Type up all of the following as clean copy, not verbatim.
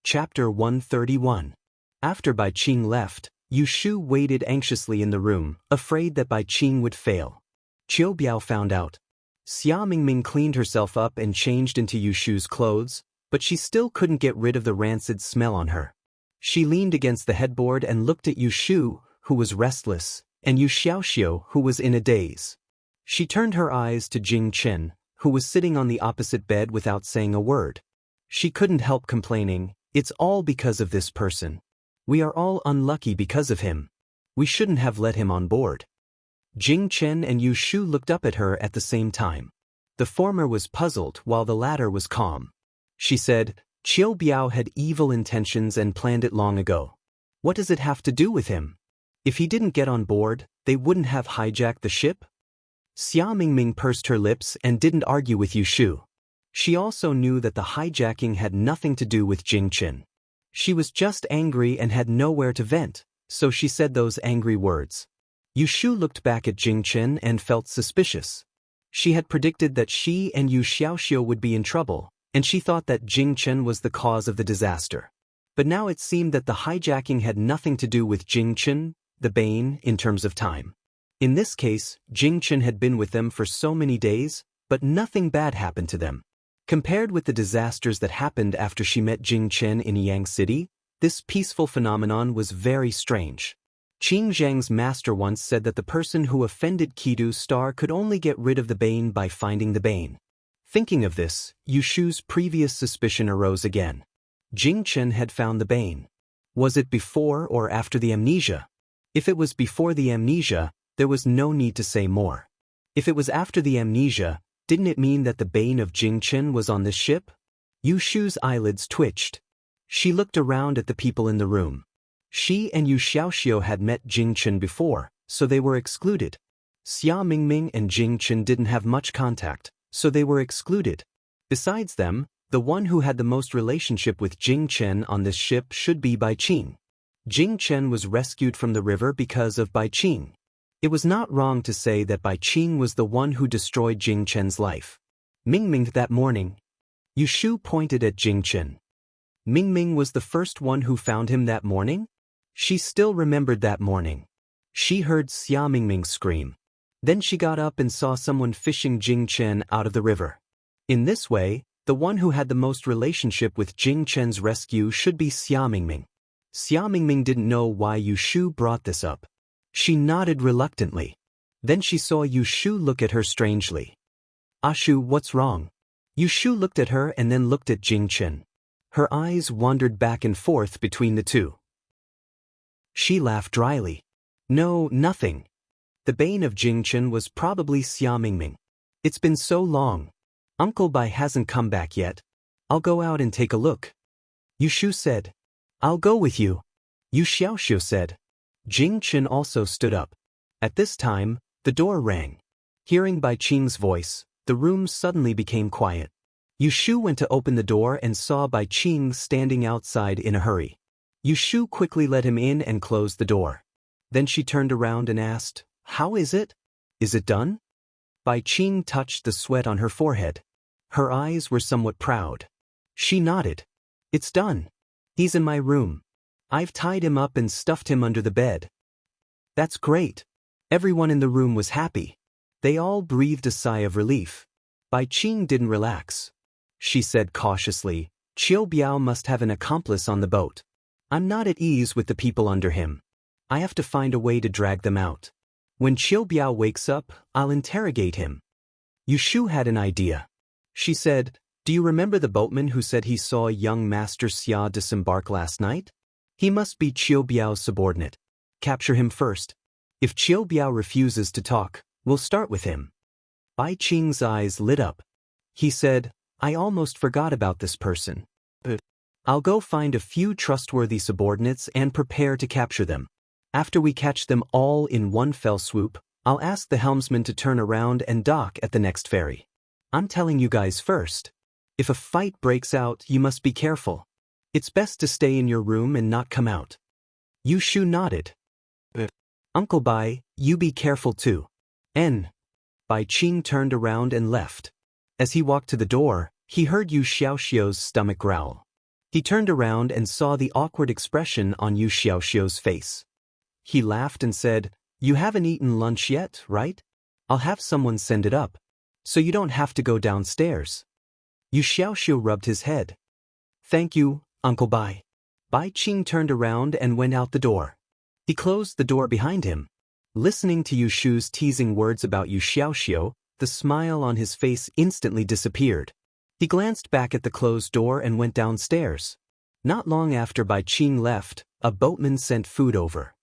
Chapter 131. After Bai Qing left, Yu Shu waited anxiously in the room, afraid that Bai Qing would fail. Qiu Biao found out. Xia Mingming cleaned herself up and changed into Yu Shu's clothes, but she still couldn't get rid of the rancid smell on her. She leaned against the headboard and looked at Yu Shu, who was restless, and Yu Xiaoxiu, who was in a daze. She turned her eyes to Jing Chen, who was sitting on the opposite bed without saying a word. She couldn't help complaining, "It's all because of this person. We are all unlucky because of him. We shouldn't have let him on board." Jing Chen and Yu Shu looked up at her at the same time. The former was puzzled while the latter was calm. She said, "Qiu Biao had evil intentions and planned it long ago. What does it have to do with him? If he didn't get on board, they wouldn't have hijacked the ship?" Xia Mingming pursed her lips and didn't argue with Yu Shu. She also knew that the hijacking had nothing to do with Jing Chen. She was just angry and had nowhere to vent, so she said those angry words. Yu Shu looked back at Jing Chen and felt suspicious. She had predicted that she and Yu Xiaoxiu would be in trouble, and she thought that Jing Chen was the cause of the disaster. But now it seemed that the hijacking had nothing to do with Jing Chen, the Bane, in terms of time. In this case, Jing Chen had been with them for so many days, but nothing bad happened to them. Compared with the disasters that happened after she met Jing Chen in Yang City, this peaceful phenomenon was very strange. Qing Zhang's master once said that the person who offended Kidu's star could only get rid of the Bane by finding the Bane. Thinking of this, Yu Shu's previous suspicion arose again. Jing Chen had found the Bane. Was it before or after the amnesia? If it was before the amnesia, there was no need to say more. If it was after the amnesia, didn't it mean that the Bane of Jing Chen was on this ship? Yu Shu's eyelids twitched. She looked around at the people in the room. She and Yu Xiaoxiu had met Jing Chen before, so they were excluded. Xia Mingming and Jing Chen didn't have much contact, so they were excluded. Besides them, the one who had the most relationship with Jing Chen on this ship should be Bai Qing. Jing Chen was rescued from the river because of Bai Qing. It was not wrong to say that Bai Qing was the one who destroyed Jing Chen's life. Mingming that morning. Yu Shu pointed at Jing Chen. Mingming was the first one who found him that morning? She still remembered that morning. She heard Xia Mingming scream. Then she got up and saw someone fishing Jing Chen out of the river. In this way, the one who had the most relationship with Jing Chen's rescue should be Xia Mingming. Xia Mingming didn't know why Yu Shu brought this up. She nodded reluctantly. Then she saw Yu Shu look at her strangely. "Ashu, what's wrong?" Yu Shu looked at her and then looked at Jing Chen. Her eyes wandered back and forth between the two. She laughed dryly. "No, nothing. The Bane of Jing Chen was probably Xia Mingming. It's been so long. Uncle Bai hasn't come back yet. I'll go out and take a look." Yu Shu said. "I'll go with you." Yu Xiaoxiu said. Jing Chen also stood up. At this time, the door rang. Hearing Bai Qing's voice, the room suddenly became quiet. Yu Shu went to open the door and saw Bai Qing standing outside in a hurry. Yu Shu quickly let him in and closed the door. Then she turned around and asked, "How is it? Is it done?" Bai Qing touched the sweat on her forehead. Her eyes were somewhat proud. She nodded. "It's done. He's in my room. I've tied him up and stuffed him under the bed." "That's great." Everyone in the room was happy. They all breathed a sigh of relief. Bai Qing didn't relax. She said cautiously, "Qiu Biao must have an accomplice on the boat. I'm not at ease with the people under him. I have to find a way to drag them out. When Qiu Biao wakes up, I'll interrogate him." Yu Shu had an idea. She said, "Do you remember the boatman who said he saw young Master Xia disembark last night? He must be Qiu Biao's subordinate. Capture him first. If Qiu Biao refuses to talk, we'll start with him." Bai Qing's eyes lit up. He said, "I almost forgot about this person. I'll go find a few trustworthy subordinates and prepare to capture them. After we catch them all in one fell swoop, I'll ask the helmsman to turn around and dock at the next ferry. I'm telling you guys first. If a fight breaks out, you must be careful. It's best to stay in your room and not come out." Yu Shu nodded. "Uncle Bai, you be careful too." Bai Qing turned around and left. As he walked to the door, he heard Yu Xiaoxiu's stomach growl. He turned around and saw the awkward expression on Yu Xiaoxiu's face. He laughed and said, "You haven't eaten lunch yet, right? I'll have someone send it up, so you don't have to go downstairs." Yu Xiaoxiu rubbed his head. "Thank you, Uncle Bai." Bai Qing turned around and went out the door. He closed the door behind him. Listening to Yu Shu's teasing words about Yu Xiaoxiu, the smile on his face instantly disappeared. He glanced back at the closed door and went downstairs. Not long after Bai Qing left, a boatman sent food over.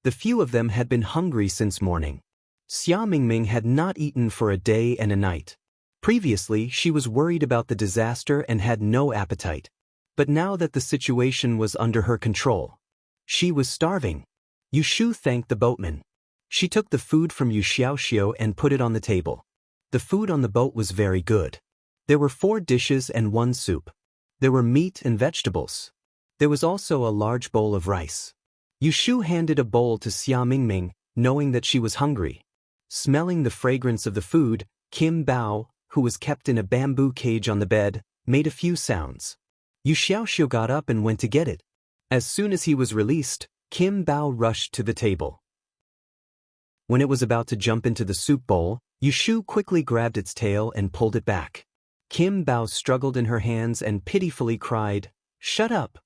The few of them had been hungry since morning. Xia Mingming had not eaten for a day and a night. Previously, she was worried about the disaster and had no appetite. But now that the situation was under her control, she was starving. Yu Shu thanked the boatman. She took the food from Yu Xiaoxiu and put it on the table. The food on the boat was very good. There were 4 dishes and 1 soup. There were meat and vegetables. There was also a large bowl of rice. Yu Shu handed a bowl to Xia Mingming, knowing that she was hungry. Smelling the fragrance of the food, Kim Bao, who was kept in a bamboo cage on the bed, made a few sounds. Yu Xiaoxiu got up and went to get it. As soon as he was released, Kim Bao rushed to the table. When it was about to jump into the soup bowl, Yu Shu quickly grabbed its tail and pulled it back. Kim Bao struggled in her hands and pitifully cried, "Shut up!"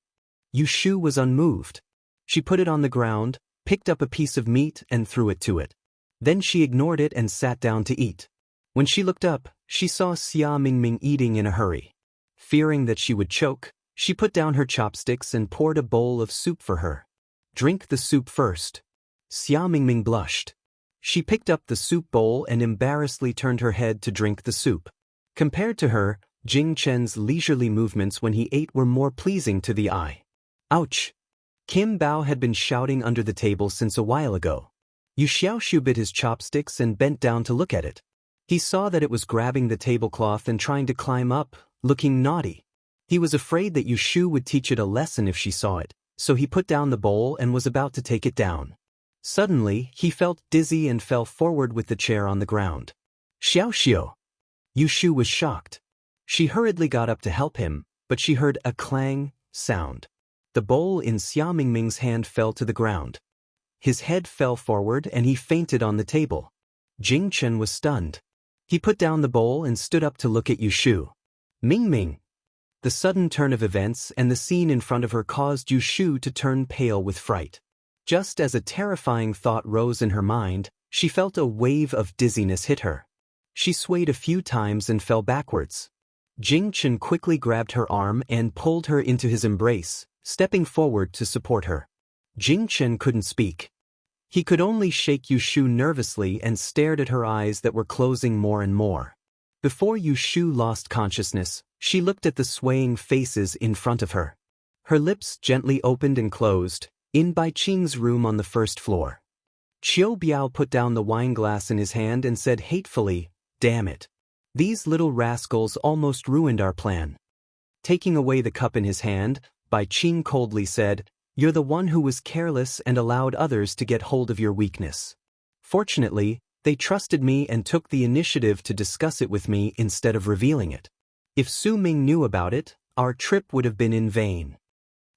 Yu Shu was unmoved. She put it on the ground, picked up a piece of meat and threw it to it. Then she ignored it and sat down to eat. When she looked up, she saw Xia Mingming eating in a hurry. Fearing that she would choke, she put down her chopsticks and poured a bowl of soup for her. "Drink the soup first." Xia Mingming blushed. She picked up the soup bowl and embarrassedly turned her head to drink the soup. Compared to her, Jing Chen's leisurely movements when he ate were more pleasing to the eye. Ouch! Kim Bao had been shouting under the table since a while ago. Yu Xiaoxiu bit his chopsticks and bent down to look at it. He saw that it was grabbing the tablecloth and trying to climb up, looking naughty. He was afraid that Yu Shu would teach it a lesson if she saw it, so he put down the bowl and was about to take it down. Suddenly, he felt dizzy and fell forward with the chair on the ground. "Xiaoxiu!" Yu Shu was shocked. She hurriedly got up to help him, but she heard a clang sound. The bowl in Xia Mingming's hand fell to the ground. His head fell forward and he fainted on the table. Jing Chen was stunned. He put down the bowl and stood up to look at Yu Shu. "Mingming!" The sudden turn of events and the scene in front of her caused Yu Shu to turn pale with fright. Just as a terrifying thought rose in her mind, she felt a wave of dizziness hit her. She swayed a few times and fell backwards. Jing Chen quickly grabbed her arm and pulled her into his embrace, stepping forward to support her. Jing Chen couldn't speak. He could only shake Yu Shu nervously and stared at her eyes that were closing more and more. Before Yu Shu lost consciousness, she looked at the swaying faces in front of her. Her lips gently opened and closed, in Bai Qing's room on the first floor. Qiu Biao put down the wine glass in his hand and said hatefully, "Damn it. These little rascals almost ruined our plan." Taking away the cup in his hand, Bai Qing coldly said, "You're the one who was careless and allowed others to get hold of your weakness. Fortunately, they trusted me and took the initiative to discuss it with me instead of revealing it. If Su Ming knew about it, our trip would have been in vain."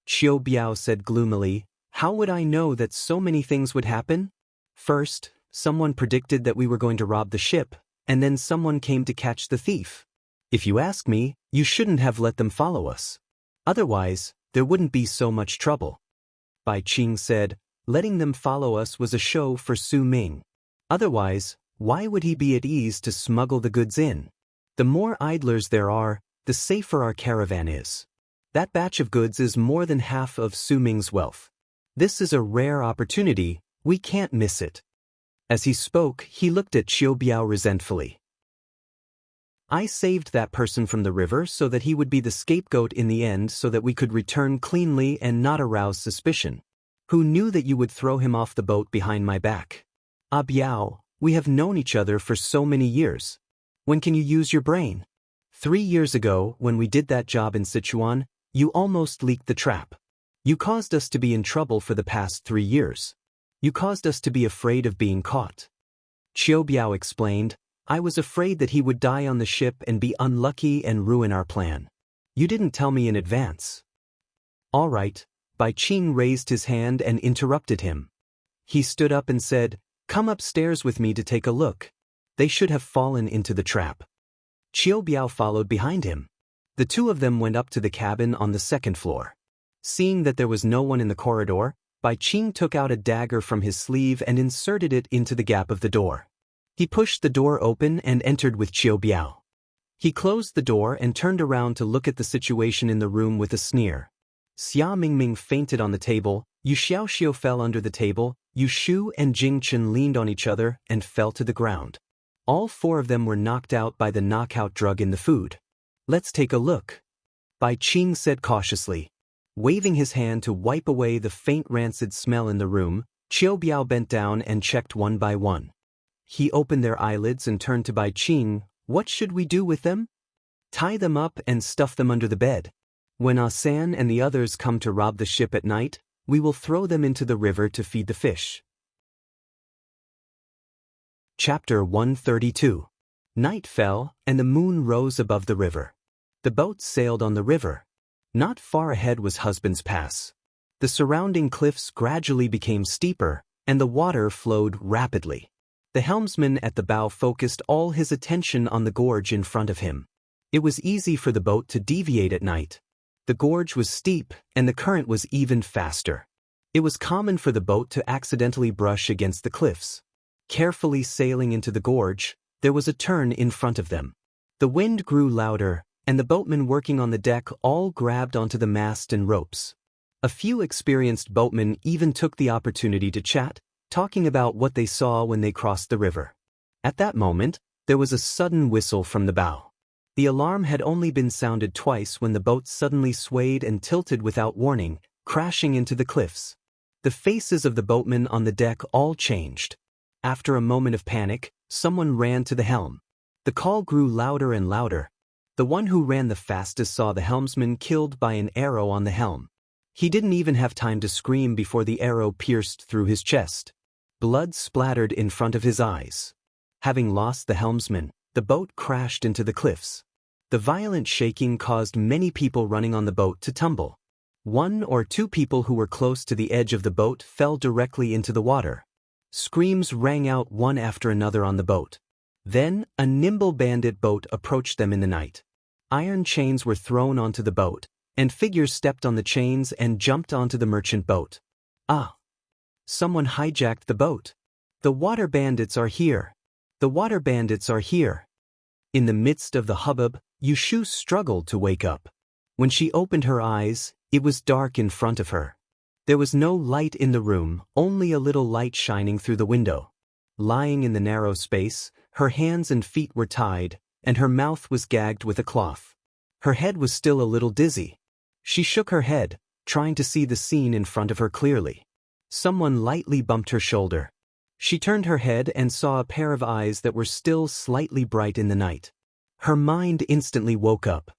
Qiu Biao said gloomily, "How would I know that so many things would happen? First, someone predicted that we were going to rob the ship, and then someone came to catch the thief. If you ask me, you shouldn't have let them follow us. Otherwise, there wouldn't be so much trouble." Bai Qing said, "Letting them follow us was a show for Su Ming. Otherwise, why would he be at ease to smuggle the goods in? The more idlers there are, the safer our caravan is. That batch of goods is more than half of Su Ming's wealth. This is a rare opportunity, we can't miss it." As he spoke, he looked at Qiu Biao resentfully. "I saved that person from the river so that he would be the scapegoat in the end so that we could return cleanly and not arouse suspicion. Who knew that you would throw him off the boat behind my back? Ah Biao, we have known each other for so many years. When can you use your brain? 3 years ago, when we did that job in Sichuan, you almost leaked the trap. You caused us to be in trouble for the past 3 years. You caused us to be afraid of being caught." Qiu Biao explained, "I was afraid that he would die on the ship and be unlucky and ruin our plan. You didn't tell me in advance." All right, Bai Qing raised his hand and interrupted him. He stood up and said, "Come upstairs with me to take a look." They should have fallen into the trap. Qiu Biao followed behind him. The two of them went up to the cabin on the second floor. Seeing that there was no one in the corridor, Bai Qing took out a dagger from his sleeve and inserted it into the gap of the door. He pushed the door open and entered with Qiu Biao. He closed the door and turned around to look at the situation in the room with a sneer. Xia Mingming fainted on the table, Yu Xiaoxiu fell under the table, Yu Shu and Jing Chen leaned on each other and fell to the ground. All four of them were knocked out by the knockout drug in the food. "Let's take a look," Bai Qing said cautiously. Waving his hand to wipe away the faint rancid smell in the room, Qiu Biao bent down and checked one by one. He opened their eyelids and turned to Bai Qing. "What should we do with them?" "Tie them up and stuff them under the bed. When Asan and the others come to rob the ship at night, we will throw them into the river to feed the fish." Chapter 132. Night fell, and the moon rose above the river. The boat sailed on the river. Not far ahead was Husband's Pass. The surrounding cliffs gradually became steeper, and the water flowed rapidly. The helmsman at the bow focused all his attention on the gorge in front of him. It was easy for the boat to deviate at night. The gorge was steep, and the current was even faster. It was common for the boat to accidentally brush against the cliffs. Carefully sailing into the gorge, there was a turn in front of them. The wind grew louder, and the boatmen working on the deck all grabbed onto the mast and ropes. A few experienced boatmen even took the opportunity to chat, talking about what they saw when they crossed the river. At that moment, there was a sudden whistle from the bow. The alarm had only been sounded twice when the boat suddenly swayed and tilted without warning, crashing into the cliffs. The faces of the boatmen on the deck all changed. After a moment of panic, someone ran to the helm. The call grew louder and louder. The one who ran the fastest saw the helmsman killed by an arrow on the helm. He didn't even have time to scream before the arrow pierced through his chest. Blood splattered in front of his eyes. Having lost the helmsman, the boat crashed into the cliffs. The violent shaking caused many people running on the boat to tumble. One or two people who were close to the edge of the boat fell directly into the water. Screams rang out one after another on the boat. Then, a nimble bandit boat approached them in the night. Iron chains were thrown onto the boat, and figures stepped on the chains and jumped onto the merchant boat. Ah! Someone hijacked the boat. The water bandits are here. The water bandits are here. In the midst of the hubbub, Yu Shu struggled to wake up. When she opened her eyes, it was dark in front of her. There was no light in the room, only a little light shining through the window. Lying in the narrow space, her hands and feet were tied, and her mouth was gagged with a cloth. Her head was still a little dizzy. She shook her head, trying to see the scene in front of her clearly. Someone lightly bumped her shoulder. She turned her head and saw a pair of eyes that were still slightly bright in the night. Her mind instantly woke up.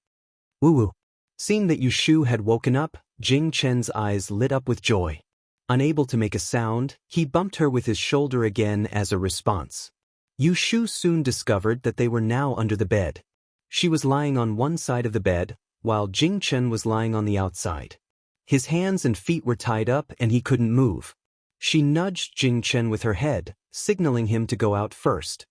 Woo-woo. Seeing that Yu Shu had woken up, Jing Chen's eyes lit up with joy. Unable to make a sound, he bumped her with his shoulder again as a response. Yu Shu soon discovered that they were now under the bed. She was lying on one side of the bed, while Jing Chen was lying on the outside. His hands and feet were tied up and he couldn't move. She nudged Jing Chen with her head, signaling him to go out first.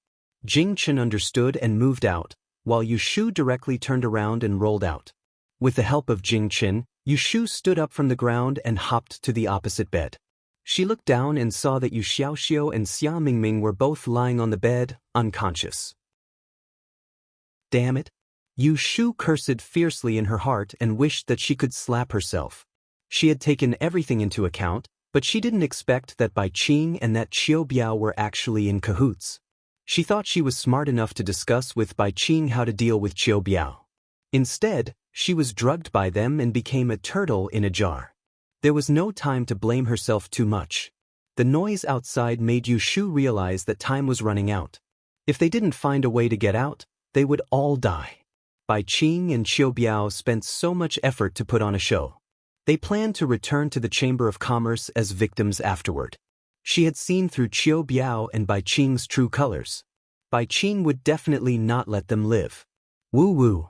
Jing Chen understood and moved out, while Yu Shu directly turned around and rolled out. With the help of Jing Chen, Yu Shu stood up from the ground and hopped to the opposite bed. She looked down and saw that Yu Xiaoxiu and Xia Mingming were both lying on the bed, unconscious. Damn it! Yu Shu cursed fiercely in her heart and wished that she could slap herself. She had taken everything into account, but she didn't expect that Bai Qing and that Qiu Biao were actually in cahoots. She thought she was smart enough to discuss with Bai Qing how to deal with Qiu Biao. Instead, she was drugged by them and became a turtle in a jar. There was no time to blame herself too much. The noise outside made Yu Shu realize that time was running out. If they didn't find a way to get out, they would all die. Bai Qing and Qiu Biao spent so much effort to put on a show. They planned to return to the Chamber of Commerce as victims afterward. She had seen through Qiu Biao and Bai Qing's true colors. Bai Qing would definitely not let them live. Woo-woo.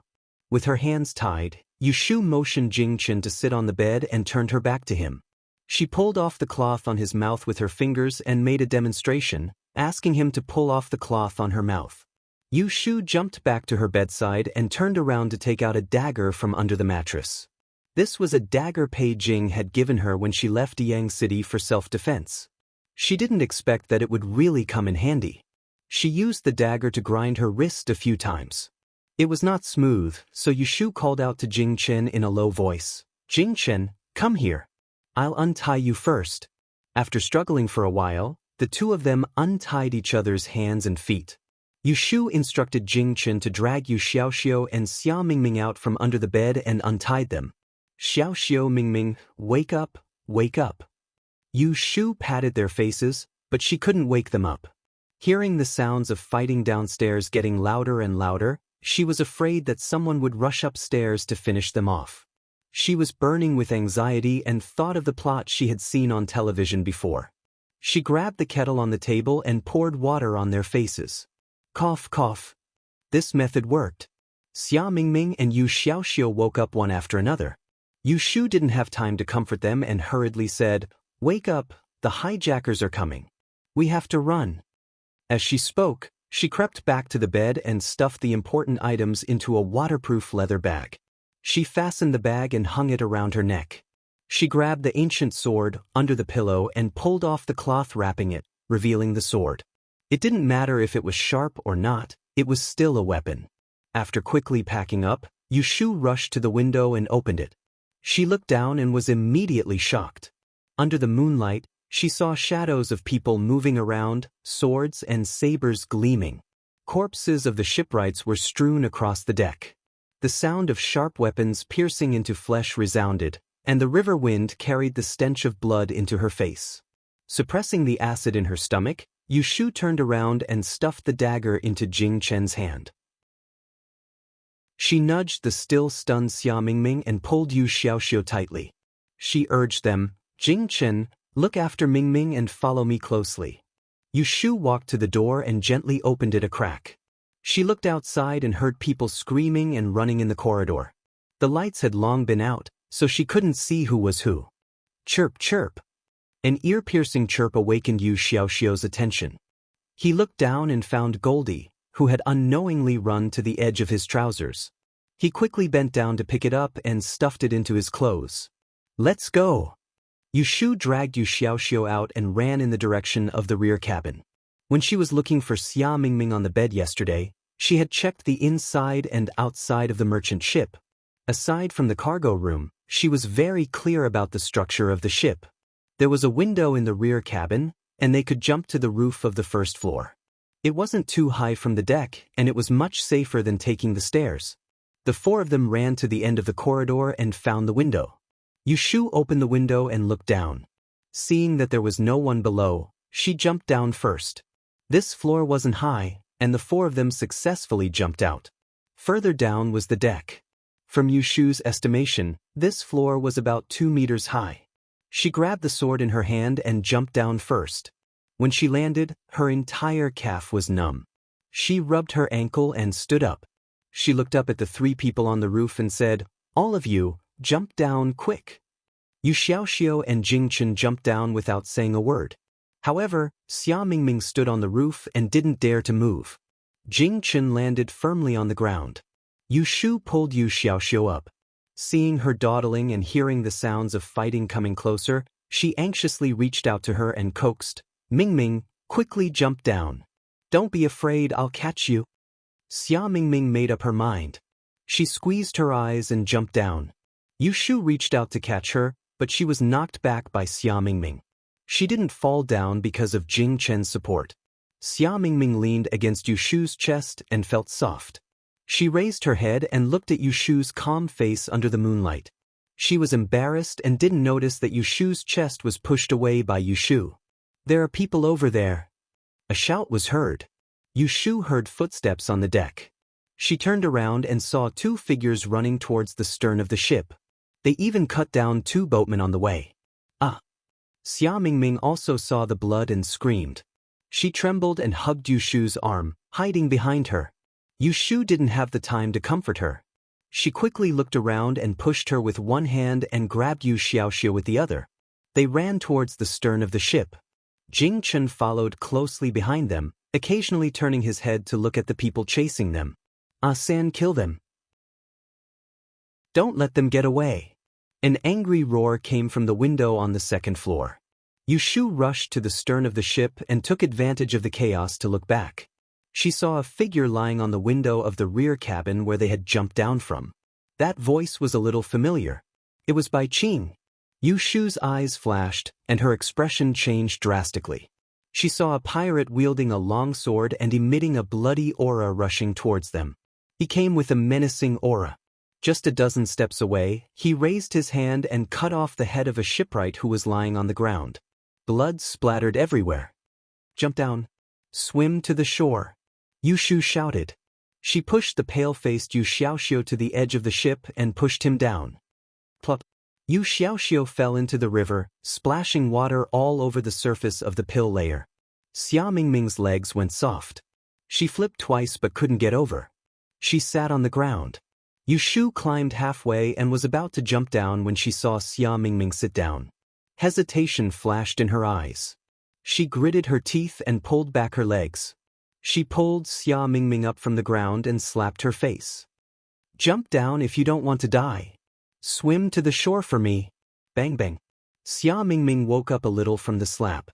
With her hands tied, Yushu motioned Jingchen to sit on the bed and turned her back to him. She pulled off the cloth on his mouth with her fingers and made a demonstration, asking him to pull off the cloth on her mouth. Yushu jumped back to her bedside and turned around to take out a dagger from under the mattress. This was a dagger Pei Jing had given her when she left Yang City for self-defense. She didn't expect that it would really come in handy. She used the dagger to grind her wrist a few times. It was not smooth, so Yushu called out to Jingchen in a low voice, "Jingchen, come here. I'll untie you first." After struggling for a while, the two of them untied each other's hands and feet. Yushu instructed Jingchen to drag Yu Xiaoxiu and Xia Mingming out from under the bed and untied them. "Xiaoxiu, Mingming, wake up, wake up." Yushu patted their faces, but she couldn't wake them up. Hearing the sounds of fighting downstairs getting louder and louder, she was afraid that someone would rush upstairs to finish them off. She was burning with anxiety and thought of the plot she had seen on television before. She grabbed the kettle on the table and poured water on their faces. Cough, cough. This method worked. Xia Mingming and Yu Xiaoxiu woke up one after another. Yushu didn't have time to comfort them and hurriedly said, "Wake up, the hijackers are coming. We have to run." As she spoke, she crept back to the bed and stuffed the important items into a waterproof leather bag. She fastened the bag and hung it around her neck. She grabbed the ancient sword under the pillow and pulled off the cloth wrapping it, revealing the sword. It didn't matter if it was sharp or not, it was still a weapon. After quickly packing up, Yushu rushed to the window and opened it. She looked down and was immediately shocked. Under the moonlight, she saw shadows of people moving around, swords and sabers gleaming. Corpses of the shipwrights were strewn across the deck. The sound of sharp weapons piercing into flesh resounded, and the river wind carried the stench of blood into her face. Suppressing the acid in her stomach, Yushu turned around and stuffed the dagger into Jingchen's hand. She nudged the still stunned Xia Mingming and pulled Yu Xiaoxiu tightly. She urged them, "Jingchen, look after Mingming and follow me closely." Yushu walked to the door and gently opened it a crack. She looked outside and heard people screaming and running in the corridor. The lights had long been out, so she couldn't see who was who. Chirp, chirp. An ear-piercing chirp awakened Yu Xiaoxiu's attention. He looked down and found Goldie, who had unknowingly run to the edge of his trousers. He quickly bent down to pick it up and stuffed it into his clothes. "Let's go." Yushu dragged Yu Xiaoxiu out and ran in the direction of the rear cabin. When she was looking for Xia Mingming on the bed yesterday, she had checked the inside and outside of the merchant ship. Aside from the cargo room, she was very clear about the structure of the ship. There was a window in the rear cabin, and they could jump to the roof of the first floor. It wasn't too high from the deck, and it was much safer than taking the stairs. The four of them ran to the end of the corridor and found the window. Yushu opened the window and looked down. Seeing that there was no one below, she jumped down first. This floor wasn't high, and the four of them successfully jumped out. Further down was the deck. From Yushu's estimation, this floor was about 2 meters high. She grabbed the sword in her hand and jumped down first. When she landed, her entire calf was numb. She rubbed her ankle and stood up. She looked up at the 3 people on the roof and said, "All of you, jump down quick." Yu Xiaoxiu and Jingchen jumped down without saying a word. However, Xia Mingming stood on the roof and didn't dare to move. Jingchen landed firmly on the ground. Yushu pulled Yu Xiaoxiu up. Seeing her dawdling and hearing the sounds of fighting coming closer, she anxiously reached out to her and coaxed, "Mingming, quickly jump down. Don't be afraid, I'll catch you." Xia Mingming made up her mind. She squeezed her eyes and jumped down. Yushu reached out to catch her, but she was knocked back by Xia Mingming. She didn't fall down because of Jingchen's support. Xia Mingming leaned against Yushu's chest and felt soft. She raised her head and looked at Yushu's calm face under the moonlight. She was embarrassed and didn't notice that Yushu's chest was pushed away by Yushu. "There are people over there." A shout was heard. Yushu heard footsteps on the deck. She turned around and saw 2 figures running towards the stern of the ship. They even cut down 2 boatmen on the way. "Ah!" Xia Mingming also saw the blood and screamed. She trembled and hugged Yushu's arm, hiding behind her. Yushu didn't have the time to comfort her. She quickly looked around and pushed her with one hand and grabbed Yu Xiaoxiu with the other. They ran towards the stern of the ship. Jing Chen followed closely behind them, occasionally turning his head to look at the people chasing them. San, kill them. Don't let them get away. An angry roar came from the window on the second floor. Yu Shu rushed to the stern of the ship and took advantage of the chaos to look back. She saw a figure lying on the window of the rear cabin where they had jumped down from. That voice was a little familiar. It was Bai Qing. Yu Shu's eyes flashed, and her expression changed drastically. She saw a pirate wielding a long sword and emitting a bloody aura rushing towards them. He came with a menacing aura. Just a dozen steps away, he raised his hand and cut off the head of a shipwright who was lying on the ground. Blood splattered everywhere. Jump down. Swim to the shore. Yu Shu shouted. She pushed the pale-faced Yu Xiaoxiu to the edge of the ship and pushed him down. Plop. Yu Xiaoxiu fell into the river, splashing water all over the surface of the pill layer. Xia Mingming's legs went soft. She flipped twice but couldn't get over. She sat on the ground. Yu Shu climbed halfway and was about to jump down when she saw Xia Mingming sit down. Hesitation flashed in her eyes. She gritted her teeth and pulled back her legs. She pulled Xia Mingming up from the ground and slapped her face. Jump down if you don't want to die. Swim to the shore for me. Bang bang. Xia Mingming woke up a little from the slap.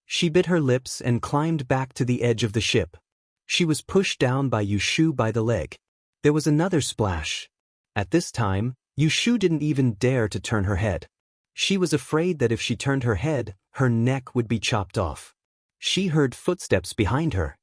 She bit her lips and climbed back to the edge of the ship. She was pushed down by Yu Shu by the leg. There was another splash. At this time, Yu Shu didn't even dare to turn her head. She was afraid that if she turned her head, her neck would be chopped off. She heard footsteps behind her.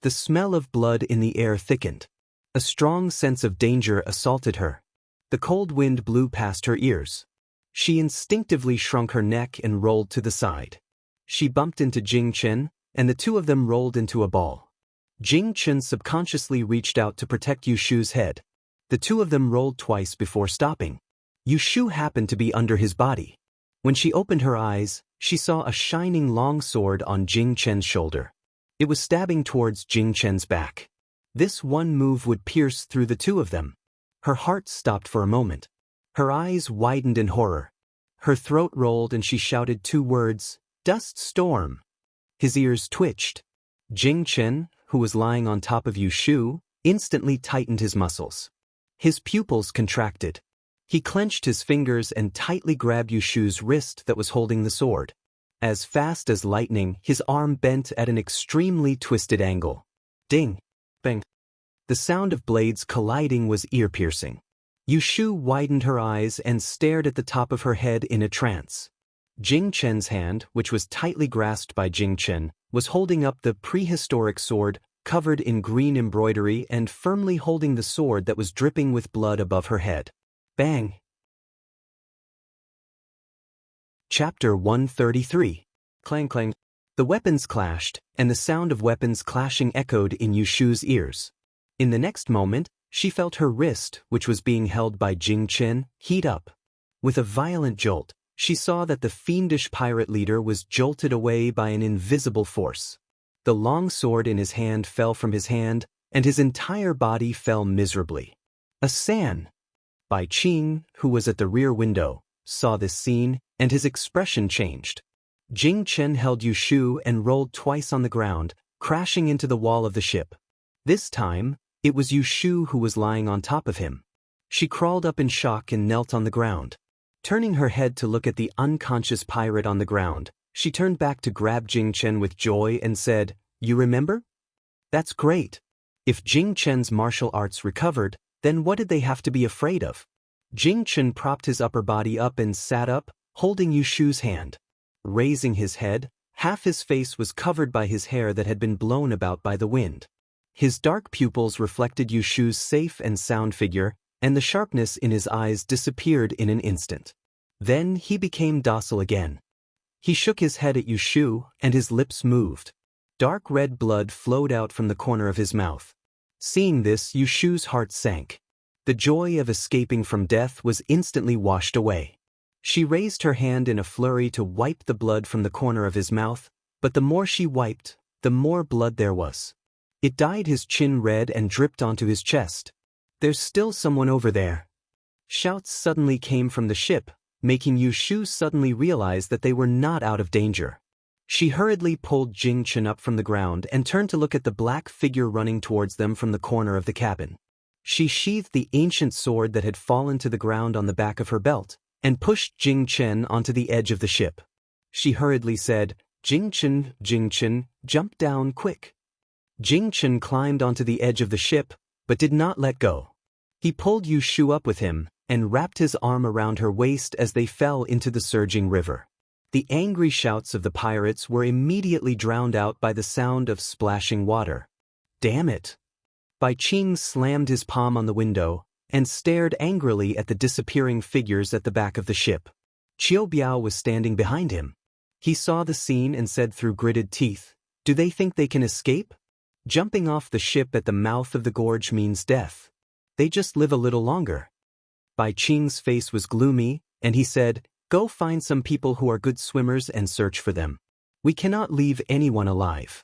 The smell of blood in the air thickened. A strong sense of danger assaulted her. The cold wind blew past her ears. She instinctively shrunk her neck and rolled to the side. She bumped into Jing Chen, and the two of them rolled into a ball. Jing Chen subconsciously reached out to protect Yu Shu's head. The two of them rolled twice before stopping. Yu Shu happened to be under his body. When she opened her eyes, she saw a shining long sword on Jing Chen's shoulder. It was stabbing towards Jing Chen's back. This one move would pierce through the two of them. Her heart stopped for a moment. Her eyes widened in horror. Her throat rolled and she shouted two words, "Dust storm." His ears twitched. Jing Chen, who was lying on top of Yu Shu, instantly tightened his muscles. His pupils contracted. He clenched his fingers and tightly grabbed Yu Shu's wrist that was holding the sword. As fast as lightning, his arm bent at an extremely twisted angle. Ding! Bang! The sound of blades colliding was ear-piercing. Yu Shu widened her eyes and stared at the top of her head in a trance. Jing Chen's hand, which was tightly grasped by Jing Chen, was holding up the prehistoric sword, covered in green embroidery and firmly holding the sword that was dripping with blood above her head. Bang! Chapter 133. Clang clang. The weapons clashed, and the sound of weapons clashing echoed in Yu Shu's ears. In the next moment, she felt her wrist, which was being held by Jing Chen, heat up. With a violent jolt, she saw that the fiendish pirate leader was jolted away by an invisible force. The long sword in his hand fell from his hand, and his entire body fell miserably. A San! Bai Qing, who was at the rear window, saw this scene, and his expression changed. Jing Chen held Yu Shu and rolled twice on the ground, crashing into the wall of the ship. This time, it was Yu Shu who was lying on top of him. She crawled up in shock and knelt on the ground. Turning her head to look at the unconscious pirate on the ground, she turned back to grab Jing Chen with joy and said, "You remember? That's great. If Jing Chen's martial arts recovered, then what did they have to be afraid of?" Jing Chen propped his upper body up and sat up, holding Yu Shu's hand. Raising his head, half his face was covered by his hair that had been blown about by the wind. His dark pupils reflected Yu Shu's safe and sound figure, and the sharpness in his eyes disappeared in an instant. Then he became docile again. He shook his head at Yu Shu, and his lips moved. Dark red blood flowed out from the corner of his mouth. Seeing this, Yu Shu's heart sank. The joy of escaping from death was instantly washed away. She raised her hand in a flurry to wipe the blood from the corner of his mouth, but the more she wiped, the more blood there was. It dyed his chin red and dripped onto his chest. "There's still someone over there," Shouts suddenly came from the ship, making Yu Shu suddenly realize that they were not out of danger. She hurriedly pulled Jing Chen up from the ground and turned to look at the black figure running towards them from the corner of the cabin. She sheathed the ancient sword that had fallen to the ground on the back of her belt, and pushed Jing Chen onto the edge of the ship. She hurriedly said, Jing Chen, jump down quick." Jing Chen climbed onto the edge of the ship, but did not let go. He pulled Yu Shu up with him, and wrapped his arm around her waist as they fell into the surging river. The angry shouts of the pirates were immediately drowned out by the sound of splashing water. "Damn it!" Bai Qing slammed his palm on the window, and stared angrily at the disappearing figures at the back of the ship. Qiu Biao was standing behind him. He saw the scene and said through gritted teeth, "Do they think they can escape? Jumping off the ship at the mouth of the gorge means death. They just live a little longer." Bai Qing's face was gloomy, and he said, "Go find some people who are good swimmers and search for them. We cannot leave anyone alive."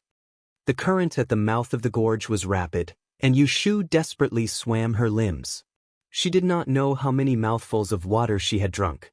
The current at the mouth of the gorge was rapid, and Yu Shu desperately swam her limbs. She did not know how many mouthfuls of water she had drunk.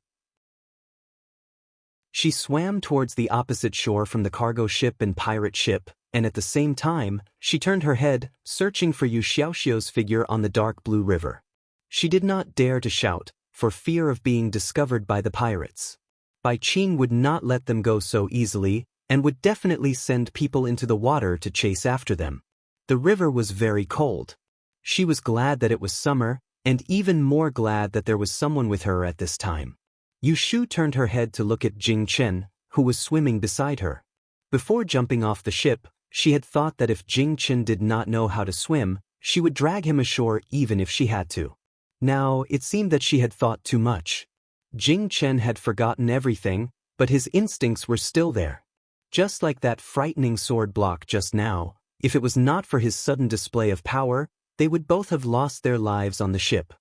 She swam towards the opposite shore from the cargo ship and pirate ship, and at the same time, she turned her head, searching for Yu Xiaoxiu's figure on the dark blue river. She did not dare to shout, for fear of being discovered by the pirates. Bai Qing would not let them go so easily, and would definitely send people into the water to chase after them. The river was very cold. She was glad that it was summer, and even more glad that there was someone with her at this time. Yu Shu turned her head to look at Jing Chen, who was swimming beside her. Before jumping off the ship, she had thought that if Jing Chen did not know how to swim, she would drag him ashore even if she had to. Now, it seemed that she had thought too much. Jing Chen had forgotten everything, but his instincts were still there. Just like that frightening sword block just now, if it was not for his sudden display of power, they would both have lost their lives on the ship.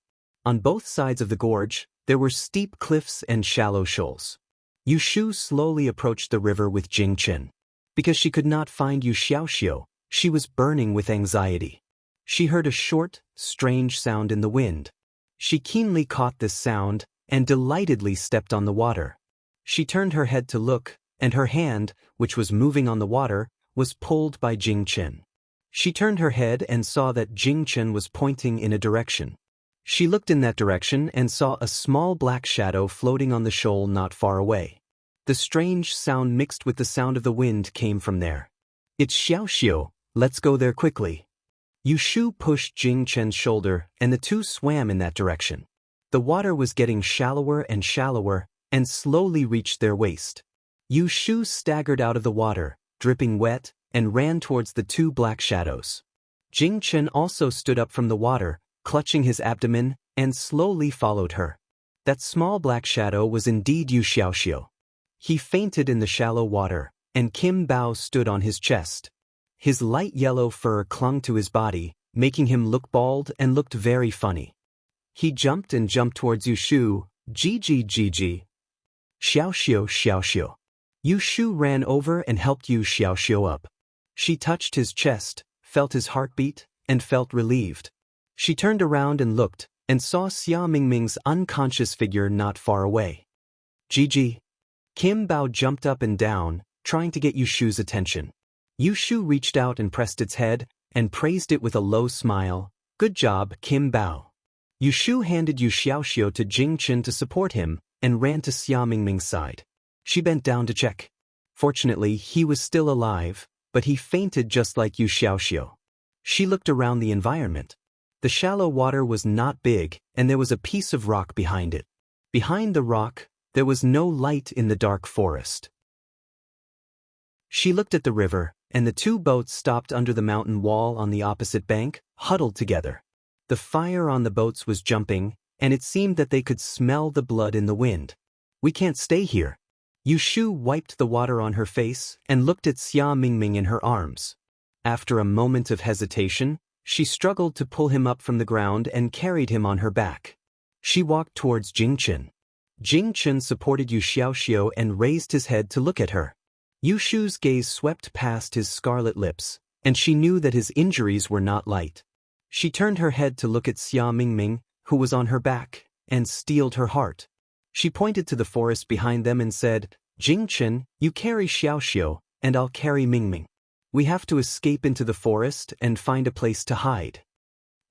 On both sides of the gorge, there were steep cliffs and shallow shoals. Yu Shu slowly approached the river with Jing Chen. Because she could not find Yu Xiaoxiu, she was burning with anxiety. She heard a short, strange sound in the wind. She keenly caught this sound, and delightedly stepped on the water. She turned her head to look, and her hand, which was moving on the water, was pulled by Jing Chen. She turned her head and saw that Jing Chen was pointing in a direction. She looked in that direction and saw a small black shadow floating on the shoal not far away. The strange sound mixed with the sound of the wind came from there. "It's Xiaoxiu, let's go there quickly." Yu Shu pushed Jing Chen's shoulder, and the two swam in that direction. The water was getting shallower and slowly reached their waist. Yu Shu staggered out of the water, dripping wet, and ran towards the two black shadows. Jing Chen also stood up from the water, clutching his abdomen, and slowly followed her. That small black shadow was indeed Yu Xiaoxiu. He fainted in the shallow water, and Kim Bao stood on his chest. His light yellow fur clung to his body, making him look bald and looked very funny. He jumped towards Yu Shu, Ji. Xiaoxiu. Yu Shu ran over and helped Yu Xiaoxiu up. She touched his chest, felt his heartbeat, and felt relieved. She turned around and looked, and saw Xia Mingming's unconscious figure not far away. Ji. Kim Bao jumped up and down, trying to get Yu Shu's attention. Yu Shu reached out and pressed its head, and praised it with a low smile. "Good job, Kim Bao." Yu Shu handed Yu Xiaoxiu to Jing Chen to support him, and ran to Xia Mingming's side. She bent down to check. Fortunately, he was still alive, but he fainted just like Yu Xiaoxiu. She looked around the environment. The shallow water was not big, and there was a piece of rock behind it. Behind the rock, there was no light in the dark forest. She looked at the river, and the two boats stopped under the mountain wall on the opposite bank, huddled together. The fire on the boats was jumping, and it seemed that they could smell the blood in the wind. "We can't stay here." Yu Shu wiped the water on her face and looked at Xia Mingming in her arms. After a moment of hesitation, she struggled to pull him up from the ground and carried him on her back. She walked towards Jing Chen. Jing Chen supported Yu Xiaoxiu and raised his head to look at her. Yu Shu's gaze swept past his scarlet lips, and she knew that his injuries were not light. She turned her head to look at Xia Mingming, who was on her back, and steeled her heart. She pointed to the forest behind them and said, "Jingchen, you carry Xiaoxiu, and I'll carry Mingming. We have to escape into the forest and find a place to hide."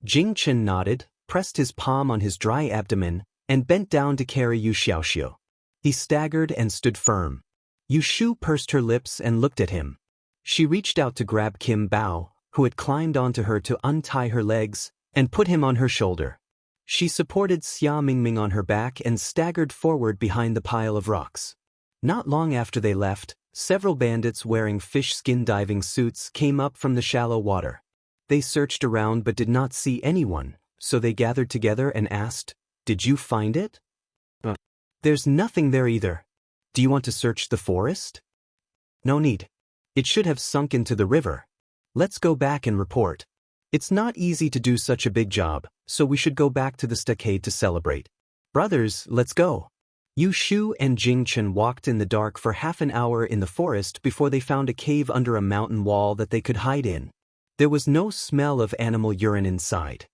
Jingchen nodded, pressed his palm on his dry abdomen, and bent down to carry Yu Xiaoxiu. He staggered and stood firm. Yu Shu pursed her lips and looked at him. She reached out to grab Kim Bao, who had climbed onto her, to untie her legs and put him on her shoulder. She supported Xia Mingming on her back and staggered forward behind the pile of rocks. Not long after they left, several bandits wearing fish skin diving suits came up from the shallow water. They searched around but did not see anyone, so they gathered together and asked, "Did you find it?" "There's nothing there either. Do you want to search the forest?" "No need. It should have sunk into the river. Let's go back and report. It's not easy to do such a big job, so we should go back to the stockade to celebrate. Brothers, let's go." Yu Shu and Jingchen walked in the dark for half an hour in the forest before they found a cave under a mountain wall that they could hide in. There was no smell of animal urine inside.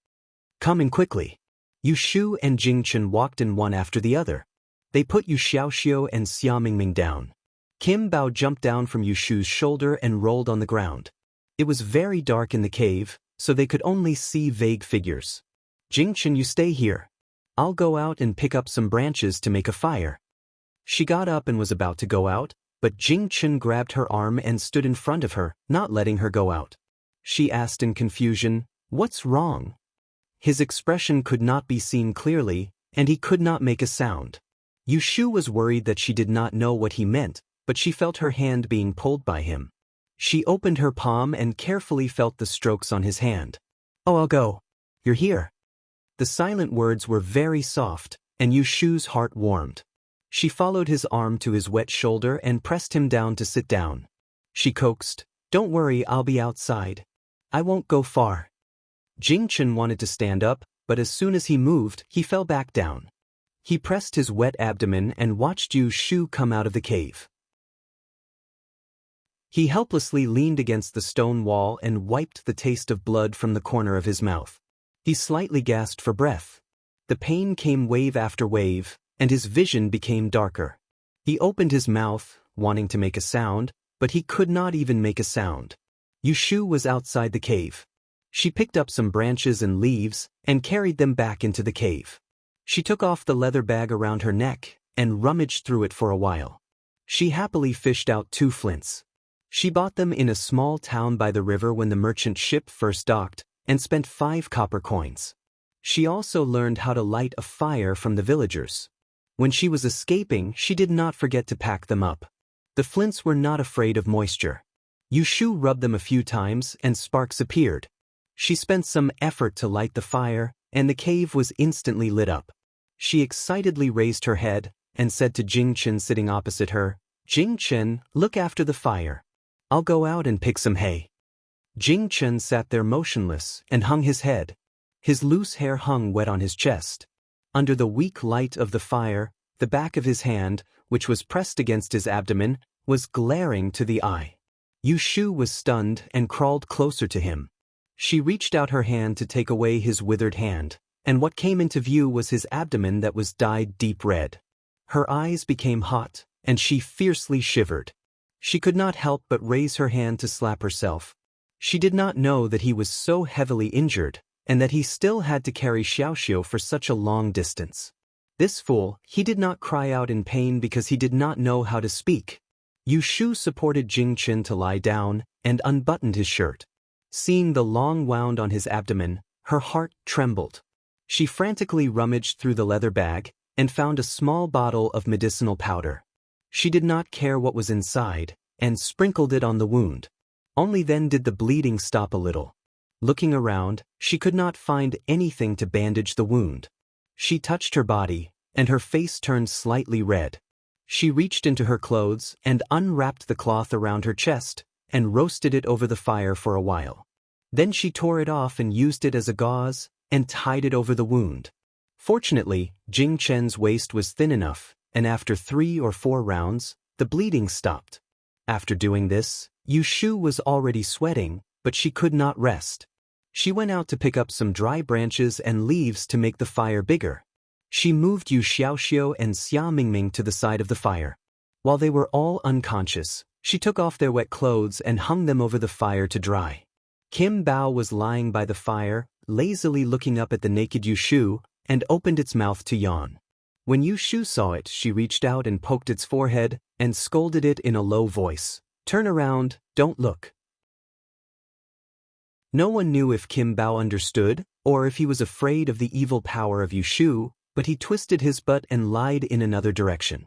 "Come in quickly." Yu Shu and Jingchen walked in one after the other. They put Yu Xiaoxiu and Xia Mingming down. Kim Bao jumped down from Yu Shu's shoulder and rolled on the ground. It was very dark in the cave, so they could only see vague figures. "Jingchen, you stay here. I'll go out and pick up some branches to make a fire." She got up and was about to go out, but Jingchen grabbed her arm and stood in front of her, not letting her go out. She asked in confusion, "What's wrong?" His expression could not be seen clearly, and he could not make a sound. Yu Shu was worried that she did not know what he meant, but she felt her hand being pulled by him. She opened her palm and carefully felt the strokes on his hand. "Oh, I'll go. You're here." The silent words were very soft, and Yu Shu's heart warmed. She followed his arm to his wet shoulder and pressed him down to sit down. She coaxed, "Don't worry, I'll be outside. I won't go far." Jingchen wanted to stand up, but as soon as he moved, he fell back down. He pressed his wet abdomen and watched Yu Shu come out of the cave. He helplessly leaned against the stone wall and wiped the taste of blood from the corner of his mouth. He slightly gasped for breath. The pain came wave after wave, and his vision became darker. He opened his mouth, wanting to make a sound, but he could not even make a sound. Yu Shu was outside the cave. She picked up some branches and leaves and carried them back into the cave. She took off the leather bag around her neck and rummaged through it for a while. She happily fished out 2 flints. She bought them in a small town by the river when the merchant ship first docked, and spent 5 copper coins. She also learned how to light a fire from the villagers. When she was escaping, she did not forget to pack them up. The flints were not afraid of moisture. Yu Shu rubbed them a few times and sparks appeared. She spent some effort to light the fire, and the cave was instantly lit up. She excitedly raised her head and said to Jingchen sitting opposite her, "Jingchen, look after the fire. I'll go out and pick some hay." Jingchen sat there motionless and hung his head. His loose hair hung wet on his chest. Under the weak light of the fire, the back of his hand, which was pressed against his abdomen, was glaring to the eye. Yu Shu was stunned and crawled closer to him. She reached out her hand to take away his withered hand, and what came into view was his abdomen that was dyed deep red. Her eyes became hot, and she fiercely shivered. She could not help but raise her hand to slap herself. She did not know that he was so heavily injured, and that he still had to carry Xiaoxiu for such a long distance. This fool, he did not cry out in pain because he did not know how to speak. Yu Shu supported Jingchen to lie down and unbuttoned his shirt. Seeing the long wound on his abdomen, her heart trembled. She frantically rummaged through the leather bag and found a small bottle of medicinal powder. She did not care what was inside, and sprinkled it on the wound. Only then did the bleeding stop a little. Looking around, she could not find anything to bandage the wound. She touched her body, and her face turned slightly red. She reached into her clothes and unwrapped the cloth around her chest, and roasted it over the fire for a while. Then she tore it off and used it as a gauze, and tied it over the wound. Fortunately, Jingchen's waist was thin enough, and after 3 or 4 rounds, the bleeding stopped. After doing this, Yu Shu was already sweating, but she could not rest. She went out to pick up some dry branches and leaves to make the fire bigger. She moved Yu Xiaoxiu and Xia Mingming to the side of the fire. While they were all unconscious, she took off their wet clothes and hung them over the fire to dry. Kim Bao was lying by the fire, lazily looking up at the naked Yu Shu, and opened its mouth to yawn. When Yu Shu saw it, she reached out and poked its forehead, and scolded it in a low voice. "Turn around, don't look." No one knew if Kim Bao understood, or if he was afraid of the evil power of Yu Shu, but he twisted his butt and lied in another direction.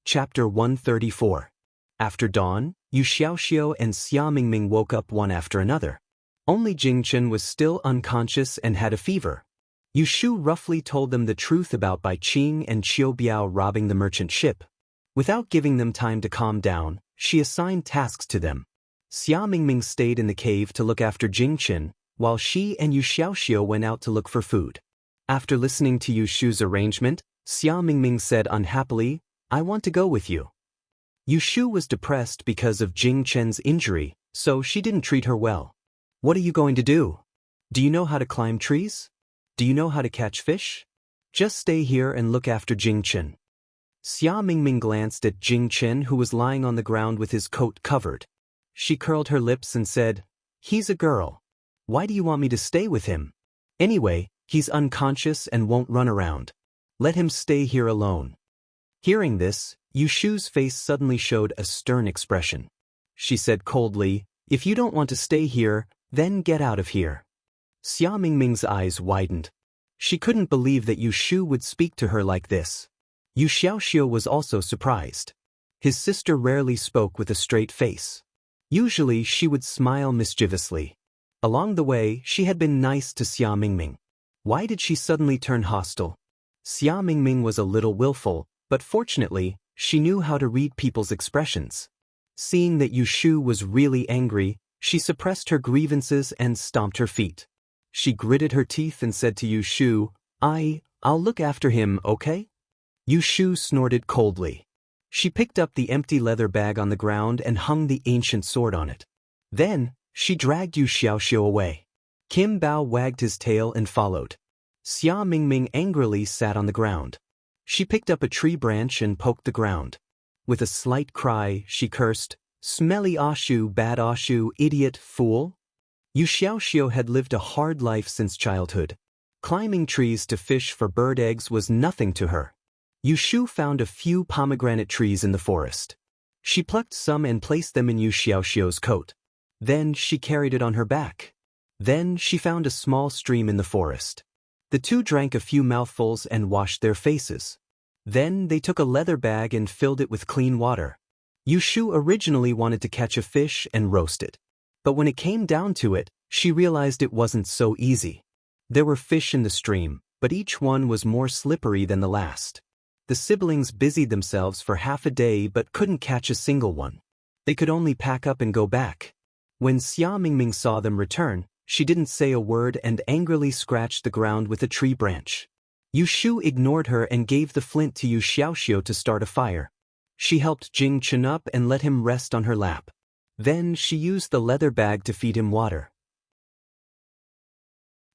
Chapter 134. After dawn, Yu Xiaoxiu and Xia Mingming woke up one after another. Only Jingchen was still unconscious and had a fever. Yu Shu roughly told them the truth about Bai Qing and Qiu Biao robbing the merchant ship. Without giving them time to calm down, she assigned tasks to them. Xia Mingming stayed in the cave to look after Jingchen, while she and Yu Xiaoxiu went out to look for food. After listening to Yu Shu's arrangement, Xia Mingming said unhappily, "I want to go with you." Yu Shu was depressed because of Jingchen's injury, so she didn't treat her well. "What are you going to do? Do you know how to climb trees? Do you know how to catch fish? Just stay here and look after Jingchen." Xia Mingming glanced at Jingchen, who was lying on the ground with his coat covered. She curled her lips and said, "He's a girl. Why do you want me to stay with him? Anyway, he's unconscious and won't run around. Let him stay here alone." Hearing this, Yu Shu's face suddenly showed a stern expression. She said coldly, "If you don't want to stay here, then get out of here." Xia Mingming's eyes widened. She couldn't believe that Yu Shu would speak to her like this. Yu Xiaoxiu was also surprised. His sister rarely spoke with a straight face. Usually she would smile mischievously. Along the way, she had been nice to Xia Mingming. Why did she suddenly turn hostile? Xia Mingming was a little willful, but fortunately, she knew how to read people's expressions. Seeing that Yu Shu was really angry, she suppressed her grievances and stomped her feet. She gritted her teeth and said to Yu Shu, I'll look after him, okay?" Yu Shu snorted coldly. She picked up the empty leather bag on the ground and hung the ancient sword on it. Then, she dragged Yu Xiaoxiu away. Kim Bao wagged his tail and followed. Xia Mingming angrily sat on the ground. She picked up a tree branch and poked the ground. With a slight cry, she cursed, "Smelly Ashu, bad Ashu, idiot, fool." Yu Xiaoxiu had lived a hard life since childhood. Climbing trees to fish for bird eggs was nothing to her. Yu Shu found a few pomegranate trees in the forest. She plucked some and placed them in Yu Xiaoxiu's coat. Then she carried it on her back. Then she found a small stream in the forest. The two drank a few mouthfuls and washed their faces. Then they took a leather bag and filled it with clean water. Yu Shu originally wanted to catch a fish and roast it. But when it came down to it, she realized it wasn't so easy. There were fish in the stream, but each one was more slippery than the last. The siblings busied themselves for half a day but couldn't catch a single one. They could only pack up and go back. When Xia Mingming saw them return, she didn't say a word and angrily scratched the ground with a tree branch. Yu Shu ignored her and gave the flint to Yu Xiaoxiu to start a fire. She helped Jing Chen up and let him rest on her lap. Then she used the leather bag to feed him water.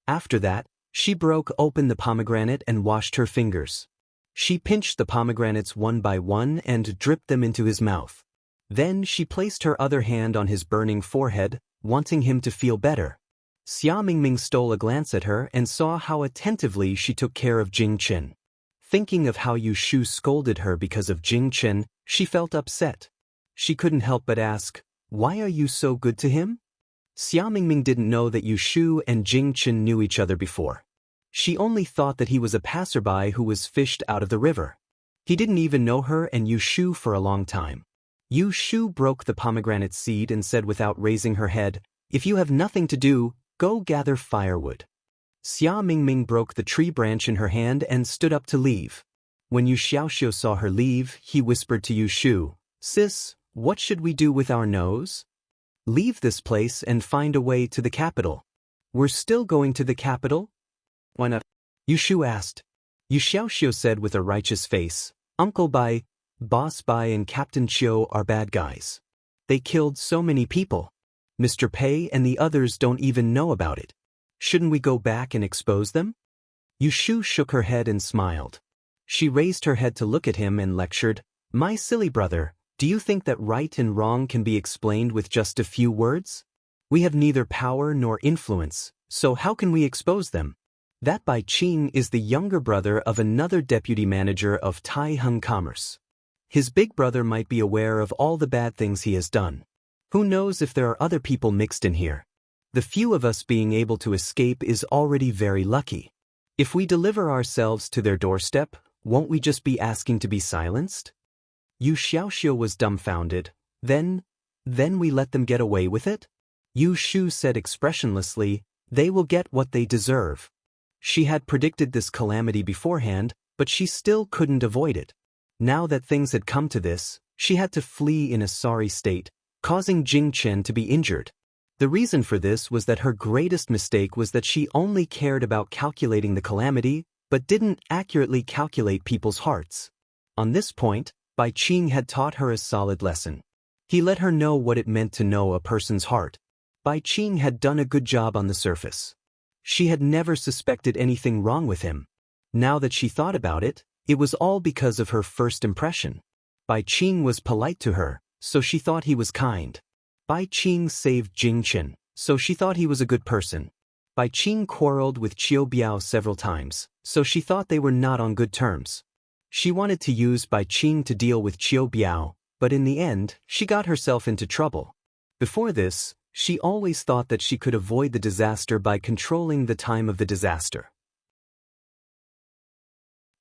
After that, she broke open the pomegranate and washed her fingers. She pinched the pomegranates one by one and dripped them into his mouth. Then she placed her other hand on his burning forehead, wanting him to feel better. Xia Mingming stole a glance at her and saw how attentively she took care of Jing Chen. Thinking of how Yu Shu scolded her because of Jing Chen, she felt upset. She couldn't help but ask, "Why are you so good to him?" Xia Mingming didn't know that Yu Shu and Jing Chen knew each other before. She only thought that he was a passerby who was fished out of the river. He didn't even know her and Yu Shu for a long time. Yu Shu broke the pomegranate seed and said without raising her head, "If you have nothing to do, go gather firewood." Xia Mingming broke the tree branch in her hand and stood up to leave. When Yu Xiaoxiu saw her leave, he whispered to Yu Shu, "Sis, what should we do with our nose? Leave this place and find a way to the capital." "We're still going to the capital?" "Why not?" Yu Shu asked. Yu Xiaoxiu said with a righteous face, "Uncle Bai, Boss Bai and Captain Chiu are bad guys. They killed so many people. Mr. Pei and the others don't even know about it." Shouldn't we go back and expose them? Yushu shook her head and smiled. She raised her head to look at him and lectured, "My silly brother, do you think that right and wrong can be explained with just a few words? We have neither power nor influence, so how can we expose them?" That Bai Qing is the younger brother of another deputy manager of Tai-Hung Commerce. His big brother might be aware of all the bad things he has done. Who knows if there are other people mixed in here? The few of us being able to escape is already very lucky. If we deliver ourselves to their doorstep, won't we just be asking to be silenced? Yu Xiaoxiu was dumbfounded. Then we let them get away with it? Yu Shu said expressionlessly, "They will get what they deserve." She had predicted this calamity beforehand, but she still couldn't avoid it. Now that things had come to this, she had to flee in a sorry state, causing Jing Chen to be injured. The reason for this was that her greatest mistake was that she only cared about calculating the calamity, but didn't accurately calculate people's hearts. On this point, Bai Qing had taught her a solid lesson. He let her know what it meant to know a person's heart. Bai Qing had done a good job on the surface. She had never suspected anything wrong with him. Now that she thought about it, it was all because of her first impression. Bai Qing was polite to her, so she thought he was kind. Bai Qing saved Jing Chen, so she thought he was a good person. Bai Qing quarreled with Qiu Biao several times, so she thought they were not on good terms. She wanted to use Bai Qing to deal with Qiu Biao, but in the end, she got herself into trouble. Before this, she always thought that she could avoid the disaster by controlling the time of the disaster.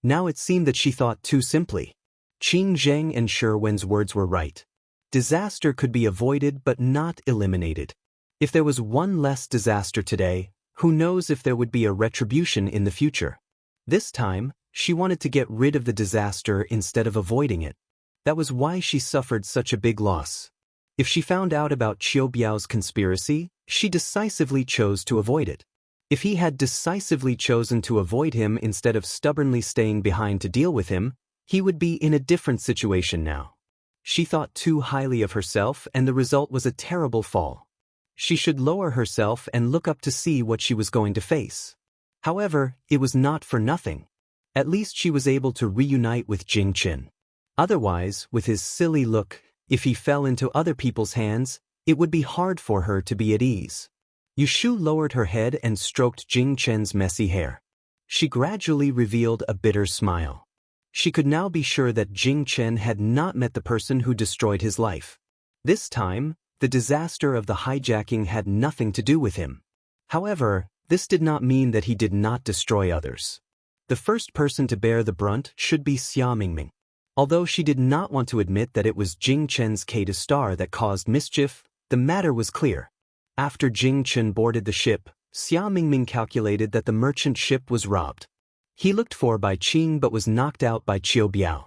Now it seemed that she thought too simply. Qing Zheng and Shi Wen's words were right. Disaster could be avoided but not eliminated. If there was one less disaster today, who knows if there would be a retribution in the future. This time, she wanted to get rid of the disaster instead of avoiding it. That was why she suffered such a big loss. If she found out about Qiu Biao's conspiracy, she decisively chose to avoid it. If he had decisively chosen to avoid him instead of stubbornly staying behind to deal with him, he would be in a different situation now. She thought too highly of herself and the result was a terrible fall. She should lower herself and look up to see what she was going to face. However, it was not for nothing. At least she was able to reunite with Jing Chen. Otherwise, with his silly look, if he fell into other people's hands, it would be hard for her to be at ease. Yushu lowered her head and stroked Jing Chen's messy hair. She gradually revealed a bitter smile. She could now be sure that Jing Chen had not met the person who destroyed his life. This time, the disaster of the hijacking had nothing to do with him. However, this did not mean that he did not destroy others. The first person to bear the brunt should be Xia Mingming. Although she did not want to admit that it was Jing Chen's Kata Star that caused mischief, the matter was clear. After Jing Chen boarded the ship, Xia Mingming calculated that the merchant ship was robbed. He looked for Bai Qing but was knocked out by Qiu Biao.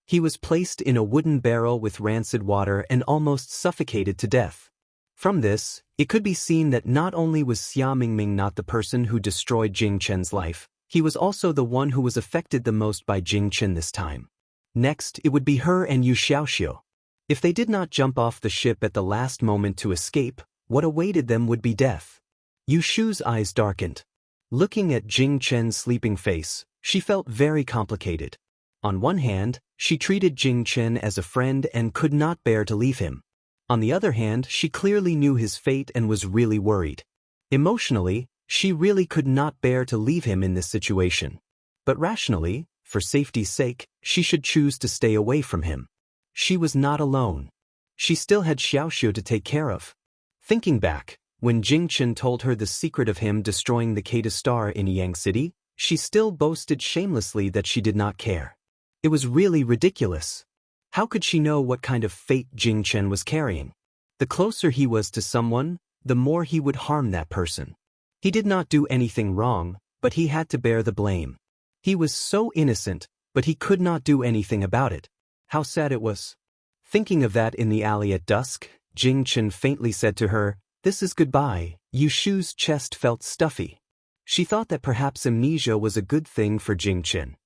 He was placed in a wooden barrel with rancid water and almost suffocated to death. From this, it could be seen that not only was Xia Mingming not the person who destroyed Jing Chen's life, he was also the one who was affected the most by Jing Chen this time. Next, it would be her and Yu Xiaoxiu. If they did not jump off the ship at the last moment to escape, what awaited them would be death. Yu Shu's eyes darkened. Looking at Jing Chen's sleeping face, she felt very complicated. On one hand, she treated Jing Chen as a friend and could not bear to leave him. On the other hand, she clearly knew his fate and was really worried. Emotionally, she really could not bear to leave him in this situation. But rationally, for safety's sake, she should choose to stay away from him. She was not alone. She still had Xiaoxiu to take care of. Thinking back, when Jing Chen told her the secret of him destroying the Kata Star in Yang City, she still boasted shamelessly that she did not care. It was really ridiculous. How could she know what kind of fate Jing Chen was carrying? The closer he was to someone, the more he would harm that person. He did not do anything wrong, but he had to bear the blame. He was so innocent, but he could not do anything about it. How sad it was. Thinking of that in the alley at dusk, Jing Chen faintly said to her, "This is goodbye." Yu Shu's chest felt stuffy. She thought that perhaps amnesia was a good thing for Jing Chen.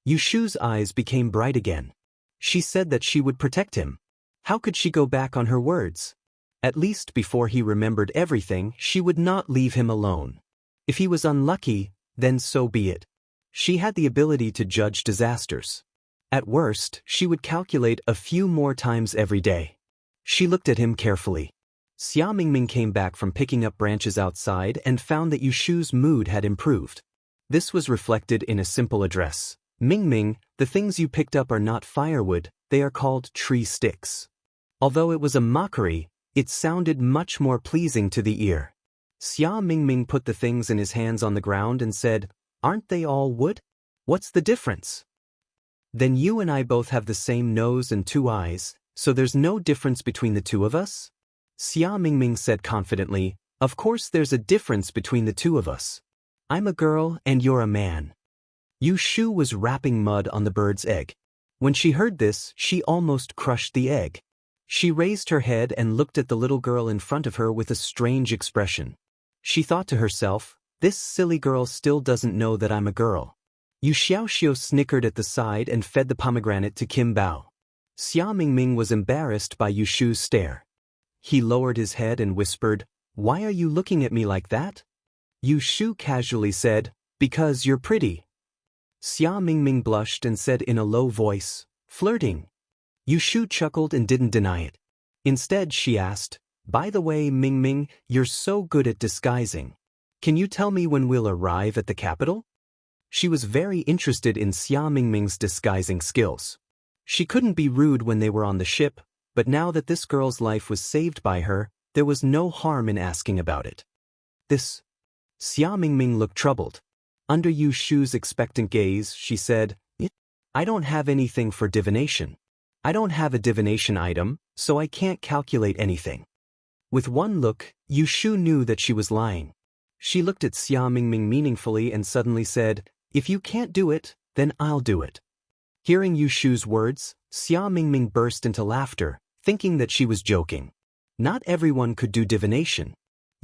Yu Shu's eyes became bright again. She said that she would protect him. How could she go back on her words? At least before he remembered everything, she would not leave him alone. If he was unlucky, then so be it. She had the ability to judge disasters. At worst, she would calculate a few more times every day. She looked at him carefully. Xia Mingming came back from picking up branches outside and found that Yushu's mood had improved. This was reflected in a simple address. Mingming, the things you picked up are not firewood, they are called tree sticks. Although it was a mockery, it sounded much more pleasing to the ear. Xia Mingming put the things in his hands on the ground and said, "Aren't they all wood? What's the difference?" "Then you and I both have the same nose and 2 eyes, so there's no difference between the 2 of us?" Xia Mingming said confidently, "Of course there's a difference between the 2 of us. I'm a girl and you're a man." Yushu was wrapping mud on the bird's egg. When she heard this, she almost crushed the egg. She raised her head and looked at the little girl in front of her with a strange expression. She thought to herself, "This silly girl still doesn't know that I'm a girl." Yu Xiaoxiu snickered at the side and fed the pomegranate to Kim Bao. Xia Mingming was embarrassed by Yushu's stare. He lowered his head and whispered, "Why are you looking at me like that?" Yushu casually said, "Because you're pretty." Xia Mingming blushed and said in a low voice, "Flirting." Yushu chuckled and didn't deny it. Instead, she asked, "By the way, Mingming, you're so good at disguising. Can you tell me when we'll arrive at the capital?" She was very interested in Xia Mingming's disguising skills. She couldn't be rude when they were on the ship, but now that this girl's life was saved by her, there was no harm in asking about it. Xia Mingming looked troubled. Under Yushu's expectant gaze, she said, "I don't have anything for divination. I don't have a divination item, so I can't calculate anything." With one look, Yushu knew that she was lying. She looked at Xia Mingming meaningfully and suddenly said, "If you can't do it, then I'll do it." Hearing Yushu's words, Xia Mingming burst into laughter, thinking that she was joking. Not everyone could do divination.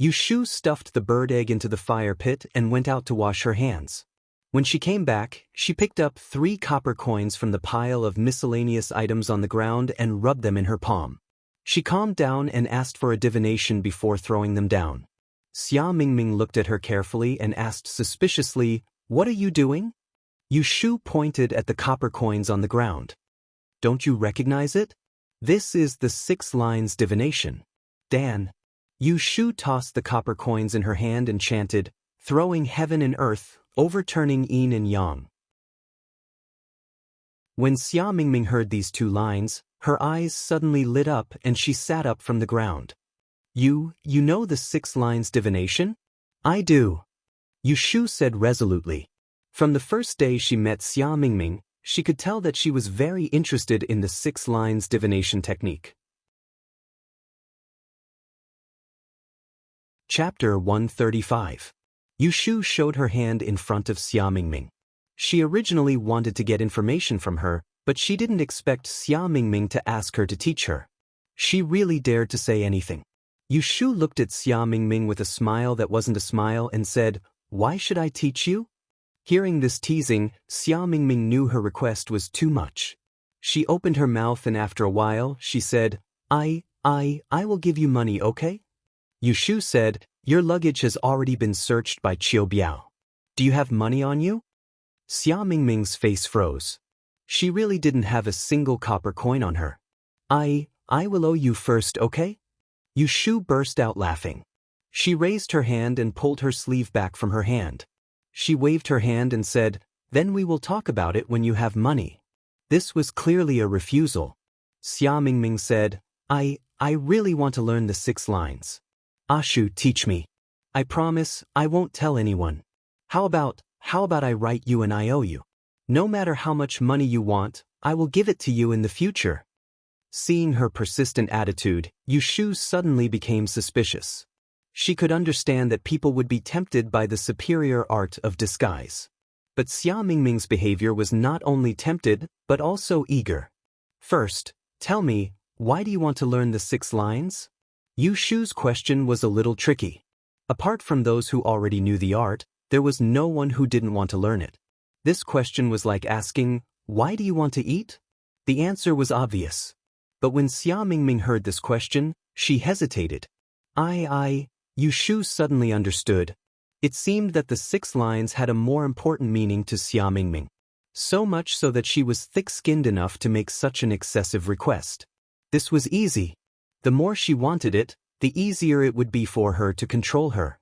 Yushu stuffed the bird egg into the fire pit and went out to wash her hands. When she came back, she picked up 3 copper coins from the pile of miscellaneous items on the ground and rubbed them in her palm. She calmed down and asked for a divination before throwing them down. Xia Mingming looked at her carefully and asked suspiciously, "What are you doing?" Yushu pointed at the copper coins on the ground. "Don't you recognize it? This is the 6 lines divination. Dan." Yushu tossed the copper coins in her hand and chanted, "Throwing heaven and earth, overturning yin and yang." When Xia Mingming heard these 2 lines, her eyes suddenly lit up and she sat up from the ground. You know the 6 lines divination?" "I do," Yushu said resolutely. From the first day she met Xia Mingming, she could tell that she was very interested in the 6 lines divination technique. Chapter 135. Yushu showed her hand in front of Xia Mingming. She originally wanted to get information from her, but she didn't expect Xia Mingming to ask her to teach her. She really dared to say anything. Yushu looked at Xia Mingming with a smile that wasn't a smile and said, "Why should I teach you?" Hearing this teasing, Xia Mingming knew her request was too much. She opened her mouth and after a while, she said, I will give you money, okay?" Yushu said, "Your luggage has already been searched by Qiu Biao. Do you have money on you?" Xia Mingming's face froze. She really didn't have a single copper coin on her. I will owe you first, okay?" Yushu burst out laughing. She raised her hand and pulled her sleeve back from her hand. She waved her hand and said, "Then we will talk about it when you have money." This was clearly a refusal. Xia Mingming said, I really want to learn the 6 lines. Ashu, teach me. I promise I won't tell anyone. How about I write you an IOU? No matter how much money you want, I will give it to you in the future." Seeing her persistent attitude, Yushu suddenly became suspicious. She could understand that people would be tempted by the superior art of disguise. But Xia Mingming's behavior was not only tempted, but also eager. "First, tell me, why do you want to learn the 6 lines?" Yushu's question was a little tricky. Apart from those who already knew the art, there was no one who didn't want to learn it. This question was like asking, "Why do you want to eat?" The answer was obvious. But when Xia Mingming heard this question, she hesitated. Yu Shu suddenly understood. It seemed that the 6 lines had a more important meaning to Xia Mingming. So much so that she was thick-skinned enough to make such an excessive request. This was easy. The more she wanted it, the easier it would be for her to control her.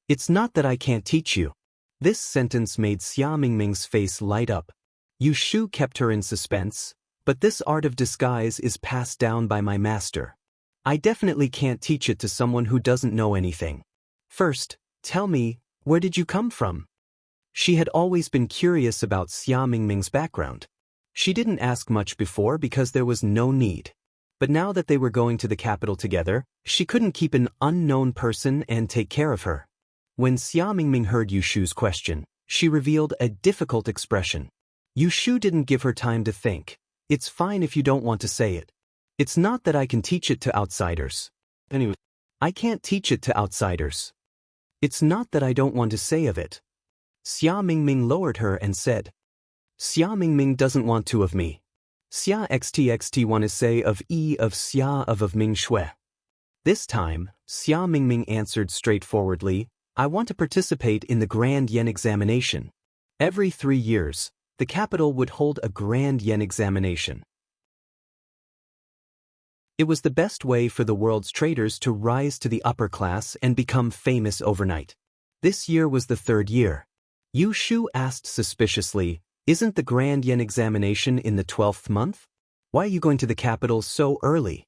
It's not that I can't teach you. This sentence made Xia Mingming's face light up. Yu Shu kept her in suspense, but this art of disguise is passed down by my master. I definitely can't teach it to someone who doesn't know anything. First, tell me, where did you come from? She had always been curious about Xia Mingming's background. She didn't ask much before because there was no need. But now that they were going to the capital together, she couldn't keep an unknown person and take care of her. When Xia Mingming heard Yu Shu's question, she revealed a difficult expression. Yu Shu didn't give her time to think. It's fine if you don't want to say it. It's not that I can teach it to outsiders. Anyway, I can't teach it to outsiders. It's not that I don't want to say of it. Xia Mingming lowered her and said, Xia Mingming doesn't want to of me. Xia xtxt want to say of Xia of Ming Shui. This time, Xia Mingming answered straightforwardly, I want to participate in the Grand Yen examination. Every 3 years, the capital would hold a Grand Yen examination. It was the best way for the world's traders to rise to the upper class and become famous overnight. This year was the 3rd year. Yu Shu asked suspiciously, Isn't the Grand Yen examination in the 12th month? Why are you going to the capital so early?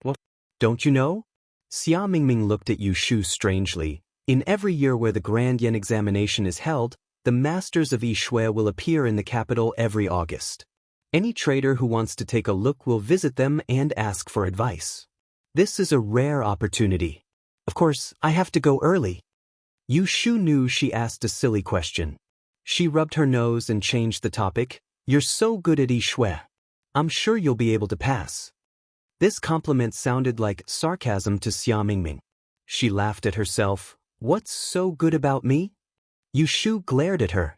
What? Don't you know? Xia Mingming looked at Yu Shu strangely. In every year where the Grand Yen examination is held, the masters of Yishui will appear in the capital every August. Any trader who wants to take a look will visit them and ask for advice. This is a rare opportunity. Of course, I have to go early. Yu Shu knew she asked a silly question. She rubbed her nose and changed the topic. You're so good at Yishui. I'm sure you'll be able to pass. This compliment sounded like sarcasm to Xia Mingming. She laughed at herself. What's so good about me? Yu Shu glared at her.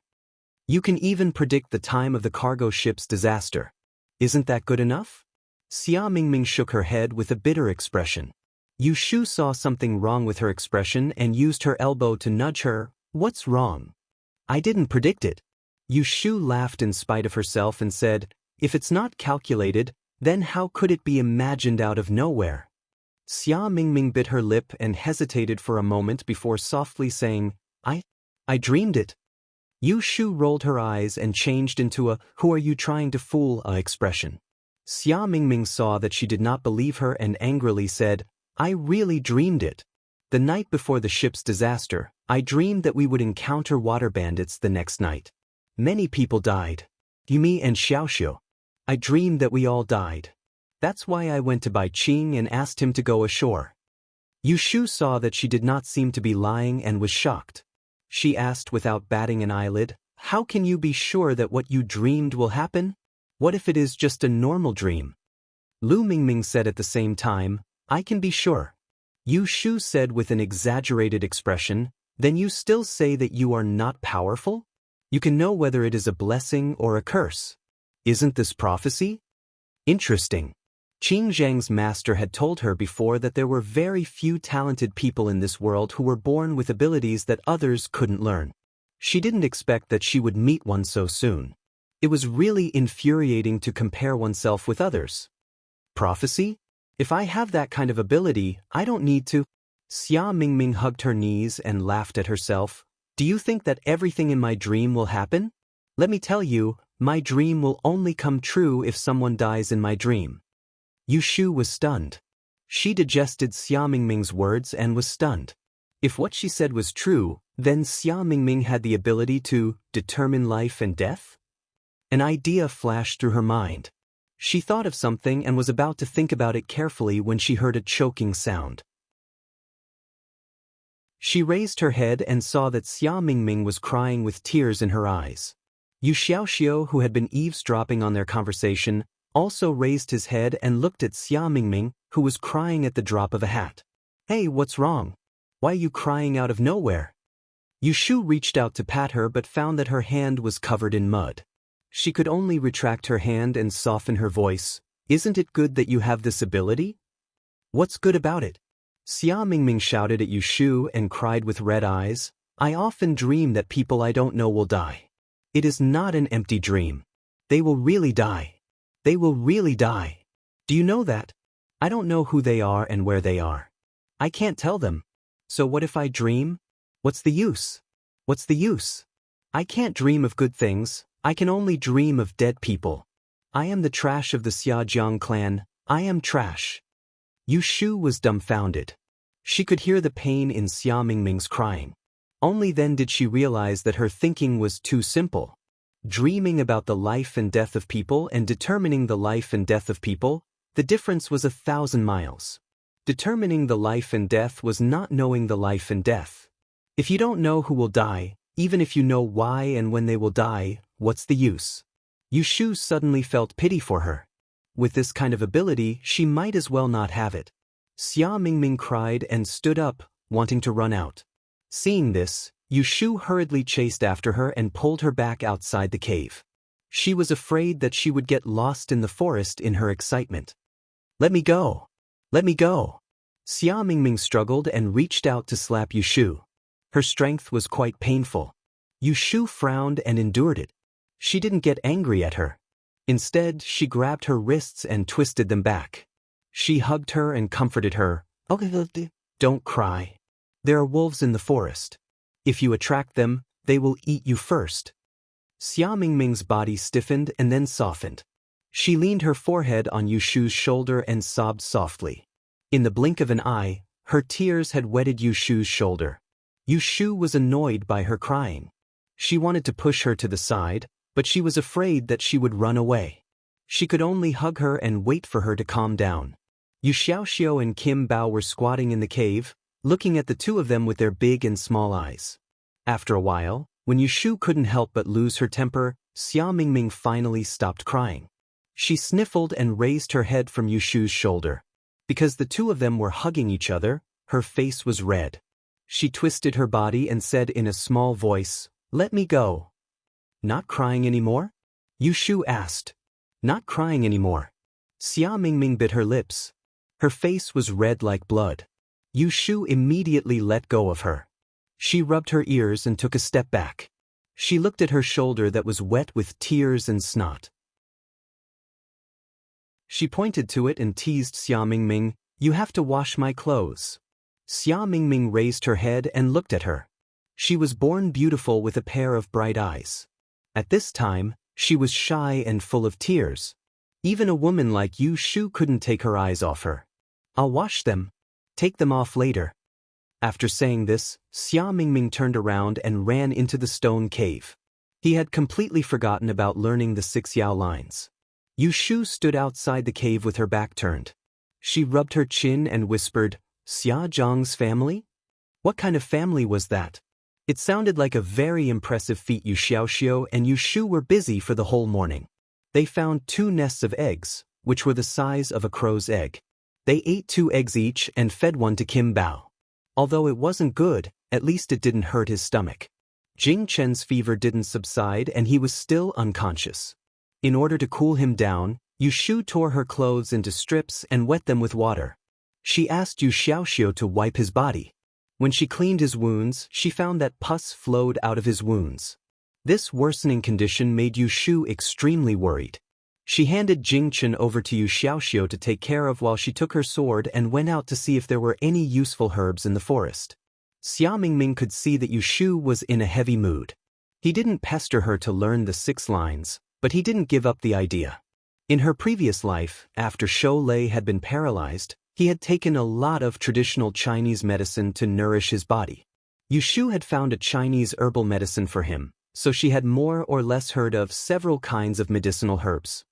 You can even predict the time of the cargo ship's disaster. Isn't that good enough? Xia Mingming shook her head with a bitter expression. Yu Shu saw something wrong with her expression and used her elbow to nudge her. What's wrong? I didn't predict it. Yu Shu laughed in spite of herself and said, If it's not calculated, then how could it be imagined out of nowhere? Xia Mingming bit her lip and hesitated for a moment before softly saying, I dreamed it. Yu Shu rolled her eyes and changed into a who are you trying to fool expression. Xia Mingming saw that she did not believe her and angrily said, I really dreamed it. The night before the ship's disaster, I dreamed that we would encounter water bandits the next night. Many people died. Yumi and Xiaoxiu. I dreamed that we all died. That's why I went to Bai Qing and asked him to go ashore. Yu Shu saw that she did not seem to be lying and was shocked. She asked without batting an eyelid, How can you be sure that what you dreamed will happen? What if it is just a normal dream? Lu Mingming said at the same time, I can be sure. Yu Shu said with an exaggerated expression, Then you still say that you are not powerful? You can know whether it is a blessing or a curse. Isn't this prophecy? Interesting. Qing Zhang's master had told her before that there were very few talented people in this world who were born with abilities that others couldn't learn. She didn't expect that she would meet one so soon. It was really infuriating to compare oneself with others. Prophecy? If I have that kind of ability, I don't need to. Xia Mingming hugged her knees and laughed at herself. Do you think that everything in my dream will happen? Let me tell you, my dream will only come true if someone dies in my dream. Yu Shu was stunned. She digested Xia Mingming's words and was stunned. If what she said was true, then Xia Mingming had the ability to determine life and death? An idea flashed through her mind. She thought of something and was about to think about it carefully when she heard a choking sound. She raised her head and saw that Xia Mingming was crying with tears in her eyes. Yu Xiaoxiu, who had been eavesdropping on their conversation, also raised his head and looked at Xia Mingming, who was crying at the drop of a hat. Hey, what's wrong? Why are you crying out of nowhere? Yu Shu reached out to pat her but found that her hand was covered in mud. She could only retract her hand and soften her voice. Isn't it good that you have this ability? What's good about it? Xia Mingming shouted at Yushu and cried with red eyes, I often dream that people I don't know will die. It is not an empty dream. They will really die. They will really die. Do you know that? I don't know who they are and where they are. I can't tell them. So what if I dream? What's the use? What's the use? I can't dream of good things, I can only dream of dead people. I am the trash of the Xiajiang clan, I am trash. Yushu was dumbfounded. She could hear the pain in Xia Mingming's crying. Only then did she realize that her thinking was too simple. Dreaming about the life and death of people and determining the life and death of people, the difference was 1,000 miles. Determining the life and death was not knowing the life and death. If you don't know who will die, even if you know why and when they will die, what's the use? Yushu suddenly felt pity for her. With this kind of ability, she might as well not have it. Xia Mingming cried and stood up, wanting to run out. Seeing this, Yushu hurriedly chased after her and pulled her back outside the cave. She was afraid that she would get lost in the forest in her excitement. Let me go! Let me go! Xia Mingming struggled and reached out to slap Yushu. Her strength was quite painful. Yushu frowned and endured it. She didn't get angry at her. Instead, she grabbed her wrists and twisted them back. She hugged her and comforted her. Don't cry. There are wolves in the forest. If you attract them, they will eat you first. Xia Mingming's body stiffened and then softened. She leaned her forehead on Yushu's shoulder and sobbed softly. In the blink of an eye, her tears had wetted Yushu's shoulder. Yushu was annoyed by her crying. She wanted to push her to the side, but she was afraid that she would run away. She could only hug her and wait for her to calm down. Yu Xiaoxiao and Kim Bao were squatting in the cave, looking at the two of them with their big and small eyes. After a while, when Yushu couldn't help but lose her temper, Xia Mingming finally stopped crying. She sniffled and raised her head from Yushu's shoulder. Because the two of them were hugging each other, her face was red. She twisted her body and said in a small voice, Let me go. Not crying anymore? Yushu asked. Not crying anymore. Xia Mingming bit her lips. Her face was red like blood. Yushu immediately let go of her. She rubbed her ears and took a step back. She looked at her shoulder that was wet with tears and snot. She pointed to it and teased Xia Mingming, You have to wash my clothes. Xia Mingming raised her head and looked at her. She was born beautiful with a pair of bright eyes. At this time, she was shy and full of tears. Even a woman like Yushu couldn't take her eyes off her. I'll wash them. Take them off later. After saying this, Xia Mingming turned around and ran into the stone cave. He had completely forgotten about learning the 6 Yao lines. Yushu stood outside the cave with her back turned. She rubbed her chin and whispered, Xia Zhang's family? What kind of family was that? It sounded like a very impressive feat. Yu Xiaoxiao and Yushu were busy for the whole morning. They found 2 nests of eggs, which were the size of a crow's egg. They ate 2 eggs each and fed one to Kim Bao. Although it wasn't good, at least it didn't hurt his stomach. Jing Chen's fever didn't subside and he was still unconscious. In order to cool him down, Yushu tore her clothes into strips and wet them with water. She asked Yu Xiaoxiao to wipe his body. When she cleaned his wounds, she found that pus flowed out of his wounds. This worsening condition made Yushu extremely worried. She handed Jing Chen over to Yu Xiaoxiao to take care of while she took her sword and went out to see if there were any useful herbs in the forest. Xia Mingming could see that Yushu was in a heavy mood. He didn't pester her to learn the 6 lines, but he didn't give up the idea. In her previous life, after Shou Lei had been paralyzed, he had taken a lot of traditional Chinese medicine to nourish his body. Yushu had found a Chinese herbal medicine for him, so she had more or less heard of several kinds of medicinal herbs.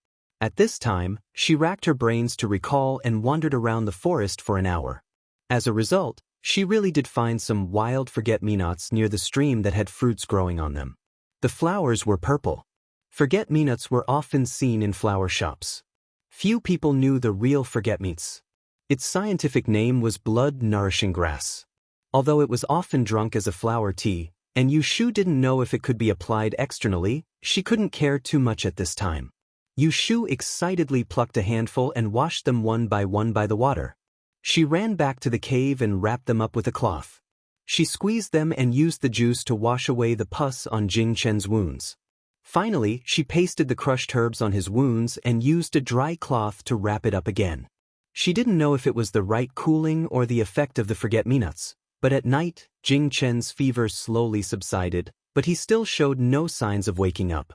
At this time, she racked her brains to recall and wandered around the forest for an hour. As a result, she really did find some wild forget-me-nots near the stream that had fruits growing on them. The flowers were purple. Forget-me-nots were often seen in flower shops. Few people knew the real forget-meats. Its scientific name was blood-nourishing grass. Although it was often drunk as a flower tea, and Yushu didn't know if it could be applied externally, she couldn't care too much at this time. Yu Shu excitedly plucked a handful and washed them one by the water. She ran back to the cave and wrapped them up with a cloth. She squeezed them and used the juice to wash away the pus on Jing Chen's wounds. Finally, she pasted the crushed herbs on his wounds and used a dry cloth to wrap it up again. She didn't know if it was the right cooling or the effect of the forget-me-nots, but at night, Jing Chen's fever slowly subsided, but he still showed no signs of waking up.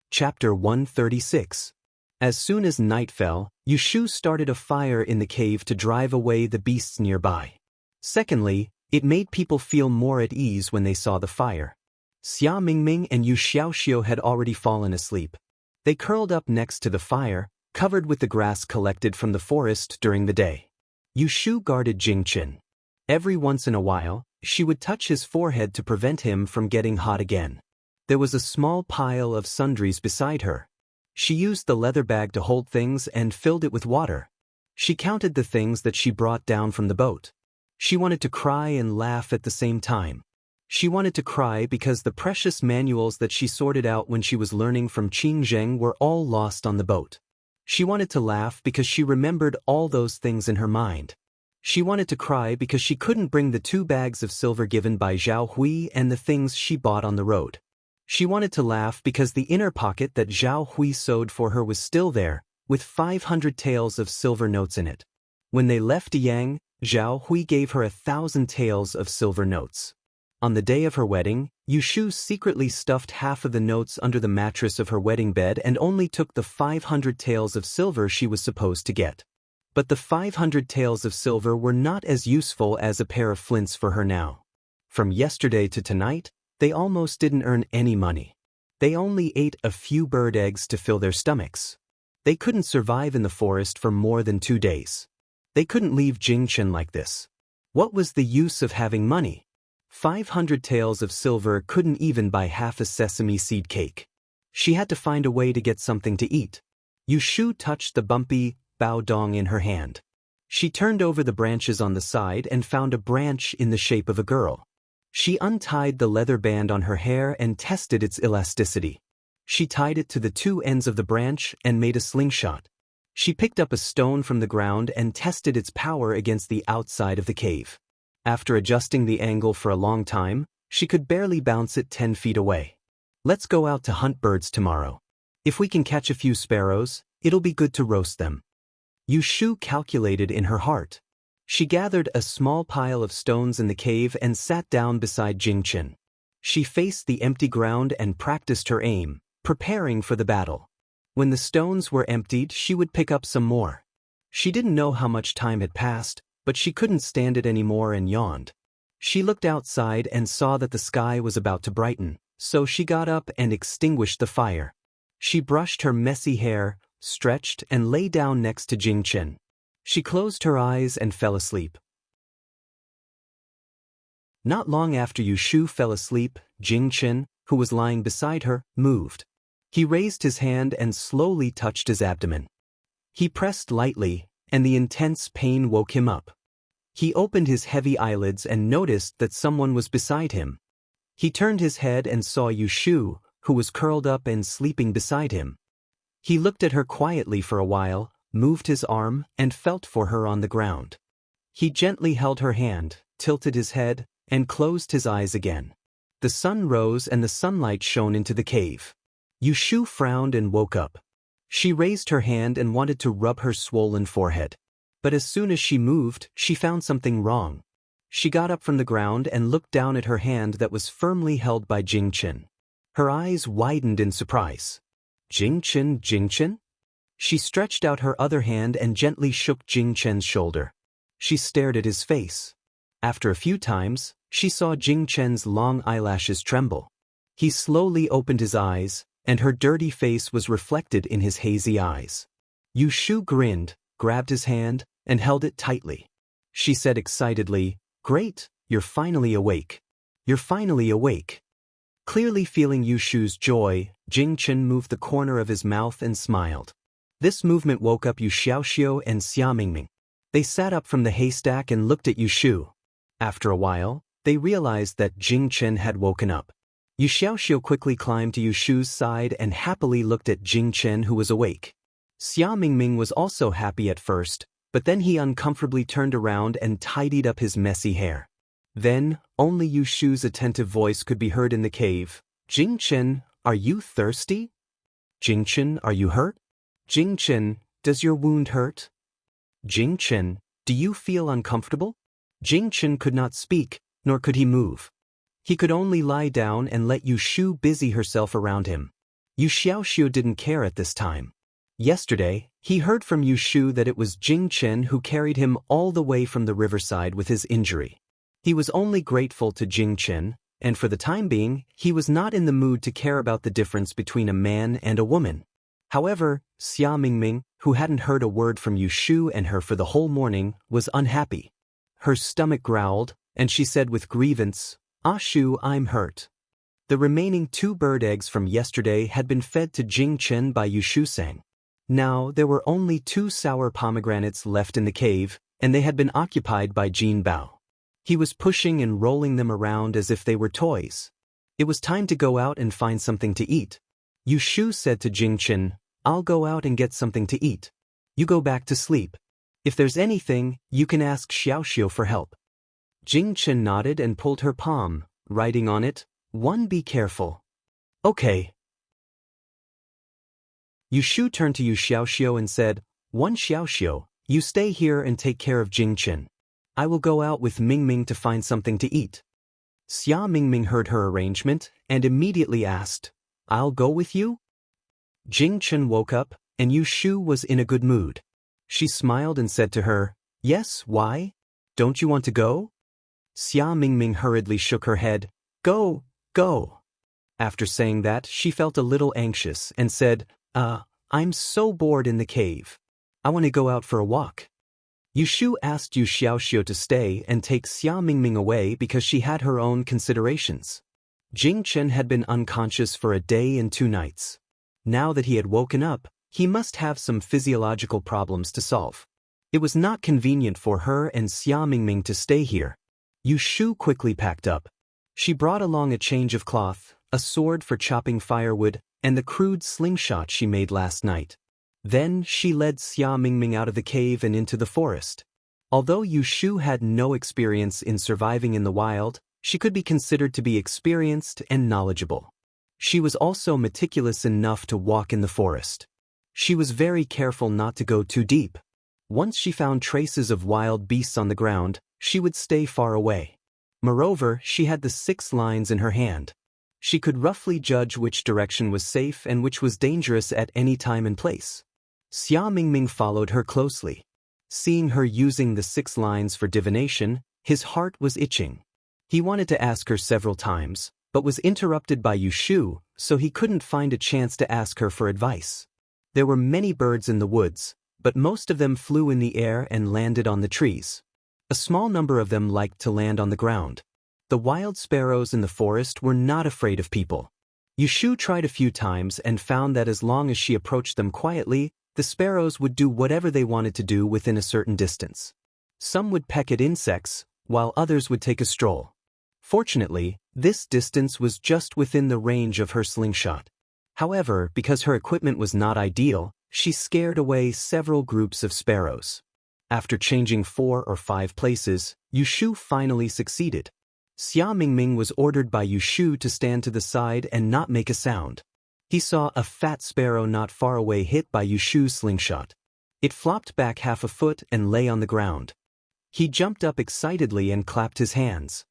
Chapter 136. As soon as night fell, Yu Shu started a fire in the cave to drive away the beasts nearby. Secondly, it made people feel more at ease when they saw the fire. Xia Mingming and Yu Xiaoxiu had already fallen asleep. They curled up next to the fire, covered with the grass collected from the forest during the day. Yu Shu guarded Jing Chen. Every once in a while, she would touch his forehead to prevent him from getting hot again. There was a small pile of sundries beside her. She used the leather bag to hold things and filled it with water. She counted the things that she brought down from the boat. She wanted to cry and laugh at the same time. She wanted to cry because the precious manuals that she sorted out when she was learning from Qing Zheng were all lost on the boat. She wanted to laugh because she remembered all those things in her mind. She wanted to cry because she couldn't bring the 2 bags of silver given by Zhao Hui and the things she bought on the road. She wanted to laugh because the inner pocket that Zhao Hui sewed for her was still there, with 500 taels of silver notes in it. When they left Yang, Zhao Hui gave her 1,000 taels of silver notes. On the day of her wedding, Yu Shu secretly stuffed half of the notes under the mattress of her wedding bed and only took the 500 taels of silver she was supposed to get. But the 500 taels of silver were not as useful as a pair of flints for her now. From yesterday to tonight, they almost didn't earn any money. They only ate a few bird eggs to fill their stomachs. They couldn't survive in the forest for more than 2 days. They couldn't leave Jing Chen like this. What was the use of having money? 500 taels of silver couldn't even buy half a sesame seed cake. She had to find a way to get something to eat. Yu Shu touched the bumpy bao dong in her hand. She turned over the branches on the side and found a branch in the shape of a girl. She untied the leather band on her hair and tested its elasticity. She tied it to the 2 ends of the branch and made a slingshot. She picked up a stone from the ground and tested its power against the outside of the cave. After adjusting the angle for a long time, she could barely bounce it 10 feet away. Let's go out to hunt birds tomorrow. If we can catch a few sparrows, it'll be good to roast them. Yu Shu calculated in her heart. She gathered a small pile of stones in the cave and sat down beside Jing Chen. She faced the empty ground and practiced her aim, preparing for the battle. When the stones were emptied, she would pick up some more. She didn't know how much time had passed, but she couldn't stand it anymore and yawned. She looked outside and saw that the sky was about to brighten, so she got up and extinguished the fire. She brushed her messy hair, stretched, and lay down next to Jing Chen. She closed her eyes and fell asleep. Not long after Yu Shu fell asleep, Jing Chen, who was lying beside her, moved. He raised his hand and slowly touched his abdomen. He pressed lightly, and the intense pain woke him up. He opened his heavy eyelids and noticed that someone was beside him. He turned his head and saw Yu Shu, who was curled up and sleeping beside him. He looked at her quietly for a while, moved his arm, and felt for her on the ground. He gently held her hand, tilted his head, and closed his eyes again. The sun rose and the sunlight shone into the cave. Yu Shu frowned and woke up. She raised her hand and wanted to rub her swollen forehead. But as soon as she moved, she found something wrong. She got up from the ground and looked down at her hand that was firmly held by Jing Chen. Her eyes widened in surprise. Jing Chen, Jing Chen? She stretched out her other hand and gently shook Jing Chen's shoulder. She stared at his face. After a few times, she saw Jing Chen's long eyelashes tremble. He slowly opened his eyes, and her dirty face was reflected in his hazy eyes. Yu Shu grinned, grabbed his hand, and held it tightly. She said excitedly, "Great, you're finally awake. You're finally awake." Clearly feeling Yu Shu's joy, Jing Chen moved the corner of his mouth and smiled. This movement woke up Yu Xiaoxiu and Xia Mingming. They sat up from the haystack and looked at Yu Shu. After a while, they realized that Jing Chen had woken up. Yu Xiaoxiu quickly climbed to Yu Shu's side and happily looked at Jing Chen, who was awake. Xia Mingming was also happy at first, but then he uncomfortably turned around and tidied up his messy hair. Then, only Yu Shu's attentive voice could be heard in the cave. Jing Chen, are you thirsty? Jing Chen, are you hurt? Jing Chen, does your wound hurt? Jing Chen, do you feel uncomfortable? Jing Chen could not speak, nor could he move. He could only lie down and let Yu Shu busy herself around him. Yu Xiaoxiu didn't care at this time. Yesterday, he heard from Yu Shu that it was Jing Chen who carried him all the way from the riverside with his injury. He was only grateful to Jing Chen, and for the time being, he was not in the mood to care about the difference between a man and a woman. However, Xia Mingming, who hadn't heard a word from Yu Shu and her for the whole morning, was unhappy. Her stomach growled, and she said with grievance, "Ah Shu, I'm hurt." The remaining 2 bird eggs from yesterday had been fed to Jing Chen by Yu Shusang. Now there were only 2 sour pomegranates left in the cave, and they had been occupied by Jin Bao. He was pushing and rolling them around as if they were toys. It was time to go out and find something to eat. Yu Shu said to Jing Chen, "I'll go out and get something to eat. You go back to sleep. If there's anything, you can ask Xiaoxiu for help." Jing Chen nodded and pulled her palm, writing on it, "1 Be careful." "Okay." Yu Shu turned to Yu Xiaoxiu and said, "1 Xiaoxiu, you stay here and take care of Jing Chen. I will go out with Mingming to find something to eat." Xia Mingming heard her arrangement and immediately asked, "I'll go with you?" Jing Chen woke up, and Yu Shu was in a good mood. She smiled and said to her, "Yes, why? Don't you want to go?" Xia Mingming hurriedly shook her head. Go. After saying that, she felt a little anxious and said, I'm so bored in the cave. I want to go out for a walk." Yu Shu asked Yu Xiaoxiu to stay and take Xia Mingming away because she had her own considerations. Jing Chen had been unconscious for a day and 2 nights. Now that he had woken up, he must have some physiological problems to solve. It was not convenient for her and Xia Mingming to stay here. Yu Shu quickly packed up. She brought along a change of cloth, a sword for chopping firewood, and the crude slingshot she made last night. Then she led Xia Mingming out of the cave and into the forest. Although Yu Shu had no experience in surviving in the wild, she could be considered to be experienced and knowledgeable. She was also meticulous enough to walk in the forest. She was very careful not to go too deep. Once she found traces of wild beasts on the ground, she would stay far away. Moreover, she had the 6 lines in her hand. She could roughly judge which direction was safe and which was dangerous at any time and place. Xia Mingming followed her closely. Seeing her using the 6 lines for divination, his heart was itching. He wanted to ask her several times, but was interrupted by Yu Shu, so he couldn't find a chance to ask her for advice. There were many birds in the woods, but most of them flew in the air and landed on the trees. A small number of them liked to land on the ground. The wild sparrows in the forest were not afraid of people. Yu Shu tried a few times and found that as long as she approached them quietly, the sparrows would do whatever they wanted to do within a certain distance. Some would peck at insects, while others would take a stroll. Fortunately, this distance was just within the range of her slingshot. However, because her equipment was not ideal, she scared away several groups of sparrows. After changing 4 or 5 places, Yu Shu finally succeeded. Xia Mingming was ordered by Yu Shu to stand to the side and not make a sound. He saw a fat sparrow not far away hit by Yu Shu's slingshot. It flopped back half a foot and lay on the ground. He jumped up excitedly and clapped his hands.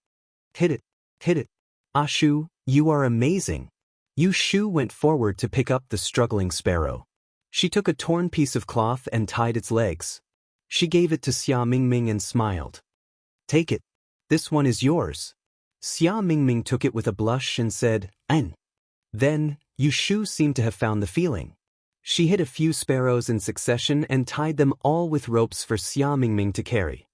Hit it. Ah Shu, you are amazing." Yu Shu went forward to pick up the struggling sparrow. She took a torn piece of cloth and tied its legs. She gave it to Xia Mingming and smiled. "Take it. This one is yours." Xia Mingming took it with a blush and said, "An." Then, Yu Shu seemed to have found the feeling. She hit a few sparrows in succession and tied them all with ropes for Xia Mingming to carry.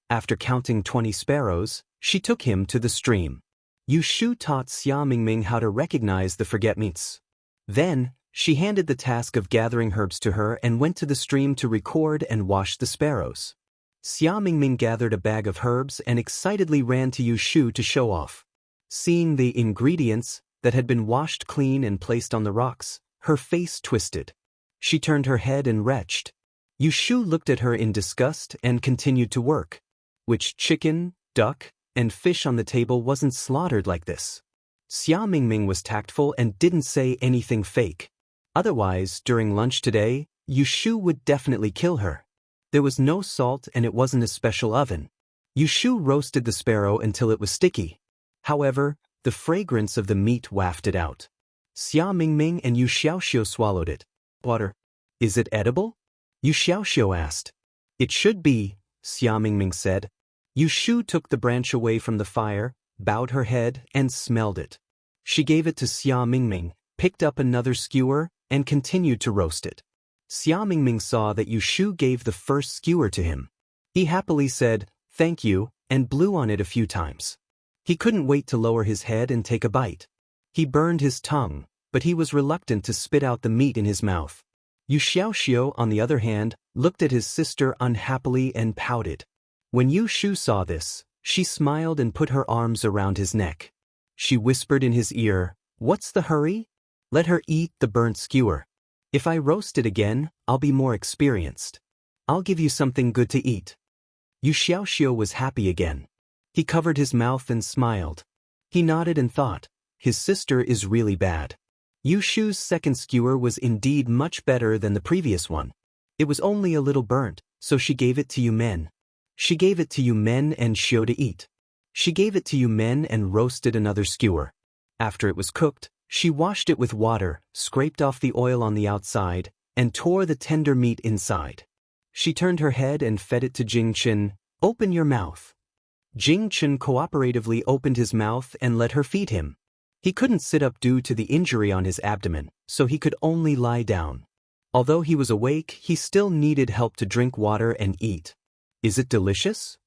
After counting 20 sparrows, she took him to the stream. Yu Shu taught Xia Mingming how to recognize the forget-meats. Then, she handed the task of gathering herbs to her and went to the stream to record and wash the sparrows. Xia Mingming gathered a bag of herbs and excitedly ran to Yu Shu to show off. Seeing the ingredients that had been washed clean and placed on the rocks, her face twisted. She turned her head and retched. Yushu looked at her in disgust and continued to work. Which chicken, duck, and fish on the table wasn't slaughtered like this? Xia Mingming was tactful and didn't say anything fake. Otherwise, during lunch today, Yushu would definitely kill her. There was no salt and it wasn't a special oven. Yushu roasted the sparrow until it was sticky. However, the fragrance of the meat wafted out. Xia Mingming and Yu Xiaoxiu swallowed it. Water. Is it edible? Yu Xiaoxiu asked. It should be, Xia Mingming said. Yushu took the branch away from the fire, bowed her head, and smelled it. She gave it to Xia Mingming, picked up another skewer, and continued to roast it. Xia Mingming saw that Yushu gave the first skewer to him. He happily said, "Thank you," and blew on it a few times. He couldn't wait to lower his head and take a bite. He burned his tongue, but he was reluctant to spit out the meat in his mouth. Yu Xiaoxiu, on the other hand, looked at his sister unhappily and pouted. When Yushu saw this, she smiled and put her arms around his neck. She whispered in his ear, "What's the hurry? Let her eat the burnt skewer. If I roast it again, I'll be more experienced. I'll give you something good to eat." Yu Xiaoxiu was happy again. He covered his mouth and smiled. He nodded and thought, his sister is really bad. Yushu's second skewer was indeed much better than the previous one. It was only a little burnt, so she gave it to Yumen. She gave it to Yumen and Xiu to eat. She gave it to Yumen and roasted another skewer. After it was cooked, she washed it with water, scraped off the oil on the outside, and tore the tender meat inside. She turned her head and fed it to Jingchen. "Open your mouth." Jingchen cooperatively opened his mouth and let her feed him. He couldn't sit up due to the injury on his abdomen, so he could only lie down. Although he was awake, he still needed help to drink water and eat. "Is it delicious?"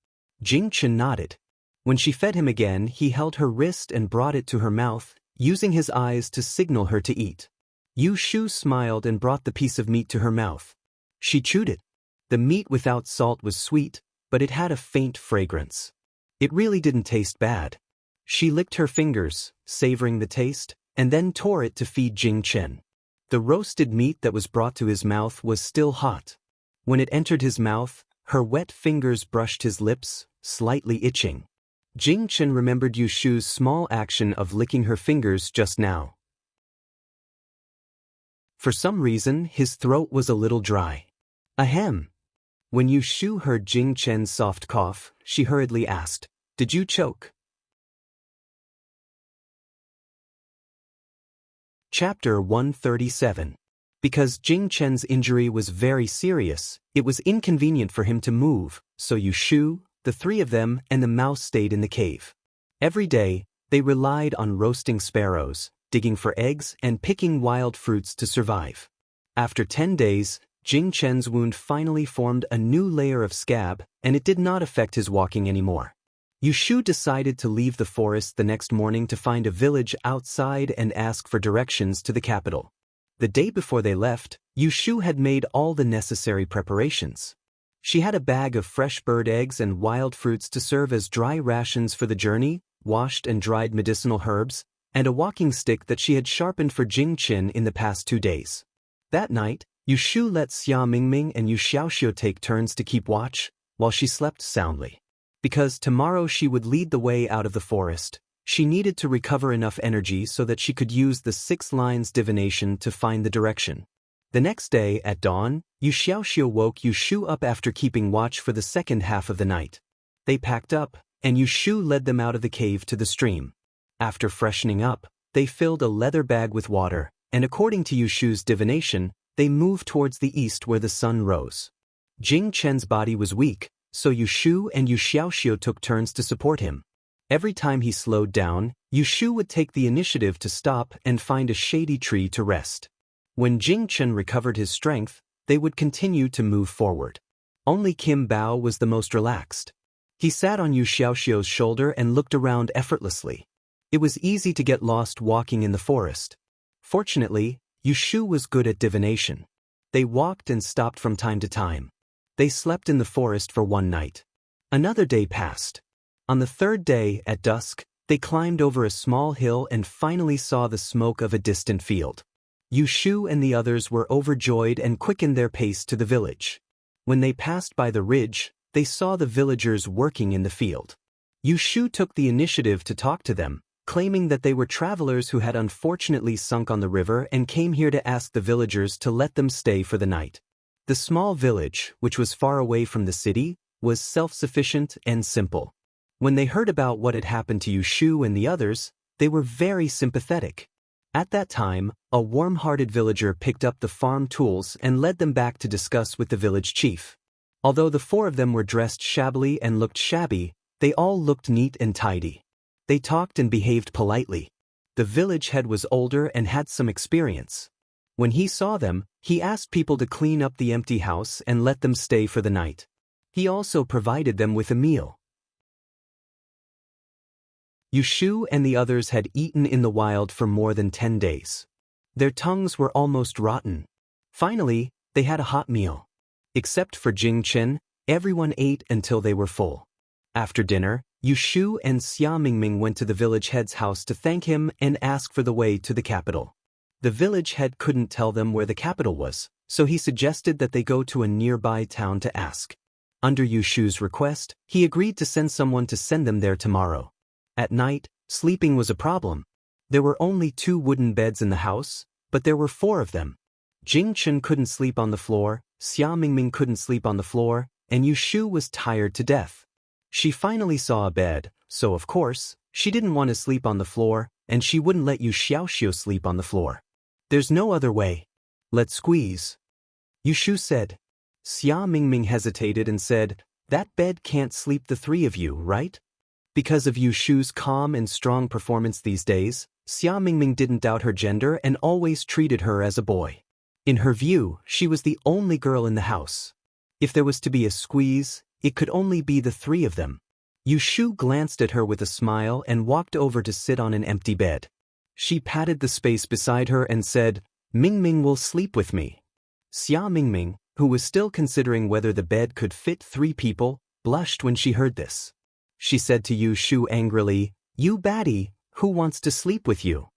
Jingchen nodded. When she fed him again, he held her wrist and brought it to her mouth, using his eyes to signal her to eat. Yushu smiled and brought the piece of meat to her mouth. She chewed it. The meat without salt was sweet, but it had a faint fragrance. It really didn't taste bad. She licked her fingers, savoring the taste, and then tore it to feed Jingchen. The roasted meat that was brought to his mouth was still hot. When it entered his mouth, her wet fingers brushed his lips, slightly itching. Jingchen remembered Yushu's small action of licking her fingers just now. For some reason, his throat was a little dry. Ahem. When Yushu heard Jingchen's soft cough, she hurriedly asked, "Did you choke?" Chapter 137. Because Jingchen's injury was very serious, it was inconvenient for him to move, so Yushu, the three of them, and the mouse stayed in the cave. Every day, they relied on roasting sparrows, digging for eggs, and picking wild fruits to survive. After 10 days, Jingchen's wound finally formed a new layer of scab, and it did not affect his walking anymore. Yushu decided to leave the forest the next morning to find a village outside and ask for directions to the capital. The day before they left, Yushu had made all the necessary preparations. She had a bag of fresh bird eggs and wild fruits to serve as dry rations for the journey, washed and dried medicinal herbs, and a walking stick that she had sharpened for Jingchen in the past 2 days. That night, Yushu let Xia Mingming and Yu Xiaoxiu take turns to keep watch, while she slept soundly. Because tomorrow she would lead the way out of the forest, she needed to recover enough energy so that she could use the 6 lines divination to find the direction. The next day, at dawn, Yu Xiaoxiu woke Yushu up after keeping watch for the second half of the night. They packed up, and Yushu led them out of the cave to the stream. After freshening up, they filled a leather bag with water, and according to Yushu's divination, they moved towards the east where the sun rose. Jingchen's body was weak, so Yushu and Yu Xiaoxiu took turns to support him. Every time he slowed down, Yushu would take the initiative to stop and find a shady tree to rest. When Jingchen recovered his strength, they would continue to move forward. Only Kim Bao was the most relaxed. He sat on Yu Xiaoxiu's shoulder and looked around effortlessly. It was easy to get lost walking in the forest. Fortunately, Yushu was good at divination. They walked and stopped from time to time. They slept in the forest for 1 night. Another day passed. On the 3rd day, at dusk, They climbed over a small hill and finally saw the smoke of a distant field. Yushu and the others were overjoyed and quickened their pace to the village. When they passed by the ridge, they saw the villagers working in the field. Yushu took the initiative to talk to them, claiming that they were travelers who had unfortunately sunk on the river and came here to ask the villagers to let them stay for the night. The small village, which was far away from the city, was self-sufficient and simple. When they heard about what had happened to Yushu and the others, they were very sympathetic. At that time, a warm-hearted villager picked up the farm tools and led them back to discuss with the village chief. Although the four of them were dressed shabbily and looked shabby, they all looked neat and tidy. They talked and behaved politely. The village head was older and had some experience. When he saw them, he asked people to clean up the empty house and let them stay for the night. He also provided them with a meal. Yushu and the others had eaten in the wild for more than 10 days. Their tongues were almost rotten. Finally, they had a hot meal. Except for Jingchen, everyone ate until they were full. After dinner, Yushu and Xia Mingming went to the village head's house to thank him and ask for the way to the capital. The village head couldn't tell them where the capital was, so he suggested that they go to a nearby town to ask. Under Yushu's request, he agreed to send someone to send them there tomorrow. At night, sleeping was a problem. There were only 2 wooden beds in the house, but there were 4 of them. Jingchen couldn't sleep on the floor, Xia Mingming couldn't sleep on the floor, and Yushu was tired to death. She finally saw a bed, so of course, she didn't want to sleep on the floor, and she wouldn't let Yu Xiaoxiu sleep on the floor. There's no other way. Let's squeeze. Yushu said. Xia Mingming hesitated and said, that bed can't sleep the 3 of you, right? Because of Yushu's calm and strong performance these days, Xia Mingming didn't doubt her gender and always treated her as a boy. In her view, she was the only girl in the house. If there was to be a squeeze, it could only be the 3 of them. Yushu glanced at her with a smile and walked over to sit on an empty bed. She patted the space beside her and said, Mingming will sleep with me. Xia Mingming, who was still considering whether the bed could fit 3 people, blushed when she heard this. She said to Yushu angrily, you baddie, who wants to sleep with you?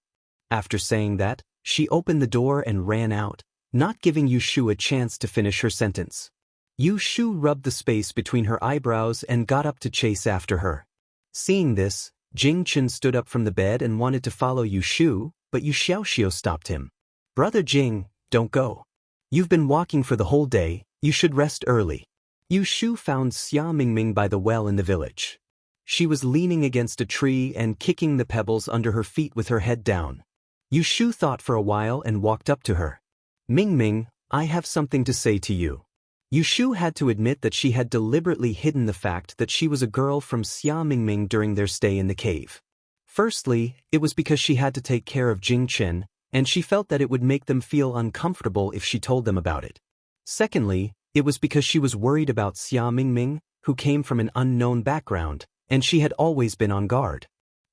After saying that, she opened the door and ran out, not giving Yushu a chance to finish her sentence. Yushu rubbed the space between her eyebrows and got up to chase after her. Seeing this, Jingchen stood up from the bed and wanted to follow Yushu, but Yu Xiaoxiu stopped him. Brother Jing, don't go. You've been walking for the whole day, you should rest early. Yushu found Xia Mingming by the well in the village. She was leaning against a tree and kicking the pebbles under her feet with her head down. Yushu thought for a while and walked up to her. Mingming, I have something to say to you. Yushu had to admit that she had deliberately hidden the fact that she was a girl from Xia Mingming during their stay in the cave. Firstly, it was because she had to take care of Jingchen, and she felt that it would make them feel uncomfortable if she told them about it. Secondly, it was because she was worried about Xia Mingming, who came from an unknown background, and she had always been on guard.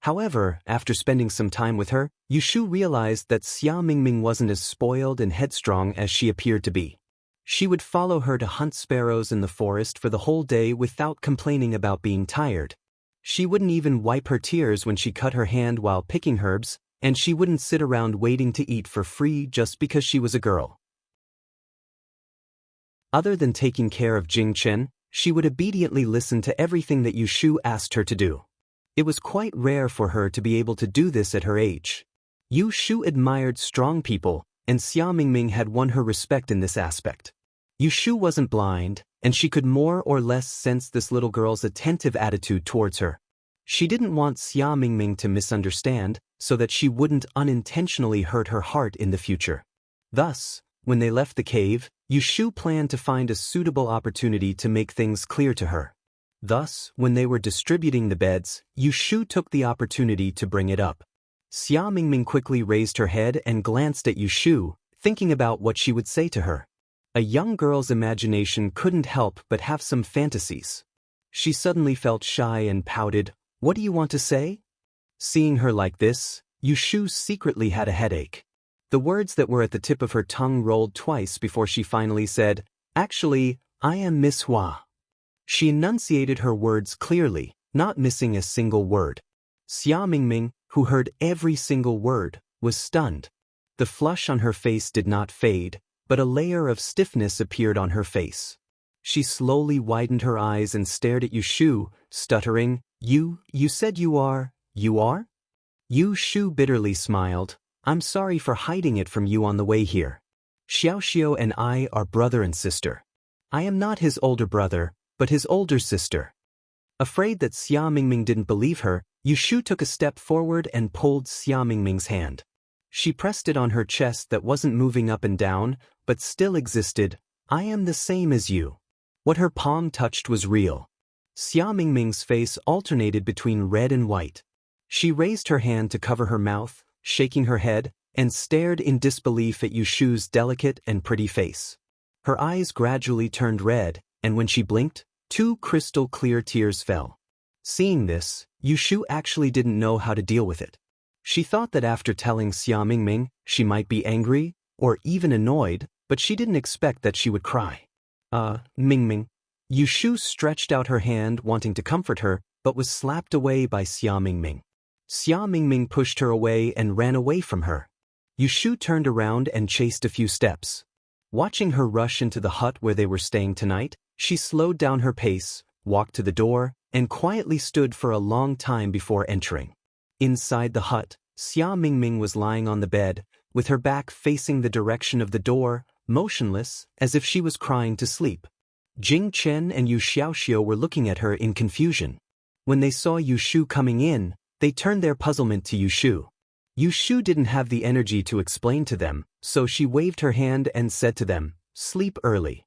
However, after spending some time with her, Yushu realized that Xia Mingming wasn't as spoiled and headstrong as she appeared to be. She would follow her to hunt sparrows in the forest for the whole day without complaining about being tired. She wouldn't even wipe her tears when she cut her hand while picking herbs, and she wouldn't sit around waiting to eat for free just because she was a girl. Other than taking care of Jingchen, she would obediently listen to everything that Yushu asked her to do. It was quite rare for her to be able to do this at her age. Yushu admired strong people, and Xia Mingming had won her respect in this aspect. Yushu wasn't blind, and she could more or less sense this little girl's attentive attitude towards her. She didn't want Xia Mingming to misunderstand, so that she wouldn't unintentionally hurt her heart in the future. Thus, when they left the cave, Yushu planned to find a suitable opportunity to make things clear to her. Thus, when they were distributing the beds, Yushu took the opportunity to bring it up. Xia Mingming quickly raised her head and glanced at Yushu, thinking about what she would say to her. A young girl's imagination couldn't help but have some fantasies. She suddenly felt shy and pouted, "What do you want to say?" Seeing her like this, Yushu secretly had a headache. The words that were at the tip of her tongue rolled twice before she finally said, "Actually, I am Miss Hua." She enunciated her words clearly, not missing a single word. Xia Mingming, who heard every single word, was stunned. The flush on her face did not fade, but a layer of stiffness appeared on her face. She slowly widened her eyes and stared at Yu Shu, stuttering, You said you are? Yu Shu bitterly smiled, I'm sorry for hiding it from you on the way here. Xiaoxiu and I are brother and sister. I am not his older brother, but his older sister. Afraid that Xia Mingming didn't believe her, Yu Shu took a step forward and pulled Xia Mingming's hand. She pressed it on her chest that wasn't moving up and down, but still existed. I am the same as you. What her palm touched was real. Xia Mingming's face alternated between red and white. She raised her hand to cover her mouth, shaking her head, and stared in disbelief at Yu Shu's delicate and pretty face. Her eyes gradually turned red, and when she blinked, 2 crystal-clear tears fell. Seeing this, Yu Shu actually didn't know how to deal with it. She thought that after telling Xia Mingming, she might be angry, or even annoyed, but she didn't expect that she would cry. Mingming. Yu Shu stretched out her hand wanting to comfort her, but was slapped away by Xia Mingming. Xia Mingming pushed her away and ran away from her. Yu Shu turned around and chased a few steps. Watching her rush into the hut where they were staying tonight, she slowed down her pace, walked to the door, and quietly stood for a long time before entering. Inside the hut, Xia Mingming was lying on the bed, with her back facing the direction of the door, motionless, as if she was crying to sleep. Jing Chen and Yu Xiaoxiu were looking at her in confusion. When they saw Yu Shu coming in, they turned their puzzlement to Yu Shu. Yu Shu didn't have the energy to explain to them, so she waved her hand and said to them, Sleep early.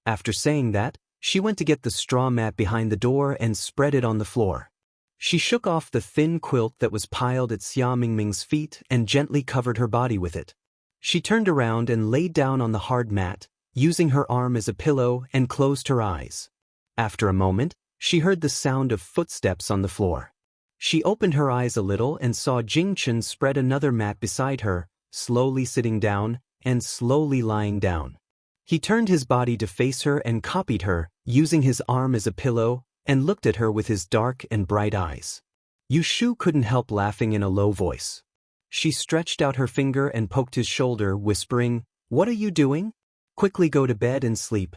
After saying that, she went to get the straw mat behind the door and spread it on the floor. She shook off the thin quilt that was piled at Xia Mingming's feet and gently covered her body with it. She turned around and laid down on the hard mat, using her arm as a pillow, and closed her eyes. After a moment, she heard the sound of footsteps on the floor. She opened her eyes a little and saw Jing Chen spread another mat beside her, slowly sitting down and slowly lying down. He turned his body to face her and copied her, using his arm as a pillow, and looked at her with his dark and bright eyes. Yu Shu couldn't help laughing in a low voice. She stretched out her finger and poked his shoulder, whispering, What are you doing? Quickly go to bed and sleep.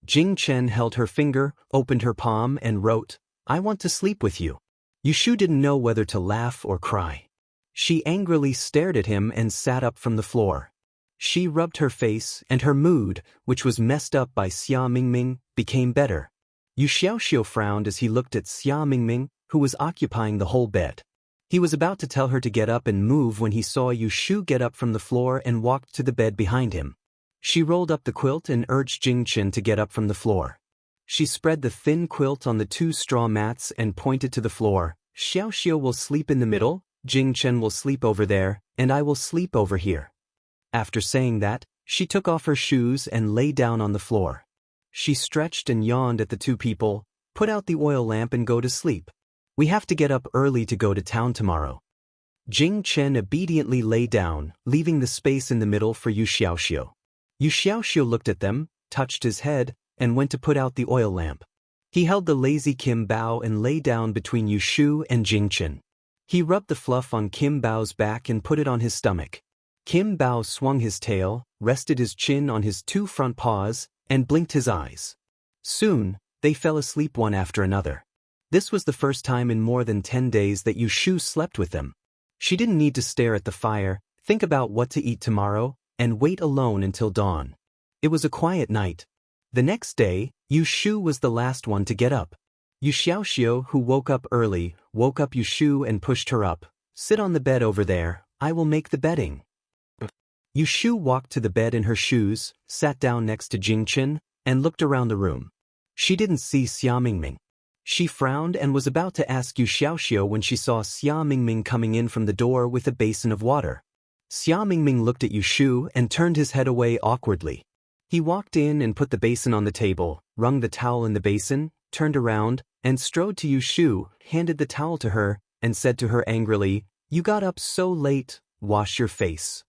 Jing Chen held her finger, opened her palm, and wrote, I want to sleep with you. Yu Shu didn't know whether to laugh or cry. She angrily stared at him and sat up from the floor. She rubbed her face, and her mood, which was messed up by Xia Mingming, became better. Yu Xiaoxiu frowned as he looked at Xia Mingming, who was occupying the whole bed. He was about to tell her to get up and move when he saw Yu Shu get up from the floor and walked to the bed behind him. She rolled up the quilt and urged Jing Chen to get up from the floor. She spread the thin quilt on the 2 straw mats and pointed to the floor. Xiaoxiu will sleep in the middle, Jing Chen will sleep over there, and I will sleep over here. After saying that, she took off her shoes and lay down on the floor. She stretched and yawned at the 2 people, Put out the oil lamp and go to sleep. We have to get up early to go to town tomorrow. Jing Chen obediently lay down, leaving the space in the middle for Yu Xiaoxiu. Yu Xiaoxiu looked at them, touched his head, and went to put out the oil lamp. He held the lazy Kim Bao and lay down between Yu Shu and Jing Chen. He rubbed the fluff on Kim Bao's back and put it on his stomach. Kim Bao swung his tail, rested his chin on his 2 front paws, and blinked his eyes. Soon, they fell asleep one after another. This was the first time in more than 10 days that Yu Shu slept with them. She didn't need to stare at the fire, think about what to eat tomorrow, and wait alone until dawn. It was a quiet night. The next day, Yu Shu was the last one to get up. Yu Xiaoxiu, who woke up early, woke up Yu Shu and pushed her up. Sit on the bed over there, I will make the bedding. Yu Shu walked to the bed in her shoes, sat down next to Jing Chen, and looked around the room. She didn't see Xia Mingming. She frowned and was about to ask Yu Xiaoxiu when she saw Xia Mingming coming in from the door with a basin of water. Xia Mingming looked at Yu Shu and turned his head away awkwardly. He walked in and put the basin on the table, wrung the towel in the basin, turned around, and strode to Yu Shu, handed the towel to her, and said to her angrily, You got up so late, wash your face.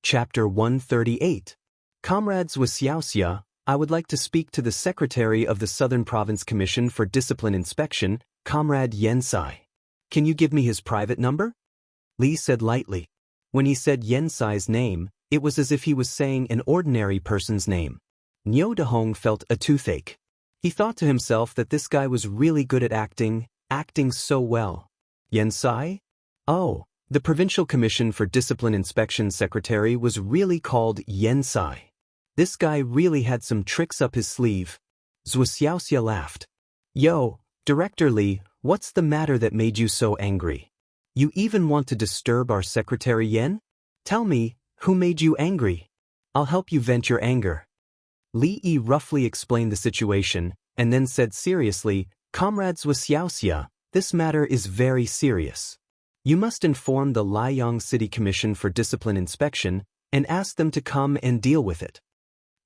Chapter 138. Comrades with Xiaoxia, I would like to speak to the Secretary of the Southern Province Commission for Discipline Inspection, Comrade Yen Sai. Can you give me his private number? Li said lightly. When he said Yen Sai's name, it was as if he was saying an ordinary person's name. Niu Dehong felt a toothache. He thought to himself that this guy was really good at acting so well. Yen Sai? Oh, the Provincial Commission for Discipline Inspection Secretary was really called Yen Sai. This guy really had some tricks up his sleeve. Zhuo Xiaoxia laughed. Yo, Director Li, what's the matter that made you so angry? You even want to disturb our Secretary Yen? Tell me, who made you angry? I'll help you vent your anger. Li Yi roughly explained the situation, and then said seriously, Comrade Zhuo Xiaoxia, this matter is very serious. You must inform the Liang City Commission for Discipline Inspection and ask them to come and deal with it.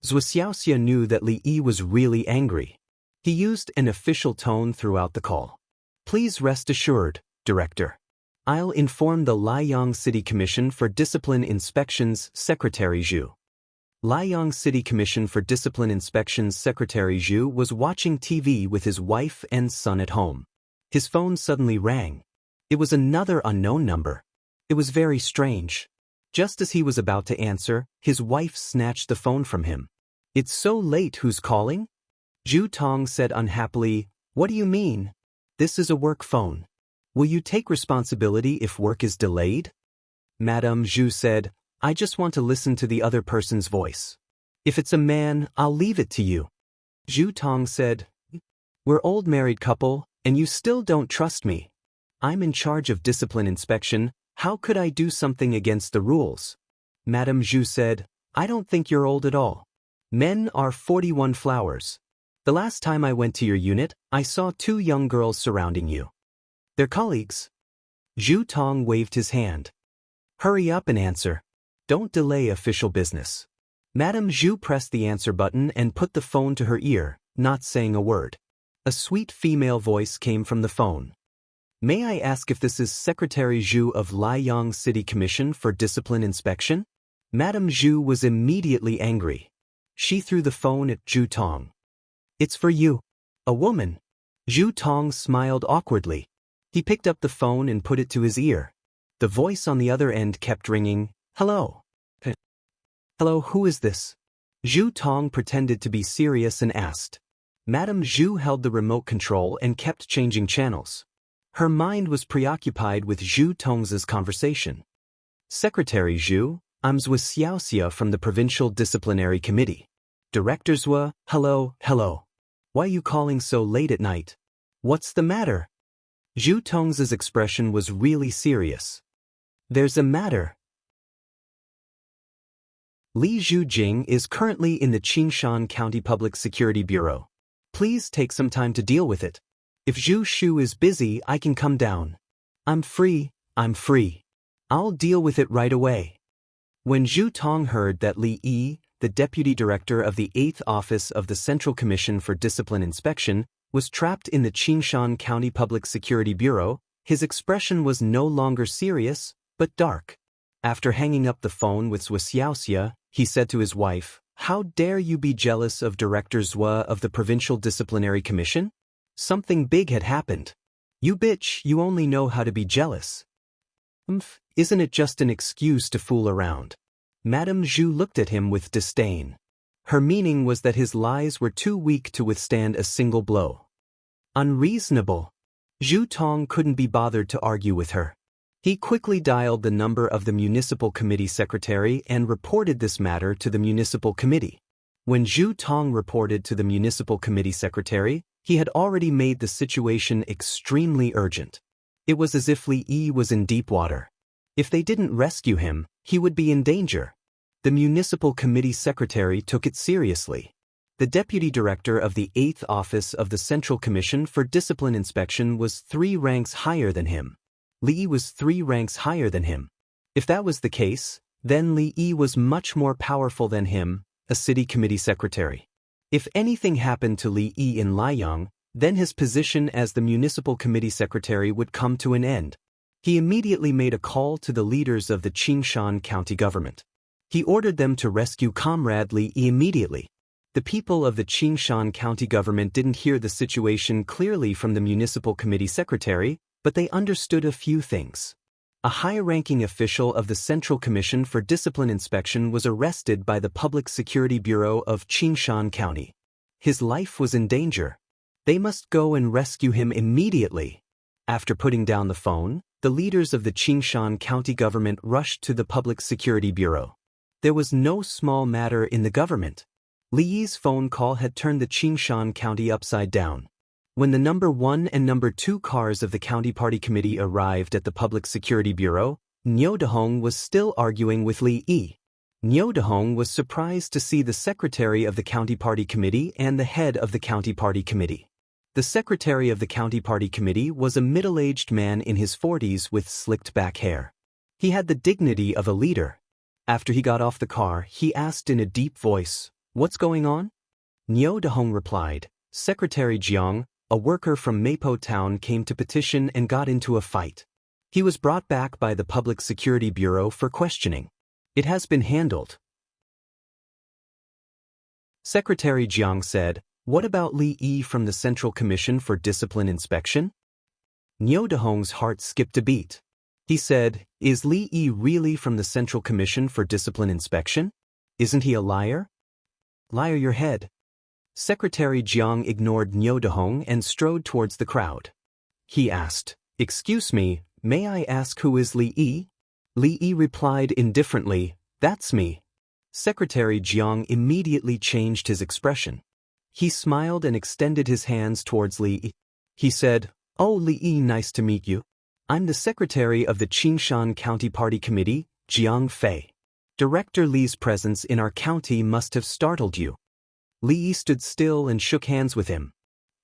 Zhuo Xiaoxia knew that Li Yi was really angry. He used an official tone throughout the call. Please rest assured, Director. I'll inform the Liang City Commission for Discipline Inspection's Secretary Zhu. Liang City Commission for Discipline Inspection's Secretary Zhu was watching TV with his wife and son at home. His phone suddenly rang. It was another unknown number. It was very strange. Just as he was about to answer, his wife snatched the phone from him. It's so late, who's calling? Zhu Tong said unhappily, What do you mean? This is a work phone. Will you take responsibility if work is delayed? Madame Zhu said, I just want to listen to the other person's voice. If it's a man, I'll leave it to you. Zhu Tong said, We're old married couple, and you still don't trust me. I'm in charge of discipline inspection. How could I do something against the rules? Madame Zhu said, I don't think you're old at all. Men are 41 flowers. The last time I went to your unit, I saw 2 young girls surrounding you. They're colleagues. Zhu Tong waved his hand. Hurry up and answer. Don't delay official business. Madame Zhu pressed the answer button and put the phone to her ear, not saying a word. A sweet female voice came from the phone. May I ask if this is Secretary Zhu of Liang City Commission for Discipline Inspection? Madame Zhu was immediately angry. She threw the phone at Zhu Tong. It's for you. A woman. Zhu Tong smiled awkwardly. He picked up the phone and put it to his ear. The voice on the other end kept ringing, Hello. Hello, who is this? Zhu Tong pretended to be serious and asked. Madame Zhu held the remote control and kept changing channels. Her mind was preoccupied with Zhu Tong's conversation. Secretary Zhu, I'm Zhuo Xiaoxia from the Provincial Disciplinary Committee. Director Zhuo, hello. Why are you calling so late at night? What's the matter? Zhu Tong's expression was really serious. There's a matter. Li Zhujing is currently in the Qingshan County Public Security Bureau. Please take some time to deal with it. If Zhu Shu is busy, I can come down. I'm free. I'll deal with it right away. When Zhu Tong heard that Li Yi, the Deputy Director of the 8th Office of the Central Commission for Discipline Inspection, was trapped in the Qingshan County Public Security Bureau, his expression was no longer serious, but dark. After hanging up the phone with Zhuo Xiaoxia, he said to his wife, How dare you be jealous of Director Zhuo of the Provincial Disciplinary Commission? Something big had happened. You bitch, you only know how to be jealous. Isn't it just an excuse to fool around? Madame Zhu looked at him with disdain. Her meaning was that his lies were too weak to withstand a single blow. Unreasonable. Zhu Tong couldn't be bothered to argue with her. He quickly dialed the number of the municipal committee secretary and reported this matter to the municipal committee. When Zhu Tong reported to the municipal committee secretary, he had already made the situation extremely urgent. It was as if Li Yi was in deep water. If they didn't rescue him, he would be in danger. The municipal committee secretary took it seriously. The deputy director of the 8th Office of the Central Commission for Discipline Inspection was 3 ranks higher than him. Li Yi was 3 ranks higher than him. If that was the case, then Li Yi was much more powerful than him, a city committee secretary. If anything happened to Li Yi in Liang, then his position as the municipal committee secretary would come to an end. He immediately made a call to the leaders of the Qingshan County government. He ordered them to rescue Comrade Li Yi immediately. The people of the Qingshan County government didn't hear the situation clearly from the municipal committee secretary, but they understood a few things. A high-ranking official of the Central Commission for Discipline Inspection was arrested by the Public Security Bureau of Qingshan County. His life was in danger. They must go and rescue him immediately. After putting down the phone, the leaders of the Qingshan County government rushed to the Public Security Bureau. There was no small matter in the government. Li Yi's phone call had turned the Qingshan County upside down. When the number 1 and number 2 cars of the County Party Committee arrived at the Public Security Bureau, Niu Dehong was still arguing with Li Yi. Niu Dehong was surprised to see the secretary of the County Party Committee and the head of the County Party Committee. The secretary of the County Party Committee was a middle-aged man in his 40s with slicked back hair. He had the dignity of a leader. After he got off the car, he asked in a deep voice, "What's going on?" Niu Dehong replied, "Secretary Jiang, a worker from Mapo Town came to petition and got into a fight. He was brought back by the Public Security Bureau for questioning. It has been handled." Secretary Jiang said, "What about Li Yi from the Central Commission for Discipline Inspection?" Niu Dehong's heart skipped a beat. He said, "Is Li Yi really from the Central Commission for Discipline Inspection? Isn't he a liar?" "Liar your head." Secretary Jiang ignored Niu Dehong and strode towards the crowd. He asked, "Excuse me, may I ask who is Li Yi?" Li Yi replied indifferently, "That's me." Secretary Jiang immediately changed his expression. He smiled and extended his hands towards Li Yi. He said, "Oh Li Yi, nice to meet you. I'm the secretary of the Qingshan County Party Committee, Jiang Fei. Director Li's presence in our county must have startled you." Li Yi stood still and shook hands with him.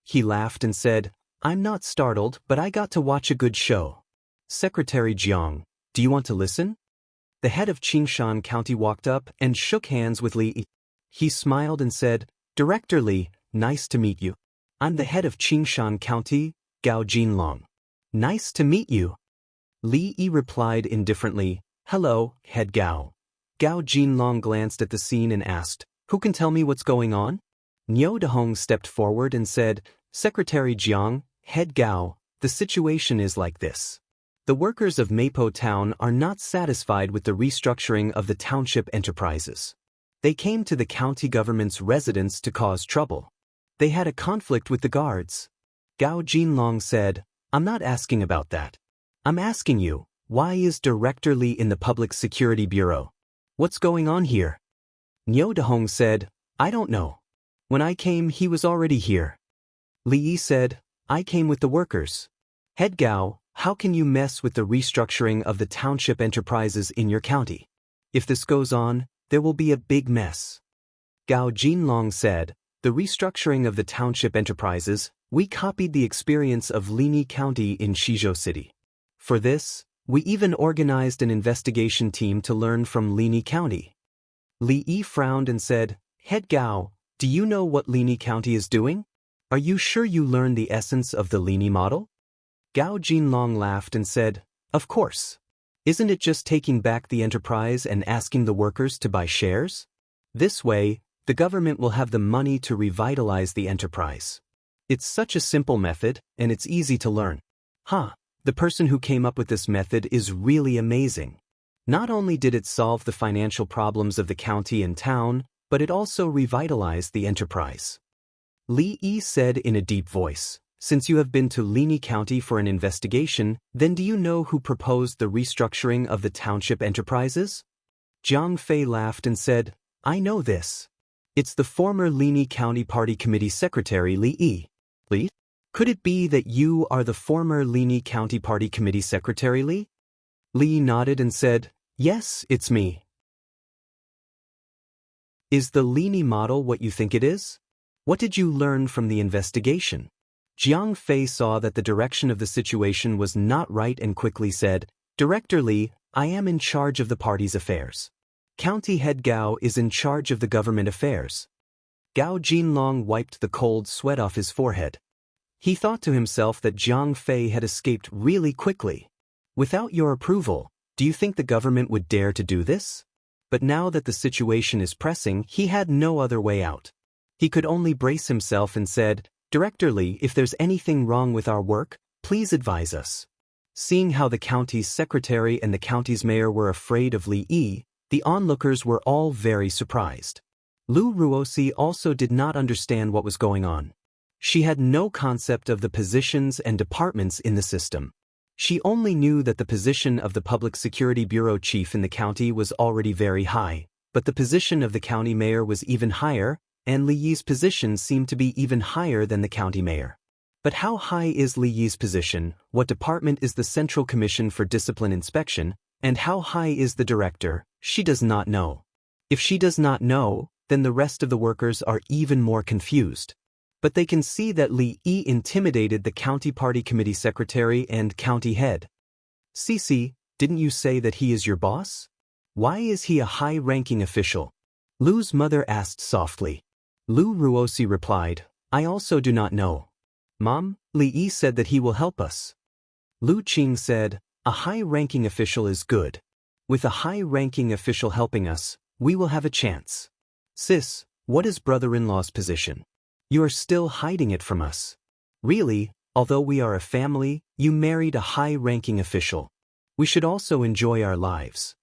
He laughed and said, "I'm not startled, but I got to watch a good show." Secretary Jiang, "Do you want to listen?" The head of Qingshan County walked up and shook hands with Li Yi. He smiled and said, "Director Li, nice to meet you. I'm the head of Qingshan County, Gao Jinlong." "Nice to meet you." Li Yi replied indifferently, "Hello, Head Gao." Gao Jinlong glanced at the scene and asked, "Who can tell me what's going on?" Niu Dehong stepped forward and said, "Secretary Jiang, Head Gao, the situation is like this. The workers of Mapo Town are not satisfied with the restructuring of the township enterprises. They came to the county government's residence to cause trouble. They had a conflict with the guards." Gao Jinlong said, "I'm not asking about that. I'm asking you, why is Director Li in the Public Security Bureau? What's going on here?" Niu Dehong said, "I don't know. When I came, he was already here." Li Yi said, "I came with the workers." "Head Gao, how can you mess with the restructuring of the township enterprises in your county? If this goes on, there will be a big mess." Gao Jinlong said, "The restructuring of the township enterprises, we copied the experience of Lini County in Shizhou City. For this, we even organized an investigation team to learn from Lini County." Li Yi frowned and said, "Head Gao, do you know what Lini County is doing? Are you sure you learned the essence of the Lini model?" Gao Jinlong laughed and said, "Of course. Isn't it just taking back the enterprise and asking the workers to buy shares? This way, the government will have the money to revitalize the enterprise. It's such a simple method, and it's easy to learn." The person who came up with this method is really amazing. Not only did it solve the financial problems of the county and town, but it also revitalized the enterprise. Li Yi said in a deep voice, "Since you have been to Lini County for an investigation, then do you know who proposed the restructuring of the township enterprises?" Jiang Fei laughed and said, "I know this. It's the former Lini County Party Committee Secretary Li Yi." "Li? Could it be that you are the former Lini County Party Committee Secretary Li?" Li nodded and said, "Yes, it's me." "Is the Lini model what you think it is? What did you learn from the investigation?" Jiang Fei saw that the direction of the situation was not right and quickly said, "Director Li, I am in charge of the party's affairs. County Head Gao is in charge of the government affairs." Gao Jinlong wiped the cold sweat off his forehead. He thought to himself that Jiang Fei had escaped really quickly. Without your approval, do you think the government would dare to do this? But now that the situation is pressing, he had no other way out. He could only brace himself and said, "Director Li, if there's anything wrong with our work, please advise us." Seeing how the county's secretary and the county's mayor were afraid of Li Yi, the onlookers were all very surprised. Lu Ruosi also did not understand what was going on. She had no concept of the positions and departments in the system. She only knew that the position of the Public Security Bureau chief in the county was already very high, but the position of the county mayor was even higher, and Li Yi's position seemed to be even higher than the county mayor. But how high is Li Yi's position, what department is the Central Commission for Discipline Inspection, and how high is the director? She does not know. If she does not know, then the rest of the workers are even more confused. But they can see that Li Yi intimidated the county party committee secretary and county head. "Cici, didn't you say that he is your boss? Why is he a high-ranking official?" Lu's mother asked softly. Lu Ruosi replied, "I also do not know. Mom, Li Yi said that he will help us." Lu Qing said, "A high-ranking official is good. With a high-ranking official helping us, we will have a chance. Sis, what is brother-in-law's position? You are still hiding it from us. Really, although we are a family, you married a high-ranking official. We should also enjoy our lives."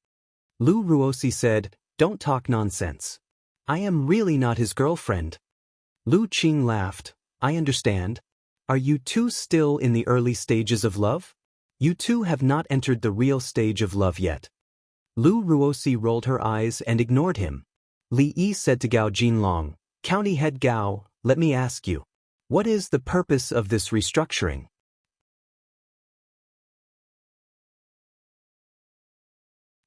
Lu Ruosi said, "Don't talk nonsense. I am really not his girlfriend." Lu Qing laughed, "I understand. Are you two still in the early stages of love? You two have not entered the real stage of love yet." Lu Ruosi rolled her eyes and ignored him. Li Yi said to Gao Jinlong, "County head Gao, let me ask you. What is the purpose of this restructuring?"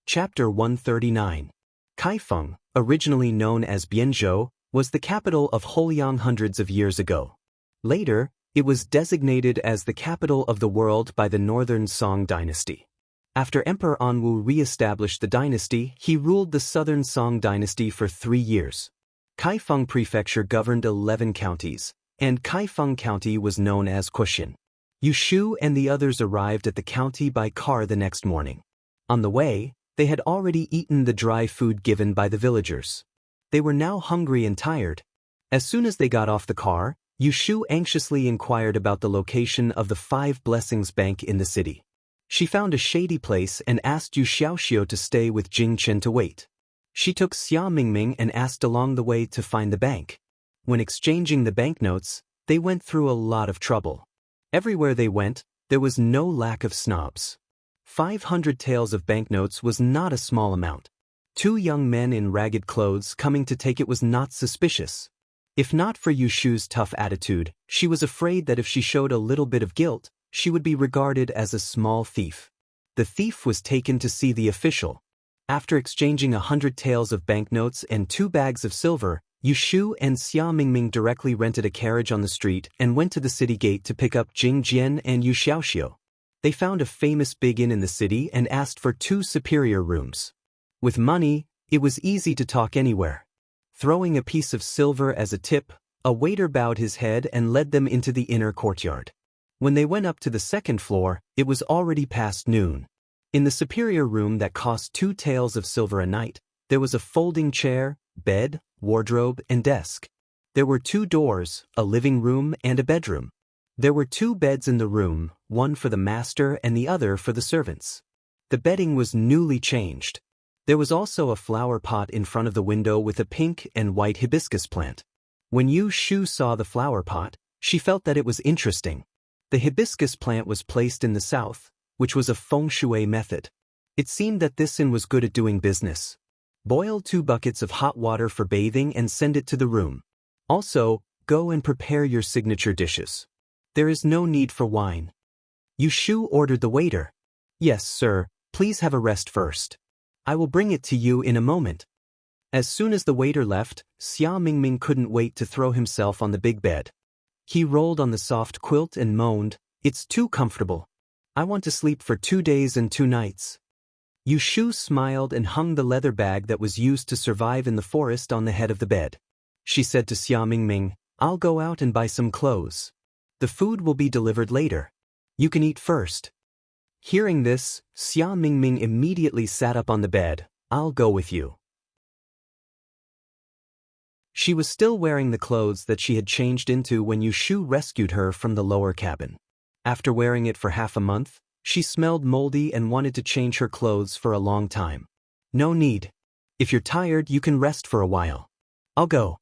Chapter 139. Kaifeng, originally known as Bianzhou, was the capital of Houyang hundreds of years ago. Later, it was designated as the capital of the world by the Northern Song dynasty. After Emperor Anwu re-established the dynasty, he ruled the Southern Song dynasty for 3 years. Kaifeng Prefecture governed 11 counties, and Kaifeng County was known as Kuxin. Yushu and the others arrived at the county by car the next morning. On the way, they had already eaten the dry food given by the villagers. They were now hungry and tired. As soon as they got off the car, Yushu anxiously inquired about the location of the Five Blessings Bank in the city. She found a shady place and asked Yu Xiaoxiu to stay with Jing Chen to wait. She took Xia Mingming and asked along the way to find the bank. When exchanging the banknotes, they went through a lot of trouble. Everywhere they went, there was no lack of snobs. 500 taels of banknotes was not a small amount. 2 young men in ragged clothes coming to take it was not suspicious. If not for Yushu's tough attitude, she was afraid that if she showed a little bit of guilt, she would be regarded as a small thief. The thief was taken to see the official. After exchanging 100 taels of banknotes and 2 bags of silver, Yushu and Xia Mingming directly rented a carriage on the street and went to the city gate to pick up Jing Jian and Yu Xiaoxiu. They found a famous big inn in the city and asked for 2 superior rooms. With money, it was easy to talk anywhere. Throwing a piece of silver as a tip, a waiter bowed his head and led them into the inner courtyard. When they went up to the 2nd floor, it was already past noon. In the superior room that cost 2 taels of silver a night, there was a folding chair, bed, wardrobe, and desk. There were 2 doors, a living room and a bedroom. There were 2 beds in the room, one for the master and the other for the servants. The bedding was newly changed. There was also a flower pot in front of the window with a pink and white hibiscus plant. When Yu Shu saw the flower pot, she felt that it was interesting. The hibiscus plant was placed in the south, which was a feng shui method. It seemed that this inn was good at doing business. Boil 2 buckets of hot water for bathing and send it to the room. Also, go and prepare your signature dishes. There is no need for wine. Yu Shu ordered the waiter. "Yes, sir, please have a rest first. I will bring it to you in a moment." As soon as the waiter left, Xia Mingming couldn't wait to throw himself on the big bed. He rolled on the soft quilt and moaned, "It's too comfortable. I want to sleep for 2 days and 2 nights." Yu Shu smiled and hung the leather bag that was used to survive in the forest on the head of the bed. She said to Xia Mingming, "I'll go out and buy some clothes. The food will be delivered later. You can eat first." Hearing this, Xia Mingming immediately sat up on the bed. "I'll go with you." She was still wearing the clothes that she had changed into when Yu Shu rescued her from the lower cabin. After wearing it for half a month, she smelled moldy and wanted to change her clothes for a long time. No need. If you're tired, you can rest for a while. I'll go,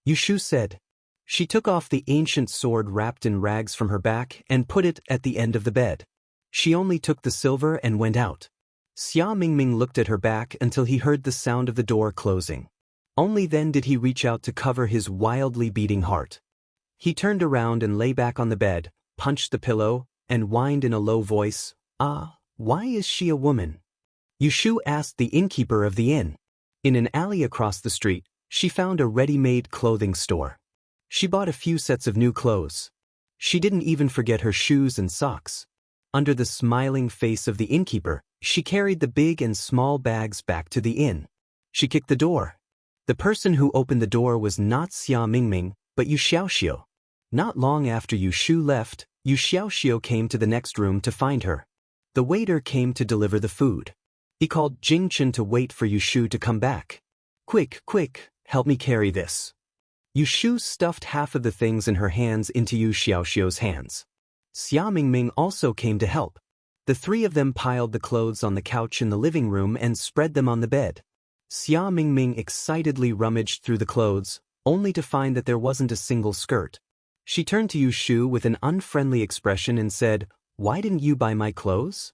Yu Shu said. She took off the ancient sword wrapped in rags from her back and put it at the end of the bed. She only took the silver and went out. Xia Mingming looked at her back until he heard the sound of the door closing. Only then did he reach out to cover his wildly beating heart. He turned around and lay back on the bed, punched the pillow, and whined in a low voice, why is she a woman? Yu Shu asked the innkeeper of the inn. In an alley across the street, she found a ready-made clothing store. She bought a few sets of new clothes. She didn't even forget her shoes and socks. Under the smiling face of the innkeeper, she carried the big and small bags back to the inn. She kicked the door. The person who opened the door was not Xia Mingming, but Yu Xiaoxiu. Not long after Yu Shu left, Yu Xiaoxiu came to the next room to find her. The waiter came to deliver the food. He called Jing Chen to wait for Yu Shu to come back. Quick, quick, help me carry this. Yu Shu stuffed half of the things in her hands into Yu Xiaoxiu's hands. Xia Mingming also came to help. The three of them piled the clothes on the couch in the living room and spread them on the bed. Xia Mingming excitedly rummaged through the clothes, only to find that there wasn't a single skirt. She turned to Yu Shu with an unfriendly expression and said, "Why didn't you buy my clothes?"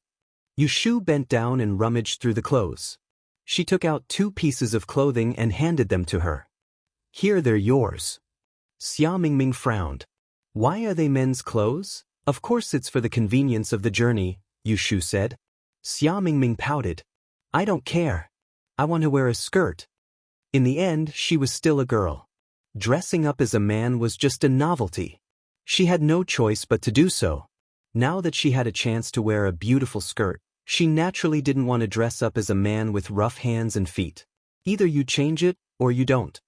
Yu Shu bent down and rummaged through the clothes. She took out 2 pieces of clothing and handed them to her. "Here, they're yours." Xia Mingming frowned. "Why are they men's clothes?" "Of course it's for the convenience of the journey," Yu Shu said. Xia Mingming pouted. "I don't care. I want to wear a skirt." In the end, she was still a girl. Dressing up as a man was just a novelty. She had no choice but to do so. Now that she had a chance to wear a beautiful skirt, she naturally didn't want to dress up as a man with rough hands and feet. Either you change it, or you don't.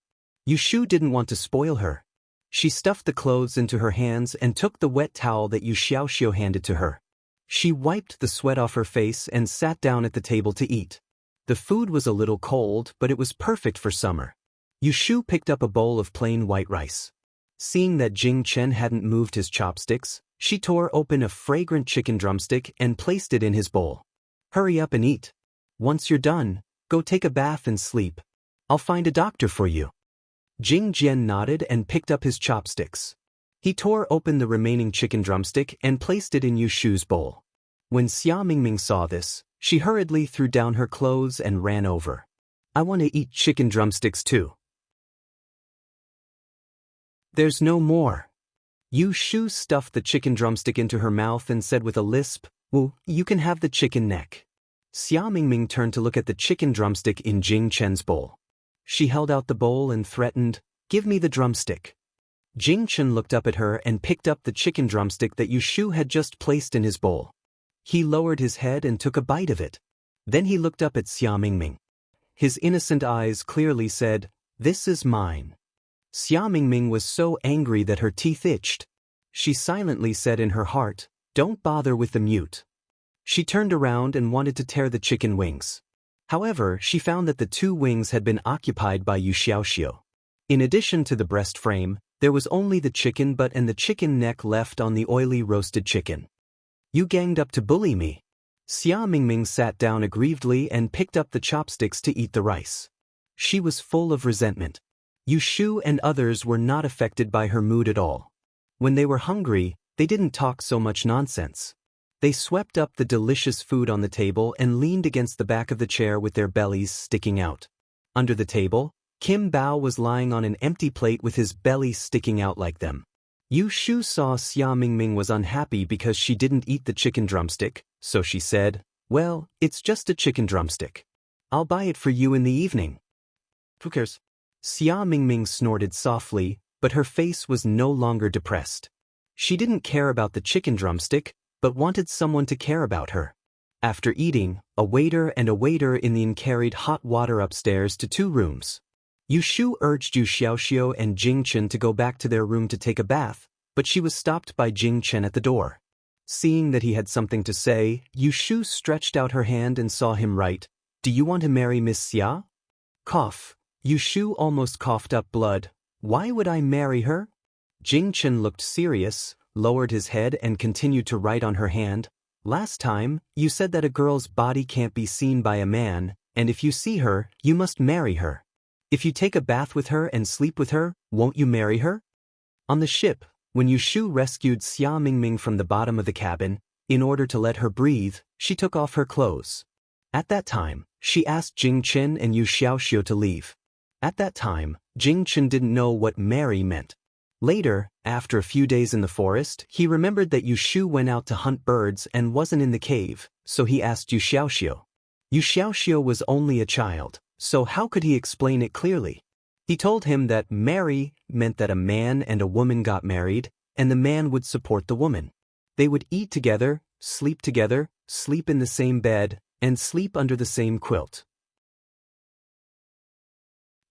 Yu Shu didn't want to spoil her. She stuffed the clothes into her hands and took the wet towel that Yu Xiaoxiu handed to her. She wiped the sweat off her face and sat down at the table to eat. The food was a little cold, but it was perfect for summer. Yu Shu picked up a bowl of plain white rice. Seeing that Jing Chen hadn't moved his chopsticks, she tore open a fragrant chicken drumstick and placed it in his bowl. "Hurry up and eat. Once you're done, go take a bath and sleep. I'll find a doctor for you." Jing Jian nodded and picked up his chopsticks. He tore open the remaining chicken drumstick and placed it in Yu Shu's bowl. When Xia Mingming saw this, she hurriedly threw down her clothes and ran over. "I want to eat chicken drumsticks too." "There's no more." Yu Shu stuffed the chicken drumstick into her mouth and said with a lisp, "Well, you can have the chicken neck." Xia Mingming turned to look at the chicken drumstick in Jing Chen's bowl. She held out the bowl and threatened, "Give me the drumstick." Jing Chen looked up at her and picked up the chicken drumstick that Yu Shu had just placed in his bowl. He lowered his head and took a bite of it. Then he looked up at Xia Mingming. His innocent eyes clearly said, "This is mine." Xia Mingming was so angry that her teeth itched. She silently said in her heart, "Don't bother with the mute." She turned around and wanted to tear the chicken wings. However, she found that the 2 wings had been occupied by Yu Xiaoxiu. In addition to the breast frame, there was only the chicken butt and the chicken neck left on the oily roasted chicken. "You ganged up to bully me." Xia Mingming sat down aggrievedly and picked up the chopsticks to eat the rice. She was full of resentment. Yu Shu and others were not affected by her mood at all. When they were hungry, they didn't talk so much nonsense. They swept up the delicious food on the table and leaned against the back of the chair with their bellies sticking out. Under the table, Kim Bao was lying on an empty plate with his belly sticking out like them. Yu Shu saw Xia Mingming was unhappy because she didn't eat the chicken drumstick, so she said, "Well, it's just a chicken drumstick. I'll buy it for you in the evening." "Who cares?" Xia Mingming snorted softly, but her face was no longer depressed. She didn't care about the chicken drumstick, but wanted someone to care about her. After eating, a waiter in the inn carried hot water upstairs to 2 rooms. Yu Shu urged Yu Xiaoxiu and Jing Chen to go back to their room to take a bath, but she was stopped by Jing Chen at the door. Seeing that he had something to say, Yu Shu stretched out her hand and saw him write, "Do you want to marry Miss Xia?" Cough. Yu Shu almost coughed up blood. Why would I marry her? Jing Chen looked serious, lowered his head and continued to write on her hand. Last time, you said that a girl's body can't be seen by a man, and if you see her, you must marry her. If you take a bath with her and sleep with her, won't you marry her? On the ship, when Yu Shu rescued Xia Mingming from the bottom of the cabin, in order to let her breathe, she took off her clothes. At that time, she asked Jing Chen and Yu Xiaoxiu to leave. At that time, Jing Chen didn't know what marry meant. Later, after a few days in the forest, he remembered that Yu Shu went out to hunt birds and wasn't in the cave, so he asked Yu Xiaoxiu. Yu Xiaoxiu was only a child, so how could he explain it clearly? He told him that marry meant that a man and a woman got married, and the man would support the woman. They would eat together, sleep in the same bed, and sleep under the same quilt.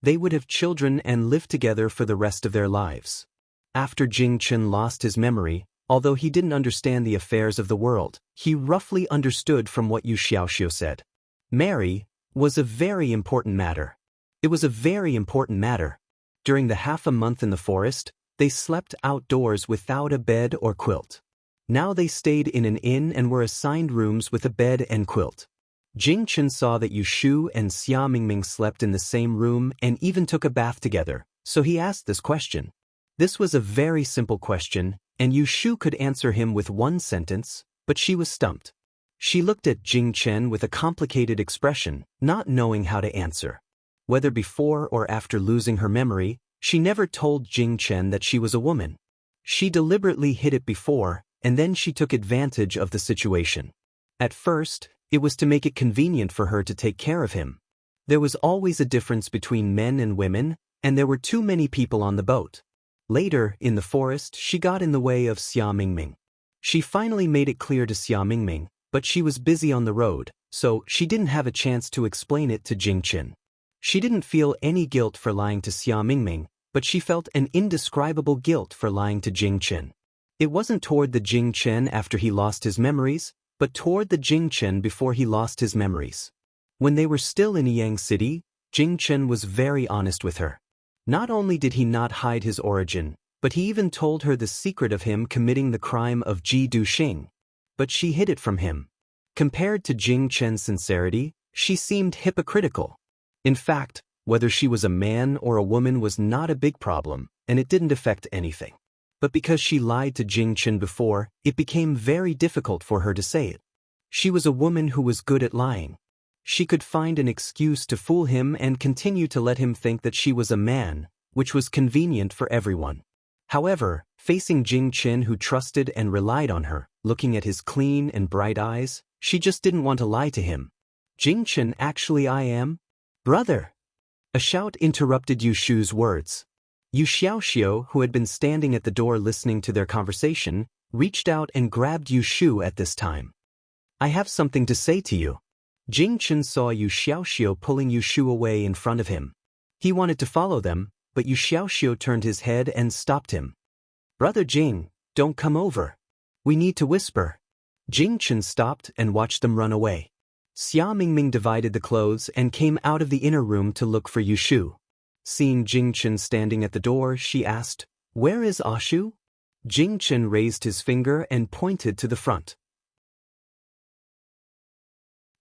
They would have children and live together for the rest of their lives. After Jing Chen lost his memory, although he didn't understand the affairs of the world, he roughly understood from what Yu Xiaoxiu said. Marry was a very important matter. It was a very important matter. During the half a month in the forest, they slept outdoors without a bed or quilt. Now they stayed in an inn and were assigned rooms with a bed and quilt. Jing Chen saw that Yu Shu and Xia Mingming slept in the same room and even took a bath together, so he asked this question. This was a very simple question, and Yu Shu could answer him with one sentence, but she was stumped. She looked at Jing Chen with a complicated expression, not knowing how to answer. Whether before or after losing her memory, she never told Jing Chen that she was a woman. She deliberately hid it before, and then she took advantage of the situation. At first, it was to make it convenient for her to take care of him. There was always a difference between men and women, and there were too many people on the boat. Later, in the forest, she got in the way of Xia Mingming. She finally made it clear to Xia Mingming, but she was busy on the road, so she didn't have a chance to explain it to Jing Chen. She didn't feel any guilt for lying to Xia Mingming, but she felt an indescribable guilt for lying to Jing Chen. It wasn't toward the Jing Chen after he lost his memories, but toward the Jing Chen before he lost his memories. When they were still in Yang City, Jing Chen was very honest with her. Not only did he not hide his origin, but he even told her the secret of him committing the crime of Ji Duxing. But she hid it from him. Compared to Jing Chen's sincerity, she seemed hypocritical. In fact, whether she was a man or a woman was not a big problem, and it didn't affect anything. But because she lied to Jing Chen before, it became very difficult for her to say it. She was a woman who was good at lying. She could find an excuse to fool him and continue to let him think that she was a man, which was convenient for everyone. However, facing Jing Chen, who trusted and relied on her, looking at his clean and bright eyes, she just didn't want to lie to him. Jing Chen, actually I am? Brother! A shout interrupted Yu Shu's words. Yu Xiaoxiu, who had been standing at the door listening to their conversation, reached out and grabbed Yu Shu at this time. I have something to say to you. Jing Chen saw Yu Xiaoxiu pulling Yu Shu away in front of him. He wanted to follow them, but Yu Xiaoxiu turned his head and stopped him. Brother Jing, don't come over. We need to whisper. Jing Chen stopped and watched them run away. Xia Mingming divided the clothes and came out of the inner room to look for Yu Shu. Seeing Jing Chen standing at the door, she asked, Where is Ashu? Jing Chen raised his finger and pointed to the front.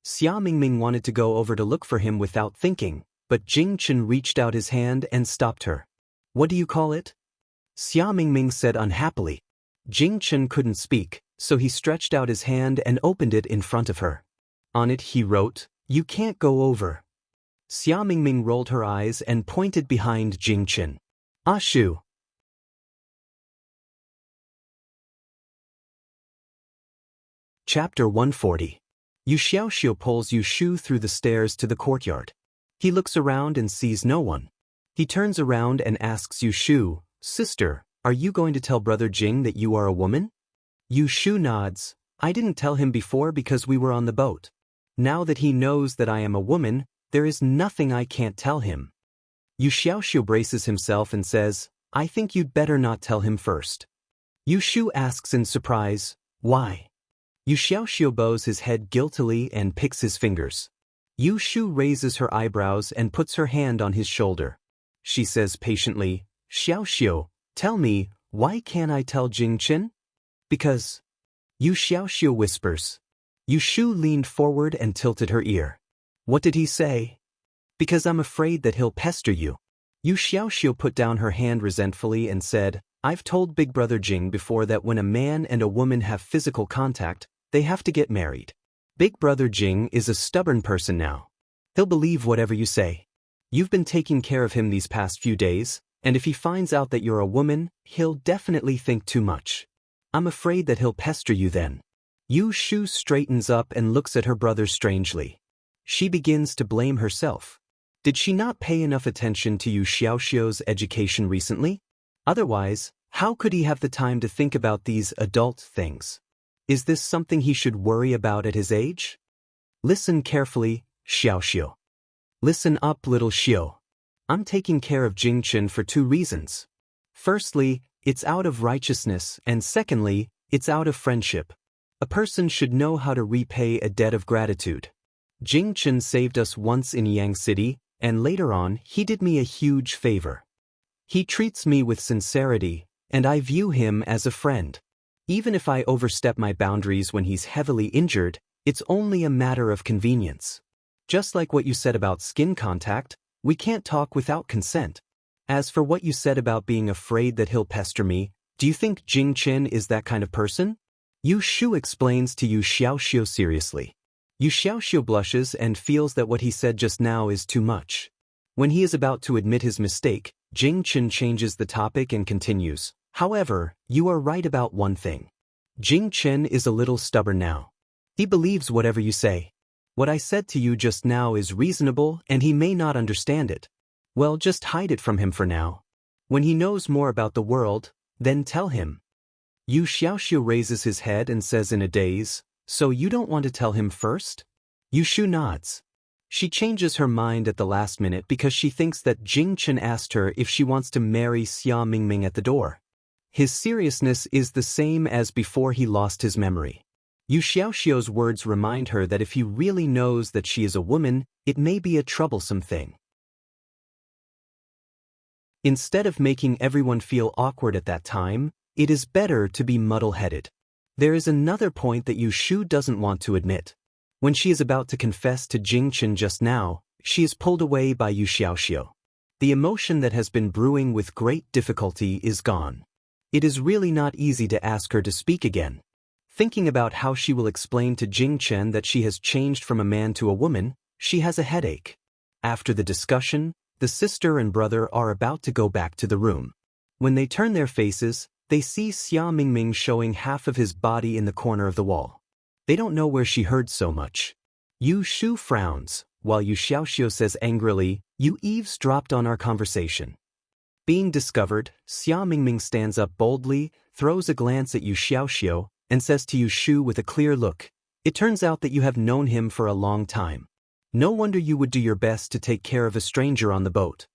Xia Mingming wanted to go over to look for him without thinking, but Jing Chen reached out his hand and stopped her. What do you call it? Xia Mingming said unhappily. Jing Chen couldn't speak, so he stretched out his hand and opened it in front of her. On it he wrote, You can't go over. Xia Mingming rolled her eyes and pointed behind Jing Chen. Ashu. Chapter 140. Yu Xiaoxiu pulls Yu Shu through the stairs to the courtyard. He looks around and sees no one. He turns around and asks Yu Shu, Sister, are you going to tell Brother Jing that you are a woman? Yu Shu nods. I didn't tell him before because we were on the boat. Now that he knows that I am a woman, there is nothing I can't tell him. Yu Xiaoxiu braces himself and says, I think you'd better not tell him first. Yu Shu asks in surprise, Why? Yu Xiaoxiu bows his head guiltily and picks his fingers. Yu Shu raises her eyebrows and puts her hand on his shoulder. She says patiently, Xiao Xiu, tell me, why can't I tell Jing Chen? Because. Yu Xiaoxiu whispers. Yu Shu leaned forward and tilted her ear. What did he say? Because I'm afraid that he'll pester you. Yu Xiaoxiu put down her hand resentfully and said, I've told Big Brother Jing before that when a man and a woman have physical contact, they have to get married. Big Brother Jing is a stubborn person now. He'll believe whatever you say. You've been taking care of him these past few days, and if he finds out that you're a woman, he'll definitely think too much. I'm afraid that he'll pester you then. Yu Shu straightens up and looks at her brother strangely. She begins to blame herself. Did she not pay enough attention to Yu Xiaoxiu's education recently? Otherwise, how could he have the time to think about these adult things? Is this something he should worry about at his age? Listen carefully, Xiaoxiu. Listen up, little Xiu. I'm taking care of Jingchen for 2 reasons. Firstly, it's out of righteousness, and secondly, it's out of friendship. A person should know how to repay a debt of gratitude. Jingchen saved us once in Yang City, and later on, he did me a huge favor. He treats me with sincerity, and I view him as a friend. Even if I overstep my boundaries when he's heavily injured, it's only a matter of convenience. Just like what you said about skin contact, we can't talk without consent. As for what you said about being afraid that he'll pester me, do you think Jing Chen is that kind of person? Yu Shu explains to Yu Xiaoxiu seriously. Yu Xiaoxiu blushes and feels that what he said just now is too much. When he is about to admit his mistake, Jing Chen changes the topic and continues. However, you are right about one thing. Jing Chen is a little stubborn now. He believes whatever you say. What I said to you just now is reasonable and he may not understand it. Well, just hide it from him for now. When he knows more about the world, then tell him. Yu Xiaoxiu raises his head and says in a daze, so you don't want to tell him first? Yu Shu nods. She changes her mind at the last minute because she thinks that Jing Chen asked her if she wants to marry Xia Mingming at the door. His seriousness is the same as before he lost his memory. Yu Xiaoxiu's words remind her that if he really knows that she is a woman, it may be a troublesome thing. Instead of making everyone feel awkward at that time, it is better to be muddle-headed. There is another point that Yu Shu doesn't want to admit. When she is about to confess to Jing Chen just now, she is pulled away by Yu Xiaoxiu. The emotion that has been brewing with great difficulty is gone. It is really not easy to ask her to speak again. Thinking about how she will explain to Jing Chen that she has changed from a man to a woman, she has a headache. After the discussion, the sister and brother are about to go back to the room. When they turn their faces, they see Xia Mingming showing half of his body in the corner of the wall. They don't know where she heard so much. Yu Shu frowns, while Yu Xiaoxiu says angrily, you eavesdropped on our conversation. Being discovered, Xia Mingming stands up boldly, throws a glance at Yu Xiaoxiu, and says to Yu Shu with a clear look, it turns out that you have known him for a long time. No wonder you would do your best to take care of a stranger on the boat.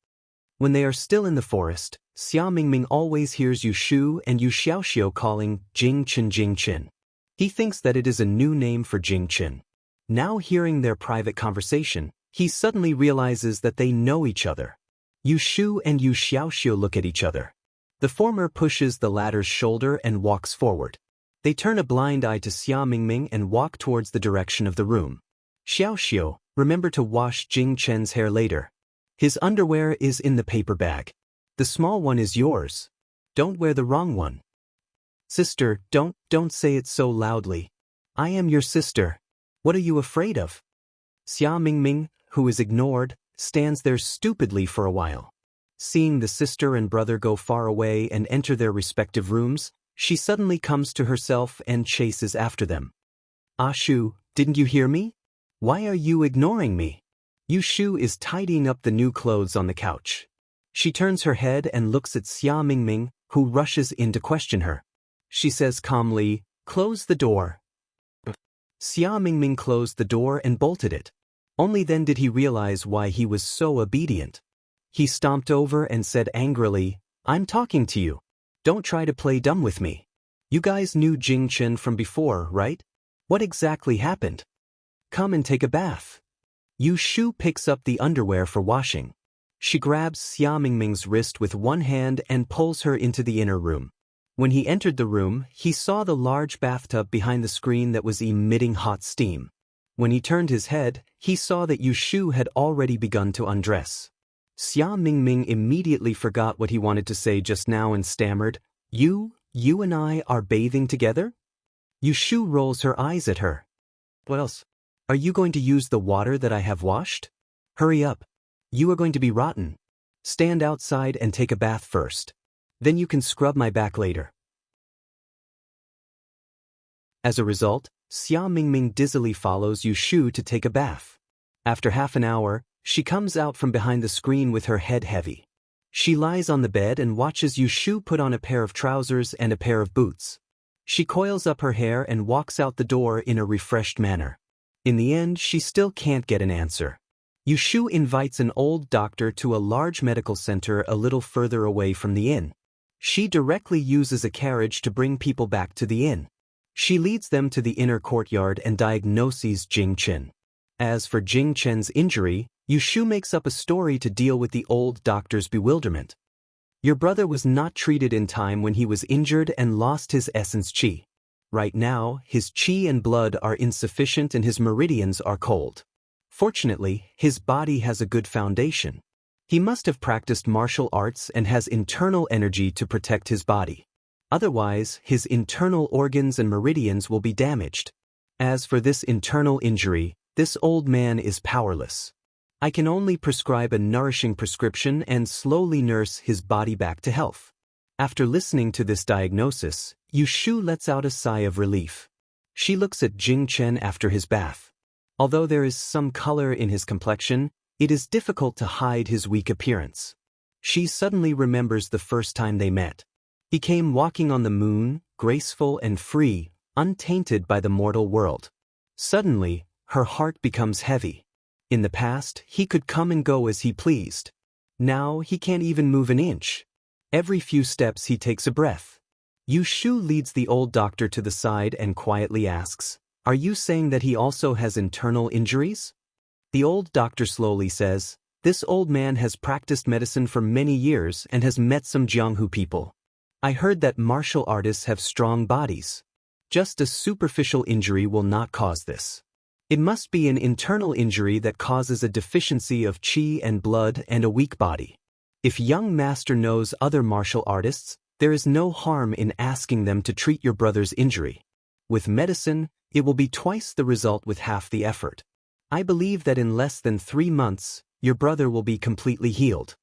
When they are still in the forest, Xia Mingming always hears Yu Shu and Yu Xiaoxiu calling Jing Chen Jing Chen. He thinks that it is a new name for Jing Chen. Now hearing their private conversation, he suddenly realizes that they know each other. Yu Shu and Yu Xiaoxiu look at each other. The former pushes the latter's shoulder and walks forward. They turn a blind eye to Xia Mingming and walk towards the direction of the room. Xiaoxiu, remember to wash Jing Chen's hair later. His underwear is in the paper bag. The small one is yours. Don't wear the wrong one. Sister, don't say it so loudly. I am your sister. What are you afraid of? Xia Mingming, who is ignored, stands there stupidly for a while. Seeing the sister and brother go far away and enter their respective rooms, she suddenly comes to herself and chases after them. Ah Shu, didn't you hear me? Why are you ignoring me? Yu Shu is tidying up the new clothes on the couch. She turns her head and looks at Xia Mingming, who rushes in to question her. She says calmly, close the door. Xia Mingming closed the door and bolted it. Only then did he realize why he was so obedient. He stomped over and said angrily, I'm talking to you. Don't try to play dumb with me. You guys knew Jing Chen from before, right? What exactly happened? Come and take a bath. Yu Shu picks up the underwear for washing. She grabs Xia Mingming's wrist with one hand and pulls her into the inner room. When he entered the room, he saw the large bathtub behind the screen that was emitting hot steam. When he turned his head, he saw that Yu Shu had already begun to undress. Xia Mingming immediately forgot what he wanted to say just now and stammered, You and I are bathing together? Yu Shu rolls her eyes at her. What else? Are you going to use the water that I have washed? Hurry up. You are going to be rotten. Stand outside and take a bath first. Then you can scrub my back later. As a result, Xia Mingming dizzily follows Yu Shu to take a bath. After half an hour, she comes out from behind the screen with her head heavy. She lies on the bed and watches Yu Shu put on a pair of trousers and a pair of boots. She coils up her hair and walks out the door in a refreshed manner. In the end, she still can't get an answer. Yu Shu invites an old doctor to a large medical center a little further away from the inn. She directly uses a carriage to bring people back to the inn. She leads them to the inner courtyard and diagnoses Jing Chen. As for Jing Chen's injury, Yu Shu makes up a story to deal with the old doctor's bewilderment. Your brother was not treated in time when he was injured and lost his essence qi. Right now, his qi and blood are insufficient and his meridians are cold. Fortunately, his body has a good foundation. He must have practiced martial arts and has internal energy to protect his body. Otherwise, his internal organs and meridians will be damaged. As for this internal injury, this old man is powerless. I can only prescribe a nourishing prescription and slowly nurse his body back to health. After listening to this diagnosis, Yu Shu lets out a sigh of relief. She looks at Jing Chen after his bath. Although there is some color in his complexion, it is difficult to hide his weak appearance. She suddenly remembers the first time they met. He came walking on the moon, graceful and free, untainted by the mortal world. Suddenly, her heart becomes heavy. In the past, he could come and go as he pleased. Now, he can't even move an inch. Every few steps he takes a breath. Yu Shu leads the old doctor to the side and quietly asks, Are you saying that he also has internal injuries? The old doctor slowly says, This old man has practiced medicine for many years and has met some Jianghu people. I heard that martial artists have strong bodies. Just a superficial injury will not cause this. It must be an internal injury that causes a deficiency of qi and blood and a weak body. If young master knows other martial artists, there is no harm in asking them to treat your brother's injury. With medicine, it will be twice the result with half the effort. I believe that in less than 3 months, your brother will be completely healed.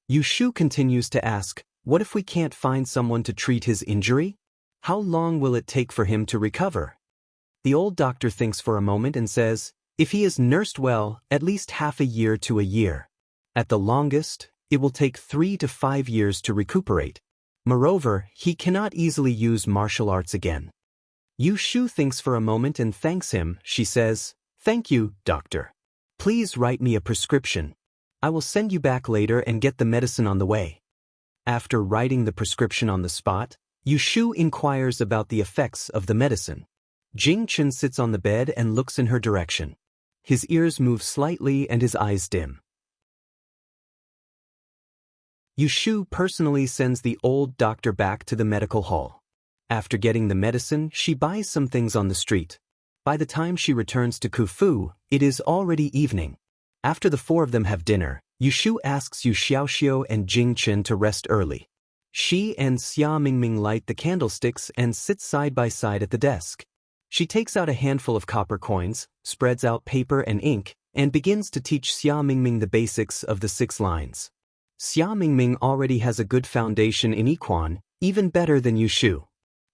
Yu Shu continues to ask, What if we can't find someone to treat his injury? How long will it take for him to recover? The old doctor thinks for a moment and says, If he is nursed well, at least half a year to a year. At the longest, it will take 3 to 5 years to recuperate. Moreover, he cannot easily use martial arts again. Yu Shu thinks for a moment and thanks him. She says, Thank you, doctor. Please write me a prescription. I will send you back later and get the medicine on the way. After writing the prescription on the spot, Yu Shu inquires about the effects of the medicine. Jing Chen sits on the bed and looks in her direction. His ears move slightly and his eyes dim. Yu Shu personally sends the old doctor back to the medical hall. After getting the medicine, she buys some things on the street. By the time she returns to Kufu, it is already evening. After the 4 of them have dinner, Yu Shu asks Yu Xiaoxiu and Jing Chen to rest early. She and Xia Mingming light the candlesticks and sit side by side at the desk. She takes out a handful of copper coins, spreads out paper and ink, and begins to teach Xia Mingming the basics of the 6 lines. Xia Mingming already has a good foundation in Yiquan, even better than Yu Shu.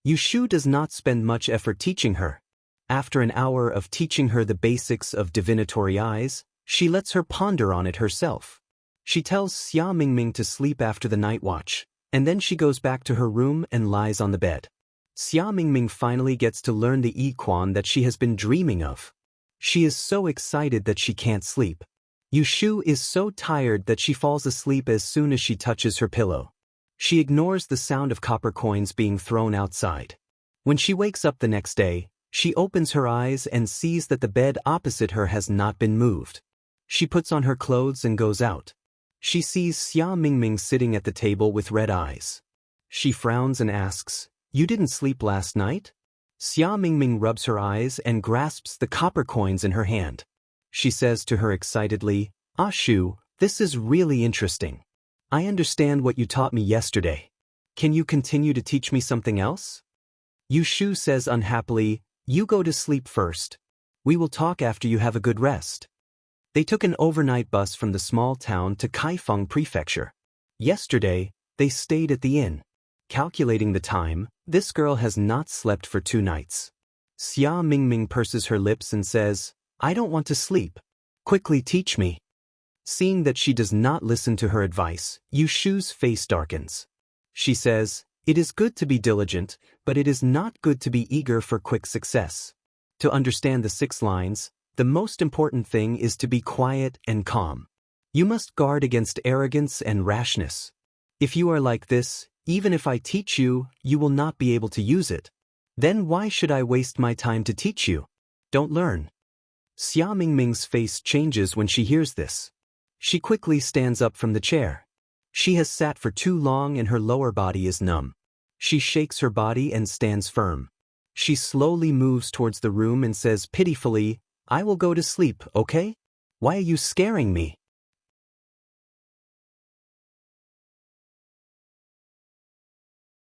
Yu Shu does not spend much effort teaching her. After an hour of teaching her the basics of divinatory eyes, she lets her ponder on it herself. She tells Xia Mingming to sleep after the night watch, and then she goes back to her room and lies on the bed. Xia Mingming finally gets to learn the Yiquan that she has been dreaming of. She is so excited that she can't sleep. Yu Shu is so tired that she falls asleep as soon as she touches her pillow. She ignores the sound of copper coins being thrown outside. When she wakes up the next day, she opens her eyes and sees that the bed opposite her has not been moved. She puts on her clothes and goes out. She sees Xia Mingming sitting at the table with red eyes. She frowns and asks, "You didn't sleep last night?" Xia Mingming rubs her eyes and grasps the copper coins in her hand. She says to her excitedly, "Ah Shu, this is really interesting. I understand what you taught me yesterday. Can you continue to teach me something else?" Yu Shu says unhappily, "You go to sleep first. We will talk after you have a good rest." They took an overnight bus from the small town to Kaifeng Prefecture. Yesterday, they stayed at the inn. Calculating the time, this girl has not slept for 2 nights. Xia Mingming purses her lips and says, "I don't want to sleep. Quickly teach me." Seeing that she does not listen to her advice, Yu Shu's face darkens. She says, "It is good to be diligent, but it is not good to be eager for quick success. To understand the 6 lines, the most important thing is to be quiet and calm. You must guard against arrogance and rashness. If you are like this, even if I teach you, you will not be able to use it. Then why should I waste my time to teach you? Don't learn." Xia Mingming's face changes when she hears this. She quickly stands up from the chair. She has sat for too long and her lower body is numb. She shakes her body and stands firm. She slowly moves towards the room and says pitifully, "I will go to sleep, okay? Why are you scaring me?"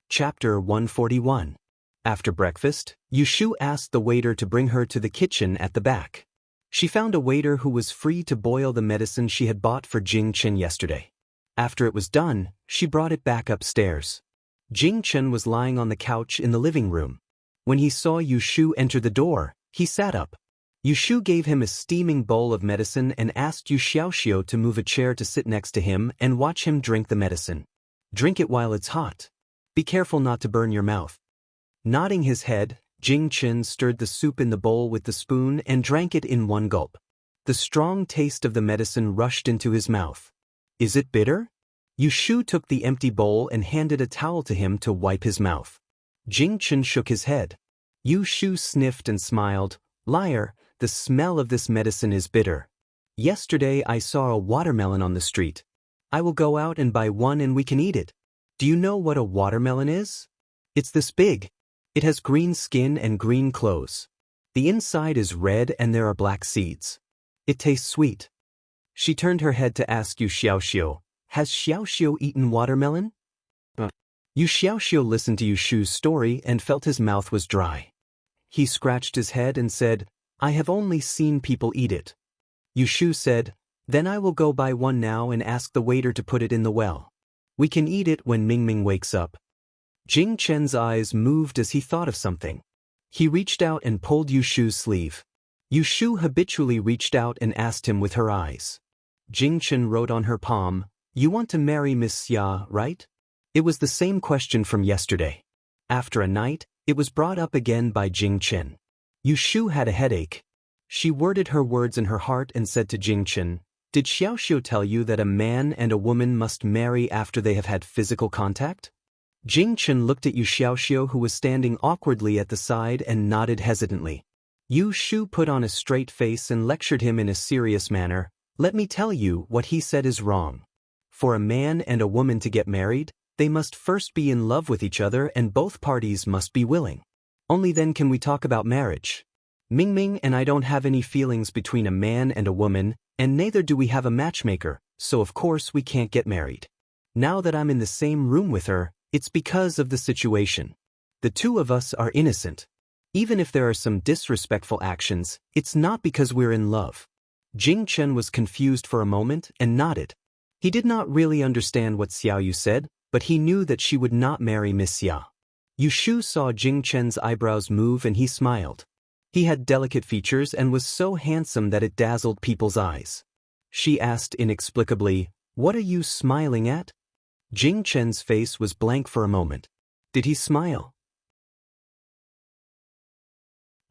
Chapter 141. After breakfast, Yu Shu asked the waiter to bring her to the kitchen at the back. She found a waiter who was free to boil the medicine she had bought for Jing Chen yesterday. After it was done, she brought it back upstairs. Jing Chen was lying on the couch in the living room. When he saw Yu Shu enter the door, he sat up. Yu Shu gave him a steaming bowl of medicine and asked Yu Xiaoxiu to move a chair to sit next to him and watch him drink the medicine. "Drink it while it's hot. Be careful not to burn your mouth." Nodding his head, Jing Chen stirred the soup in the bowl with the spoon and drank it in one gulp. The strong taste of the medicine rushed into his mouth. "Is it bitter?" Yu Shu took the empty bowl and handed a towel to him to wipe his mouth. Jing Chen shook his head. Yu Shu sniffed and smiled. "Liar, the smell of this medicine is bitter. Yesterday I saw a watermelon on the street. I will go out and buy one and we can eat it. Do you know what a watermelon is? It's this big. It has green skin and green clothes. The inside is red and there are black seeds. It tastes sweet." She turned her head to ask Yu Xiaoxiu, "Has Xiaoxiu eaten watermelon?" Yu Xiaoxiu listened to Yu Shu's story and felt his mouth was dry. He scratched his head and said, "I have only seen people eat it." Yu Shu said, "Then I will go buy one now and ask the waiter to put it in the well. We can eat it when Mingming wakes up." Jing Chen's eyes moved as he thought of something. He reached out and pulled Yu Shu's sleeve. Yu Shu habitually reached out and asked him with her eyes. Jing Chen wrote on her palm, "You want to marry Miss Xia, right?" It was the same question from yesterday. After a night, it was brought up again by Jing Chen. Yu Shu had a headache. She worded her words in her heart and said to Jing Chen, "Did Xiaoxiu tell you that a man and a woman must marry after they have had physical contact?" Jing Chen looked at Yu Xiaoxiu, who was standing awkwardly at the side, and nodded hesitantly. Yu Shu put on a straight face and lectured him in a serious manner. "Let me tell you, what he said is wrong. For a man and a woman to get married, they must first be in love with each other and both parties must be willing. Only then can we talk about marriage. Mingming and I don't have any feelings between a man and a woman, and neither do we have a matchmaker, so of course we can't get married. Now that I'm in the same room with her, it's because of the situation. The two of us are innocent. Even if there are some disrespectful actions, it's not because we're in love." Jing Chen was confused for a moment and nodded. He did not really understand what Xiao Yu said, but he knew that she would not marry Miss Xia. Yu Shu saw Jing Chen's eyebrows move and he smiled. He had delicate features and was so handsome that it dazzled people's eyes. She asked inexplicably, "What are you smiling at?" Jing Chen's face was blank for a moment. Did he smile?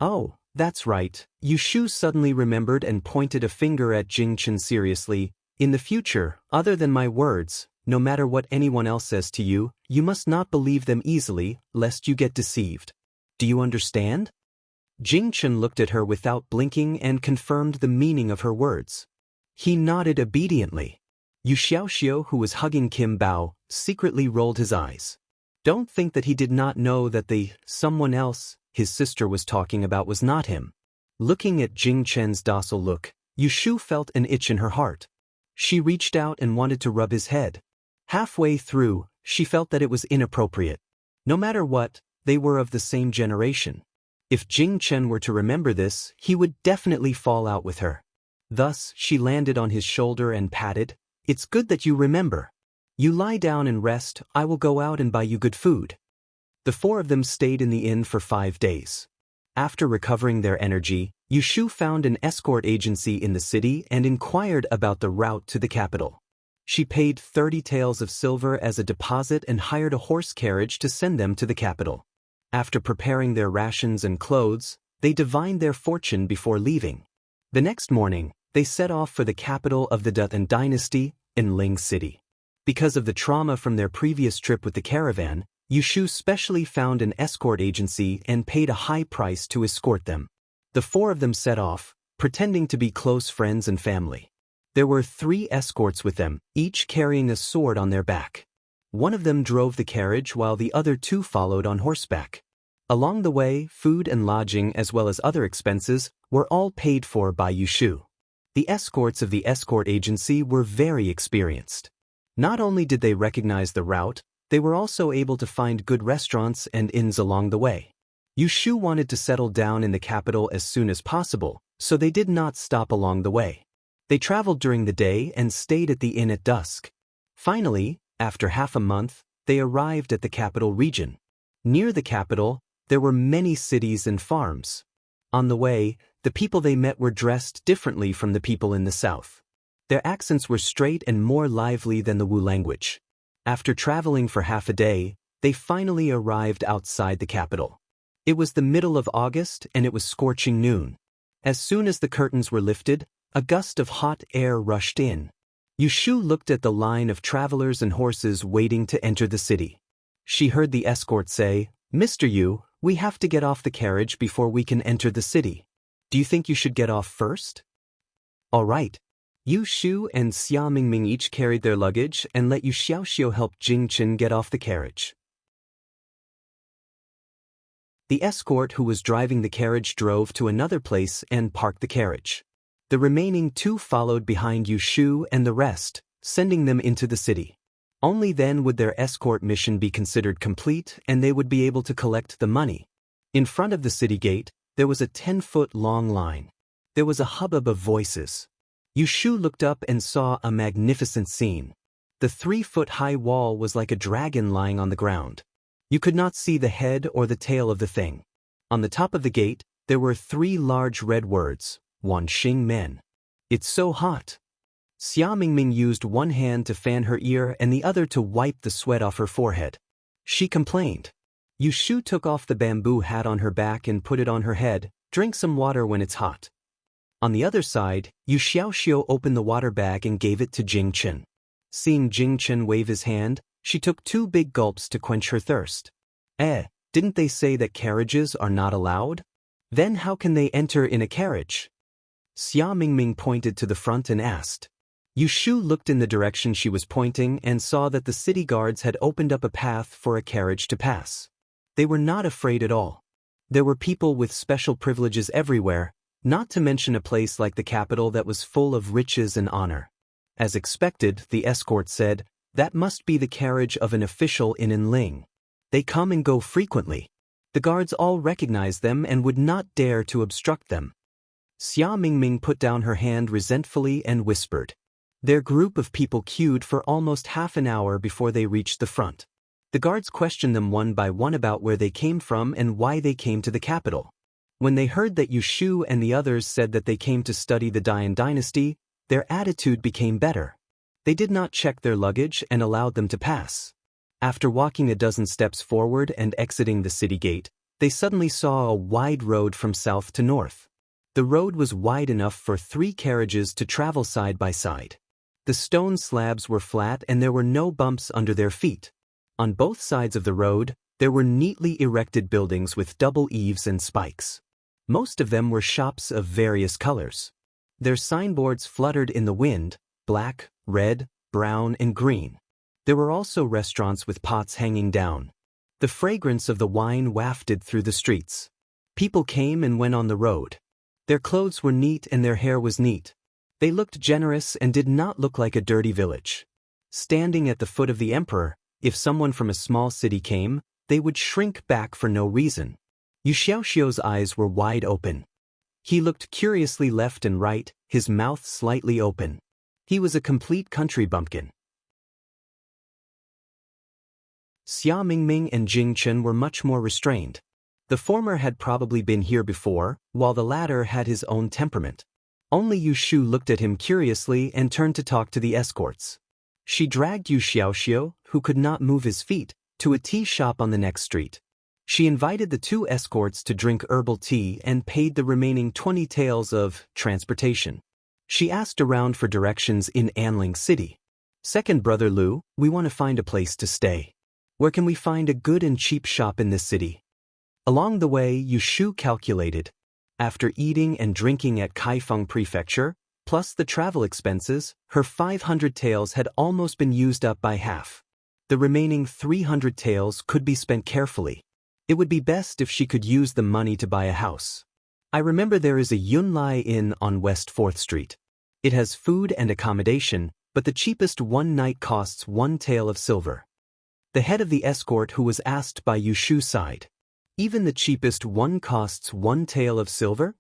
"Oh, that's right." Yu Shu suddenly remembered and pointed a finger at Jing Chen seriously. "In the future, other than my words, no matter what anyone else says to you, you must not believe them easily, lest you get deceived. Do you understand?" Jing Chen looked at her without blinking and confirmed the meaning of her words. He nodded obediently. Yu Xiaoxiu, who was hugging Kim Bao, secretly rolled his eyes. Don't think that he did not know that the someone else his sister was talking about was not him. Looking at Jing Chen's docile look, Yu Shu felt an itch in her heart. She reached out and wanted to rub his head. Halfway through, she felt that it was inappropriate. No matter what, they were of the same generation. If Jing Chen were to remember this, he would definitely fall out with her. Thus, she landed on his shoulder and patted, "It's good that you remember. You lie down and rest, I will go out and buy you good food." The four of them stayed in the inn for 5 days. After recovering their energy, Yu Shu found an escort agency in the city and inquired about the route to the capital. She paid 30 taels of silver as a deposit and hired a horse carriage to send them to the capital. After preparing their rations and clothes, they divined their fortune before leaving. The next morning, they set off for the capital of the Dutton dynasty, in Ling City. Because of the trauma from their previous trip with the caravan, Yu Shu specially found an escort agency and paid a high price to escort them. The four of them set off, pretending to be close friends and family. There were 3 escorts with them, each carrying a sword on their back. One of them drove the carriage while the other 2 followed on horseback. Along the way, food and lodging as well as other expenses were all paid for by Yu Shu. The escorts of the escort agency were very experienced. Not only did they recognize the route, they were also able to find good restaurants and inns along the way. Yu Shu wanted to settle down in the capital as soon as possible, so they did not stop along the way. They traveled during the day and stayed at the inn at dusk. Finally, after half a month, they arrived at the capital region. Near the capital, there were many cities and farms. On the way, the people they met were dressed differently from the people in the south. Their accents were straight and more lively than the Wu language. After traveling for half a day, they finally arrived outside the capital. It was the middle of August and it was scorching noon. As soon as the curtains were lifted, a gust of hot air rushed in. Yu Shu looked at the line of travelers and horses waiting to enter the city. She heard the escort say, "Mr. Yu, we have to get off the carriage before we can enter the city. Do you think you should get off first?" "All right." Yu Shu and Xia Mingming each carried their luggage and let Yu Xiaoxiu help Jing Chen get off the carriage. The escort who was driving the carriage drove to another place and parked the carriage. The remaining 2 followed behind Yu Shu and the rest, sending them into the city. Only then would their escort mission be considered complete and they would be able to collect the money. In front of the city gate, there was a 10-foot-long line. There was a hubbub of voices. Yu Shu looked up and saw a magnificent scene. The 3-foot-high wall was like a dragon lying on the ground. You could not see the head or the tail of the thing. On the top of the gate, there were 3 large red words, "Wan Xing Men." "It's so hot." Xia Mingming used one hand to fan her ear and the other to wipe the sweat off her forehead. She complained. Yu Shu took off the bamboo hat on her back and put it on her head. "Drink some water when it's hot." On the other side, Yu Xiaoxiu opened the water bag and gave it to Jing Chen. Seeing Jing Chen wave his hand, she took 2 big gulps to quench her thirst. Didn't they say that carriages are not allowed? Then how can they enter in a carriage?" Xia Mingming pointed to the front and asked. Yu Shu looked in the direction she was pointing and saw that the city guards had opened up a path for a carriage to pass. They were not afraid at all. There were people with special privileges everywhere, not to mention a place like the capital that was full of riches and honor. As expected, the escort said, "That must be the carriage of an official in Enling. They come and go frequently." The guards all recognized them and would not dare to obstruct them. Xia Mingming put down her hand resentfully and whispered. Their group of people queued for almost half an hour before they reached the front. The guards questioned them one by one about where they came from and why they came to the capital. When they heard that Yu Shu and the others said that they came to study the Dian dynasty, their attitude became better. They did not check their luggage and allowed them to pass. After walking a dozen steps forward and exiting the city gate, they suddenly saw a wide road from south to north. The road was wide enough for 3 carriages to travel side by side. The stone slabs were flat and there were no bumps under their feet. On both sides of the road, there were neatly erected buildings with double eaves and spikes. Most of them were shops of various colors. Their signboards fluttered in the wind, black, red, brown, and green. There were also restaurants with pots hanging down. The fragrance of the wine wafted through the streets. People came and went on the road. Their clothes were neat and their hair was neat. They looked generous and did not look like a dirty village. Standing at the foot of the emperor, if someone from a small city came, they would shrink back for no reason. Yu Xiaoxiu's eyes were wide open. He looked curiously left and right, his mouth slightly open. He was a complete country bumpkin. Xia Mingming and Jing Chen were much more restrained. The former had probably been here before, while the latter had his own temperament. Only Yu Shu looked at him curiously and turned to talk to the escorts. She dragged Yu Xiaoxiu, who could not move his feet, to a tea shop on the next street. She invited the two escorts to drink herbal tea and paid the remaining 20 taels of transportation. She asked around for directions in Anling City. Second brother Lu, we want to find a place to stay. Where can we find a good and cheap shop in this city? Along the way, Yu Shu calculated. After eating and drinking at Kaifeng Prefecture, plus the travel expenses, her 500 taels had almost been used up by half. The remaining 300 taels could be spent carefully. It would be best if she could use the money to buy a house. I remember there is a Yunlai Inn on West 4th Street. It has food and accommodation, but the cheapest one night costs 1 tael of silver. The head of the escort who was asked by Yu Shu sighed. Even the cheapest one costs 1 tael of silver?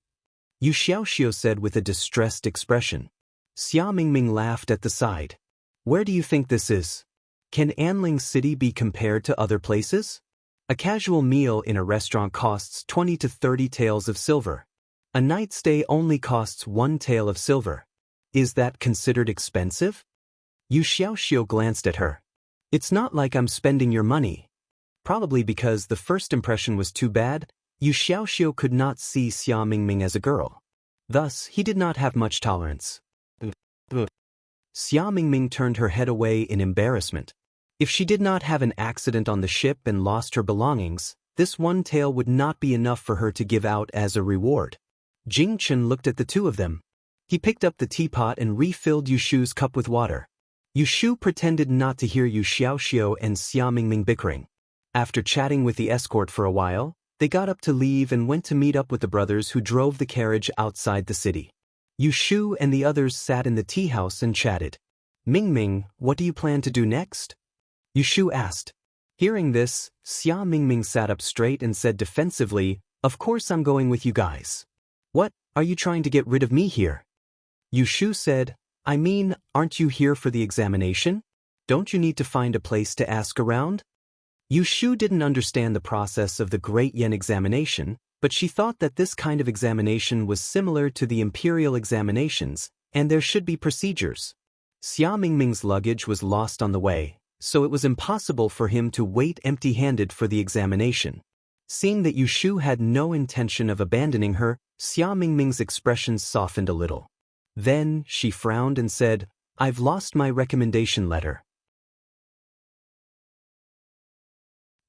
Yu Xiaoxiu said with a distressed expression. Xia Mingming laughed at the side. Where do you think this is? Can Anling City be compared to other places? A casual meal in a restaurant costs 20 to 30 taels of silver. A night stay only costs 1 tael of silver. Is that considered expensive? Yu Xiaoxiu glanced at her. It's not like I'm spending your money. Probably because the first impression was too bad, Yu Xiaoxiu could not see Xia Mingming as a girl. Thus, he did not have much tolerance. Xia Mingming turned her head away in embarrassment. If she did not have an accident on the ship and lost her belongings, this 1 tael would not be enough for her to give out as a reward. Jing Chen looked at the two of them. He picked up the teapot and refilled Yu Shu's cup with water. Yu Shu pretended not to hear Yu Xiaoxiu and Xia Mingming bickering. After chatting with the escort for a while, they got up to leave and went to meet up with the brothers who drove the carriage outside the city. Yu Shu and the others sat in the tea house and chatted. Mingming, what do you plan to do next? Yu Shu asked. Hearing this, Xia Mingming sat up straight and said defensively, of course I'm going with you guys. What, are you trying to get rid of me here? Yu Shu said, I mean, aren't you here for the examination? Don't you need to find a place to ask around? Yu Shu didn't understand the process of the Great Yen examination, but she thought that this kind of examination was similar to the imperial examinations, and there should be procedures. Xia Mingming's luggage was lost on the way, so it was impossible for him to wait empty-handed for the examination. Seeing that Yu Shu had no intention of abandoning her, Xia Mingming's expression softened a little. Then, she frowned and said, I've lost my recommendation letter.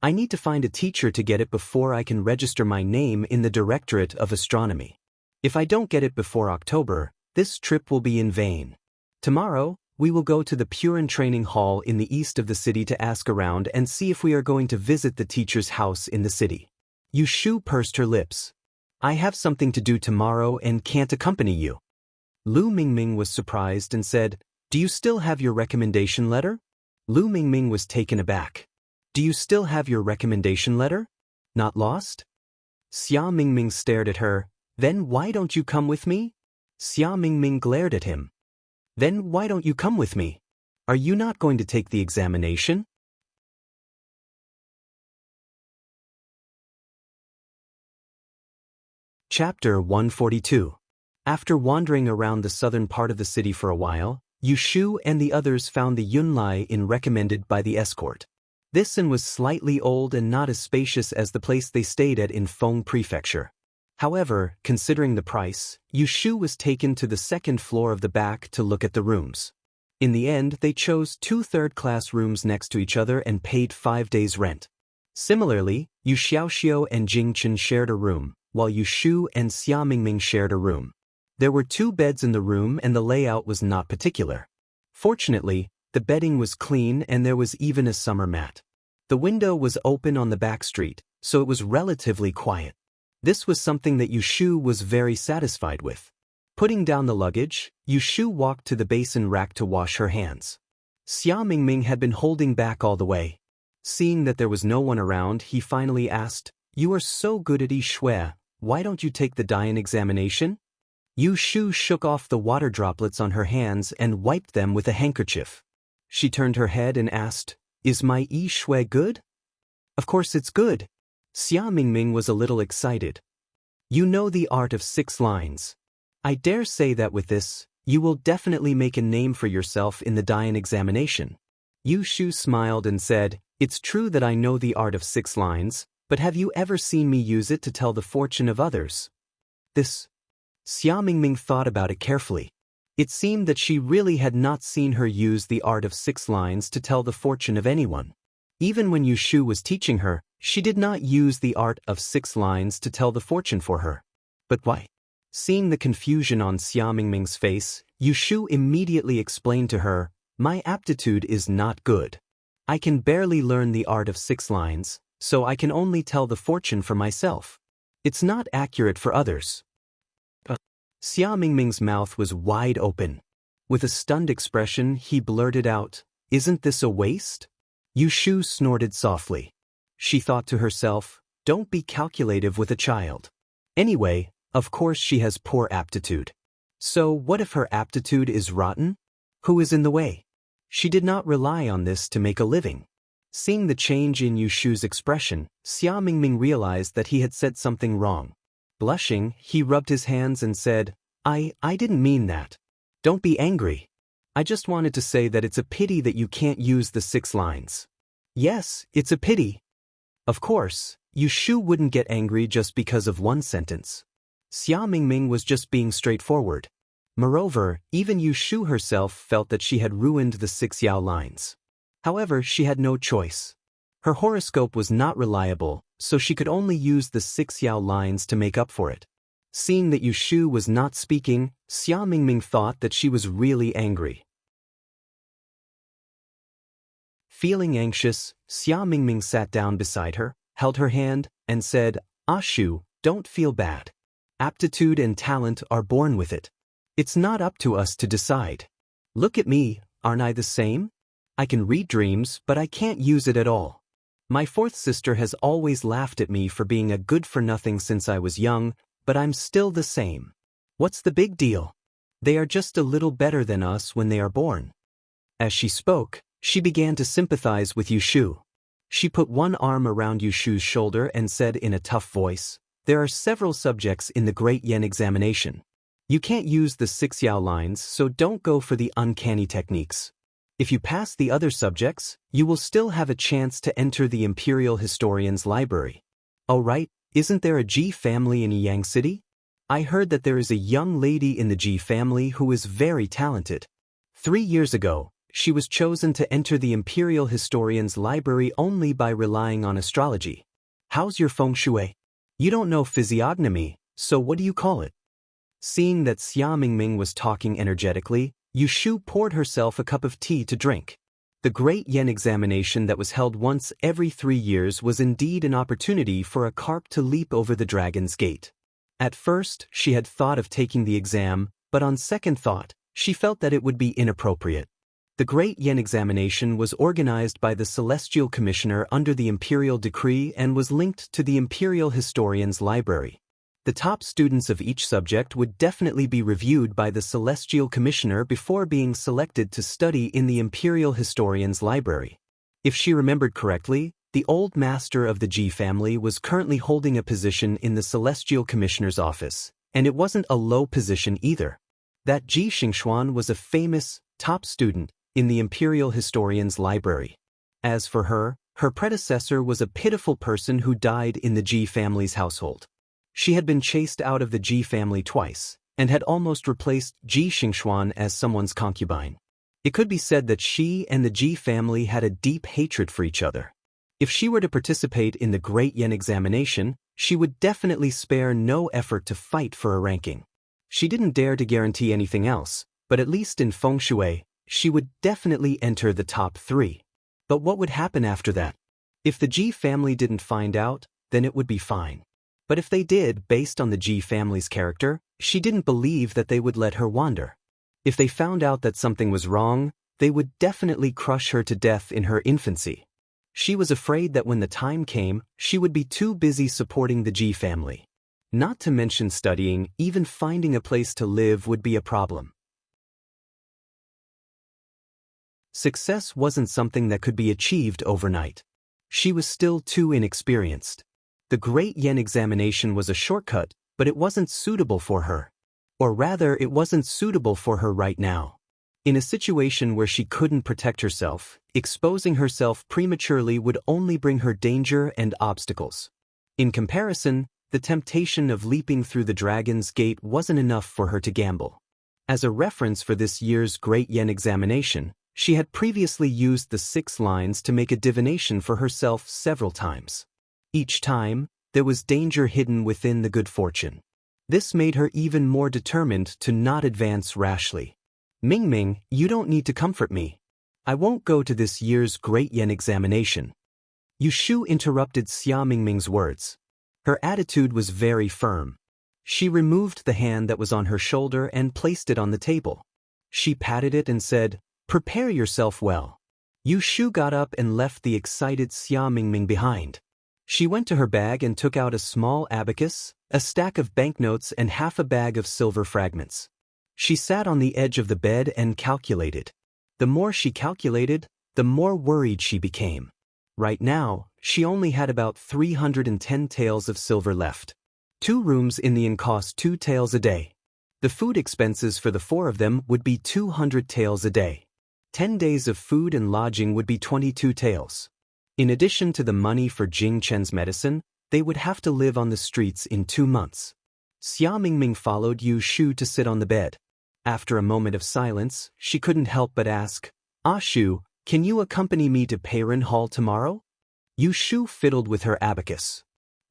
I need to find a teacher to get it before I can register my name in the Directorate of Astronomy. If I don't get it before October, this trip will be in vain. Tomorrow, we will go to the Purin Training Hall in the east of the city to ask around and see if we are going to visit the teacher's house in the city. Yu Shu pursed her lips. I have something to do tomorrow and can't accompany you. Lu Mingming was surprised and said, Do you still have your recommendation letter? Lu Mingming was taken aback. Do you still have your recommendation letter? Not lost? Xia Mingming stared at her. Then why don't you come with me? Xia Mingming glared at him. Then why don't you come with me? Are you not going to take the examination? Chapter 142. After wandering around the southern part of the city for a while, Yu Shu and the others found the Yunlai Inn recommended by the escort. This inn was slightly old and not as spacious as the place they stayed at in Feng Prefecture. However, considering the price, Yu Shu was taken to the second floor of the back to look at the rooms. In the end, they chose 2 third-class rooms next to each other and paid 5 days' rent. Similarly, Yu Xiaoxiu and Jing Chen shared a room, while Yu Shu and Xia Mingming shared a room. There were 2 beds in the room and the layout was not particular. Fortunately, the bedding was clean and there was even a summer mat. The window was open on the back street, so it was relatively quiet. This was something that Yushu was very satisfied with. Putting down the luggage, Yushu walked to the basin rack to wash her hands. Xia Mingming had been holding back all the way. Seeing that there was no one around, he finally asked, "You are so good at Yishui, why don't you take the Dian examination?" Yushu shook off the water droplets on her hands and wiped them with a handkerchief. She turned her head and asked, "Is my Yishui good?" "Of course it's good." Xia Mingming was a little excited. "You know the art of 6 lines. I dare say that with this, you will definitely make a name for yourself in the Dian examination." Yushu smiled and said, "It's true that I know the art of 6 lines, but have you ever seen me use it to tell the fortune of others?" This. Xia Mingming thought about it carefully. It seemed that she really had not seen her use the art of 6 lines to tell the fortune of anyone. Even when Yushu was teaching her, she did not use the art of 6 lines to tell the fortune for her. But why? Seeing the confusion on Xia Mingming's face, Yushu immediately explained to her, "My aptitude is not good. I can barely learn the art of 6 lines, so I can only tell the fortune for myself. It's not accurate for others." Xia Mingming's mouth was wide open. With a stunned expression, he blurted out, "Isn't this a waste?" Yushu snorted softly. She thought to herself, "Don't be calculative with a child. Anyway, of course she has poor aptitude. So what if her aptitude is rotten? Who is in the way?" She did not rely on this to make a living. Seeing the change in Yushu's expression, Xia Mingming realized that he had said something wrong. Blushing, he rubbed his hands and said, I didn't mean that. Don't be angry. I just wanted to say that it's a pity that you can't use the 6 lines. Yes, it's a pity. Of course, Yushu wouldn't get angry just because of one sentence. Xia Mingming was just being straightforward. Moreover, even Yushu herself felt that she had ruined the 6 Yao lines. However, she had no choice. Her horoscope was not reliable, so she could only use the 6 Yao lines to make up for it. Seeing that Yushu was not speaking, Xia Mingming thought that she was really angry. Feeling anxious, Xia Mingming sat down beside her, held her hand, and said, "Shu, don't feel bad. Aptitude and talent are born with it. It's not up to us to decide. Look at me, aren't I the same? I can read dreams, but I can't use it at all. My 4th sister has always laughed at me for being a good-for-nothing since I was young, but I'm still the same. What's the big deal? They are just a little better than us when they are born." As she spoke, she began to sympathize with Yushu. She put one arm around Yushu's shoulder and said in a tough voice, "There are several subjects in the Great Yen examination. You can't use the 6 Yao lines, so don't go for the uncanny techniques. If you pass the other subjects, you will still have a chance to enter the Imperial Historian's Library. Oh right, isn't there a Ji family in Yang City? I heard that there is a young lady in the Ji family who is very talented. 3 years ago, she was chosen to enter the Imperial Historian's Library only by relying on astrology. How's your feng shui? You don't know physiognomy, so what do you call it?" Seeing that Xia Mingming was talking energetically, Yushu poured herself a cup of tea to drink. The Great Yen examination that was held once every 3 years was indeed an opportunity for a carp to leap over the dragon's gate. At first, she had thought of taking the exam, but on second thought, she felt that it would be inappropriate. The Great Yen examination was organized by the Celestial Commissioner under the Imperial Decree and was linked to the Imperial Historian's Library. The top students of each subject would definitely be reviewed by the Celestial Commissioner before being selected to study in the Imperial Historian's Library. If she remembered correctly, the old master of the Ji family was currently holding a position in the Celestial Commissioner's office, and it wasn't a low position either. That Ji Xingxuan was a famous, top student in the Imperial Historian's Library. As for her, her predecessor was a pitiful person who died in the Ji family's household. She had been chased out of the Ji family twice, and had almost replaced Ji Xingxuan as someone's concubine. It could be said that she and the Ji family had a deep hatred for each other. If she were to participate in the Great Yen examination, she would definitely spare no effort to fight for a ranking. She didn't dare to guarantee anything else, but at least in feng shui, she would definitely enter the top 3. But what would happen after that? If the Ji family didn't find out, then it would be fine. But if they did, based on the Ji family's character, she didn't believe that they would let her wander. If they found out that something was wrong, they would definitely crush her to death in her infancy. She was afraid that when the time came, she would be too busy supporting the Ji family. Not to mention studying, even finding a place to live would be a problem. Success wasn't something that could be achieved overnight. She was still too inexperienced. The Great Yen examination was a shortcut, but it wasn't suitable for her. Or rather, it wasn't suitable for her right now. In a situation where she couldn't protect herself, exposing herself prematurely would only bring her danger and obstacles. In comparison, the temptation of leaping through the Dragon's Gate wasn't enough for her to gamble. As a reference for this year's Great Yen examination, she had previously used the 6 lines to make a divination for herself several times. Each time, there was danger hidden within the good fortune. This made her even more determined to not advance rashly. Mingming, you don't need to comfort me. I won't go to this year's Great Yen examination. Yushu interrupted Xia Mingming's words. Her attitude was very firm. She removed the hand that was on her shoulder and placed it on the table. She patted it and said, "Prepare yourself well." Yushu got up and left the excited Xia Mingming behind. She went to her bag and took out a small abacus, a stack of banknotes and half a bag of silver fragments. She sat on the edge of the bed and calculated. The more she calculated, the more worried she became. Right now, she only had about 310 taels of silver left. 2 rooms in the inn cost 2 taels a day. The food expenses for the 4 of them would be 200 taels a day. 10 days of food and lodging would be 22 taels. In addition to the money for Jing Chen's medicine, they would have to live on the streets in 2 months. Xia Mingming followed Yu Shu to sit on the bed. After a moment of silence, she couldn't help but ask, "Ah Shu, can you accompany me to Peiren Hall tomorrow?" Yu Shu fiddled with her abacus.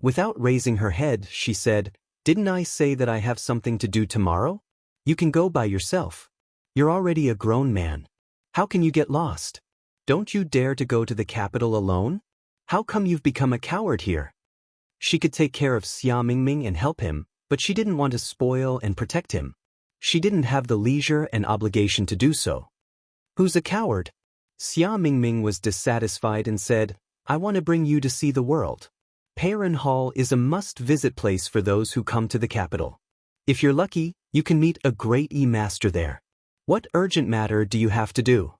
Without raising her head, she said, "Didn't I say that I have something to do tomorrow? You can go by yourself. You're already a grown man. How can you get lost? Don't you dare to go to the capital alone? How come you've become a coward here?" She could take care of Xia Mingming and help him, but she didn't want to spoil and protect him. She didn't have the leisure and obligation to do so. "Who's a coward?" Xia Mingming was dissatisfied and said, "I want to bring you to see the world. Peiren Hall is a must-visit place for those who come to the capital. If you're lucky, you can meet a great master there. What urgent matter do you have to do?"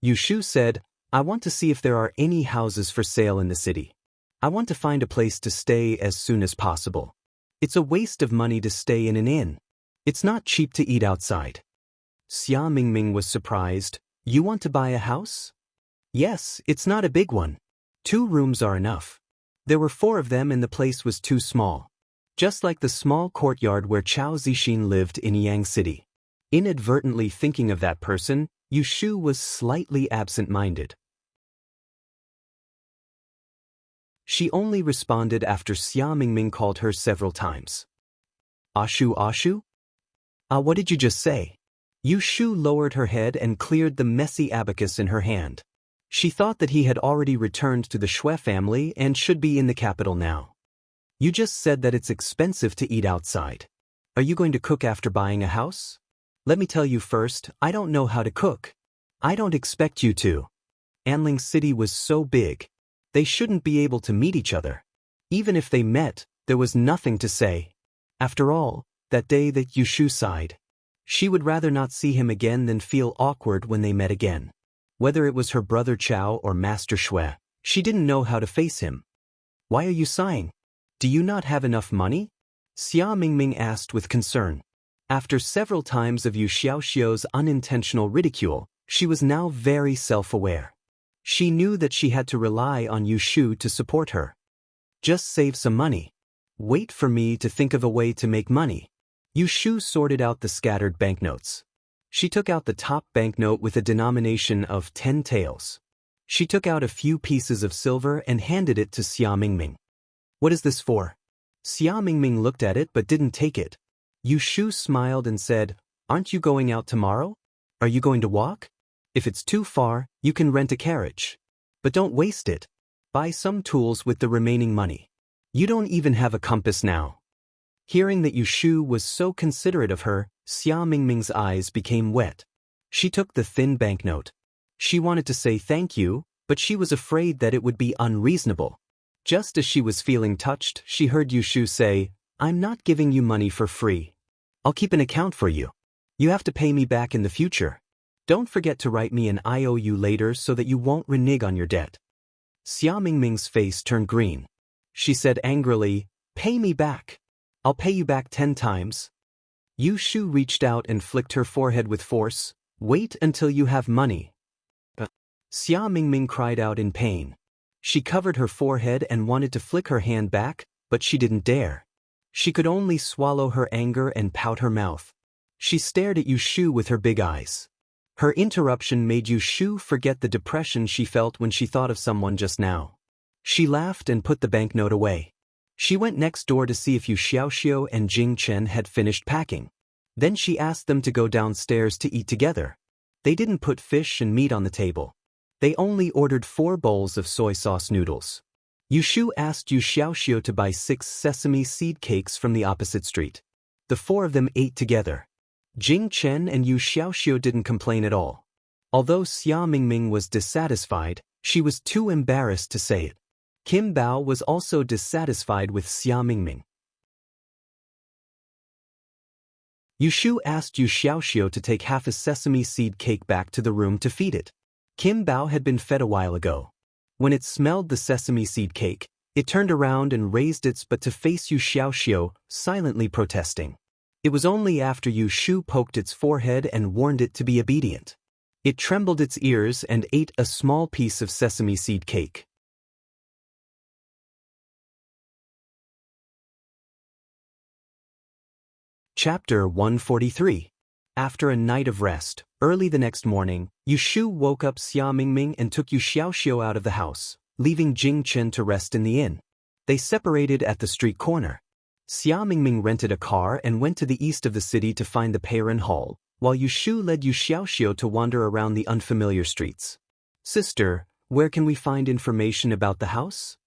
Yushu said, "I want to see if there are any houses for sale in the city. I want to find a place to stay as soon as possible. It's a waste of money to stay in an inn. It's not cheap to eat outside." Xia Mingming was surprised. "You want to buy a house?" "Yes, it's not a big one. 2 rooms are enough. There were 4 of them and the place was too small. Just like the small courtyard where Chao Zixin lived in Yang City." Inadvertently thinking of that person, Yushu was slightly absent-minded. She only responded after Xia Mingming called her several times. "Ashu Ashu?" What did you just say?" Yushu lowered her head and cleared the messy abacus in her hand. She thought that he had already returned to the Shui family and should be in the capital now. "You just said that it's expensive to eat outside. Are you going to cook after buying a house? Let me tell you first, I don't know how to cook. I don't expect you to. Anling City was so big. They shouldn't be able to meet each other. Even if they met, there was nothing to say. After all, that day that Yushu sighed. She would rather not see him again than feel awkward when they met again. Whether it was her brother Chao or Master Shui, she didn't know how to face him. "Why are you sighing? Do you not have enough money?" Xia Mingming asked with concern. After several times of Yu Xiaoxiu's unintentional ridicule, she was now very self-aware. She knew that she had to rely on Yushu to support her. "Just save some money. Wait for me to think of a way to make money." Yushu sorted out the scattered banknotes. She took out the top banknote with a denomination of 10 taels. She took out a few pieces of silver and handed it to Xia Mingming. "What is this for?" Xia Mingming looked at it but didn't take it. Yu Shu smiled and said, "Aren't you going out tomorrow? Are you going to walk? If it's too far, you can rent a carriage. But don't waste it. Buy some tools with the remaining money. You don't even have a compass now." Hearing that Yu Shu was so considerate of her, Xia Mingming's eyes became wet. She took the thin banknote. She wanted to say thank you, but she was afraid that it would be unreasonable. Just as she was feeling touched, she heard Yu Shu say, "I'm not giving you money for free. I'll keep an account for you. You have to pay me back in the future. Don't forget to write me an IOU later so that you won't renege on your debt." Xia Mingming's face turned green. She said angrily, "Pay me back. I'll pay you back 10 times. Yu Shu reached out and flicked her forehead with force. "Wait until you have money." Xia Mingming cried out in pain. She covered her forehead and wanted to flick her hand back, but she didn't dare. She could only swallow her anger and pout her mouth. She stared at Yu Shu with her big eyes. Her interruption made Yu Shu forget the depression she felt when she thought of someone just now. She laughed and put the banknote away. She went next door to see if Yu Xiaoxiu and Jing Chen had finished packing. Then she asked them to go downstairs to eat together. They didn't put fish and meat on the table. They only ordered 4 bowls of soy sauce noodles. Yu Shu asked Yu Xiaoxiu to buy 6 sesame seed cakes from the opposite street. The 4 of them ate together. Jing Chen and Yu Xiaoxiu didn't complain at all. Although Xia Mingming was dissatisfied, she was too embarrassed to say it. Kim Bao was also dissatisfied with Xia Mingming. Yu Shu asked Yu Xiaoxiu to take half a sesame seed cake back to the room to feed it. Kim Bao had been fed a while ago. When it smelled the sesame seed cake, it turned around and raised its butt to face Yu Xiaoxiu, silently protesting. It was only after Yu Shu poked its forehead and warned it to be obedient. It trembled its ears and ate a small piece of sesame seed cake. Chapter 143. After a night of rest, early the next morning, Yu Shu woke up Xia Mingming and took Yu Xiaoxiu out of the house, leaving Jing Chen to rest in the inn. They separated at the street corner. Xia Mingming rented a car and went to the east of the city to find the Peiran Hall, while Yu Shu led Yu Xiaoxiu to wander around the unfamiliar streets. "Sister, where can we find information about the house?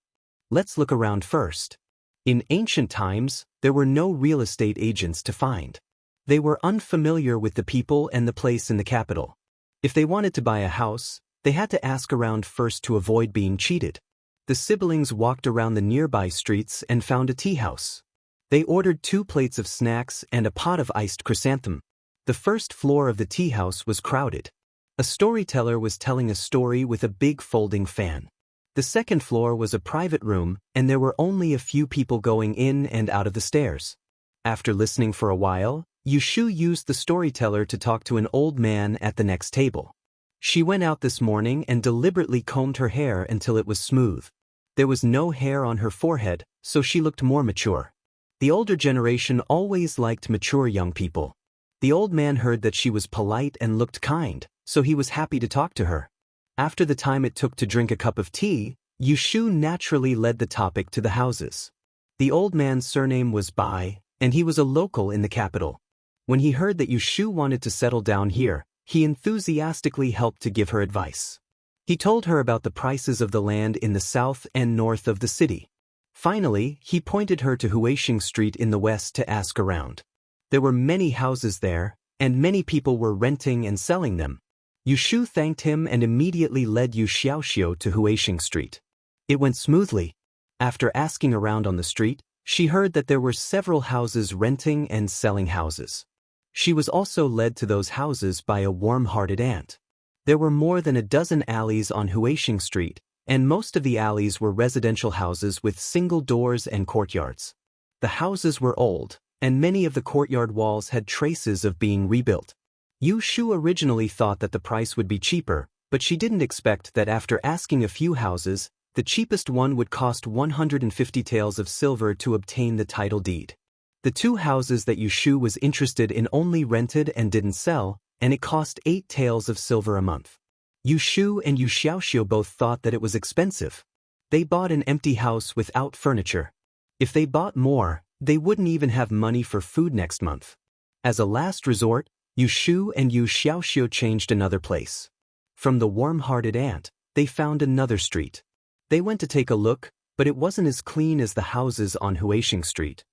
Let's look around first." In ancient times, there were no real estate agents to find. They were unfamiliar with the people and the place in the capital. If they wanted to buy a house, they had to ask around first to avoid being cheated. The siblings walked around the nearby streets and found a tea house. They ordered 2 plates of snacks and a pot of iced chrysanthemum. The first floor of the tea house was crowded. A storyteller was telling a story with a big folding fan. The second floor was a private room, and there were only a few people going in and out of the stairs. After listening for a while, Yu Shu used the storyteller to talk to an old man at the next table. She went out this morning and deliberately combed her hair until it was smooth. There was no hair on her forehead, so she looked more mature. The older generation always liked mature young people. The old man heard that she was polite and looked kind, so he was happy to talk to her. After the time it took to drink a cup of tea, Yu Shu naturally led the topic to the houses. The old man's surname was Bai, and he was a local in the capital. When he heard that Yu Shu wanted to settle down here, he enthusiastically helped to give her advice. He told her about the prices of the land in the south and north of the city. Finally, he pointed her to Huixing Street in the west to ask around. There were many houses there, and many people were renting and selling them. Yu Shu thanked him and immediately led Yu Xiaoxiu to Huixing Street. It went smoothly. After asking around on the street, she heard that there were several houses renting and selling houses. She was also led to those houses by a warm-hearted aunt. There were more than a dozen alleys on Huixing Street, and most of the alleys were residential houses with single doors and courtyards. The houses were old, and many of the courtyard walls had traces of being rebuilt. Yu Shu originally thought that the price would be cheaper, but she didn't expect that after asking a few houses, the cheapest one would cost 150 taels of silver to obtain the title deed. The 2 houses that Yu Shu was interested in only rented and didn't sell, and it cost 8 taels of silver a month. Yu Shu and Yu Xiaoxiu both thought that it was expensive. They bought an empty house without furniture. If they bought more, They wouldn't even have money for food next month. As a last resort, Yu Shu and Yu Xiaoxiu changed another place. From the warm-hearted aunt, they found another street. They went to take a look, but it wasn't as clean as the houses on Huixing Street.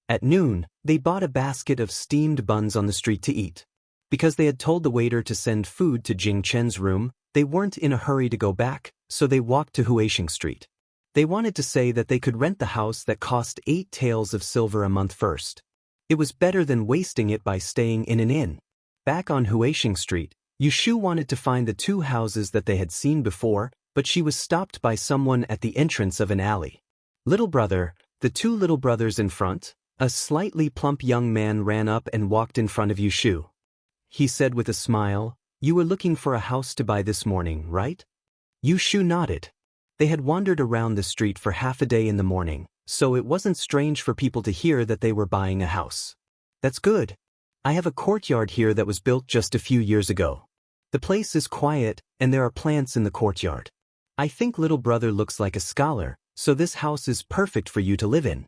At noon, they bought a basket of steamed buns on the street to eat. Because they had told the waiter to send food to Jing Chen's room, they weren't in a hurry to go back, so they walked to Huixing Street. They wanted to say that they could rent the house that cost 8 taels of silver a month first. It was better than wasting it by staying in an inn. Back on Huixing Street, Yu Shu wanted to find the 2 houses that they had seen before, but she was stopped by someone at the entrance of an alley. Little brother, the 2 little brothers in front. A slightly plump young man ran up and walked in front of Yu Shu. He said with a smile, "You were looking for a house to buy this morning, right?" Yu Shu nodded. They had wandered around the street for half a day in the morning, so it wasn't strange for people to hear that they were buying a house. "That's good. I have a courtyard here that was built just a few years ago. The place is quiet, and there are plants in the courtyard. I think little brother looks like a scholar, so this house is perfect for you to live in."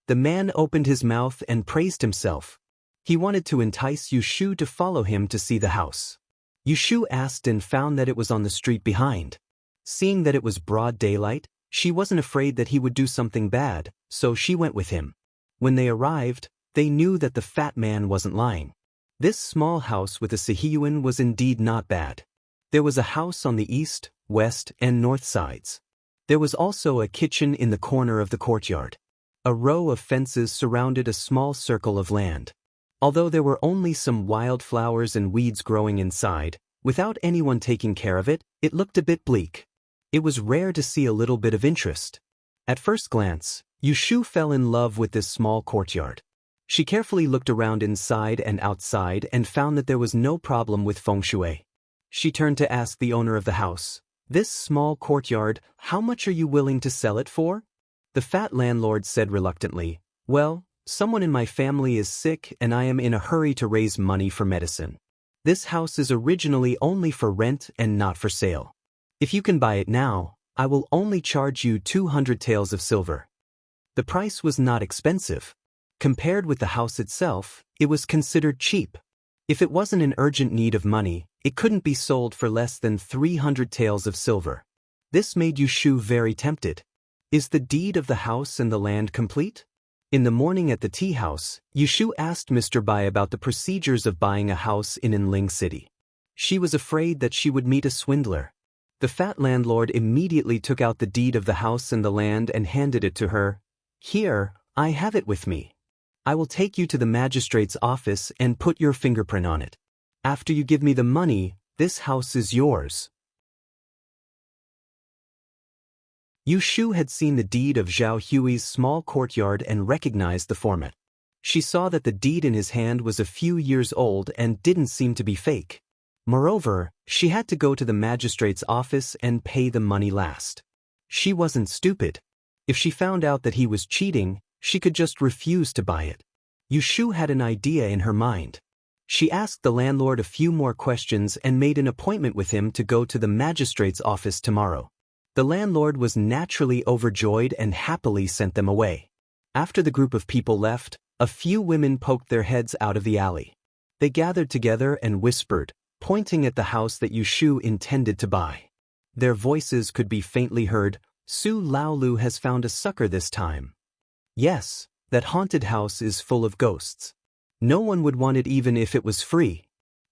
The man opened his mouth and praised himself. He wanted to entice Yu Shu to follow him to see the house. Yu Shu asked and found that it was on the street behind. Seeing that it was broad daylight, she wasn't afraid that he would do something bad, so she went with him. When they arrived, they knew that the fat man wasn't lying. This small house with a sihiyuan was indeed not bad. There was a house on the east, west, and north sides. There was also a kitchen in the corner of the courtyard. A row of fences surrounded a small circle of land. Although there were only some wildflowers and weeds growing inside, without anyone taking care of it, it looked a bit bleak. It was rare to see a little bit of interest. At first glance, Yu Shu fell in love with this small courtyard. She carefully looked around inside and outside and found that there was no problem with feng shui. She turned to ask the owner of the house, "This small courtyard, how much are you willing to sell it for?" The fat landlord said reluctantly, "Well, someone in my family is sick and I am in a hurry to raise money for medicine. This house is originally only for rent and not for sale. If you can buy it now, I will only charge you 200 taels of silver." The price was not expensive. Compared with the house itself, it was considered cheap. If it wasn't in urgent need of money, it couldn't be sold for less than 300 taels of silver. This made Yu Shu very tempted. Is the deed of the house and the land complete? In the morning at the tea house, Yu Shu asked Mr. Bai about the procedures of buying a house in Enling City. She was afraid that she would meet a swindler. The fat landlord immediately took out the deed of the house and the land and handed it to her. "Here, I have it with me. I will take you to the magistrate's office and put your fingerprint on it. After you give me the money, this house is yours." Yu Shu had seen the deed of Zhao Hui's small courtyard and recognized the format. She saw that the deed in his hand was a few years old and didn't seem to be fake. Moreover, she had to go to the magistrate's office and pay the money last. She wasn't stupid. If she found out that he was cheating, she could just refuse to buy it. Yu Shu had an idea in her mind. She asked the landlord a few more questions and made an appointment with him to go to the magistrate's office tomorrow. The landlord was naturally overjoyed and happily sent them away. After the group of people left, a few women poked their heads out of the alley. They gathered together and whispered, pointing at the house that Yu Shu intended to buy. Their voices could be faintly heard. "Su Laolu has found a sucker this time. Yes, that haunted house is full of ghosts. No one would want it even if it was free."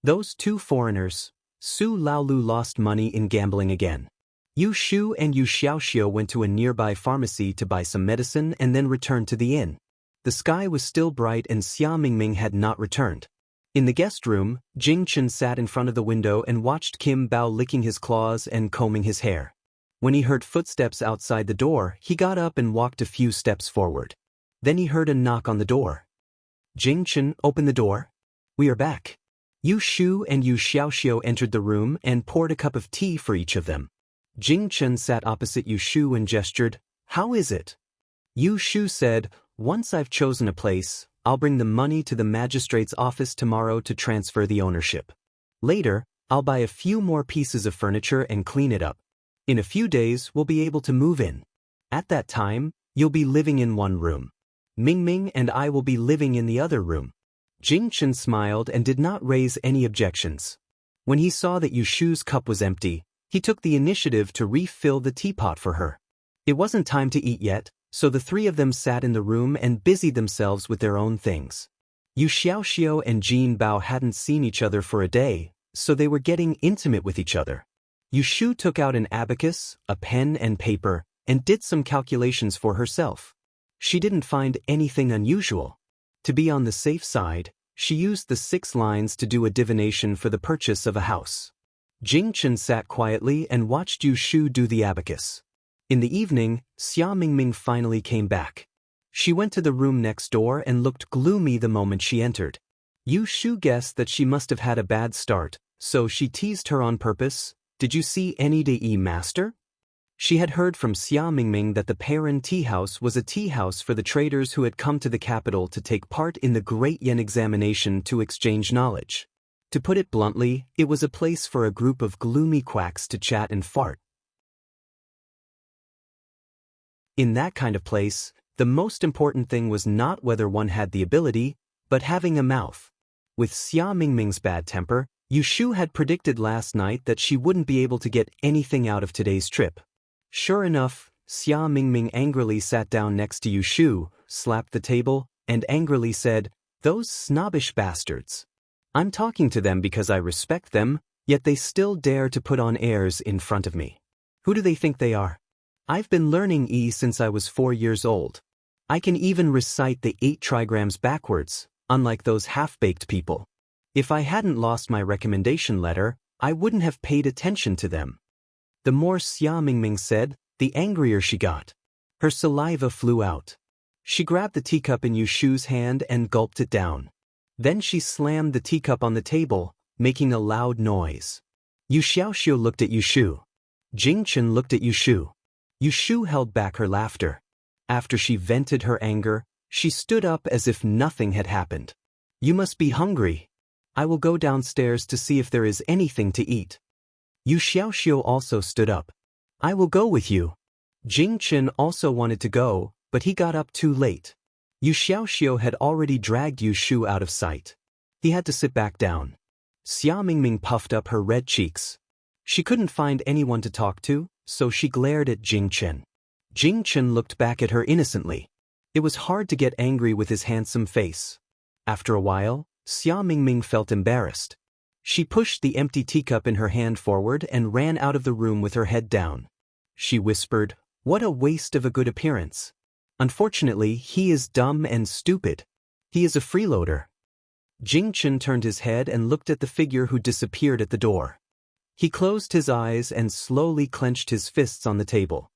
Those 2 foreigners, Su Laolu lost money in gambling again. Yu Shu and Yu Xiaoxiu went to a nearby pharmacy to buy some medicine and then returned to the inn. The sky was still bright and Xia Mingming had not returned. In the guest room, Jing Chen sat in front of the window and watched Kim Bao licking his claws and combing his hair. When he heard footsteps outside the door, he got up and walked a few steps forward. Then he heard a knock on the door. "Jing Chen, open the door. We are back." Yu Shu and Yu Xiaoxiu entered the room and poured a cup of tea for each of them. Jing Chen sat opposite Yu Shu and gestured, "How is it?" Yu Shu said, "Once I've chosen a place, I'll bring the money to the magistrate's office tomorrow to transfer the ownership. Later, I'll buy a few more pieces of furniture and clean it up. In a few days, we'll be able to move in. At that time, You'll be living in one room. Mingming and I will be living in the other room. Jingchen smiled and did not raise any objections. When he saw that Yushu's cup was empty, he took the initiative to refill the teapot for her. It wasn't time to eat yet, so the three of them sat in the room and busied themselves with their own things. Yu Xiaoxiu and Jin Bao hadn't seen each other for a day, so they were getting intimate with each other. Yushu took out an abacus, a pen and paper, and did some calculations for herself. She didn't find anything unusual. To be on the safe side, she used the 6 lines to do a divination for the purchase of a house. Jingchen sat quietly and watched Yushu do the abacus. In the evening, Xia Mingming finally came back. She went to the room next door and looked gloomy the moment she entered. Yushu guessed that she must have had a bad start, so she teased her on purpose. "Did you see any Dei master?" She had heard from Xia Mingming that the Perrin tea house was a tea house for the traders who had come to the capital to take part in the Great Yen examination to exchange knowledge. To put it bluntly, it was a place for a group of gloomy quacks to chat and fart. In that kind of place, the most important thing was not whether one had the ability, but having a mouth. With Xia Mingming's bad temper, Yushu had predicted last night that she wouldn't be able to get anything out of today's trip. Sure enough, Xia Mingming angrily sat down next to Yushu, slapped the table, and angrily said, "Those snobbish bastards. I'm talking to them because I respect them, yet they still dare to put on airs in front of me. Who do they think they are? I've been learning E since I was 4 years old. I can even recite the 8 trigrams backwards, unlike those half-baked people. If I hadn't lost my recommendation letter, I wouldn't have paid attention to them." The more Xia Mingming said, the angrier she got. Her saliva flew out. She grabbed the teacup in Yushu's hand and gulped it down. Then she slammed the teacup on the table, making a loud noise. Yu Xiaoxiu looked at Yushu. Jingchen looked at Yushu. Yushu held back her laughter. After she vented her anger, she stood up as if nothing had happened. "You must be hungry. I will go downstairs to see if there is anything to eat." Yu Xiaoxiu also stood up. "I will go with you." Jingchen also wanted to go, but he got up too late. Yu Xiaoxiu had already dragged Yushu out of sight. He had to sit back down. Xia Mingming puffed up her red cheeks. She couldn't find anyone to talk to, so she glared at Jingchen. Jingchen looked back at her innocently. It was hard to get angry with his handsome face. After a while, Xia Mingming felt embarrassed. She pushed the empty teacup in her hand forward and ran out of the room with her head down. She whispered, "What a waste of a good appearance. Unfortunately, he is dumb and stupid. He is a freeloader." Jingchen turned his head and looked at the figure who disappeared at the door. He closed his eyes and slowly clenched his fists on the table.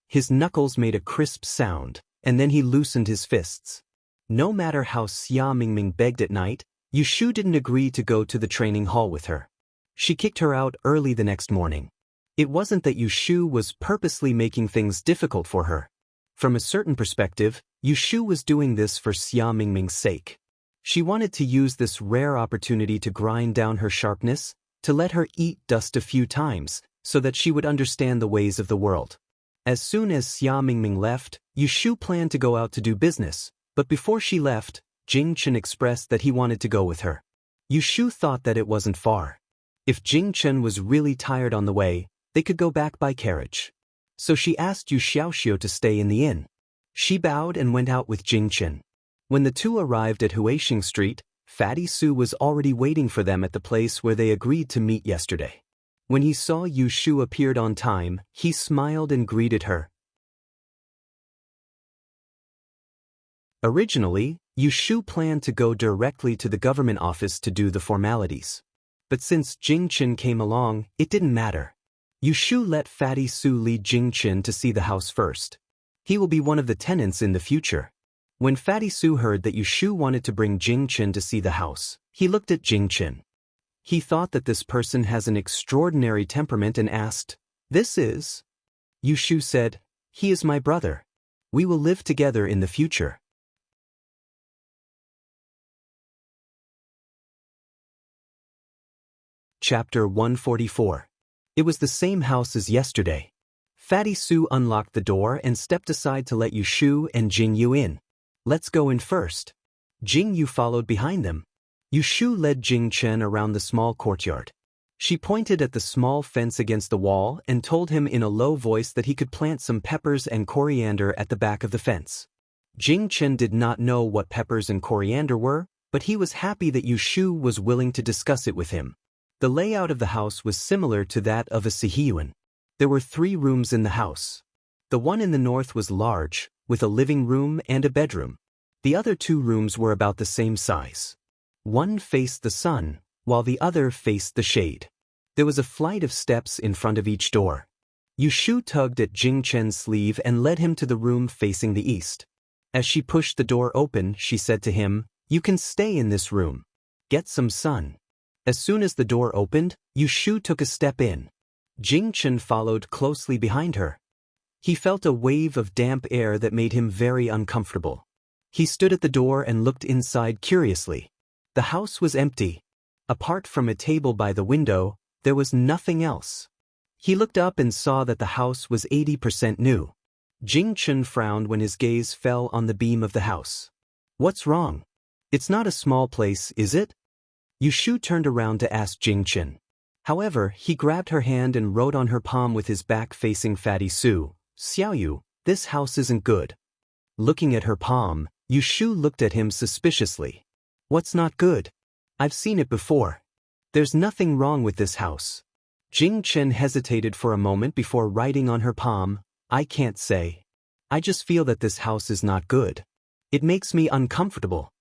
His knuckles made a crisp sound, and then he loosened his fists. No matter how Xia Mingming begged at night, Yushu didn't agree to go to the training hall with her. She kicked her out early the next morning. It wasn't that Yushu was purposely making things difficult for her. From a certain perspective, Yushu was doing this for Xia Mingming's sake. She wanted to use this rare opportunity to grind down her sharpness, to let her eat dust a few times, so that she would understand the ways of the world. As soon as Xia Mingming left, Yushu planned to go out to do business, but before she left, Jingchen expressed that he wanted to go with her. Yushu thought that it wasn't far. If Jingchen was really tired on the way, they could go back by carriage. So she asked Yu Xiaoxiu to stay in the inn. She bowed and went out with Jingchen. When the two arrived at Huixing Street, Fatty Su was already waiting for them at the place where they agreed to meet yesterday. When he saw Yushu appeared on time, he smiled and greeted her. Originally, Yushu planned to go directly to the government office to do the formalities. But since Jingchen came along, it didn't matter. Yushu let Fatty Su lead Jingchen to see the house first. He will be one of the tenants in the future. When Fatty Su heard that Yushu wanted to bring Jingchen to see the house, he looked at Jingchen. He thought that this person has an extraordinary temperament and asked, "This is?" Yushu said, "He is my brother. We will live together in the future." Chapter 144. It was the same house as yesterday. Fatty Sue unlocked the door and stepped aside to let Yu Shu and Jing Yu in. Let's go in first. Jing Yu followed behind them. Yu Shu led Jing Chen around the small courtyard. She pointed at the small fence against the wall and told him in a low voice that he could plant some peppers and coriander at the back of the fence. Jing Chen did not know what peppers and coriander were, but he was happy that Yu Shu was willing to discuss it with him. The layout of the house was similar to that of a Sihiyuan. There were 3 rooms in the house. The one in the north was large, with a living room and a bedroom. The other 2 rooms were about the same size. One faced the sun, while the other faced the shade. There was a flight of steps in front of each door. Yu Shu tugged at Jing Chen's sleeve and led him to the room facing the east. As she pushed the door open, she said to him, "You can stay in this room. Get some sun." As soon as the door opened, Yu Shu took a step in. Jing Chen followed closely behind her. He felt a wave of damp air that made him very uncomfortable. He stood at the door and looked inside curiously. The house was empty. Apart from a table by the window, there was nothing else. He looked up and saw that the house was 80% new. Jing Chen frowned when his gaze fell on the beam of the house. "What's wrong? It's not a small place, is it?" Yu Shu turned around to ask Jing Chen. However, he grabbed her hand and wrote on her palm with his back facing Fatty Sue, "Xiaoyu, this house isn't good." Looking at her palm, Yu Shu looked at him suspiciously. "What's not good? I've seen it before. There's nothing wrong with this house." Jing Chen hesitated for a moment before writing on her palm, "I can't say. I just feel that this house is not good. It makes me uncomfortable."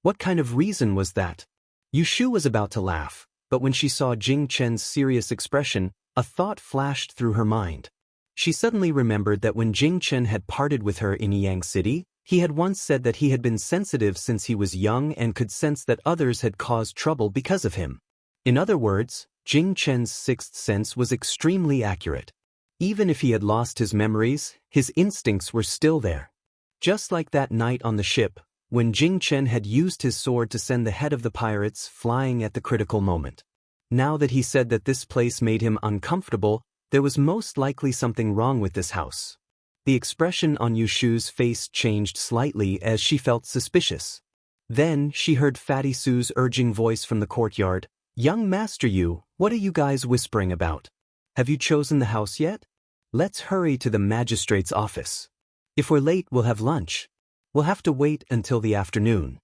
What kind of reason was that? Yu Shu was about to laugh, but when she saw Jing Chen's serious expression, a thought flashed through her mind. She suddenly remembered that when Jing Chen had parted with her in Yang City, he had once said that he had been sensitive since he was young and could sense that others had caused trouble because of him. In other words, Jing Chen's 6th sense was extremely accurate. Even if he had lost his memories, his instincts were still there. Just like that night on the ship, when Jing Chen had used his sword to send the head of the pirates flying at the critical moment. Now that he said that this place made him uncomfortable, there was most likely something wrong with this house. The expression on Yu Shu's face changed slightly as she felt suspicious. Then she heard Fatty Sue's urging voice from the courtyard, "Young Master Yu, what are you guys whispering about? Have you chosen the house yet? Let's hurry to the magistrate's office. If we're late, we'll have lunch. We'll have to wait until the afternoon."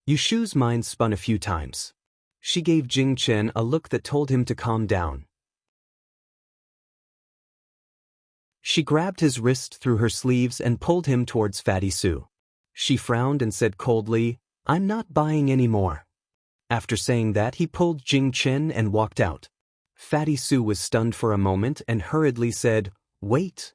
Yu Shu's mind spun a few times. She gave Jing Chen a look that told him to calm down. She grabbed his wrist through her sleeves and pulled him towards Fatty Sue. She frowned and said coldly, "I'm not buying any more." After saying that, he pulled Jing Chen and walked out. Fatty Sue was stunned for a moment and hurriedly said, "Wait."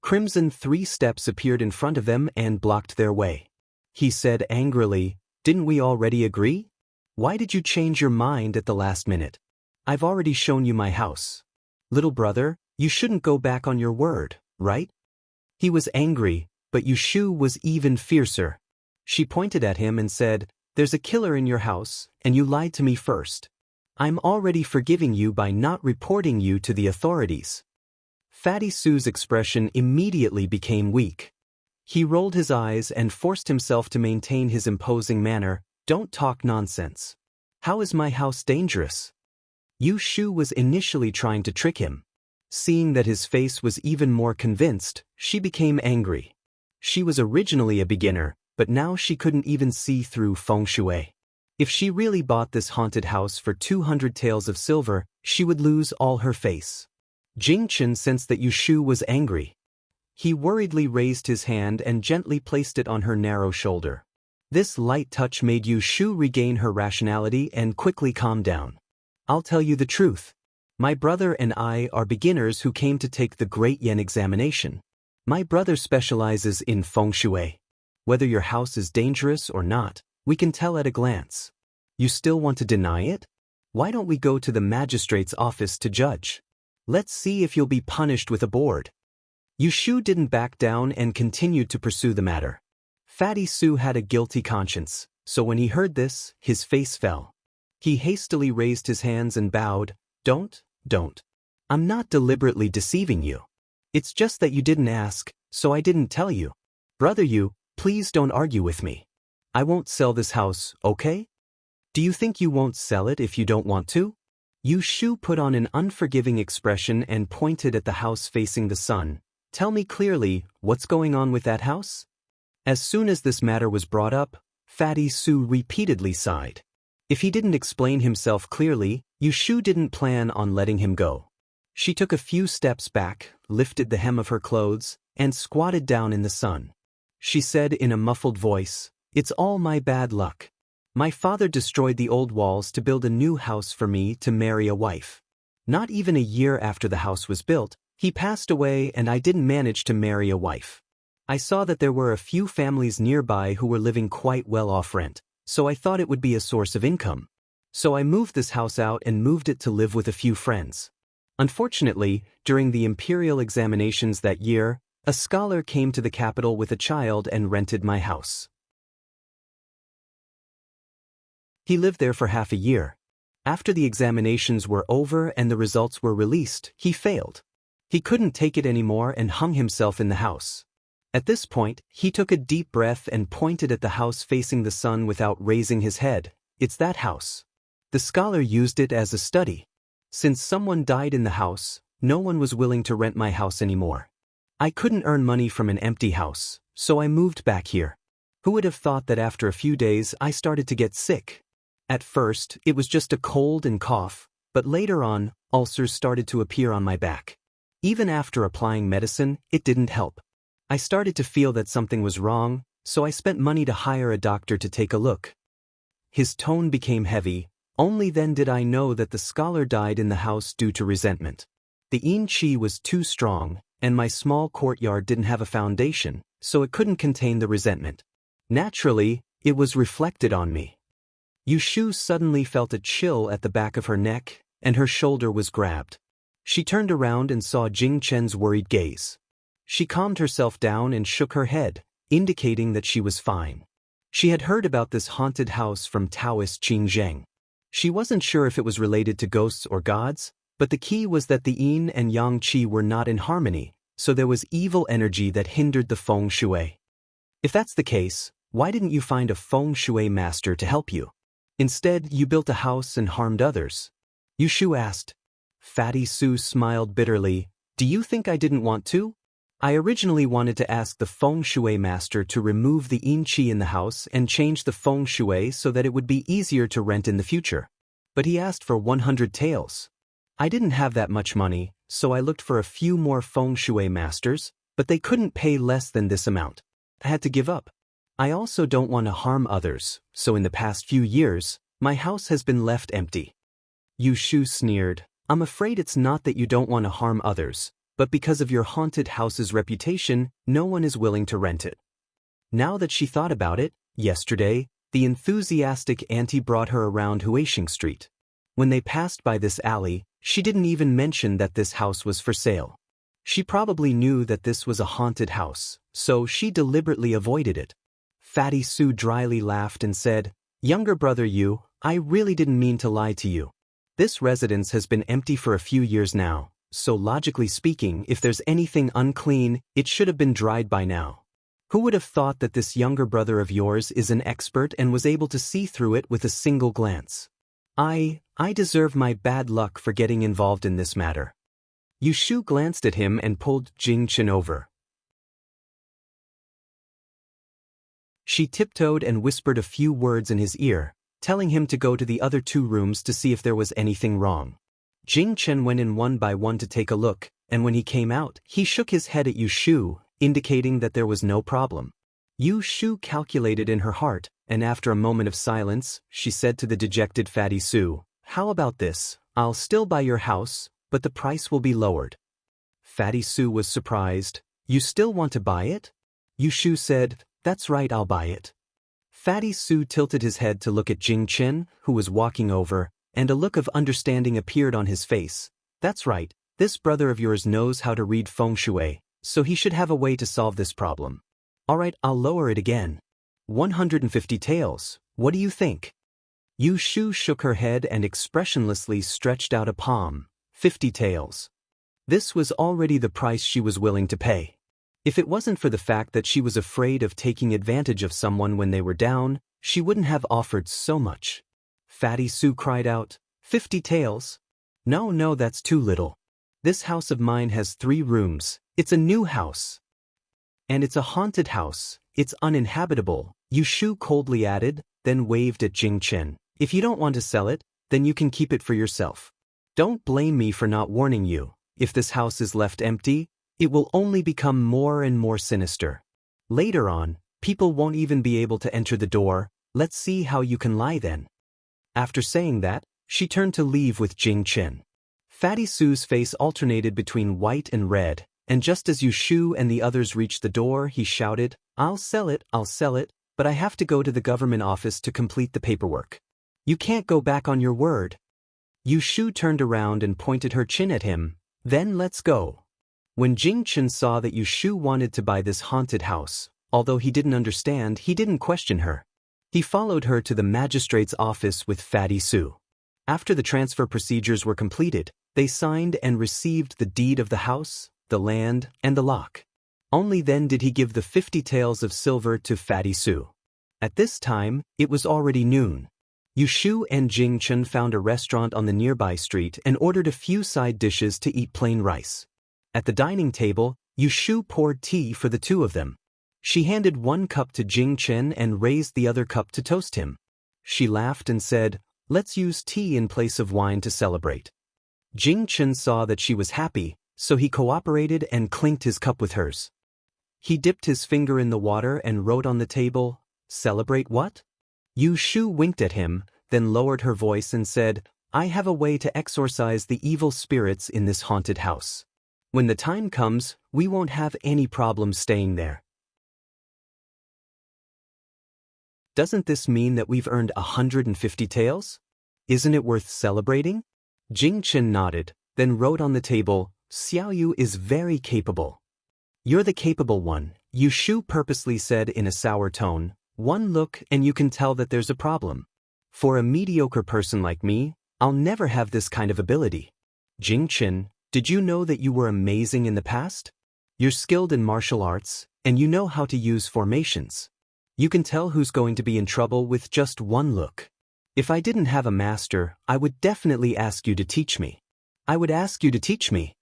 Crimson 3 steps appeared in front of them and blocked their way. He said angrily, "Didn't we already agree? Why did you change your mind at the last minute? I've already shown you my house. Little brother, you shouldn't go back on your word, right?" He was angry, but Yu Shu was even fiercer. She pointed at him and said, "There's a killer in your house, and you lied to me first. I'm already forgiving you by not reporting you to the authorities." Fatty Sue's expression immediately became weak. He rolled his eyes and forced himself to maintain his imposing manner. "Don't talk nonsense. How is my house dangerous?" Yu Shu was initially trying to trick him. Seeing that his face was even more convinced, she became angry. She was originally a beginner, but now she couldn't even see through feng shui. If she really bought this haunted house for 200 taels of silver, she would lose all her face. Jing Chen sensed that Yu Shu was angry. He worriedly raised his hand and gently placed it on her narrow shoulder. This light touch made Yu Shu regain her rationality and quickly calm down. "I'll tell you the truth. My brother and I are beginners who came to take the Great Yen examination. My brother specializes in feng shui. Whether your house is dangerous or not, we can tell at a glance. You still want to deny it? Why don't we go to the magistrate's office to judge? Let's see if you'll be punished with a board." Yu Shu didn't back down and continued to pursue the matter. Fatty Sue had a guilty conscience, so when he heard this, his face fell. He hastily raised his hands and bowed, Don't. I'm not deliberately deceiving you. It's just that you didn't ask, so I didn't tell you. Brother Yu, please don't argue with me. I won't sell this house, okay? Do you think you won't sell it if you don't want to? Yu Shu put on an unforgiving expression and pointed at the house facing the sun. Tell me clearly, what's going on with that house? As soon as this matter was brought up, Fatty Su repeatedly sighed. If he didn't explain himself clearly, Yu Shu didn't plan on letting him go. She took a few steps back, lifted the hem of her clothes, and squatted down in the sun. She said in a muffled voice, "It's all my bad luck. My father destroyed the old walls to build a new house for me to marry a wife. Not even a year after the house was built, he passed away and I didn't manage to marry a wife. I saw that there were a few families nearby who were living quite well off rent, so I thought it would be a source of income. So I moved this house out and moved it to live with a few friends. Unfortunately, during the imperial examinations that year, a scholar came to the capital with a child and rented my house. He lived there for half a year. After the examinations were over and the results were released, he failed. He couldn't take it anymore and hung himself in the house. At this point, he took a deep breath and pointed at the house facing the sun without raising his head. It's that house. The scholar used it as a study. Since someone died in the house, no one was willing to rent my house anymore. I couldn't earn money from an empty house, so I moved back here. Who would have thought that after a few days I started to get sick? At first, it was just a cold and cough, but later on, ulcers started to appear on my back. Even after applying medicine, it didn't help. I started to feel that something was wrong, so I spent money to hire a doctor to take a look. His tone became heavy. Only then did I know that the scholar died in the house due to resentment. The yin qi was too strong, and my small courtyard didn't have a foundation, so it couldn't contain the resentment. Naturally, it was reflected on me. Yu Shu suddenly felt a chill at the back of her neck, and her shoulder was grabbed. She turned around and saw Jing Chen's worried gaze. She calmed herself down and shook her head, indicating that she was fine. She had heard about this haunted house from Taoist Qing Zheng. She wasn't sure if it was related to ghosts or gods, but the key was that the yin and yang qi were not in harmony, so there was evil energy that hindered the feng shui. If that's the case, why didn't you find a feng shui master to help you? Instead, you built a house and harmed others. Yu Shu asked. Fatty Su smiled bitterly. Do you think I didn't want to? I originally wanted to ask the feng shui master to remove the yin qi in the house and change the feng shui so that it would be easier to rent in the future. But he asked for 100 taels. I didn't have that much money, so I looked for a few more feng shui masters, but they couldn't pay less than this amount. I had to give up. I also don't want to harm others, so in the past few years, my house has been left empty. Yu Shu sneered. I'm afraid it's not that you don't want to harm others, but because of your haunted house's reputation, no one is willing to rent it. Now that she thought about it, yesterday, the enthusiastic auntie brought her around Huisheng Street. When they passed by this alley, she didn't even mention that this house was for sale. She probably knew that this was a haunted house, so she deliberately avoided it. Fatty Su dryly laughed and said, Younger brother Yu, I really didn't mean to lie to you. This residence has been empty for a few years now, so logically speaking, if there's anything unclean, it should have been dried by now. Who would have thought that this younger brother of yours is an expert and was able to see through it with a single glance? I deserve my bad luck for getting involved in this matter. Yu Shu glanced at him and pulled Jing Chen over. She tiptoed and whispered a few words in his ear, telling him to go to the other two rooms to see if there was anything wrong. Jing Chen went in one by one to take a look, and when he came out, he shook his head at Yu Shu, indicating that there was no problem. Yu Shu calculated in her heart, and after a moment of silence, she said to the dejected Fatty Su, How about this? I'll still buy your house, but the price will be lowered. Fatty Su was surprised. You still want to buy it? Yu Shu said, That's right, I'll buy it. Fatty Su tilted his head to look at Jing Chen, who was walking over, and a look of understanding appeared on his face. That's right, this brother of yours knows how to read feng shui, so he should have a way to solve this problem. Alright, I'll lower it again. 150 taels, what do you think? Yu Shu shook her head and expressionlessly stretched out a palm. 50 taels. This was already the price she was willing to pay. If it wasn't for the fact that she was afraid of taking advantage of someone when they were down, she wouldn't have offered so much. Fatty Sue cried out, 50 taels? No, no, that's too little. This house of mine has 3 rooms. It's a new house. And it's a haunted house. It's uninhabitable, Yushu coldly added, then waved at Jing Chen. If you don't want to sell it, then you can keep it for yourself. Don't blame me for not warning you. If this house is left empty, it will only become more and more sinister. Later on, people won't even be able to enter the door. Let's see how you can lie then. After saying that, she turned to leave with Jing Chen. Fatty Sue's face alternated between white and red, and just as Yushu and the others reached the door, he shouted, I'll sell it, but I have to go to the government office to complete the paperwork. You can't go back on your word. Yushu turned around and pointed her chin at him. Then let's go. When Jing Chen saw that Yushu wanted to buy this haunted house, although he didn't understand, he didn't question her. He followed her to the magistrate's office with Fatty Sue. After the transfer procedures were completed, they signed and received the deed of the house, the land, and the lock. Only then did he give the 50 taels of silver to Fatty Sue. At this time, it was already noon. Yushu and Jing Chen found a restaurant on the nearby street and ordered a few side dishes to eat plain rice. At the dining table, Yushu poured tea for the 2 of them. She handed 1 cup to Jing Chen and raised the other cup to toast him. She laughed and said, Let's use tea in place of wine to celebrate. Jing Chen saw that she was happy, so he cooperated and clinked his cup with hers. He dipped his finger in the water and wrote on the table, Celebrate what? Yushu winked at him, then lowered her voice and said, I have a way to exorcise the evil spirits in this haunted house. When the time comes, we won't have any problem staying there. Doesn't this mean that we've earned 150 taels? Isn't it worth celebrating? Jing Chen nodded, then wrote on the table, Xiaoyu is very capable. You're the capable one, Yushu purposely said in a sour tone. One look and you can tell that there's a problem. For a mediocre person like me, I'll never have this kind of ability. Jing Chen, did you know that you were amazing in the past? You're skilled in martial arts, and you know how to use formations. You can tell who's going to be in trouble with just one look. If I didn't have a master, I would definitely ask you to teach me. I would ask you to teach me.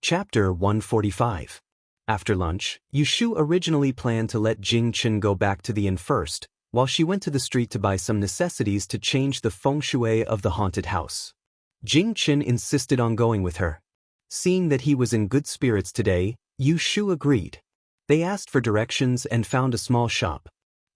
Chapter 145. After lunch, Yushu originally planned to let Jing Chen go back to the inn first, while she went to the street to buy some necessities to change the feng shui of the haunted house. Jing Chen insisted on going with her. Seeing that he was in good spirits today, Yushu agreed. They asked for directions and found a small shop.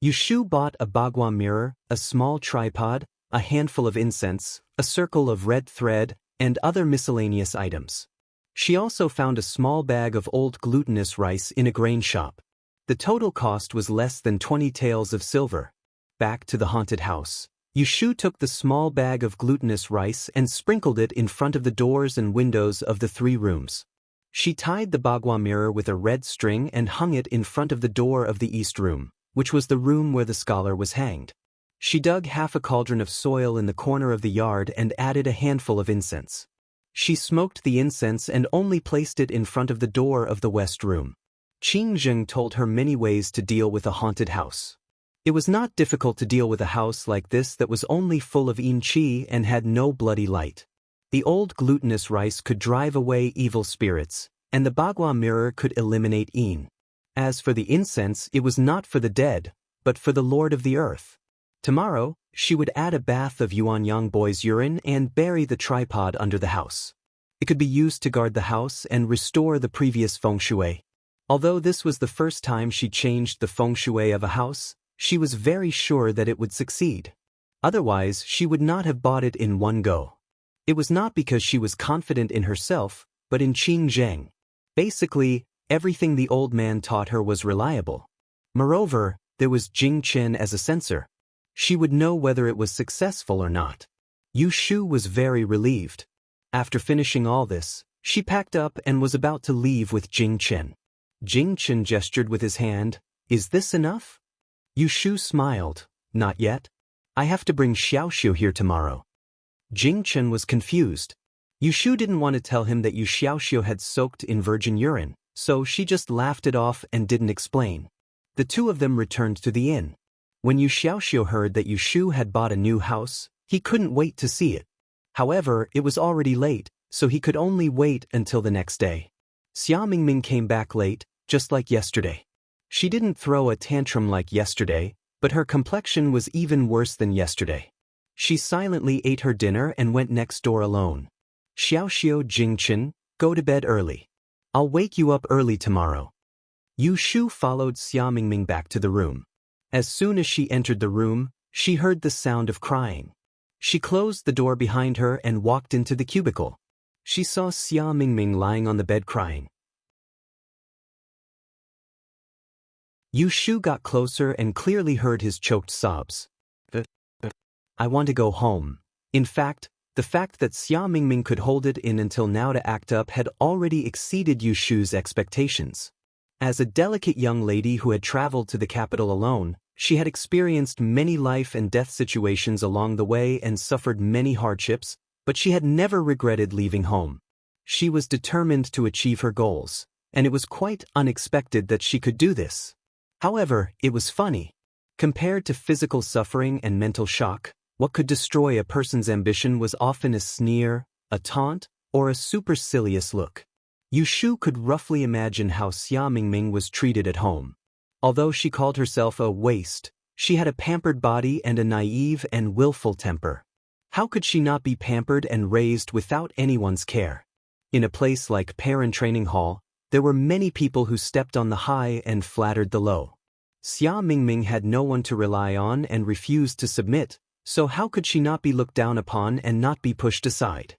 Yushu bought a bagua mirror, a small tripod, a handful of incense, a circle of red thread, and other miscellaneous items. She also found a small bag of old glutinous rice in a grain shop. The total cost was less than 20 taels of silver. Back to the haunted house, Yushu took the small bag of glutinous rice and sprinkled it in front of the doors and windows of the 3 rooms. She tied the bagua mirror with a red string and hung it in front of the door of the east room, which was the room where the scholar was hanged. She dug half a cauldron of soil in the corner of the yard and added a handful of incense. She smoked the incense and only placed it in front of the door of the west room. Qing Zheng told her many ways to deal with a haunted house. It was not difficult to deal with a house like this that was only full of yin qi and had no bloody light. The old glutinous rice could drive away evil spirits, and the bagua mirror could eliminate yin. As for the incense, it was not for the dead, but for the Lord of the Earth. Tomorrow, she would add a bath of Yuanyang boy's urine and bury the tripod under the house. It could be used to guard the house and restore the previous feng shui. Although this was the first time she changed the feng shui of a house, she was very sure that it would succeed. Otherwise, she would not have bought it in one go. It was not because she was confident in herself, but in Qing Zheng. Basically, everything the old man taught her was reliable. Moreover, there was Jing Chen as a censor. She would know whether it was successful or not. Yushu was very relieved. After finishing all this, she packed up and was about to leave with Jing Chen. Jing Chen gestured with his hand, Is this enough? Yushu smiled, Not yet. I have to bring Xiaoxiu here tomorrow. Jingchen was confused. Yushu didn't want to tell him that Xiaoxiu had soaked in virgin urine, so she just laughed it off and didn't explain. The two of them returned to the inn. When Xiaoxiu heard that Yushu had bought a new house, he couldn't wait to see it. However, it was already late, so he could only wait until the next day. Xia Mingming came back late, just like yesterday. She didn't throw a tantrum like yesterday, but her complexion was even worse than yesterday. She silently ate her dinner and went next door alone. Xiaoxiu Jingchen, go to bed early. I'll wake you up early tomorrow. Yushu followed Xia Mingming back to the room. As soon as she entered the room, she heard the sound of crying. She closed the door behind her and walked into the cubicle. She saw Xia Mingming lying on the bed crying. Yushu got closer and clearly heard his choked sobs. I want to go home. In fact, the fact that Xia Mingming could hold it in until now to act up had already exceeded Yushu's expectations. As a delicate young lady who had traveled to the capital alone, she had experienced many life and death situations along the way and suffered many hardships, but she had never regretted leaving home. She was determined to achieve her goals, and it was quite unexpected that she could do this. However, it was funny. Compared to physical suffering and mental shock, what could destroy a person's ambition was often a sneer, a taunt, or a supercilious look. Yushu could roughly imagine how Xia Mingming was treated at home. Although she called herself a waste, she had a pampered body and a naive and willful temper. How could she not be pampered and raised without anyone's care? In a place like Parent Training Hall, there were many people who stepped on the high and flattered the low. Xia Mingming had no one to rely on and refused to submit, so how could she not be looked down upon and not be pushed aside?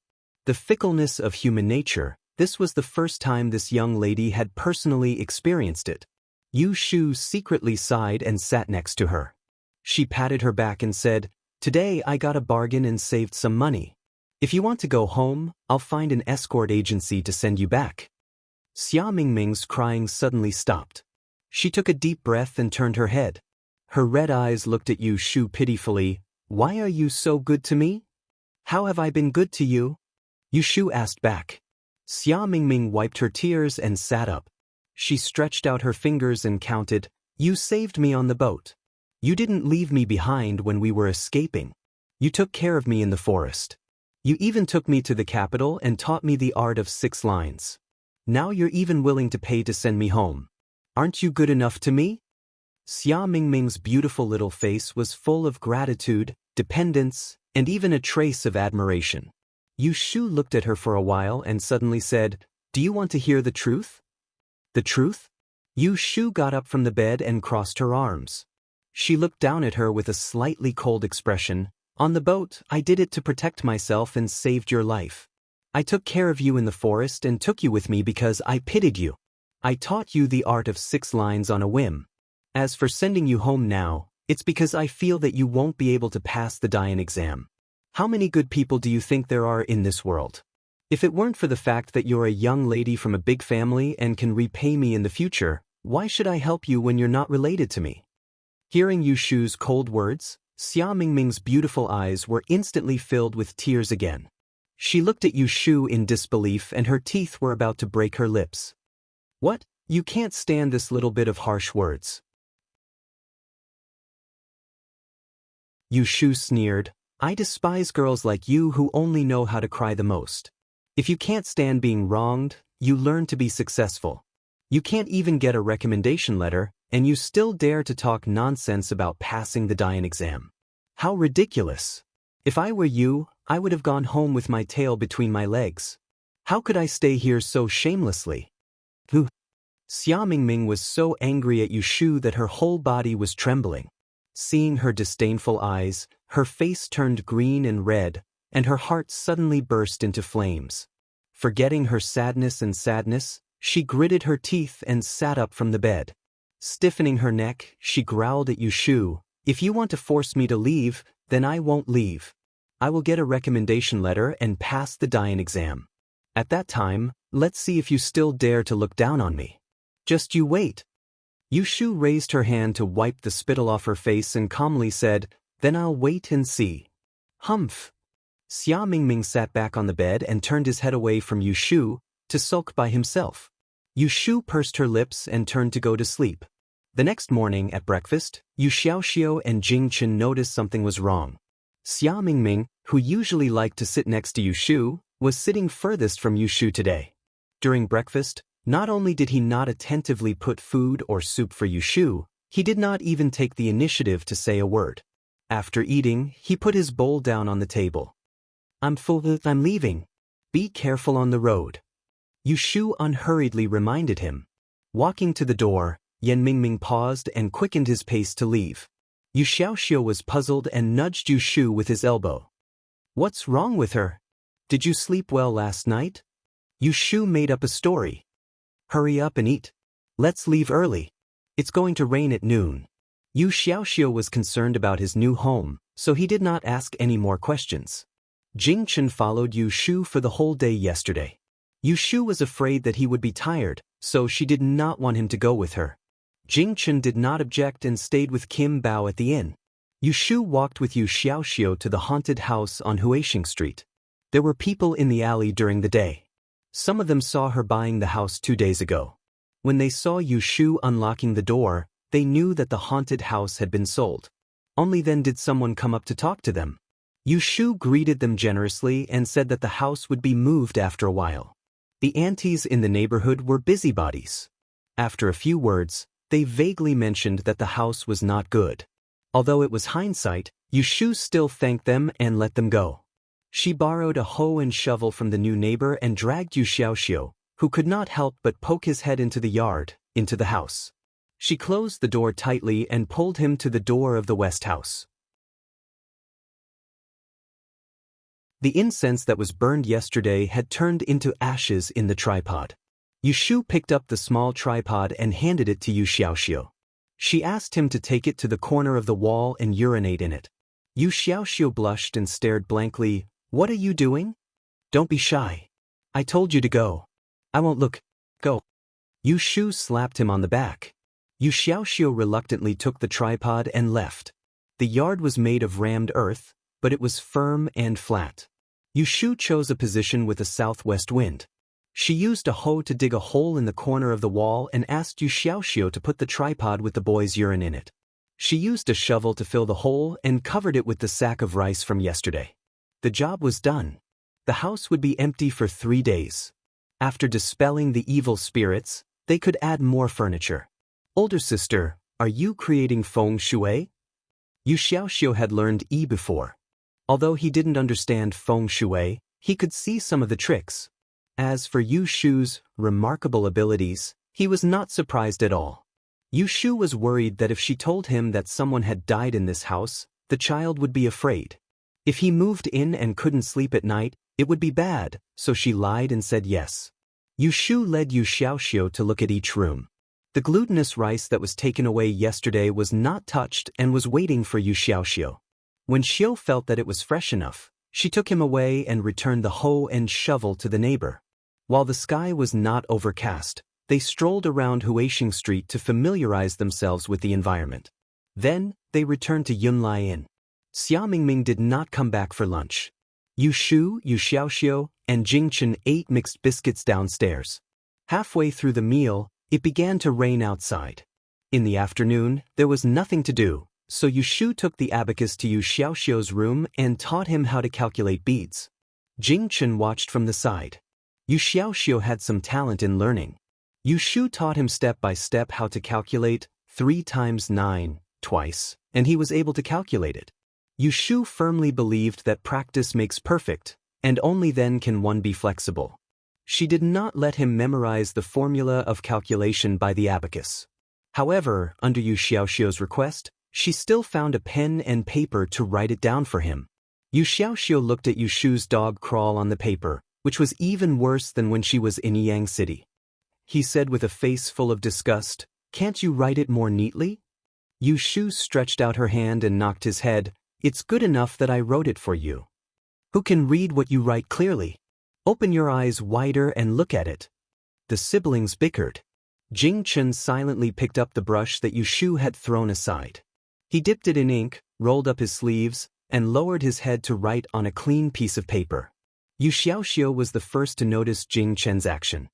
The fickleness of human nature, this was the first time this young lady had personally experienced it. Yushu secretly sighed and sat next to her. She patted her back and said, "Today I got a bargain and saved some money. If you want to go home, I'll find an escort agency to send you back." Xia Mingming's crying suddenly stopped. She took a deep breath and turned her head. Her red eyes looked at Yushu pitifully. "Why are you so good to me? How have I been good to you?" Yushu asked back. Xia Mingming wiped her tears and sat up. She stretched out her fingers and counted, "You saved me on the boat. You didn't leave me behind when we were escaping. You took care of me in the forest. You even took me to the capital and taught me the art of 6 lines. Now you're even willing to pay to send me home. Aren't you good enough to me?" Xia Mingming's beautiful little face was full of gratitude, dependence, and even a trace of admiration. Yushu looked at her for a while and suddenly said, "Do you want to hear the truth?" "The truth?" Yushu got up from the bed and crossed her arms. She looked down at her with a slightly cold expression. "On the boat, I did it to protect myself and saved your life. I took care of you in the forest and took you with me because I pitied you. I taught you the art of 6 lines on a whim. As for sending you home now, it's because I feel that you won't be able to pass the Dian exam. How many good people do you think there are in this world? If it weren't for the fact that you're a young lady from a big family and can repay me in the future, why should I help you when you're not related to me?" Hearing Yushu's cold words, Xia Mingming's beautiful eyes were instantly filled with tears again. She looked at Yushu in disbelief and her teeth were about to break her lips. "What? You can't stand this little bit of harsh words?" Yushu sneered, "I despise girls like you who only know how to cry the most. If you can't stand being wronged, you learn to be successful. You can't even get a recommendation letter, and you still dare to talk nonsense about passing the Dian exam. How ridiculous. If I were you, I would have gone home with my tail between my legs. How could I stay here so shamelessly?" Xia Mingming was so angry at Yushu that her whole body was trembling. Seeing her disdainful eyes, her face turned green and red, and her heart suddenly burst into flames. Forgetting her sadness, she gritted her teeth and sat up from the bed. Stiffening her neck, she growled at Yushu, "If you want to force me to leave, then I won't leave. I will get a recommendation letter and pass the Dian exam. At that time, let's see if you still dare to look down on me. Just you wait." Yushu raised her hand to wipe the spittle off her face and calmly said, Then I'll wait and see. Humph. Xia Mingming sat back on the bed and turned his head away from Yu Shu, to sulk by himself. Yu Shu pursed her lips and turned to go to sleep. The next morning at breakfast, Yu Xiaoxiu and Jing Chen noticed something was wrong. Xia Mingming, who usually liked to sit next to Yu Shu, was sitting furthest from Yu Shu today. During breakfast, not only did he not attentively put food or soup for Yu Shu, he did not even take the initiative to say a word. After eating, he put his bowl down on the table. I'm full, I'm leaving. Be careful on the road. Yu Shu unhurriedly reminded him. Walking to the door, Yan Mingming paused and quickened his pace to leave. Yu Xiaoxiu was puzzled and nudged Yu Shu with his elbow. What's wrong with her? Did you sleep well last night? Yu Shu made up a story. Hurry up and eat. Let's leave early. It's going to rain at noon. Yu Xiaoxiu was concerned about his new home, so he did not ask any more questions. Jing Chen followed Yu Shu for the whole day yesterday. Yu Shu was afraid that he would be tired, so she did not want him to go with her. Jing Chen did not object and stayed with Kim Bao at the inn. Yu Shu walked with Yu Xiaoxiu to the haunted house on Huixing Street. There were people in the alley during the day. Some of them saw her buying the house 2 days ago. When they saw Yu Shu unlocking the door, they knew that the haunted house had been sold. Only then did someone come up to talk to them. Yu Shu greeted them generously and said that the house would be moved after a while. The aunties in the neighborhood were busybodies. After a few words, they vaguely mentioned that the house was not good. Although it was hindsight, Yu Shu still thanked them and let them go. She borrowed a hoe and shovel from the new neighbor and dragged Yu Xiaoxiu, who could not help but poke his head into the yard, into the house. She closed the door tightly and pulled him to the door of the west house. The incense that was burned yesterday had turned into ashes in the tripod. Yu Shu picked up the small tripod and handed it to Yu Xiaoxiu. She asked him to take it to the corner of the wall and urinate in it. Yu Xiaoxiu blushed and stared blankly. What are you doing? Don't be shy. I told you to go. I won't look. Go. Yu Shu slapped him on the back. Yu Xiaoxiu reluctantly took the tripod and left. The yard was made of rammed earth, but it was firm and flat. Yu Shu chose a position with a southwest wind. She used a hoe to dig a hole in the corner of the wall and asked Yu Xiaoxiu to put the tripod with the boy's urine in it. She used a shovel to fill the hole and covered it with the sack of rice from yesterday. The job was done. The house would be empty for 3 days. After dispelling the evil spirits, they could add more furniture. Older sister, are you creating feng shui? Yu Xiaoxiu had learned Yi before. Although he didn't understand feng shui, he could see some of the tricks. As for Yu Shu's remarkable abilities, he was not surprised at all. Yu Shu was worried that if she told him that someone had died in this house, the child would be afraid. If he moved in and couldn't sleep at night, it would be bad, so she lied and said yes. Yu Shu led Yu Xiaoxiu to look at each room. The glutinous rice that was taken away yesterday was not touched and was waiting for Yu Xiaoxiu. When Xiu felt that it was fresh enough, she took him away and returned the hoe and shovel to the neighbor. While the sky was not overcast, they strolled around Huixing Street to familiarize themselves with the environment. Then, they returned to Yunlai Inn. Xia Mingming did not come back for lunch. Yu Shu, Yu Xiaoxiu, and Jing Chen ate mixed biscuits downstairs. Halfway through the meal, it began to rain outside. In the afternoon, there was nothing to do, so Yu Shu took the abacus to Yu Xiaoxiu's room and taught him how to calculate beads. Jing Chen watched from the side. Yu Xiaoxiu had some talent in learning. Yu Shu taught him step by step how to calculate 3 times 9 twice, and he was able to calculate it. Yu Shu firmly believed that practice makes perfect, and only then can one be flexible. She did not let him memorize the formula of calculation by the abacus. However, under Yu Xiaoxiu's request, she still found a pen and paper to write it down for him. Yu Xiaoxiu looked at Yu Shu's dog crawl on the paper, which was even worse than when she was in Yang City. He said with a face full of disgust, "Can't you write it more neatly?" Yu Shu stretched out her hand and knocked his head. "It's good enough that I wrote it for you. Who can read what you write clearly? Open your eyes wider and look at it." The siblings bickered. Jing Chen silently picked up the brush that Yu Shu had thrown aside. He dipped it in ink, rolled up his sleeves, and lowered his head to write on a clean piece of paper. Yu Xiaoxiu was the first to notice Jing Chen's action.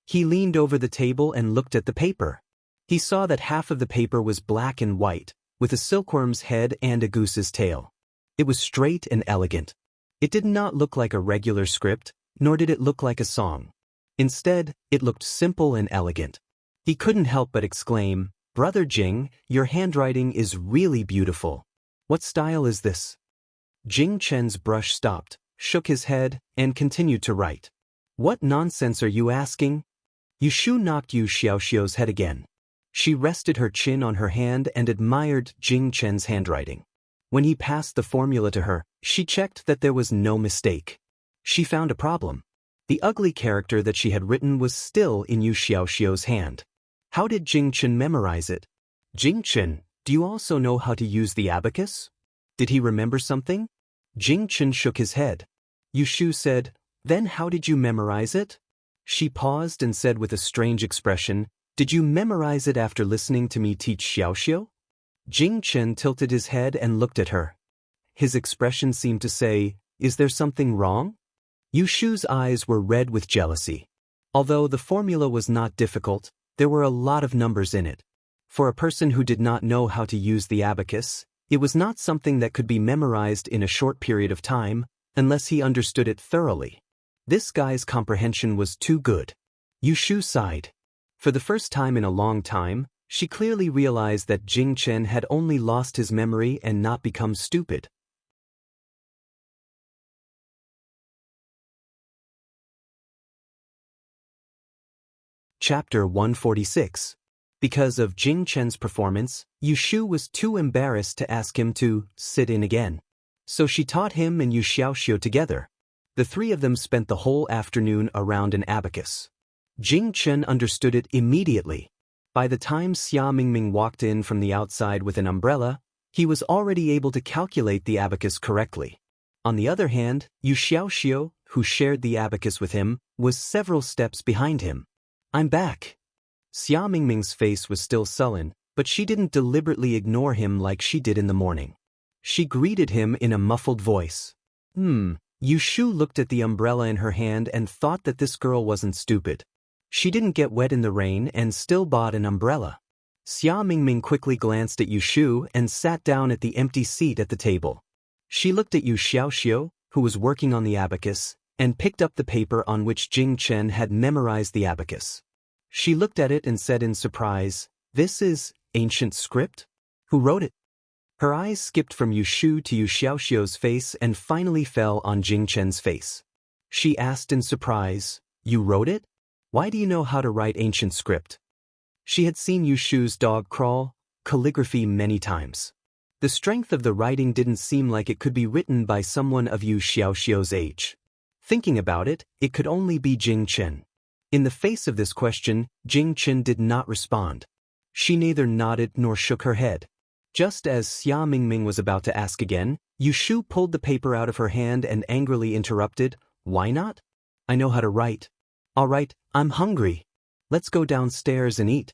He leaned over the table and looked at the paper. He saw that half of the paper was black and white, with a silkworm's head and a goose's tail. It was straight and elegant. It did not look like a regular script, nor did it look like a song. Instead, it looked simple and elegant. He couldn't help but exclaim, "Brother Jing, your handwriting is really beautiful. What style is this?" Jing Chen's brush stopped, shook his head, and continued to write. "What nonsense are you asking?" Yu Shu knocked Yu Xiaoxiu's head again. She rested her chin on her hand and admired Jing Chen's handwriting. When he passed the formula to her, she checked that there was no mistake. She found a problem. The ugly character that she had written was still in Yu Xiaoxiu's hand. How did Jing Chen memorize it? "Jing Chen, do you also know how to use the abacus?" Did he remember something? Jing Chen shook his head. Yu Shu said, "Then how did you memorize it?" She paused and said with a strange expression, "Did you memorize it after listening to me teach Xiaoxiu?" Jing Chen tilted his head and looked at her. His expression seemed to say, "Is there something wrong?" Yu Shu's eyes were red with jealousy. Although the formula was not difficult, there were a lot of numbers in it. For a person who did not know how to use the abacus, it was not something that could be memorized in a short period of time, unless he understood it thoroughly. This guy's comprehension was too good. Yu Shu sighed. For the first time in a long time, she clearly realized that Jing Chen had only lost his memory and not become stupid. Chapter 146. Because of Jing Chen's performance, Yu Shu was too embarrassed to ask him to sit in again. So she taught him and Yu Xiaoxiu together. The three of them spent the whole afternoon around an abacus. Jing Chen understood it immediately. By the time Xia Mingming walked in from the outside with an umbrella, he was already able to calculate the abacus correctly. On the other hand, Yu Xiaoxiu, who shared the abacus with him, was several steps behind him. "I'm back." Xia Mingming's face was still sullen, but she didn't deliberately ignore him like she did in the morning. She greeted him in a muffled voice. Yu Shu looked at the umbrella in her hand and thought that this girl wasn't stupid. She didn't get wet in the rain and still bought an umbrella. Xia Mingming quickly glanced at Yu Shu and sat down at the empty seat at the table. She looked at Yu Xiaoxiu, who was working on the abacus, and picked up the paper on which Jing Chen had memorized the abacus. She looked at it and said in surprise, "This is ancient script? Who wrote it?" Her eyes skipped from Yu Shu to Yu Xiaoxiu's face and finally fell on Jing Chen's face. She asked in surprise, "You wrote it? Why do you know how to write ancient script?" She had seen Yu Shu's dog crawl calligraphy many times. The strength of the writing didn't seem like it could be written by someone of Yu Xiaoxiu's age. Thinking about it, it could only be Jing Chen. In the face of this question, Jing Chen did not respond. She neither nodded nor shook her head. Just as Xia Mingming was about to ask again, Yu Shu pulled the paper out of her hand and angrily interrupted, "Why not? I know how to write." "All right, I'm hungry. Let's go downstairs and eat."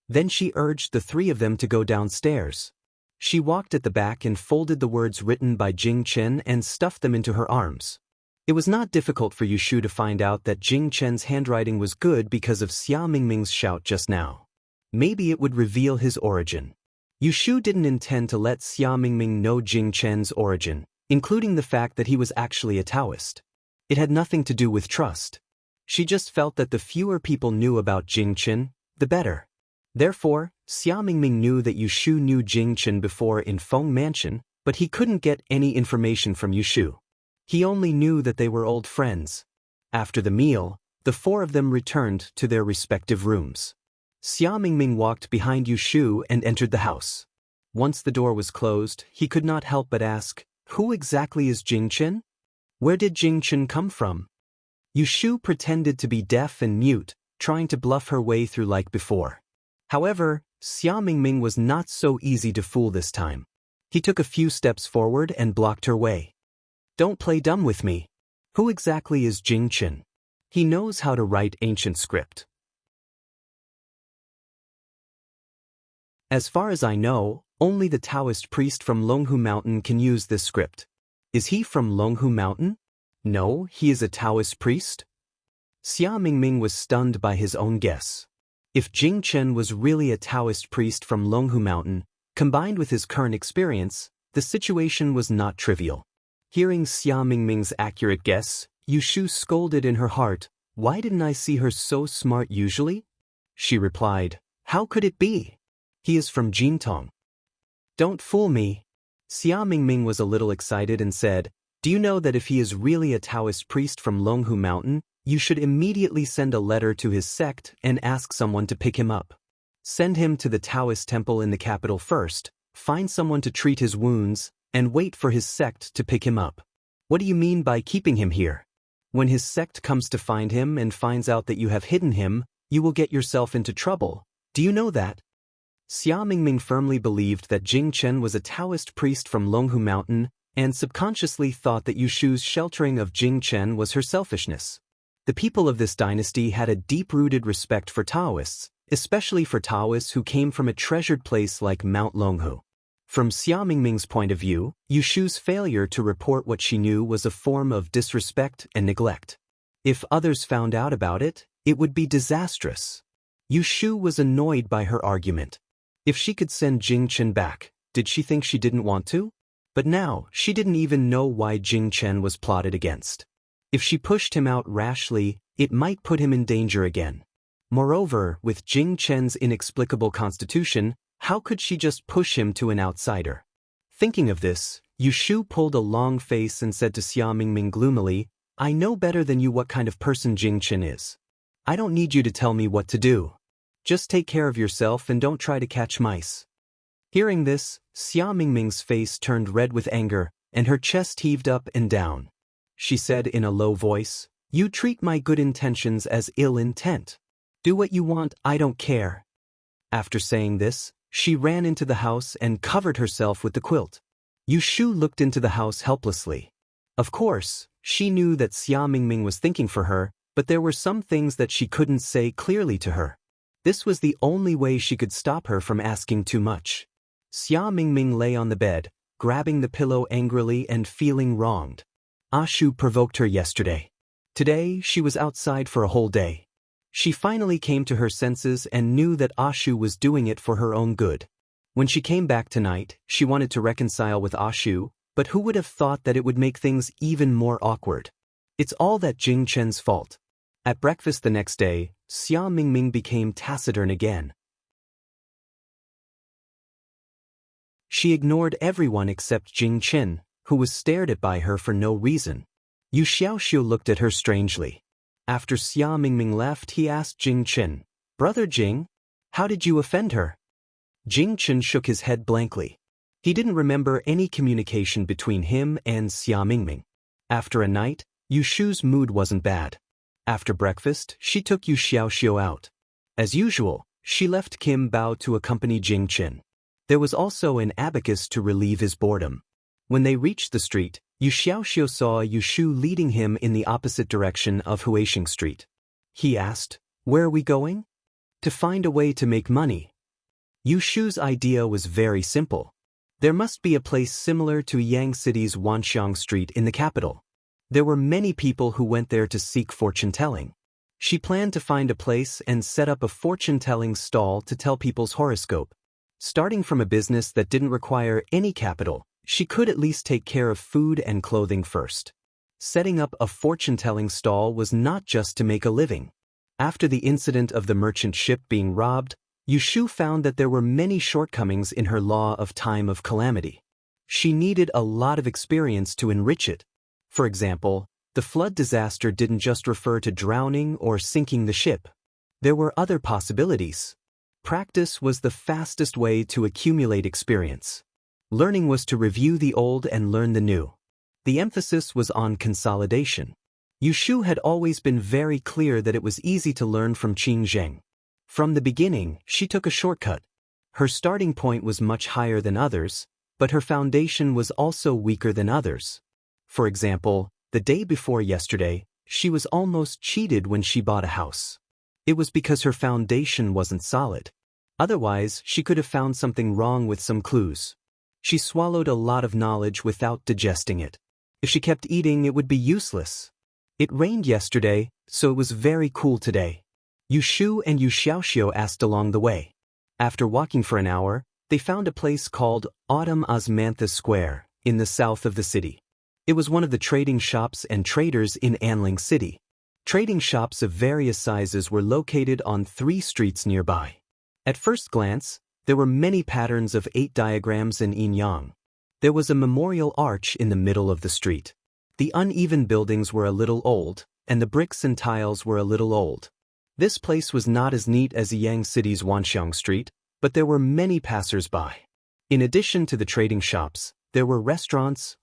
Then she urged the three of them to go downstairs. She walked at the back and folded the words written by Jing Chen and stuffed them into her arms. It was not difficult for Yu Shu to find out that Jing Chen's handwriting was good because of Xia Mingming's shout just now. Maybe it would reveal his origin. Yu Shu didn't intend to let Xia Mingming know Jing Chen's origin, including the fact that he was actually a Taoist. It had nothing to do with trust. She just felt that the fewer people knew about Jing Chen, the better. Therefore, Xia Mingming knew that Yu Shu knew Jing Chen before in Feng Mansion, but he couldn't get any information from Yu Shu. He only knew that they were old friends. After the meal, the four of them returned to their respective rooms. Xia Mingming walked behind Yu Shu and entered the house. Once the door was closed, he could not help but ask, "Who exactly is Jing Chen? Where did Jing Chen come from?" Yu Shu pretended to be deaf and mute, trying to bluff her way through like before. However, Xia Mingming was not so easy to fool this time. He took a few steps forward and blocked her way. "Don't play dumb with me. Who exactly is Jing Chen? He knows how to write ancient script." As far as I know, only the Taoist priest from Longhu Mountain can use this script. Is he from Longhu Mountain? No, he is a Taoist priest? Xia Mingming was stunned by his own guess. If Jing Chen was really a Taoist priest from Longhu Mountain, combined with his current experience, the situation was not trivial. Hearing Xia Mingming's accurate guess, Yushu scolded in her heart, "Why didn't I see her so smart usually?" She replied, "How could it be? He is from Jintong." "Don't fool me." Xia Mingming was a little excited and said, "Do you know that if he is really a Taoist priest from Longhu Mountain, you should immediately send a letter to his sect and ask someone to pick him up. Send him to the Taoist temple in the capital first, find someone to treat his wounds, and wait for his sect to pick him up. What do you mean by keeping him here? When his sect comes to find him and finds out that you have hidden him, you will get yourself into trouble. Do you know that?" Xia Mingming firmly believed that Jing Chen was a Taoist priest from Longhu Mountain and subconsciously thought that Yushu's sheltering of Jing Chen was her selfishness. The people of this dynasty had a deep-rooted respect for Taoists, especially for Taoists who came from a treasured place like Mount Longhu. From Xia Mingming's point of view, Yushu's failure to report what she knew was a form of disrespect and neglect. If others found out about it, it would be disastrous. Yushu was annoyed by her argument. If she could send Jing Chen back, did she think she didn't want to? But now, she didn't even know why Jing Chen was plotted against. If she pushed him out rashly, it might put him in danger again. Moreover, with Jing Chen's inexplicable constitution, how could she just push him to an outsider? Thinking of this, Yushu pulled a long face and said to Xia Mingming gloomily, "I know better than you what kind of person Jing Chen is. I don't need you to tell me what to do. Just take care of yourself and don't try to catch mice." Hearing this, Xia Mingming's face turned red with anger, and her chest heaved up and down. She said in a low voice, "You treat my good intentions as ill intent. Do what you want, I don't care." After saying this, she ran into the house and covered herself with the quilt. Yushu looked into the house helplessly. Of course, she knew that Xia Mingming was thinking for her, but there were some things that she couldn't say clearly to her. This was the only way she could stop her from asking too much. Xia Mingming lay on the bed, grabbing the pillow angrily and feeling wronged. Ashu provoked her yesterday. Today, she was outside for a whole day. She finally came to her senses and knew that Ashu was doing it for her own good. When she came back tonight, she wanted to reconcile with Ashu, but who would have thought that it would make things even more awkward? It's all that Jing Chen's fault. At breakfast the next day, Xia Mingming became taciturn again. She ignored everyone except Jing Chen, who was stared at by her for no reason. Yu Xiaoxiu looked at her strangely. After Xia Mingming left, he asked Jing Chen, "Brother Jing, how did you offend her?" Jing Chen shook his head blankly. He didn't remember any communication between him and Xia Mingming. After a night, Yu Shu's mood wasn't bad. After breakfast, she took Yu Xiaoxiu out. As usual, she left Kim Bao to accompany Jing Chen. There was also an abacus to relieve his boredom. When they reached the street, Yu Xiaoxiu saw Yu Shu leading him in the opposite direction of Huixing Street. He asked, "Where are we going?" "To find a way to make money." Yu Shu's idea was very simple. There must be a place similar to Yang City's Wanxiang Street in the capital. There were many people who went there to seek fortune-telling. She planned to find a place and set up a fortune-telling stall to tell people's horoscope. Starting from a business that didn't require any capital, she could at least take care of food and clothing first. Setting up a fortune-telling stall was not just to make a living. After the incident of the merchant ship being robbed, Yu Shu found that there were many shortcomings in her law of time of calamity. She needed a lot of experience to enrich it. For example, the flood disaster didn't just refer to drowning or sinking the ship. There were other possibilities. Practice was the fastest way to accumulate experience. Learning was to review the old and learn the new. The emphasis was on consolidation. Yu Shu had always been very clear that it was easy to learn from Qing Zheng. From the beginning, she took a shortcut. Her starting point was much higher than others, but her foundation was also weaker than others. For example, the day before yesterday, she was almost cheated when she bought a house. It was because her foundation wasn't solid. Otherwise, she could have found something wrong with some clues. She swallowed a lot of knowledge without digesting it. If she kept eating, it would be useless. It rained yesterday, so it was very cool today. Yu Shu and Yu Xiaoxiu asked along the way. After walking for an hour, they found a place called Autumn Osmanthus Square, in the south of the city. It was one of the trading shops and traders in Anling City. Trading shops of various sizes were located on 3 streets nearby. At first glance, there were many patterns of 8 diagrams in yin-yang. There was a memorial arch in the middle of the street. The uneven buildings were a little old, and the bricks and tiles were a little old. This place was not as neat as Yang City's Wanxiang Street, but there were many passers-by. In addition to the trading shops, there were restaurants,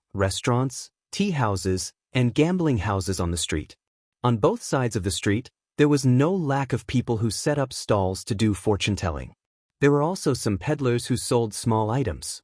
tea houses, and gambling houses on the street. On both sides of the street, there was no lack of people who set up stalls to do fortune-telling. There were also some peddlers who sold small items.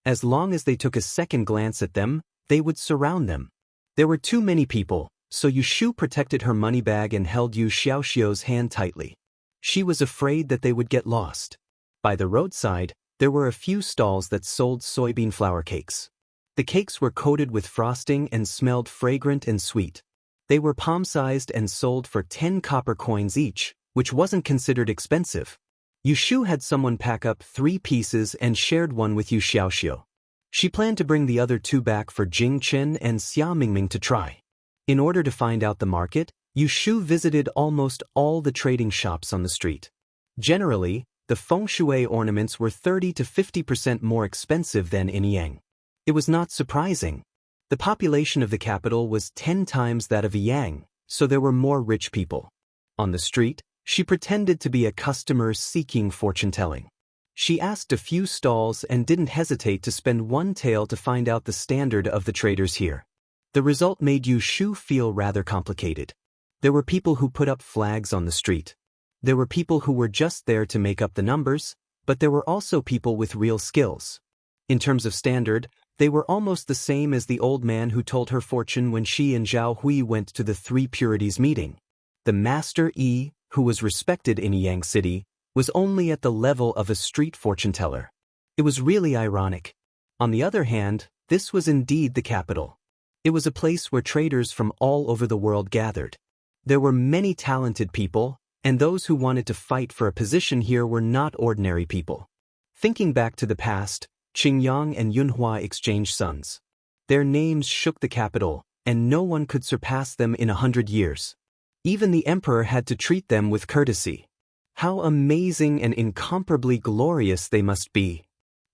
As long as they took a second glance at them, they would surround them. There were too many people, so Yu Shu protected her money bag and held Yu Xiaoxiu's hand tightly. She was afraid that they would get lost. By the roadside, there were a few stalls that sold soybean flour cakes. The cakes were coated with frosting and smelled fragrant and sweet. They were palm-sized and sold for 10 copper coins each, which wasn't considered expensive. Yu Shu had someone pack up 3 pieces and shared one with Yu Xiaoxiu. She planned to bring the other 2 back for Jing Chen and Xia Mingming to try. In order to find out the market, Yu Shu visited almost all the trading shops on the street. Generally, the feng shui ornaments were 30 to 50% more expensive than in Yang. It was not surprising. The population of the capital was 10 times that of Yang, so there were more rich people. On the street, she pretended to be a customer seeking fortune-telling. She asked a few stalls and didn't hesitate to spend 1 tael to find out the standard of the traders here. The result made Yu Shu feel rather complicated. There were people who put up flags on the street. There were people who were just there to make up the numbers, but there were also people with real skills. In terms of standard, they were almost the same as the old man who told her fortune when she and Zhao Hui went to the 3 Purities meeting. The Master Yi, who was respected in Yang City, was only at the level of a street fortune-teller. It was really ironic. On the other hand, this was indeed the capital. It was a place where traders from all over the world gathered. There were many talented people, and those who wanted to fight for a position here were not ordinary people. Thinking back to the past, Qingyang and Yunhua exchanged sons. Their names shook the capital, and no one could surpass them in 100 years. Even the emperor had to treat them with courtesy. How amazing and incomparably glorious they must be.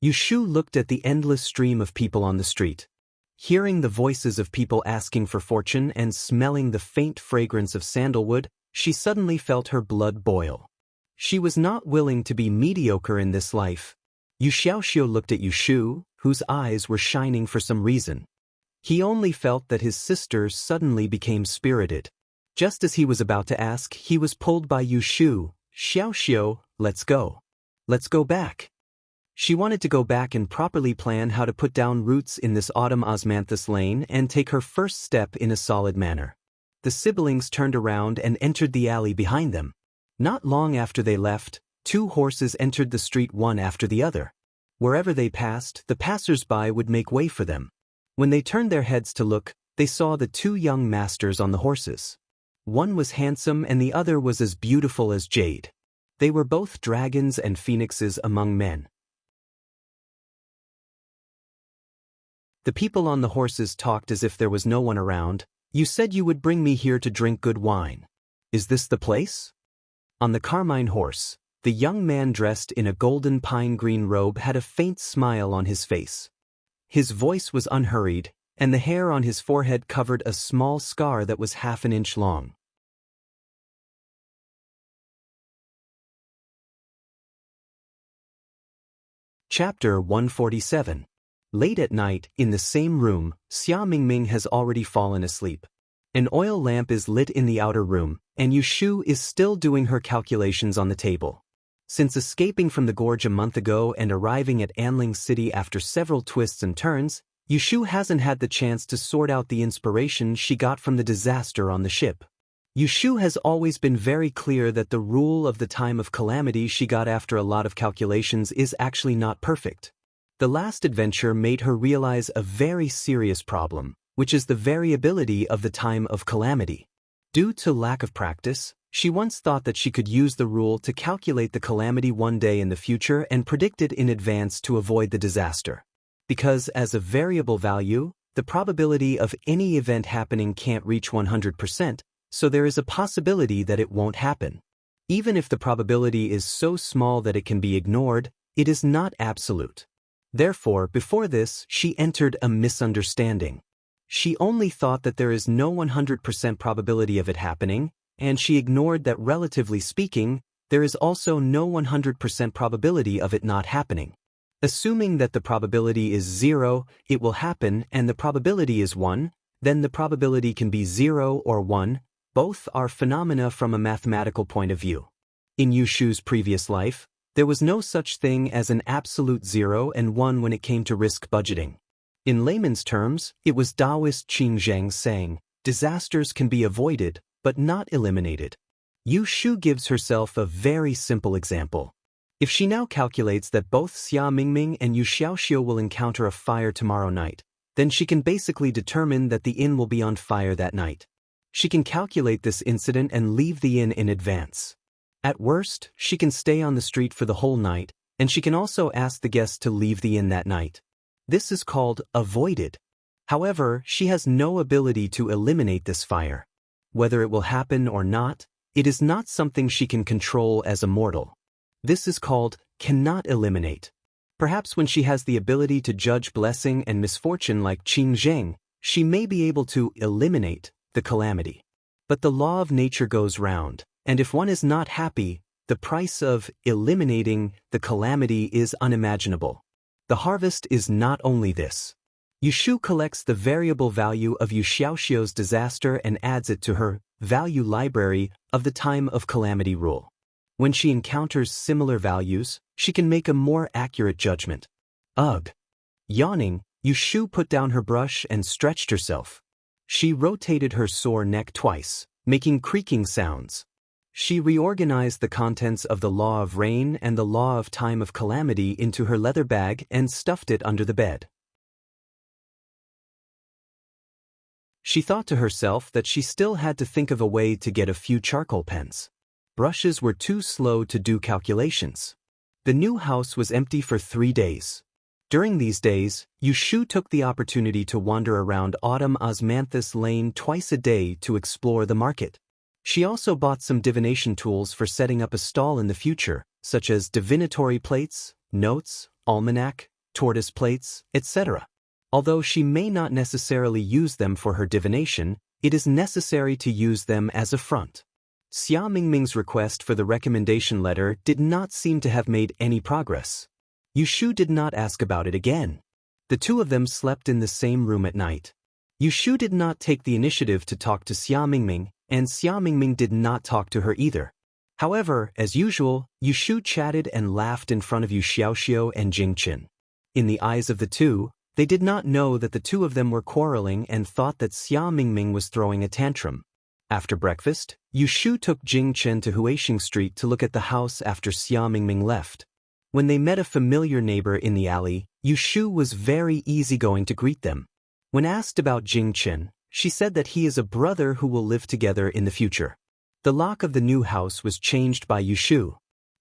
Yu Shu looked at the endless stream of people on the street. Hearing the voices of people asking for fortune and smelling the faint fragrance of sandalwood, she suddenly felt her blood boil. She was not willing to be mediocre in this life. Yu Xiaoxiu looked at Yu Shu, whose eyes were shining for some reason. He only felt that his sister suddenly became spirited. Just as he was about to ask, he was pulled by Yu Shu. "Xiaoxiu, let's go. Let's go back." She wanted to go back and properly plan how to put down roots in this autumn osmanthus lane and take her first step in a solid manner. The siblings turned around and entered the alley behind them. Not long after they left, 2 horses entered the street one after the other. Wherever they passed, the passers-by would make way for them. When they turned their heads to look, they saw the 2 young masters on the horses. One was handsome and the other was as beautiful as jade. They were both dragons and phoenixes among men. The people on the horses talked as if there was no one around. "You said you would bring me here to drink good wine. Is this the place?" On the carmine horse, the young man dressed in a golden pine-green robe had a faint smile on his face. His voice was unhurried, and the hair on his forehead covered a small scar that was half an inch long. Chapter 147. Late at night, in the same room, Xia Mingming has already fallen asleep. An oil lamp is lit in the outer room, and Yu Shu is still doing her calculations on the table. Since escaping from the gorge a month ago and arriving at Anling City after several twists and turns, Yu Shu hasn't had the chance to sort out the inspiration she got from the disaster on the ship. Yushu has always been very clear that the rule of the time of calamity she got after a lot of calculations is actually not perfect. The last adventure made her realize a very serious problem, which is the variability of the time of calamity. Due to lack of practice, she once thought that she could use the rule to calculate the calamity one day in the future and predict it in advance to avoid the disaster. Because as a variable value, the probability of any event happening can't reach 100%, so there is a possibility that it won't happen. Even if the probability is so small that it can be ignored, it is not absolute. Therefore, before this, she entered a misunderstanding. She only thought that there is no 100% probability of it happening, and she ignored that relatively speaking, there is also no 100% probability of it not happening. Assuming that the probability is 0, it will happen, and the probability is 1, then the probability can be 0 or 1, both are phenomena from a mathematical point of view. In Yushu's previous life, there was no such thing as an absolute 0 and 1 when it came to risk budgeting. In layman's terms, it was Taoist Qing Zheng saying, disasters can be avoided, but not eliminated. Yushu gives herself a very simple example. If she now calculates that both Xia Mingming and Yu Xiaoxiu will encounter a fire tomorrow night, then she can basically determine that the inn will be on fire that night. She can calculate this incident and leave the inn in advance. At worst, she can stay on the street for the whole night, and she can also ask the guests to leave the inn that night. This is called avoided. However, she has no ability to eliminate this fire. Whether it will happen or not, it is not something she can control as a mortal. This is called cannot eliminate. Perhaps when she has the ability to judge blessing and misfortune like Qing Zheng, she may be able to eliminate the calamity. But the law of nature goes round, and if one is not happy, the price of eliminating the calamity is unimaginable. The harvest is not only this. Yushu collects the variable value of Yu Xiaoxiu's disaster and adds it to her value library of the time of calamity rule. When she encounters similar values, she can make a more accurate judgment. Ugh! Yawning, Yushu put down her brush and stretched herself. She rotated her sore neck twice, making creaking sounds. She reorganized the contents of the law of rain and the law of time of calamity into her leather bag and stuffed it under the bed. She thought to herself that she still had to think of a way to get a few charcoal pens. Brushes were too slow to do calculations. The new house was empty for 3 days. During these days, Yushu took the opportunity to wander around Autumn Osmanthus Lane twice a day to explore the market. She also bought some divination tools for setting up a stall in the future, such as divinatory plates, notes, almanac, tortoise plates, etc. Although she may not necessarily use them for her divination, it is necessary to use them as a front. Xia Mingming's request for the recommendation letter did not seem to have made any progress. Yushu did not ask about it again. The two of them slept in the same room at night. Yushu did not take the initiative to talk to Xia Mingming, and Xia Mingming did not talk to her either. However, as usual, Yushu chatted and laughed in front of Yu Xiaoxiu and Jingqin. In the eyes of the two, they did not know that the two of them were quarreling and thought that Xia Mingming was throwing a tantrum. After breakfast, Yushu took Jingqin to Huixing Street to look at the house after Xia Mingming left. When they met a familiar neighbor in the alley, Yushu was very easygoing to greet them. When asked about Jingqin, she said that he is a brother who will live together in the future. The lock of the new house was changed by Yushu.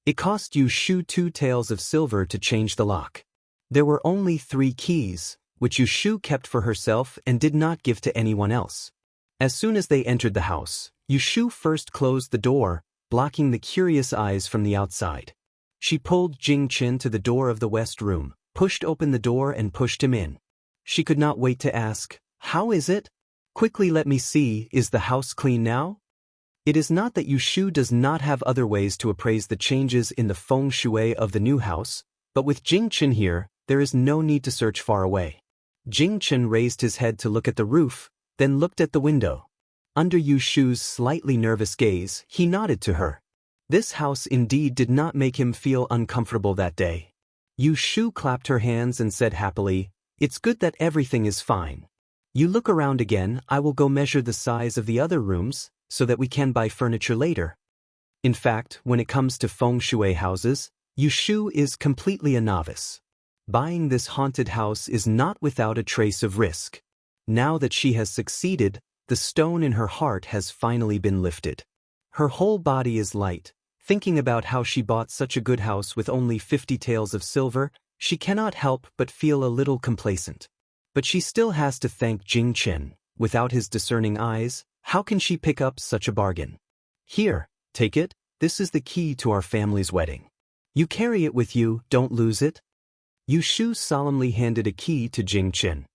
It cost Yushu 2 taels of silver to change the lock. There were only 3 keys, which Yushu kept for herself and did not give to anyone else. As soon as they entered the house, Yushu first closed the door, blocking the curious eyes from the outside. She pulled Jingqin to the door of the west room, pushed open the door and pushed him in. She could not wait to ask, "How is it? Quickly let me see, is the house clean now?" It is not that Yushu does not have other ways to appraise the changes in the feng shui of the new house, but with Jingqin here, there is no need to search far away. Jingqin raised his head to look at the roof, then looked at the window. Under Yushu's slightly nervous gaze, he nodded to her. This house indeed did not make him feel uncomfortable that day. Yushu clapped her hands and said happily, "It's good that everything is fine. You look around again, I will go measure the size of the other rooms, so that we can buy furniture later. In fact, when it comes to feng shui houses, Yu Shu is completely a novice. Buying this haunted house is not without a trace of risk. Now that she has succeeded, the stone in her heart has finally been lifted. Her whole body is light. Thinking about how she bought such a good house with only 50 taels of silver, she cannot help but feel a little complacent. But she still has to thank Jing Chen. Without his discerning eyes, how can she pick up such a bargain? Here, take it, this is the key to our family's wedding. You carry it with you, don't lose it. Yu Shu solemnly handed a key to Jing Chen.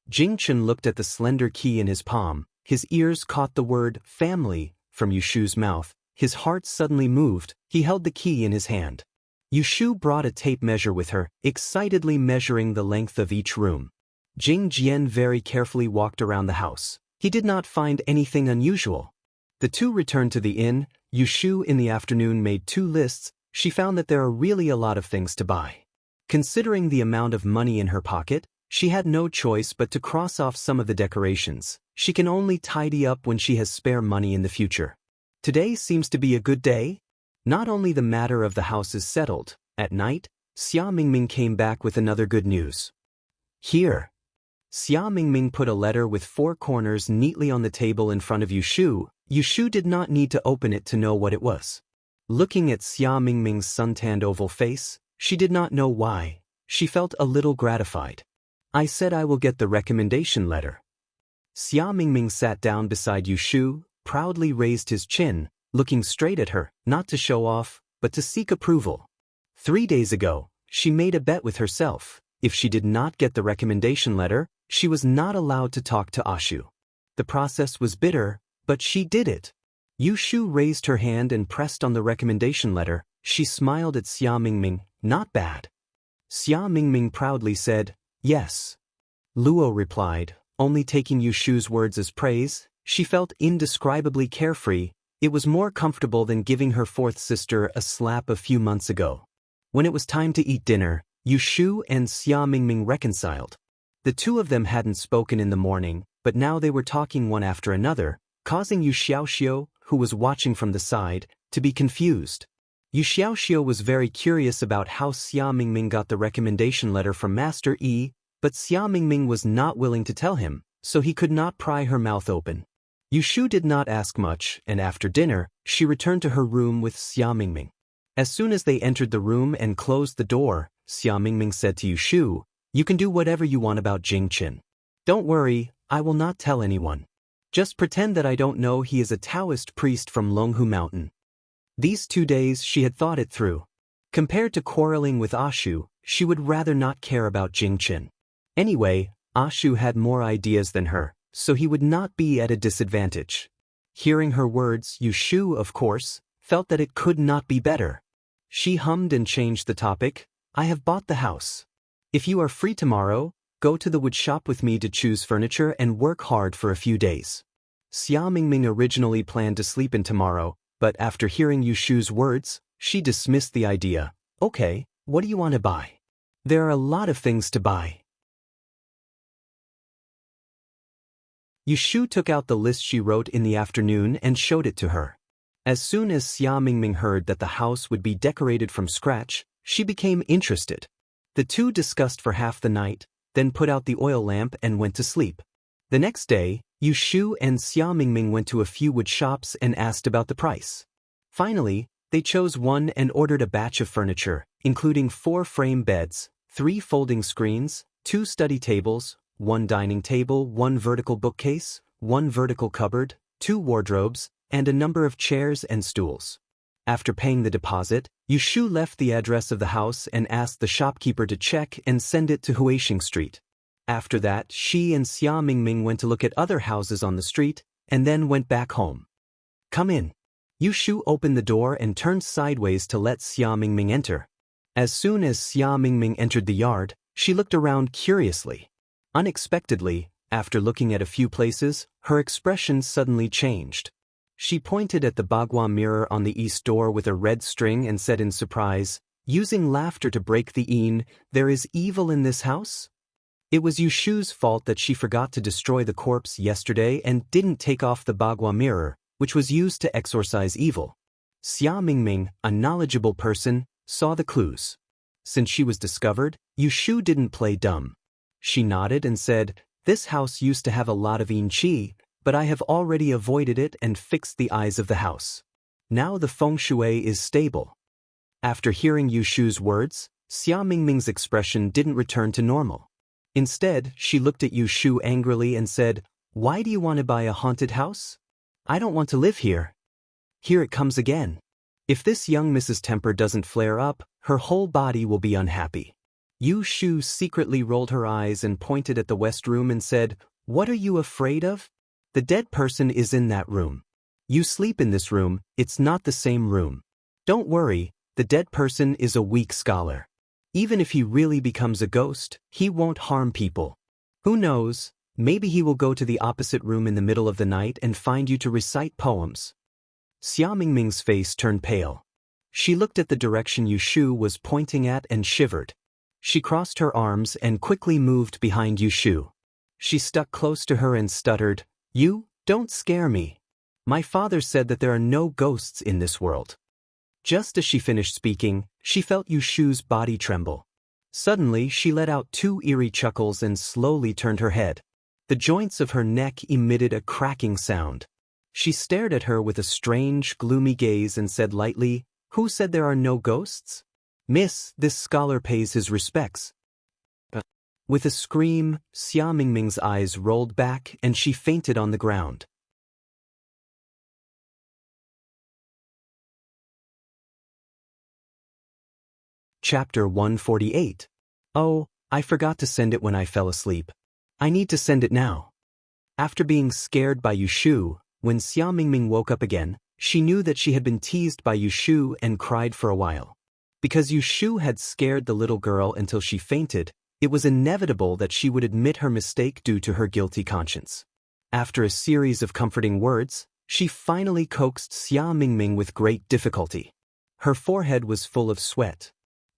Jing Chen looked at the slender key in his palm. His ears caught the word family from Yu Shu's mouth. His heart suddenly moved. He held the key in his hand. Yu Shu brought a tape measure with her, excitedly measuring the length of each room. Jing Jian very carefully walked around the house. He did not find anything unusual. The two returned to the inn. Yu Shu in the afternoon made 2 lists. She found that there are really a lot of things to buy. Considering the amount of money in her pocket, she had no choice but to cross off some of the decorations. She can only tidy up when she has spare money in the future. Today seems to be a good day. Not only the matter of the house is settled, at night, Xia Mingming came back with another good news. Here. Xia Mingming put a letter with 4 corners neatly on the table in front of Yu Shu. Yu Shu did not need to open it to know what it was. Looking at Xia Mingming's suntanned oval face, she did not know why. She felt a little gratified. I said I will get the recommendation letter. Xia Mingming sat down beside Yu Shu, proudly raised his chin, looking straight at her, not to show off, but to seek approval. 3 days ago, she made a bet with herself. If she did not get the recommendation letter, she was not allowed to talk to Ashu. The process was bitter, but she did it. Yu Shu raised her hand and pressed on the recommendation letter. She smiled at Xia Mingming. Not bad. Xia Mingming proudly said, yes. Luo replied, only taking Yu Shu's words as praise. She felt indescribably carefree. It was more comfortable than giving her 4th sister a slap a few months ago. When it was time to eat dinner, Yu Shu and Xia Mingming reconciled. The 2 of them hadn't spoken in the morning, but now they were talking one after another, causing Yu Xiaoxiu, who was watching from the side, to be confused. Yu Xiaoxiu was very curious about how Xia Mingming got the recommendation letter from Master Yi, but Xia Mingming was not willing to tell him, so he could not pry her mouth open. Yu Shu did not ask much, and after dinner, she returned to her room with Xia Mingming. As soon as they entered the room and closed the door, Xia Mingming said to Yu Shu, you can do whatever you want about Jing Chen. Don't worry, I will not tell anyone. Just pretend that I don't know he is a Taoist priest from Longhu Mountain. These 2 days she had thought it through. Compared to quarreling with Ashu, she would rather not care about Jing Chen. Anyway, Ashu had more ideas than her, so he would not be at a disadvantage. Hearing her words, Yu Shu, of course, felt that it could not be better. She hummed and changed the topic. I have bought the house. If you are free tomorrow, go to the wood shop with me to choose furniture and work hard for a few days. Xia Mingming originally planned to sleep in tomorrow, but after hearing Yu Shu's words, she dismissed the idea. Okay, what do you want to buy? There are a lot of things to buy. Yu Shu took out the list she wrote in the afternoon and showed it to her. As soon as Xia Mingming heard that the house would be decorated from scratch, she became interested. The 2 discussed for half the night, then put out the oil lamp and went to sleep. The next day, Yu Shu and Xia Mingming went to a few wood shops and asked about the price. Finally, they chose one and ordered a batch of furniture, including 4 frame beds, 3 folding screens, 2 study tables, 1 dining table, 1 vertical bookcase, 1 vertical cupboard, 2 wardrobes, and a number of chairs and stools. After paying the deposit, Yu Shu left the address of the house and asked the shopkeeper to check and send it to Huixing Street. After that, she and Xia Mingming went to look at other houses on the street, and then went back home. Come in. Yu Shu opened the door and turned sideways to let Xia Mingming enter. As soon as Xia Mingming entered the yard, she looked around curiously. Unexpectedly, after looking at a few places, her expression suddenly changed. She pointed at the bagua mirror on the east door with a red string and said in surprise, using laughter to break the in, there is evil in this house? It was Yushu's fault that she forgot to destroy the corpse yesterday and didn't take off the bagua mirror, which was used to exorcise evil. Xia Mingming, a knowledgeable person, saw the clues. Since she was discovered, Yushu didn't play dumb. She nodded and said, "This house used to have a lot of yin qi, but I have already avoided it and fixed the eyes of the house. Now the feng shui is stable." After hearing Yushu's words, Xia Mingming's expression didn't return to normal. Instead, she looked at Yushu angrily and said, "Why do you want to buy a haunted house? I don't want to live here." Here it comes again. If this young Mrs. Temper doesn't flare up, her whole body will be unhappy. Yushu secretly rolled her eyes and pointed at the west room and said, "What are you afraid of? The dead person is in that room. You sleep in this room, it's not the same room. Don't worry, the dead person is a weak scholar. Even if he really becomes a ghost, he won't harm people. Who knows, maybe he will go to the opposite room in the middle of the night and find you to recite poems." Xia Mingming's face turned pale. She looked at the direction Yushu was pointing at and shivered. She crossed her arms and quickly moved behind Yushu. She stuck close to her and stuttered, "You, don't scare me. My father said that there are no ghosts in this world." Just as she finished speaking, she felt Yushu's body tremble. Suddenly, she let out two eerie chuckles and slowly turned her head. The joints of her neck emitted a cracking sound. She stared at her with a strange, gloomy gaze and said lightly, "Who said there are no ghosts? Miss, this scholar pays his respects." With a scream, Xia Mingming's eyes rolled back and she fainted on the ground. Chapter 148. Oh, I forgot to send it when I fell asleep. I need to send it now. After being scared by Yushu, when Xia Mingming woke up again, she knew that she had been teased by Yushu and cried for a while. Because Yushu had scared the little girl until she fainted, it was inevitable that she would admit her mistake due to her guilty conscience. After a series of comforting words, she finally coaxed Xia Mingming with great difficulty. Her forehead was full of sweat.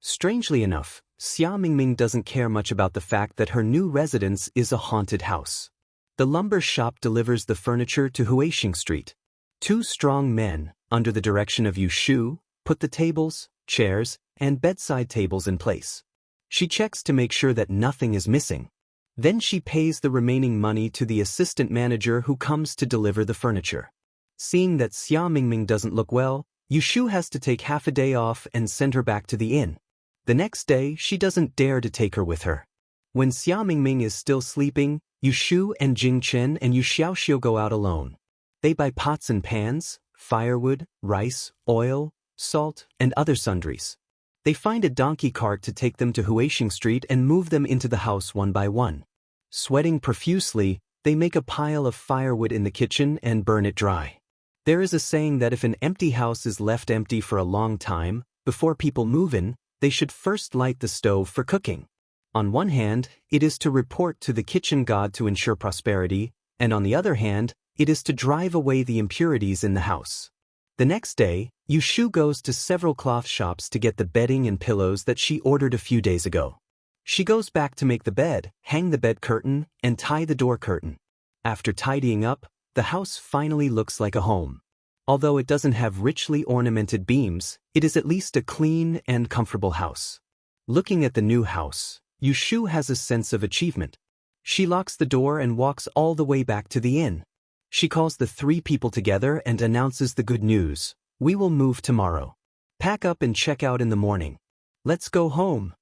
Strangely enough, Xia Mingming doesn't care much about the fact that her new residence is a haunted house. The lumber shop delivers the furniture to Huixing Street. Two strong men, under the direction of Yushu, put the tables, chairs, and bedside tables in place. She checks to make sure that nothing is missing. Then she pays the remaining money to the assistant manager who comes to deliver the furniture. Seeing that Xia Mingming doesn't look well, Yushu has to take half a day off and send her back to the inn. The next day, she doesn't dare to take her with her. When Xia Mingming is still sleeping, Yushu and Jing Chen and Yu Xiaoxiu go out alone. They buy pots and pans, firewood, rice, oil, salt, and other sundries. They find a donkey cart to take them to Huixing Street and move them into the house one by one. Sweating profusely, they make a pile of firewood in the kitchen and burn it dry. There is a saying that if an empty house is left empty for a long time, before people move in, they should first light the stove for cooking. On one hand, it is to report to the kitchen god to ensure prosperity, and on the other hand, it is to drive away the impurities in the house. The next day, Yushu goes to several cloth shops to get the bedding and pillows that she ordered a few days ago. She goes back to make the bed, hang the bed curtain, and tie the door curtain. After tidying up, the house finally looks like a home. Although it doesn't have richly ornamented beams, it is at least a clean and comfortable house. Looking at the new house, Yushu has a sense of achievement. She locks the door and walks all the way back to the inn. She calls the three people together and announces the good news. "We will move tomorrow. Pack up and check out in the morning. Let's go home."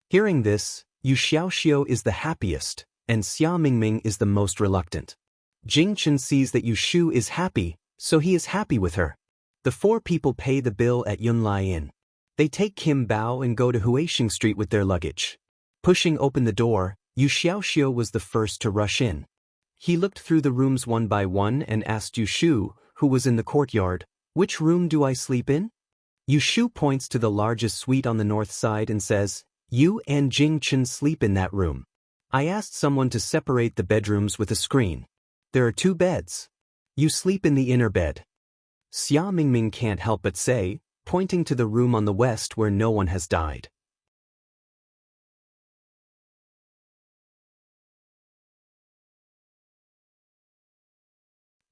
Hearing this, Yu Xiaoxiu is the happiest, and Xia Mingming is the most reluctant. Jing Chen sees that Yushu is happy, so he is happy with her. The four people pay the bill at Yunlai Inn. They take Kim Bao and go to Huixing Street with their luggage. Pushing open the door, Yu Xiaoxiu was the first to rush in. He looked through the rooms one by one and asked Yushu, who was in the courtyard, "Which room do I sleep in?" Yushu points to the largest suite on the north side and says, "You and Jing Chen sleep in that room. I asked someone to separate the bedrooms with a screen. There are 2 beds. You sleep in the inner bed." Xia Mingming can't help but say, pointing to the room on the west where no one has died.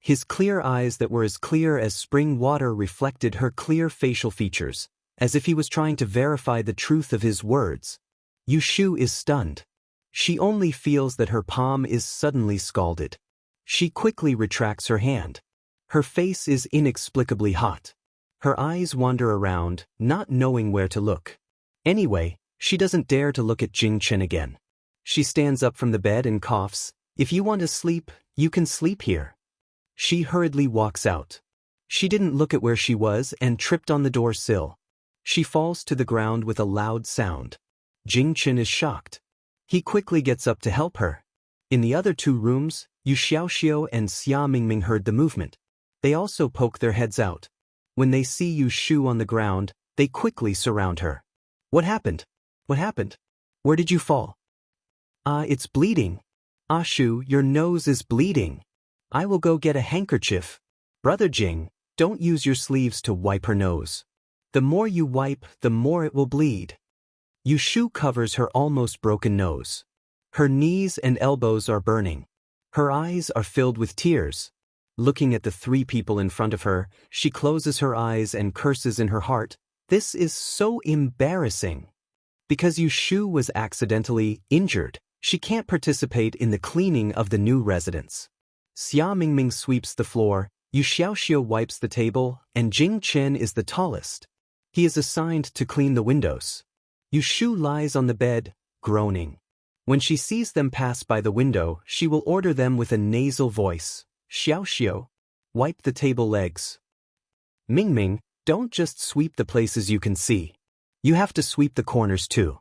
His clear eyes that were as clear as spring water reflected her clear facial features, as if he was trying to verify the truth of his words. Yushu is stunned. She only feels that her palm is suddenly scalded. She quickly retracts her hand. Her face is inexplicably hot. Her eyes wander around, not knowing where to look. Anyway, she doesn't dare to look at Jing Chen again. She stands up from the bed and coughs. "If you want to sleep, you can sleep here." She hurriedly walks out. She didn't look at where she was and tripped on the door sill. She falls to the ground with a loud sound. Jing Chen is shocked. He quickly gets up to help her. In the other two rooms, Yu Xiaoxiu and Xia Mingming heard the movement. They also poke their heads out. When they see Yu Shu on the ground, they quickly surround her. "What happened? What happened? Where did you fall?" It's bleeding." "Shu, your nose is bleeding." "I will go get a handkerchief." "Brother Jing, don't use your sleeves to wipe her nose. The more you wipe, the more it will bleed." Yu Shu covers her almost broken nose. Her knees and elbows are burning. Her eyes are filled with tears. Looking at the three people in front of her, she closes her eyes and curses in her heart. This is so embarrassing. Because Yu Shu was accidentally injured, she can't participate in the cleaning of the new residence. Xia Mingming sweeps the floor, Yu Xiaoxiu wipes the table, and Jing Chen is the tallest. He is assigned to clean the windows. Yu Shu lies on the bed, groaning. When she sees them pass by the window, she will order them with a nasal voice. "Xiaoxiu, wipe the table legs." "Mingming, don't just sweep the places you can see. You have to sweep the corners too.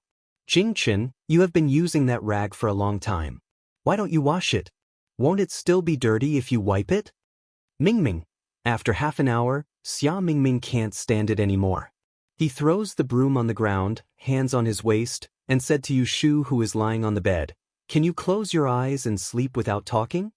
Jing Chen, you have been using that rag for a long time. Why don't you wash it? Won't it still be dirty if you wipe it?" "Mingming." After half an hour, Xia Mingming can't stand it anymore. He throws the broom on the ground, hands on his waist, and said to Yu Shu, who is lying on the bed, "Can you close your eyes and sleep without talking?"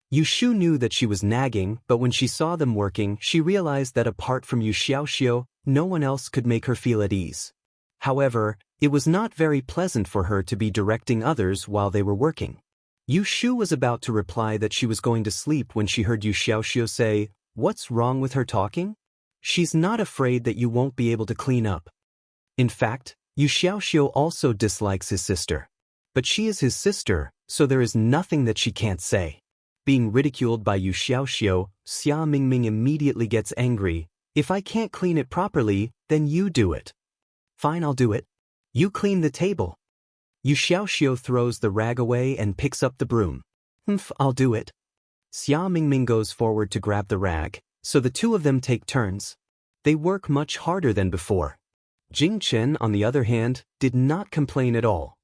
Yu Shu knew that she was nagging, but when she saw them working, she realized that apart from Yu Xiaoxiu, no one else could make her feel at ease. However, it was not very pleasant for her to be directing others while they were working. Yu Shu was about to reply that she was going to sleep when she heard Yu Xiaoxiu say, "What's wrong with her talking? She's not afraid that you won't be able to clean up." In fact, Yu Xiaoxiu also dislikes his sister. But she is his sister, so there is nothing that she can't say. Being ridiculed by Yu Xiaoxiu, Xia Mingming immediately gets angry. "If I can't clean it properly, then you do it." "Fine, I'll do it. You clean the table." Yu Xiaoxiu throws the rag away and picks up the broom. I'll do it." Xia Mingming goes forward to grab the rag, so the two of them take turns. They work much harder than before. Jing Chen, on the other hand, did not complain at all.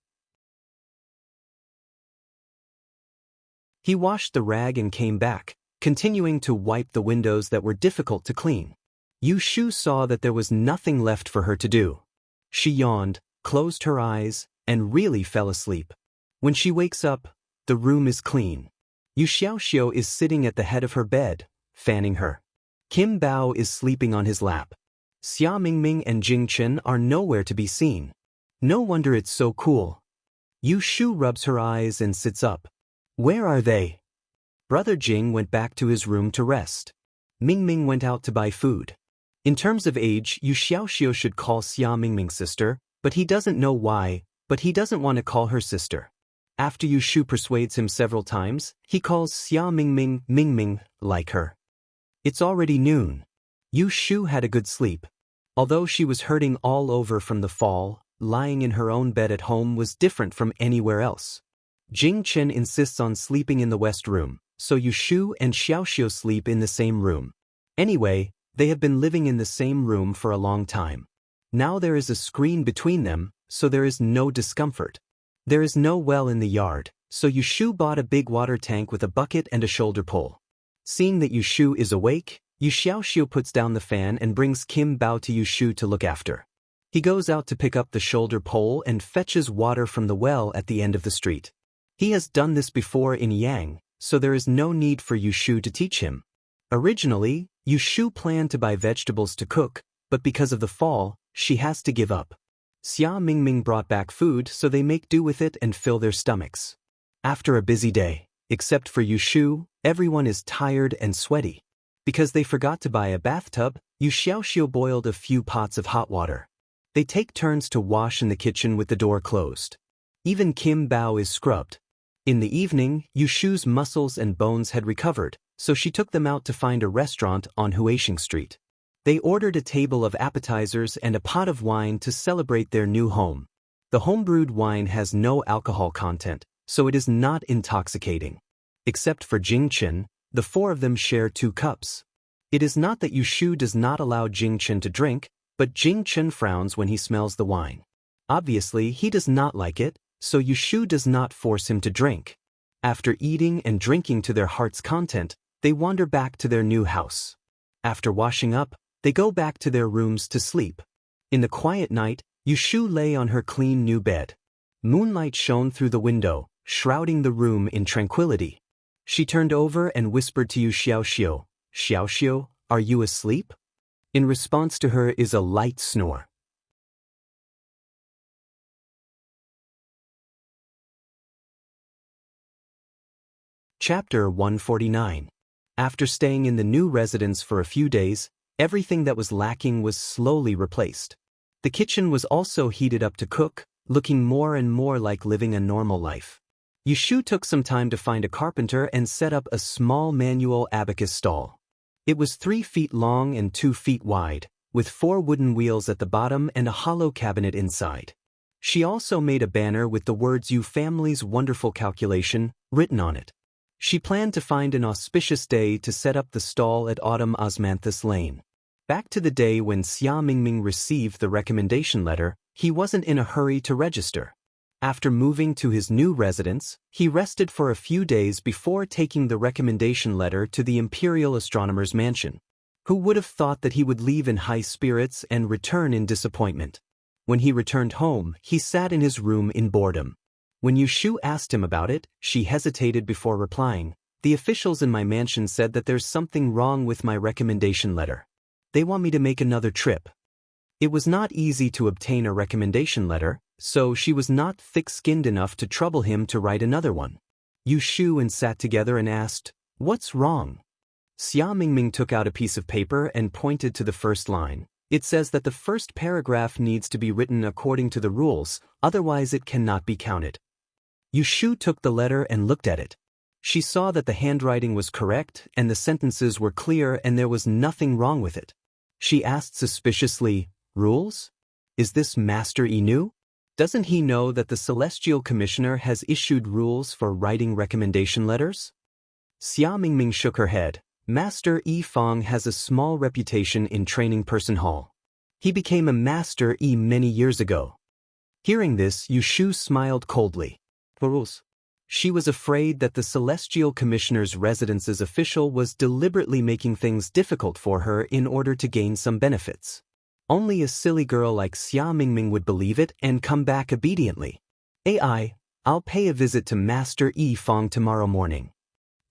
He washed the rag and came back, continuing to wipe the windows that were difficult to clean. Yu Shu saw that there was nothing left for her to do. She yawned, closed her eyes, and really fell asleep. When she wakes up, the room is clean. Yu Xiaoxiu is sitting at the head of her bed, fanning her. Kim Bao is sleeping on his lap. Xia Mingming and Jing Chen are nowhere to be seen. No wonder it's so cool. Yu Shu rubs her eyes and sits up. Where are they? Brother Jing went back to his room to rest. Mingming went out to buy food. In terms of age, Yu Xiaoxiu should call Xia Mingming sister, but he doesn't know why, but he doesn't want to call her sister. After Yu Shu persuades him several times, he calls Xia Mingming Mingming, like her. It's already noon. Yu Shu had a good sleep. Although she was hurting all over from the fall, lying in her own bed at home was different from anywhere else. Jing Chen insists on sleeping in the west room, so Yu Shu and Xiaoxiu sleep in the same room. Anyway, they have been living in the same room for a long time. Now there is a screen between them, so there is no discomfort. There is no well in the yard, so Yu Shu bought a big water tank with a bucket and a shoulder pole. Seeing that Yu Shu is awake, Yu Xiaoxiu puts down the fan and brings Kim Bao to Yu Shu to look after. He goes out to pick up the shoulder pole and fetches water from the well at the end of the street. He has done this before in Yang, so there is no need for Yu Shu to teach him. Originally, Yu Shu planned to buy vegetables to cook, but because of the fall, she has to give up. Xia Mingming brought back food, so they make do with it and fill their stomachs. After a busy day, except for Yu Shu, Everyone is tired and sweaty. Because they forgot to buy a bathtub, Yu Xiaoxiu boiled a few pots of hot water. They take turns to wash in the kitchen with the door closed. Even Kim Bao is scrubbed. In the evening, Yu Shu's muscles and bones had recovered, so she took them out to find a restaurant on Huixing Street. They ordered a table of appetizers and a pot of wine to celebrate their new home. The homebrewed wine has no alcohol content, so it is not intoxicating. Except for Jingchen, the four of them share 2 cups. It is not that Yu Shu does not allow Jingchen to drink, but Jingchen frowns when he smells the wine. Obviously, he does not like it, so Yu Shu does not force him to drink. After eating and drinking to their heart's content, they wander back to their new house. After washing up, they go back to their rooms to sleep. In the quiet night, Yu Shu lay on her clean new bed. Moonlight shone through the window, shrouding the room in tranquility. She turned over and whispered to Yu Xiaoxiu, "Xiaoxiu, are you asleep?" In response to her is a light snore. Chapter 149. After staying in the new residence for a few days, everything that was lacking was slowly replaced. The kitchen was also heated up to cook, looking more and more like living a normal life. Yu Shu took some time to find a carpenter and set up a small manual abacus stall. It was 3 feet long and 2 feet wide, with 4 wooden wheels at the bottom and a hollow cabinet inside. She also made a banner with the words "Yu Family's Wonderful Calculation" written on it. She planned to find an auspicious day to set up the stall at Autumn Osmanthus Lane. Back to the day when Xia Mingming received the recommendation letter, he wasn't in a hurry to register. After moving to his new residence, he rested for a few days before taking the recommendation letter to the Imperial Astronomer's mansion. Who would have thought that he would leave in high spirits and return in disappointment? When he returned home, he sat in his room in boredom. When Yu Shu asked him about it, she hesitated before replying. "The officials in my mansion said that there's something wrong with my recommendation letter. They want me to make another trip." It was not easy to obtain a recommendation letter, so she was not thick-skinned enough to trouble him to write another one. Yu Shu and sat together and asked, "What's wrong?" Xia Mingming took out a piece of paper and pointed to the first line. "It says that the first paragraph needs to be written according to the rules, otherwise it cannot be counted." Yu Shu took the letter and looked at it. She saw that the handwriting was correct and the sentences were clear and there was nothing wrong with it. She asked suspiciously, "Rules? Is this Master Inu? Doesn't he know that the Celestial Commissioner has issued rules for writing recommendation letters?" Xia Mingming shook her head. "Master Yi Fong has a small reputation in training person hall. He became a Master Yi many years ago." Hearing this, Yu Shu smiled coldly. "Rules?" She was afraid that the Celestial Commissioner's residence's official was deliberately making things difficult for her in order to gain some benefits. Only a silly girl like Xia Mingming would believe it and come back obediently. I'll pay a visit to Master Yi Fong tomorrow morning,"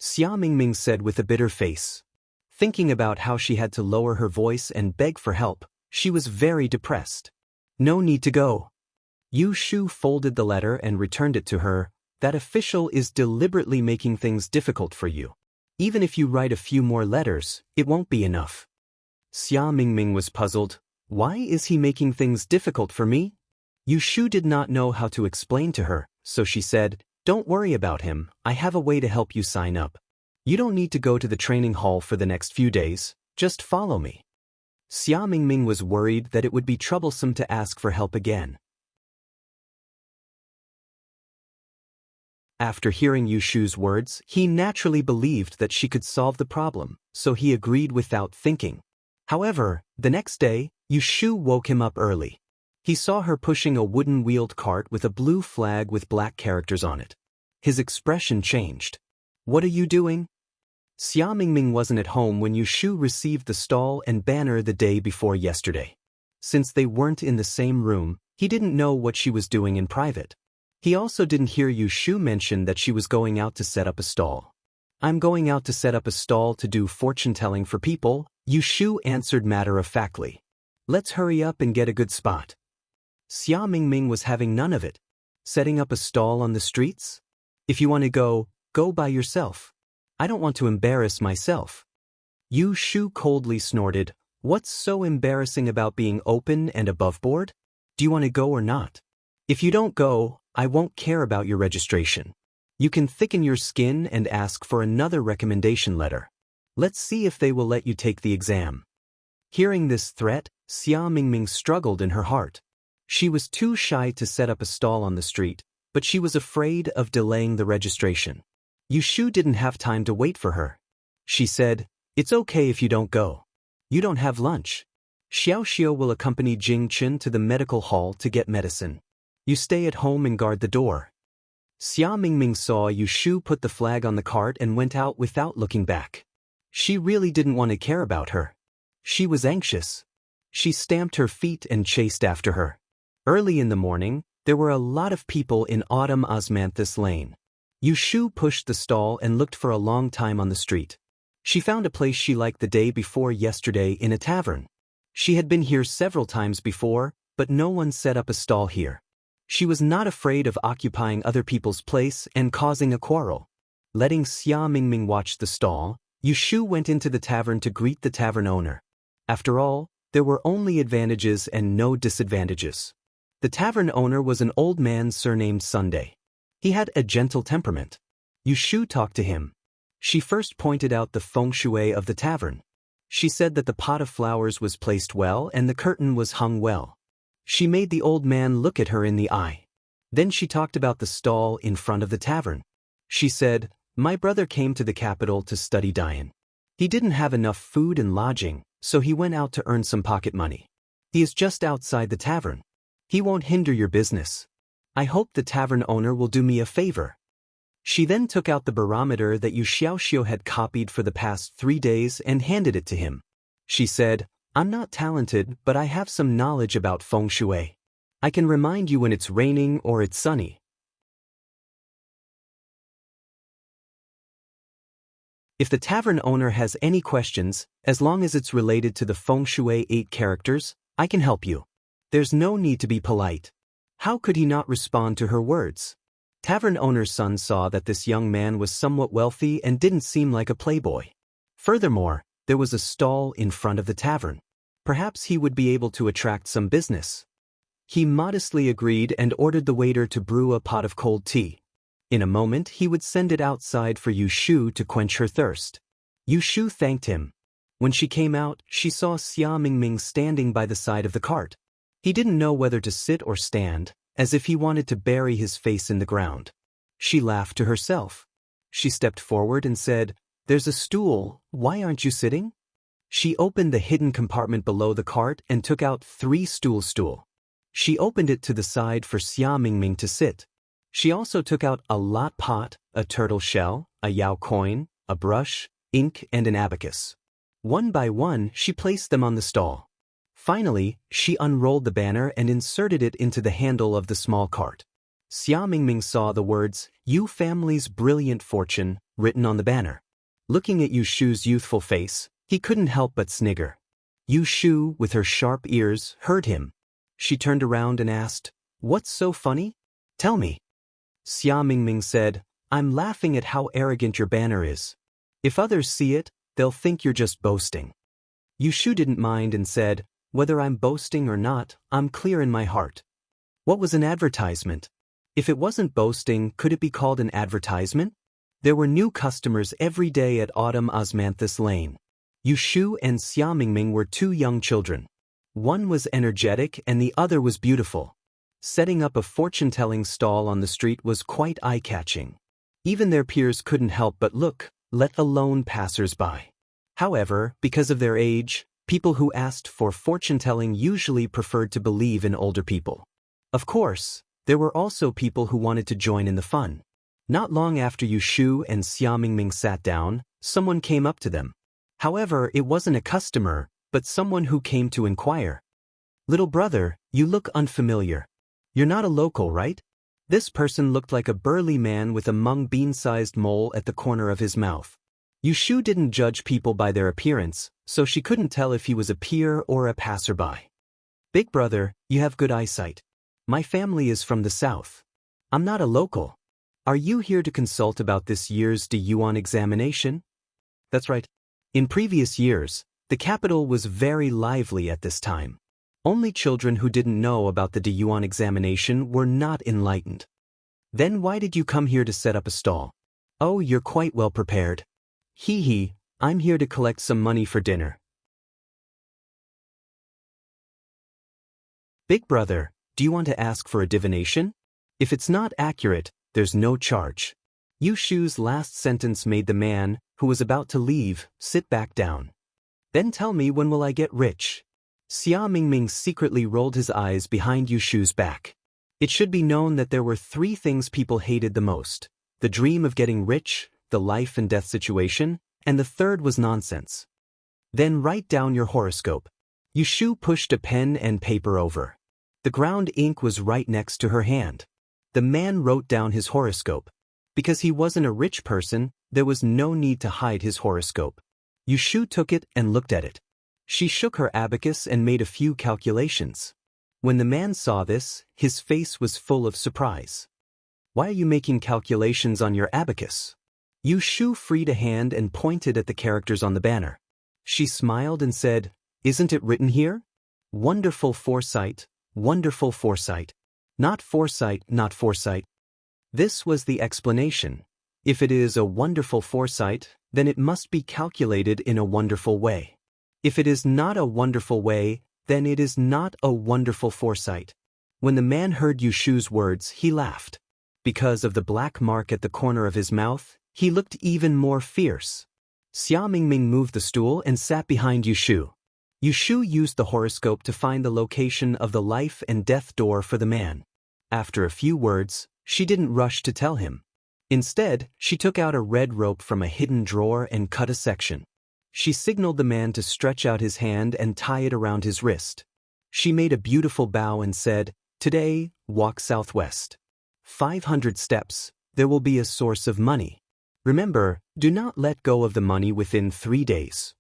Xia Mingming said with a bitter face. Thinking about how she had to lower her voice and beg for help, she was very depressed. "No need to go." Yu Shu folded the letter and returned it to her. "That official is deliberately making things difficult for you. Even if you write a few more letters, it won't be enough." Xia Mingming was puzzled. Why is he making things difficult for me? Yu Shu did not know how to explain to her, so she said, "Don't worry about him, I have a way to help you sign up. You don't need to go to the training hall for the next few days, just follow me." Xia Mingming was worried that it would be troublesome to ask for help again. After hearing Yu Shu's words, he naturally believed that she could solve the problem, so he agreed without thinking. However, the next day, Yu Shu woke him up early. He saw her pushing a wooden-wheeled cart with a blue flag with black characters on it. His expression changed. "What are you doing?" Xia Mingming wasn't at home when Yu Shu received the stall and banner the day before yesterday. Since they weren't in the same room, he didn't know what she was doing in private. He also didn't hear Yu Shu mention that she was going out to set up a stall. "I'm going out to set up a stall to do fortune-telling for people," Yu Shu answered matter-of-factly. "Let's hurry up and get a good spot." Xia Mingming was having none of it. Setting up a stall on the streets? If you want to go, go by yourself. I don't want to embarrass myself. Yu Shu coldly snorted, "What's so embarrassing about being open and above board? Do you want to go or not? If you don't go, I won't care about your registration. You can thicken your skin and ask for another recommendation letter. Let's see if they will let you take the exam." Hearing this threat, Xia Mingming struggled in her heart. She was too shy to set up a stall on the street, but she was afraid of delaying the registration. Yu Shu didn't have time to wait for her. She said, "It's okay if you don't go. You don't have lunch. Xiao Xiao will accompany Jing Chen to the medical hall to get medicine. You stay at home and guard the door." Xia Mingming saw Yu Shu put the flag on the cart and went out without looking back. She really didn't want to care about her. She was anxious. She stamped her feet and chased after her. Early in the morning, there were a lot of people in Autumn Osmanthus Lane. Yu Shu pushed the stall and looked for a long time on the street. She found a place she liked the day before yesterday in a tavern. She had been here several times before, but no one set up a stall here. She was not afraid of occupying other people's place and causing a quarrel. Letting Xia Mingming watch the stall, Yu Shu went into the tavern to greet the tavern owner. After all, there were only advantages and no disadvantages. The tavern owner was an old man surnamed Sunday. He had a gentle temperament. Yu Shu talked to him. She first pointed out the feng shui of the tavern. She said that the pot of flowers was placed well and the curtain was hung well. She made the old man look at her in the eye. Then she talked about the stall in front of the tavern. She said, "My brother came to the capital to study Dian. He didn't have enough food and lodging, so he went out to earn some pocket money. He is just outside the tavern. He won't hinder your business. I hope the tavern owner will do me a favor." She then took out the barometer that Yu Xiaoxiu had copied for the past 3 days and handed it to him. She said, "I'm not talented, but I have some knowledge about feng shui. I can remind you when it's raining or it's sunny." If the tavern owner has any questions, as long as it's related to the feng shui 8 characters, I can help you. There's no need to be polite. How could he not respond to her words? Tavern owner's son saw that this young man was somewhat wealthy and didn't seem like a playboy. Furthermore, there was a stall in front of the tavern. Perhaps he would be able to attract some business. He modestly agreed and ordered the waiter to brew a pot of cold tea. In a moment he would send it outside for Yu Shu to quench her thirst. Yu Shu thanked him. When she came out, she saw Xia Mingming standing by the side of the cart. He didn't know whether to sit or stand, as if he wanted to bury his face in the ground. She laughed to herself. She stepped forward and said, "There's a stool, why aren't you sitting?" She opened the hidden compartment below the cart and took out 3 stool. She opened it to the side for Xia Mingming to sit. She also took out a lot pot, a turtle shell, a yao coin, a brush, ink and an abacus. One by one she placed them on the stall. Finally, she unrolled the banner and inserted it into the handle of the small cart. Xia Mingming saw the words, "Yu family's brilliant fortune," written on the banner. Looking at Yu Shu's youthful face, he couldn't help but snigger. Yu Shu, with her sharp ears, heard him. She turned around and asked, "What's so funny? Tell me." Xia Mingming said, "I'm laughing at how arrogant your banner is. If others see it, they'll think you're just boasting." Yu Shu didn't mind and said, "Whether I'm boasting or not, I'm clear in my heart. What was an advertisement? If it wasn't boasting, could it be called an advertisement?" There were new customers every day at Autumn Osmanthus Lane. Yu Shu and Xia Mingming were 2 young children. One was energetic and the other was beautiful. Setting up a fortune-telling stall on the street was quite eye-catching. Even their peers couldn't help but look, let alone passers-by. However, because of their age, people who asked for fortune-telling usually preferred to believe in older people. Of course, there were also people who wanted to join in the fun. Not long after Yu Shu and Xia Mingming sat down, someone came up to them. However, it wasn't a customer, but someone who came to inquire. "Little brother, you look unfamiliar. You're not a local, right?" This person looked like a burly man with a mung bean-sized mole at the corner of his mouth. Yu Shu didn't judge people by their appearance, so she couldn't tell if he was a peer or a passerby. "Big brother, you have good eyesight. My family is from the south. I'm not a local. Are you here to consult about this year's Yuan examination? That's right. In previous years, the capital was very lively at this time. Only children who didn't know about the Yuan examination were not enlightened. Then why did you come here to set up a stall? Oh, you're quite well prepared. Hee hee, I'm here to collect some money for dinner. Big brother, do you want to ask for a divination? If it's not accurate, there's no charge. Yu Shu's last sentence made the man, who was about to leave, sit back down. Then tell me, when will I get rich? Xia Mingming secretly rolled his eyes behind Yu Shu's back. It should be known that there were 3 things people hated the most: the dream of getting rich, the life and death situation, and the third was nonsense. Then write down your horoscope. Yu Shu pushed a pen and paper over. The ground ink was right next to her hand. The man wrote down his horoscope. Because he wasn't a rich person, there was no need to hide his horoscope. Yu Shu took it and looked at it. She shook her abacus and made a few calculations. When the man saw this, his face was full of surprise. Why are you making calculations on your abacus? Yu Shu freed a hand and pointed at the characters on the banner. She smiled and said, "Isn't it written here? Wonderful foresight, wonderful foresight. Not foresight, not foresight." This was the explanation. If it is a wonderful foresight, then it must be calculated in a wonderful way. If it is not a wonderful way, then it is not a wonderful foresight. When the man heard Yu Shu's words, he laughed. Because of the black mark at the corner of his mouth, he looked even more fierce. Xia Mingming moved the stool and sat behind Yu Shu. Yu Shu used the horoscope to find the location of the life and death door for the man. After a few words, she didn't rush to tell him. Instead, she took out a red rope from a hidden drawer and cut a section. She signaled the man to stretch out his hand and tie it around his wrist. She made a beautiful bow and said, "Today, walk southwest. 500 steps, there will be a source of money. Remember, do not let go of the money within 3 days."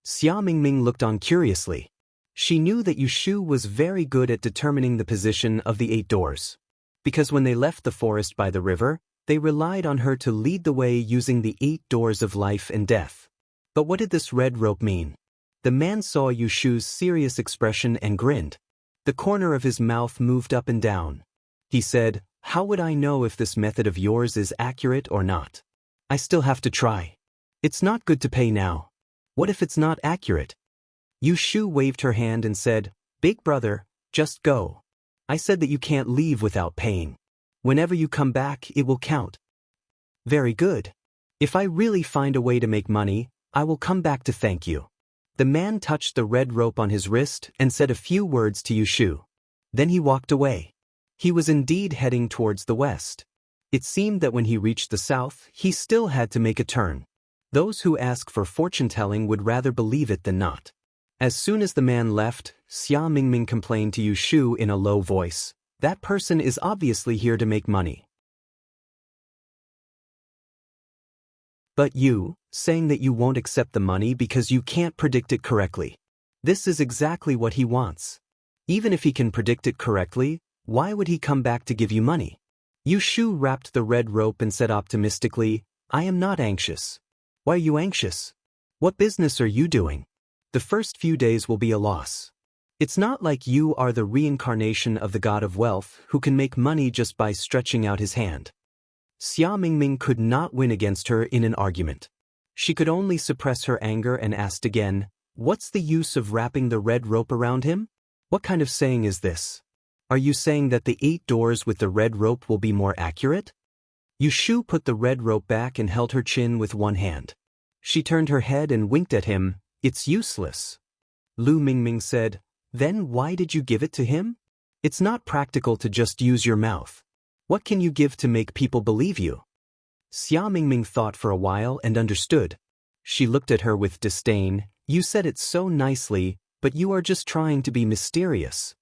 Xia Mingming looked on curiously. She knew that Yu Shu was very good at determining the position of the 8 doors. Because when they left the forest by the river, they relied on her to lead the way using the 8 doors of life and death. But what did this red rope mean? The man saw Yu Shu's serious expression and grinned. The corner of his mouth moved up and down. He said, "How would I know if this method of yours is accurate or not? I still have to try. It's not good to pay now. What if it's not accurate?" Yu Shu waved her hand and said, "Big brother, just go. I said that you can't leave without paying. Whenever you come back, it will count." "Very good. If I really find a way to make money, I will come back to thank you." The man touched the red rope on his wrist and said a few words to Yu Shu. Then he walked away. He was indeed heading towards the west. It seemed that when he reached the south, he still had to make a turn. Those who ask for fortune-telling would rather believe it than not. As soon as the man left, Xia Mingming complained to Yu Shu in a low voice, "That person is obviously here to make money." But you, saying that you won't accept the money because you can't predict it correctly. This is exactly what he wants. Even if he can predict it correctly, why would he come back to give you money? Yu Shu wrapped the red rope and said optimistically, "I am not anxious." "Why are you anxious? What business are you doing? The first few days will be a loss. It's not like you are the reincarnation of the god of wealth who can make money just by stretching out his hand." Xia Mingming could not win against her in an argument. She could only suppress her anger and asked again, "What's the use of wrapping the red rope around him? What kind of saying is this? Are you saying that the 8 doors with the red rope will be more accurate?" Yu Shu put the red rope back and held her chin with one hand. She turned her head and winked at him. "It's useless." Lu Mingming said, "Then why did you give it to him? It's not practical to just use your mouth. What can you give to make people believe you?" Xia Mingming thought for a while and understood. She looked at her with disdain. "You said it so nicely, but you are just trying to be mysterious."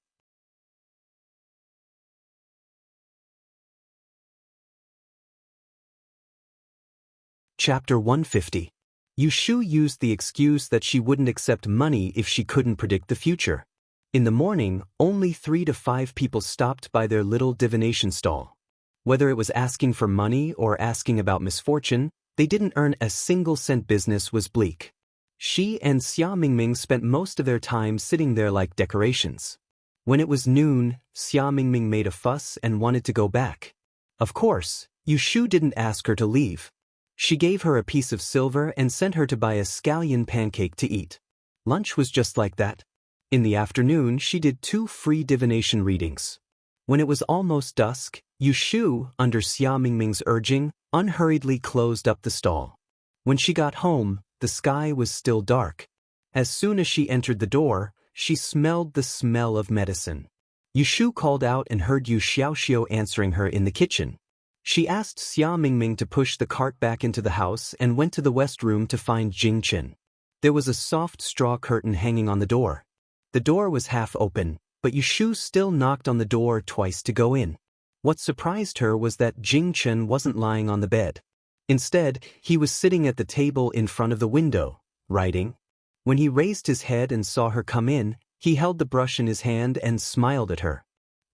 Chapter 150. Yu Shu used the excuse that she wouldn't accept money if she couldn't predict the future. In the morning, only 3 to 5 people stopped by their little divination stall. Whether it was asking for money or asking about misfortune, they didn't earn a single cent. Business was bleak. She and Xia Mingming spent most of their time sitting there like decorations. When it was noon, Xia Mingming made a fuss and wanted to go back. Of course, Yushu didn't ask her to leave. She gave her a piece of silver and sent her to buy a scallion pancake to eat. Lunch was just like that. In the afternoon, she did 2 free divination readings. When it was almost dusk, Yushu, under Xia Mingming's urging, unhurriedly closed up the stall. When she got home, the sky was still dark. As soon as she entered the door, she smelled the smell of medicine. Yushu called out and heard Yu Xiaoxiu answering her in the kitchen. She asked Xia Mingming to push the cart back into the house and went to the west room to find Jing Chen. There was a soft straw curtain hanging on the door. The door was half open, but Yushu still knocked on the door twice to go in. What surprised her was that Jing Chen wasn't lying on the bed. Instead, he was sitting at the table in front of the window, writing. When he raised his head and saw her come in, he held the brush in his hand and smiled at her.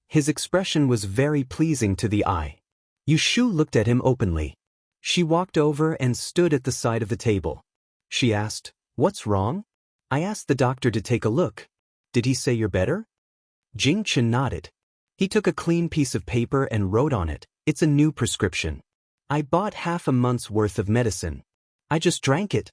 His expression was very pleasing to the eye. Yushu looked at him openly. She walked over and stood at the side of the table. She asked, "What's wrong?" "I asked the doctor to take a look. Did he say you're better?" Jing Chen nodded. He took a clean piece of paper and wrote on it, "It's a new prescription. I bought half a month's worth of medicine. I just drank it."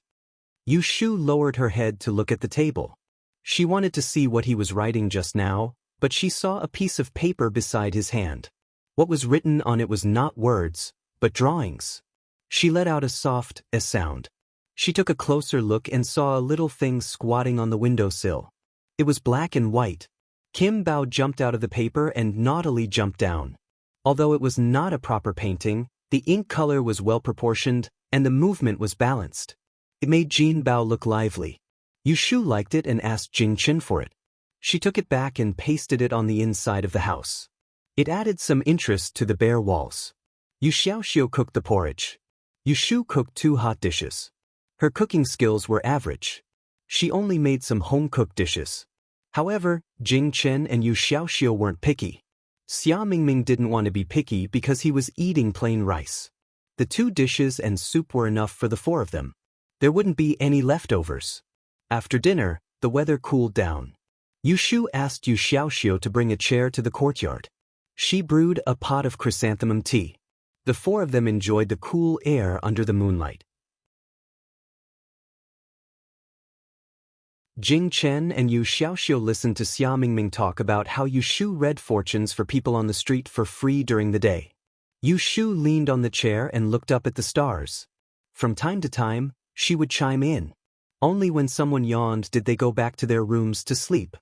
Yushu lowered her head to look at the table. She wanted to see what he was writing just now, but she saw a piece of paper beside his hand. What was written on it was not words, but drawings. She let out a soft sound. She took a closer look and saw a little thing squatting on the windowsill. It was black and white. Kim Bao jumped out of the paper and naughtily jumped down. Although it was not a proper painting, the ink color was well proportioned, and the movement was balanced. It made Jin Bao look lively. Yushu liked it and asked Jing Chen for it. She took it back and pasted it on the inside of the house. It added some interest to the bare walls. Yu Xiaoxiu cooked the porridge. Yushu cooked 2 hot dishes. Her cooking skills were average. She only made some home-cooked dishes. However, Jing Chen and Yu Xiaoxiu weren't picky. Xia Mingming didn't want to be picky because he was eating plain rice. The 2 dishes and soup were enough for the 4 of them. There wouldn't be any leftovers. After dinner, the weather cooled down. Yushu asked Yu Xiaoxiu to bring a chair to the courtyard. She brewed a pot of chrysanthemum tea. The 4 of them enjoyed the cool air under the moonlight. Jing Chen and Yu Xiaoxiu listened to Xia Mingming talk about how Yushu read fortunes for people on the street for free during the day. Yushu leaned on the chair and looked up at the stars. From time to time, she would chime in. Only when someone yawned did they go back to their rooms to sleep.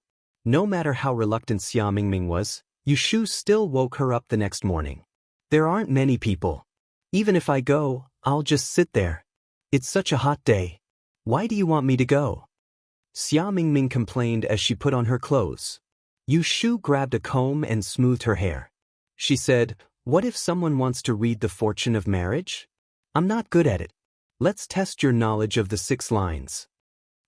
No matter how reluctant Xia Mingming was, Yushu still woke her up the next morning. "There aren't many people. Even if I go, I'll just sit there. It's such a hot day. Why do you want me to go?" Xia Mingming complained as she put on her clothes. Yushu grabbed a comb and smoothed her hair. She said, "What if someone wants to read the fortune of marriage? I'm not good at it. Let's test your knowledge of the 6 lines."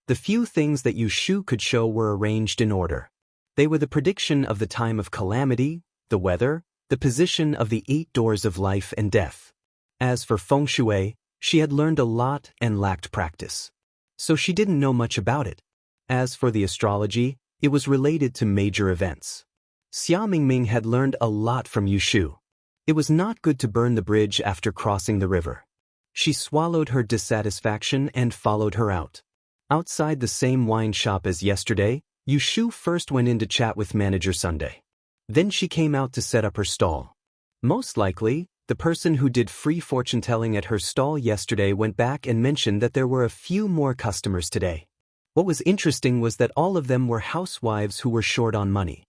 The few things that Yushu could show were arranged in order. They were the prediction of the time of calamity, the weather, the position of the 8 doors of life and death. As for feng shui, she had learned a lot and lacked practice. So she didn't know much about it. As for the astrology, it was related to major events. Xia Mingming had learned a lot from Yushu. It was not good to burn the bridge after crossing the river. She swallowed her dissatisfaction and followed her out. Outside the same wine shop as yesterday, Yushu first went in to chat with Manager Sunday. Then she came out to set up her stall. Most likely, the person who did free fortune-telling at her stall yesterday went back and mentioned that there were a few more customers today. What was interesting was that all of them were housewives who were short on money.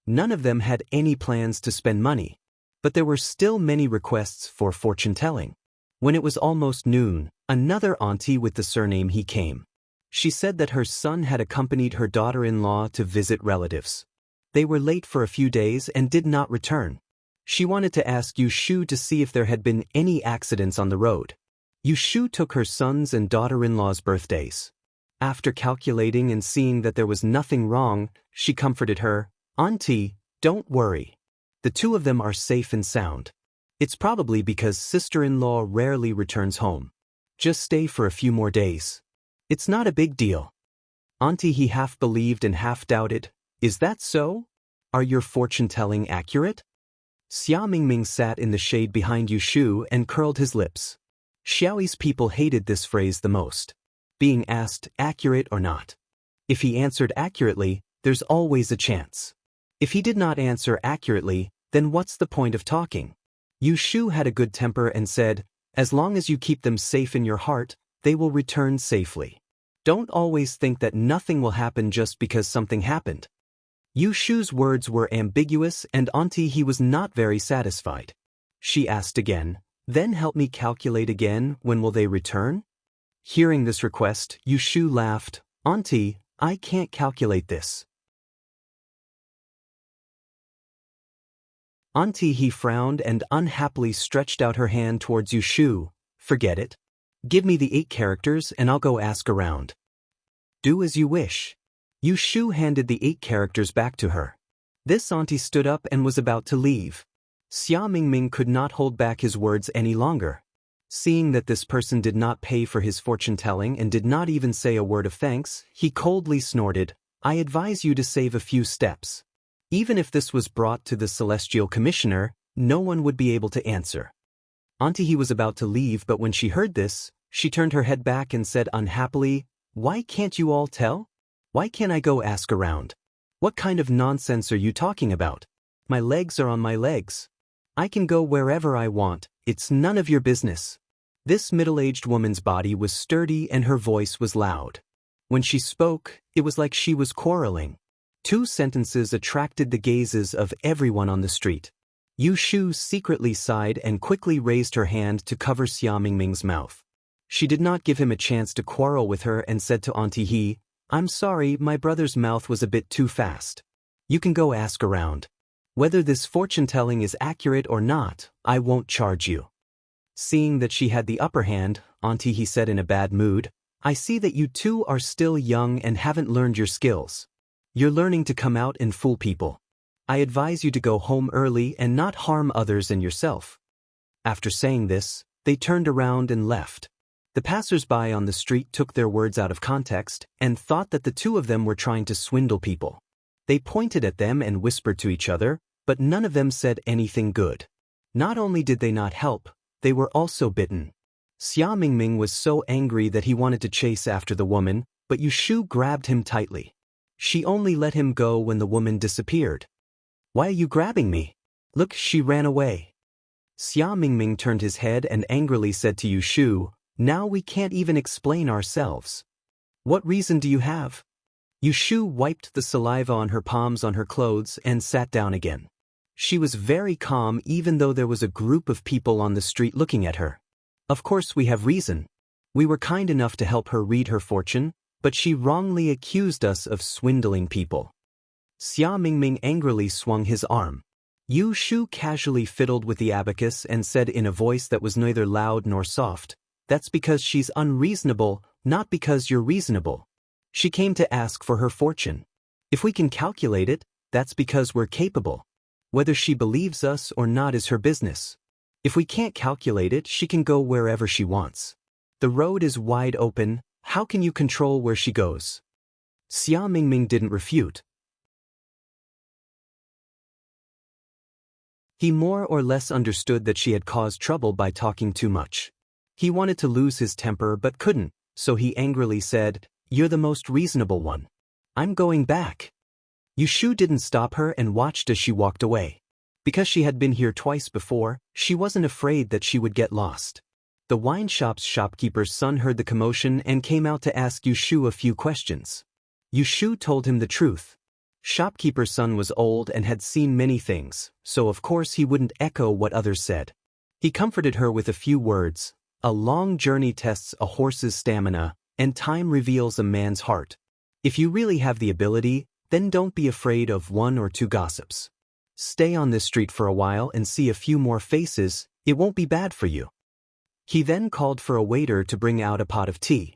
None of them had any plans to spend money, but there were still many requests for fortune-telling. When it was almost noon, another auntie with the surname He came. She said that her son had accompanied her daughter-in-law to visit relatives. They were late for a few days and did not return. She wanted to ask Yushu to see if there had been any accidents on the road. Yushu took her son's and daughter-in-law's birthdays. After calculating and seeing that there was nothing wrong, she comforted her, "Auntie, don't worry. The 2 of them are safe and sound. It's probably because sister-in-law rarely returns home. Just stay for a few more days. It's not a big deal. Auntie, he half believed and half doubted. Is that so? Are your fortune-telling accurate? Xia Mingming sat in the shade behind Yushu and curled his lips. Xiaoyi's people hated this phrase the most. Being asked, accurate or not. If he answered accurately, there's always a chance. If he did not answer accurately, then what's the point of talking? Yushu had a good temper and said, as long as you keep them safe in your heart, they will return safely. Don't always think that nothing will happen just because something happened. Yushu's words were ambiguous and Auntie, he was not very satisfied. She asked again, then help me calculate again, when will they return? Hearing this request, Yushu laughed, Auntie, I can't calculate this. Auntie, he frowned and unhappily stretched out her hand towards Yushu. Forget it. Give me the 8 characters and I'll go ask around. Do as you wish. Yushu handed the 8 characters back to her. This auntie stood up and was about to leave. Xia Mingming could not hold back his words any longer. Seeing that this person did not pay for his fortune-telling and did not even say a word of thanks, he coldly snorted, I advise you to save a few steps. Even if this was brought to the Celestial Commissioner, no one would be able to answer. Auntie, he was about to leave, but when she heard this, she turned her head back and said unhappily, why can't you all tell? Why can't I go ask around? What kind of nonsense are you talking about? My legs are on my legs. I can go wherever I want, it's none of your business. This middle-aged woman's body was sturdy and her voice was loud. When she spoke, it was like she was quarreling. 2 sentences attracted the gazes of everyone on the street. Yushu secretly sighed and quickly raised her hand to cover Xia Mingming's mouth. She did not give him a chance to quarrel with her and said to Auntie He, I'm sorry, my brother's mouth was a bit too fast. You can go ask around. Whether this fortune-telling is accurate or not, I won't charge you. Seeing that she had the upper hand, Auntie He said in a bad mood, I see that you two are still young and haven't learned your skills. You're learning to come out and fool people. I advise you to go home early and not harm others and yourself. After saying this, they turned around and left. The passers-by on the street took their words out of context and thought that the 2 of them were trying to swindle people. They pointed at them and whispered to each other, but none of them said anything good. Not only did they not help, they were also bitten. Xia Mingming was so angry that he wanted to chase after the woman, but Yushu grabbed him tightly. She only let him go when the woman disappeared. Why are you grabbing me? Look, she ran away. Xia Mingming turned his head and angrily said to Yushu, now we can't even explain ourselves. What reason do you have? Yushu wiped the saliva on her palms on her clothes and sat down again. She was very calm even though there was a group of people on the street looking at her. Of course we have reason. We were kind enough to help her read her fortune, but she wrongly accused us of swindling people. Xia Mingming angrily swung his arm. Yushu casually fiddled with the abacus and said in a voice that was neither loud nor soft, that's because she's unreasonable, not because you're reasonable. She came to ask for her fortune. If we can calculate it, that's because we're capable. Whether she believes us or not is her business. If we can't calculate it, she can go wherever she wants. The road is wide open, how can you control where she goes? Xia Mingming didn't refute. He more or less understood that she had caused trouble by talking too much. He wanted to lose his temper but couldn't, so he angrily said, you're the most reasonable one. I'm going back. Yushu didn't stop her and watched as she walked away. Because she had been here twice before, she wasn't afraid that she would get lost. The wine shop's shopkeeper's son heard the commotion and came out to ask Yushu a few questions. Yushu told him the truth. Shopkeeper's son was old and had seen many things, so of course he wouldn't echo what others said. He comforted her with a few words. A long journey tests a horse's stamina, and time reveals a man's heart. If you really have the ability, then don't be afraid of 1 or 2 gossips. Stay on this street for a while and see a few more faces, it won't be bad for you. He then called for a waiter to bring out a pot of tea.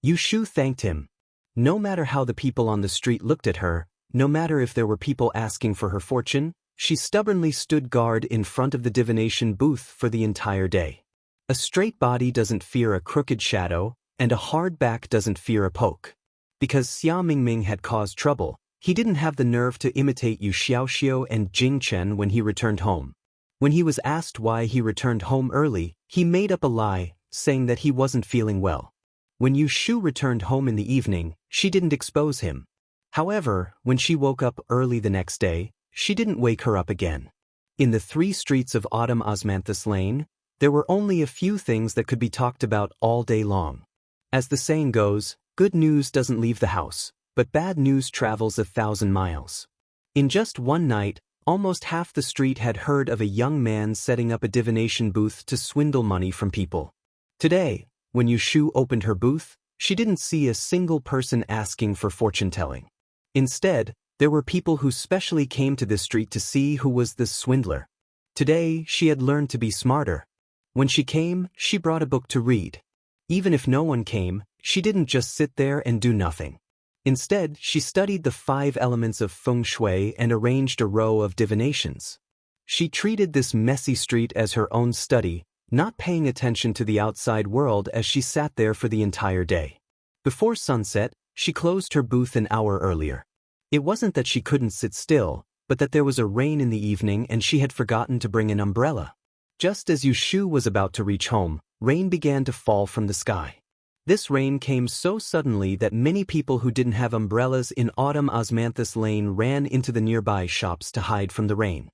Yushu thanked him. No matter how the people on the street looked at her, no matter if there were people asking for her fortune, she stubbornly stood guard in front of the divination booth for the entire day. A straight body doesn't fear a crooked shadow, and a hard back doesn't fear a poke. Because Xia Mingming had caused trouble, he didn't have the nerve to imitate Yu Xiaoxiu and Jing Chen when he returned home. When he was asked why he returned home early, he made up a lie, saying that he wasn't feeling well. When Yu Shu returned home in the evening, she didn't expose him. However, when she woke up early the next day, she didn't wake her up again. In the 3 streets of Autumn Osmanthus Lane, there were only a few things that could be talked about all day long. As the saying goes, good news doesn't leave the house, but bad news travels 1,000 miles. In just one night, almost half the street had heard of a young man setting up a divination booth to swindle money from people. Today, when Yu Shu opened her booth, she didn't see a single person asking for fortune-telling. Instead, there were people who specially came to this street to see who was this swindler. Today, she had learned to be smarter. When she came, she brought a book to read. Even if no one came, she didn't just sit there and do nothing. Instead, she studied the 5 elements of feng shui and arranged a row of divinations. She treated this messy street as her own study, not paying attention to the outside world as she sat there for the entire day. Before sunset, she closed her booth an hour earlier. It wasn't that she couldn't sit still, but that there was a rain in the evening and she had forgotten to bring an umbrella. Just as Yu Shu was about to reach home, rain began to fall from the sky. This rain came so suddenly that many people who didn't have umbrellas in Autumn Osmanthus Lane ran into the nearby shops to hide from the rain.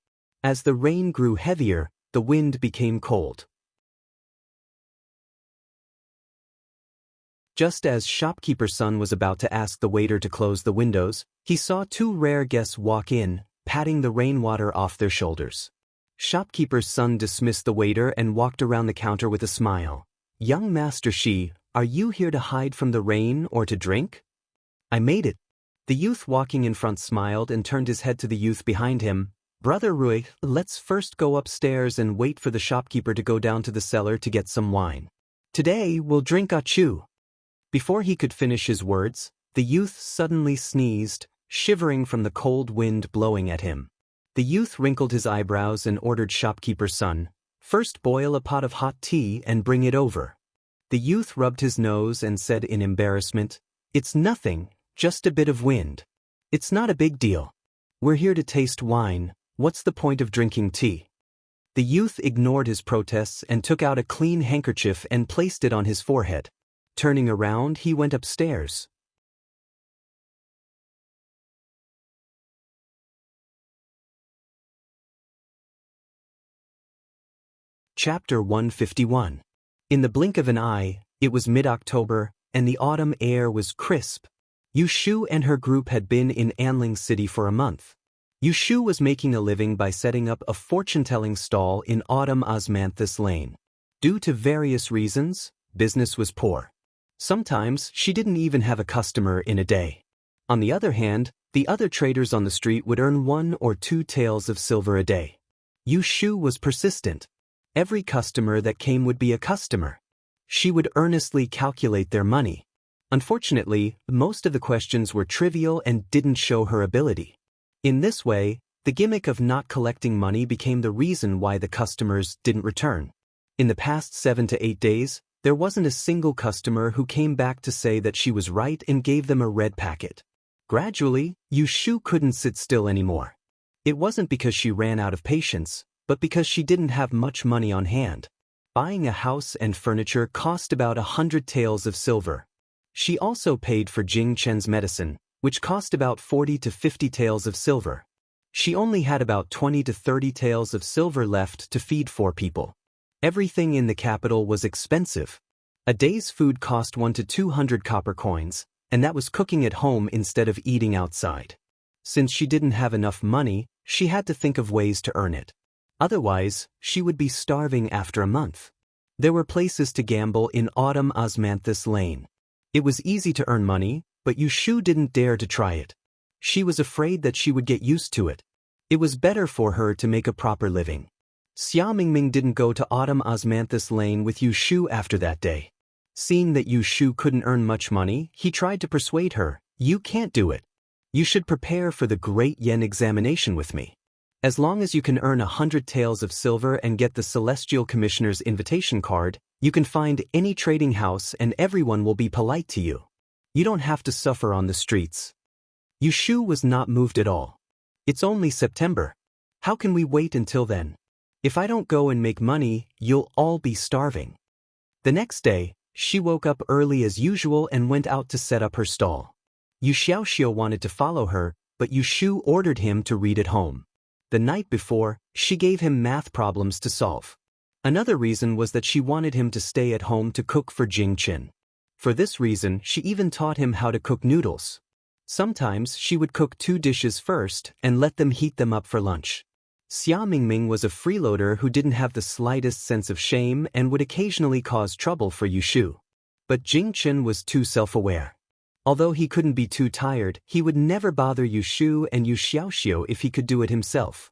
As the rain grew heavier, the wind became cold. Just as shopkeeper's son was about to ask the waiter to close the windows, he saw 2 rare guests walk in, patting the rainwater off their shoulders. Shopkeeper's son dismissed the waiter and walked around the counter with a smile. "Young Master Shi, are you here to hide from the rain or to drink?" "I made it." The youth walking in front smiled and turned his head to the youth behind him. "Brother Rui, let's first go upstairs and wait for the shopkeeper to go down to the cellar to get some wine. Today we'll drink achu." Before he could finish his words, the youth suddenly sneezed, shivering from the cold wind blowing at him. The youth wrinkled his eyebrows and ordered shopkeeper's son, "First boil a pot of hot tea and bring it over." The youth rubbed his nose and said in embarrassment, "It's nothing, just a bit of wind. It's not a big deal. We're here to taste wine, what's the point of drinking tea?" The youth ignored his protests and took out a clean handkerchief and placed it on his forehead. Turning around, he went upstairs. Chapter 151. In the blink of an eye, it was mid-October, and the autumn air was crisp. Yu Shu and her group had been in Anling City for a month. Yu Shu was making a living by setting up a fortune-telling stall in Autumn Osmanthus Lane. Due to various reasons, business was poor. Sometimes she didn't even have a customer in a day. On the other hand, the other traders on the street would earn 1 or 2 taels of silver a day. Yu Shu was persistent. Every customer that came would be a customer. She would earnestly calculate their money. Unfortunately, most of the questions were trivial and didn't show her ability. In this way, the gimmick of not collecting money became the reason why the customers didn't return. In the past 7 to 8 days, there wasn't a single customer who came back to say that she was right and gave them a red packet. Gradually, Yu Shu couldn't sit still anymore. It wasn't because she ran out of patience, but because she didn't have much money on hand. Buying a house and furniture cost about 100 taels of silver. She also paid for Jing Chen's medicine, which cost about 40 to 50 taels of silver. She only had about 20 to 30 taels of silver left to feed 4 people. Everything in the capital was expensive. A day's food cost 1 to 200 copper coins, and that was cooking at home instead of eating outside. Since she didn't have enough money, she had to think of ways to earn it. Otherwise, she would be starving after a month. There were places to gamble in Autumn Osmanthus Lane. It was easy to earn money, but Yu Shu didn't dare to try it. She was afraid that she would get used to it. It was better for her to make a proper living. Xia Mingming didn't go to Autumn Osmanthus Lane with Yu Shu after that day. Seeing that Yu Shu couldn't earn much money, he tried to persuade her, "You can't do it. You should prepare for the Great Yen examination with me." As long as you can earn 100 taels of silver and get the Celestial Commissioner's invitation card, you can find any trading house and everyone will be polite to you. You don't have to suffer on the streets. Yushu was not moved at all. It's only September. How can we wait until then? If I don't go and make money, you'll all be starving. The next day, she woke up early as usual and went out to set up her stall. Yu Xiaoxiu wanted to follow her, but Yushu ordered him to read at home. The night before, she gave him math problems to solve. Another reason was that she wanted him to stay at home to cook for Jing Qin. For this reason, she even taught him how to cook noodles. Sometimes she would cook 2 dishes first and let them heat them up for lunch. Xia Mingming was a freeloader who didn't have the slightest sense of shame and would occasionally cause trouble for Yushu. But Jing Qin was too self-aware. Although he couldn't be too tired, he would never bother Yushu and Yu Xiaoxiu if he could do it himself.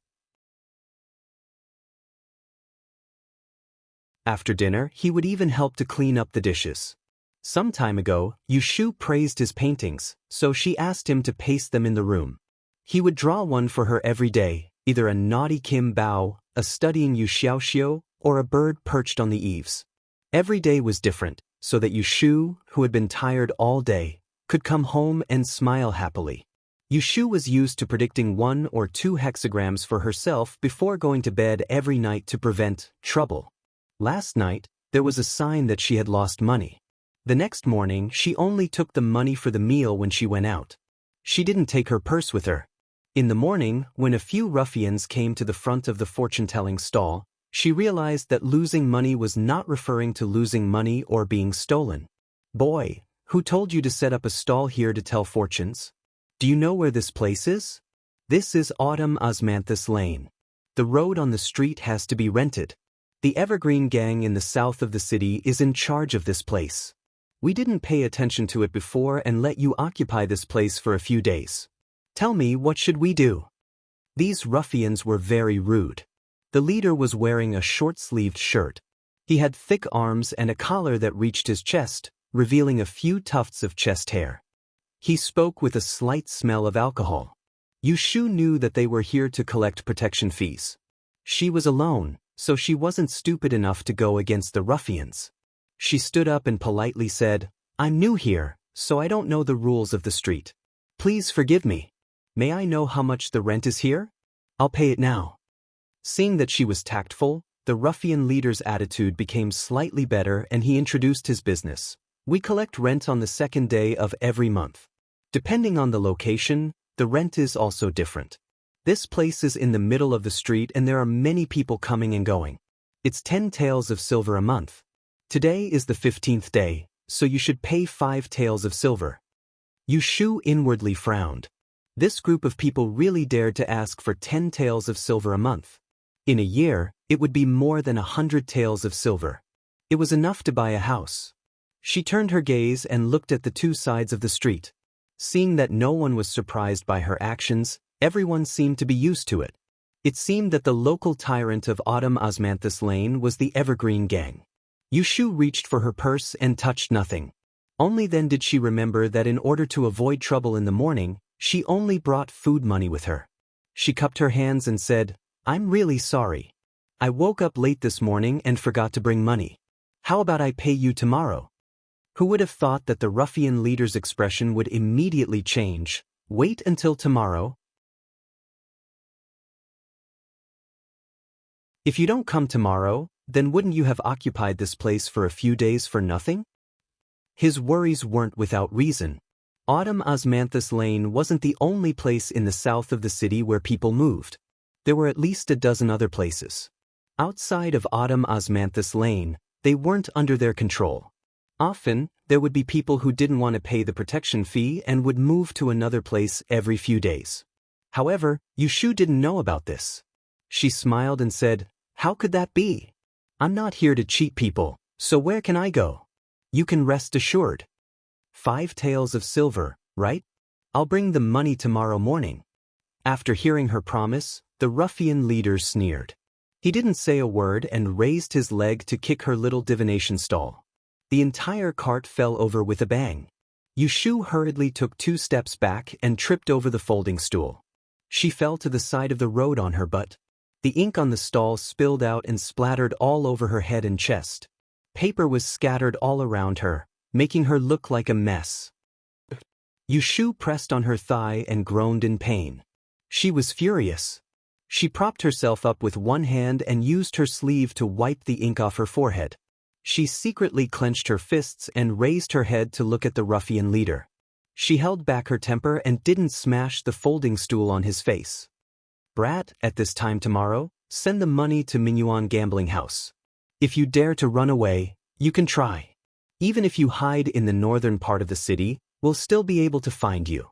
After dinner, he would even help to clean up the dishes. Some time ago, Yushu praised his paintings, so she asked him to paste them in the room. He would draw one for her every day, either a naughty Kim Bao, a studying Yu Xiaoxiu, or a bird perched on the eaves. Every day was different, so that Yushu, who had been tired all day, could come home and smile happily. Yushu was used to predicting 1 or 2 hexagrams for herself before going to bed every night to prevent trouble. Last night, there was a sign that she had lost money. The next morning, she only took the money for the meal when she went out. She didn't take her purse with her. In the morning, when a few ruffians came to the front of the fortune-telling stall, she realized that losing money was not referring to losing money or being stolen. "Boy, who told you to set up a stall here to tell fortunes? Do you know where this place is? This is Autumn Osmanthus Lane. The road on the street has to be rented. The Evergreen Gang in the south of the city is in charge of this place. We didn't pay attention to it before and let you occupy this place for a few days. Tell me, what should we do?" These ruffians were very rude. The leader was wearing a short-sleeved shirt. He had thick arms and a collar that reached his chest, revealing a few tufts of chest hair. He spoke with a slight smell of alcohol. Yushu knew that they were here to collect protection fees. She was alone, so she wasn't stupid enough to go against the ruffians. She stood up and politely said, "I'm new here, so I don't know the rules of the street. Please forgive me. May I know how much the rent is here? I'll pay it now." Seeing that she was tactful, the ruffian leader's attitude became slightly better and he introduced his business. "We collect rent on the 2nd day of every month. Depending on the location, the rent is also different. This place is in the middle of the street and there are many people coming and going. It's 10 taels of silver a month. Today is the 15th day, so you should pay 5 taels of silver." Yushu inwardly frowned. This group of people really dared to ask for 10 taels of silver a month. In a year, it would be more than 100 taels of silver. It was enough to buy a house. She turned her gaze and looked at the 2 sides of the street. Seeing that no one was surprised by her actions, everyone seemed to be used to it. It seemed that the local tyrant of Autumn Osmanthus Lane was the Evergreen Gang. Yushu reached for her purse and touched nothing. Only then did she remember that in order to avoid trouble in the morning, she only brought food money with her. She cupped her hands and said, "I'm really sorry. I woke up late this morning and forgot to bring money. How about I pay you tomorrow?" Who would have thought that the ruffian leader's expression would immediately change? "Wait until tomorrow? If you don't come tomorrow, then wouldn't you have occupied this place for a few days for nothing?" His worries weren't without reason. Autumn Osmanthus Lane wasn't the only place in the south of the city where people moved. There were at least a dozen other places. Outside of Autumn Osmanthus Lane, they weren't under their control. Often, there would be people who didn't want to pay the protection fee and would move to another place every few days. However, Yushu didn't know about this. She smiled and said, "How could that be? I'm not here to cheat people, so where can I go? You can rest assured. 5 taels of silver, right? I'll bring the money tomorrow morning." After hearing her promise, the ruffian leader sneered. He didn't say a word and raised his leg to kick her little divination stall. The entire cart fell over with a bang. Yushu hurriedly took 2 steps back and tripped over the folding stool. She fell to the side of the road on her butt. The ink on the stall spilled out and splattered all over her head and chest. Paper was scattered all around her, making her look like a mess. Yushu pressed on her thigh and groaned in pain. She was furious. She propped herself up with one hand and used her sleeve to wipe the ink off her forehead. She secretly clenched her fists and raised her head to look at the ruffian leader. She held back her temper and didn't smash the folding stool on his face. Brat, at this time tomorrow, send the money to Minuan gambling house. If you dare to run away, you can try. Even if you hide in the northern part of the city, we'll still be able to find you.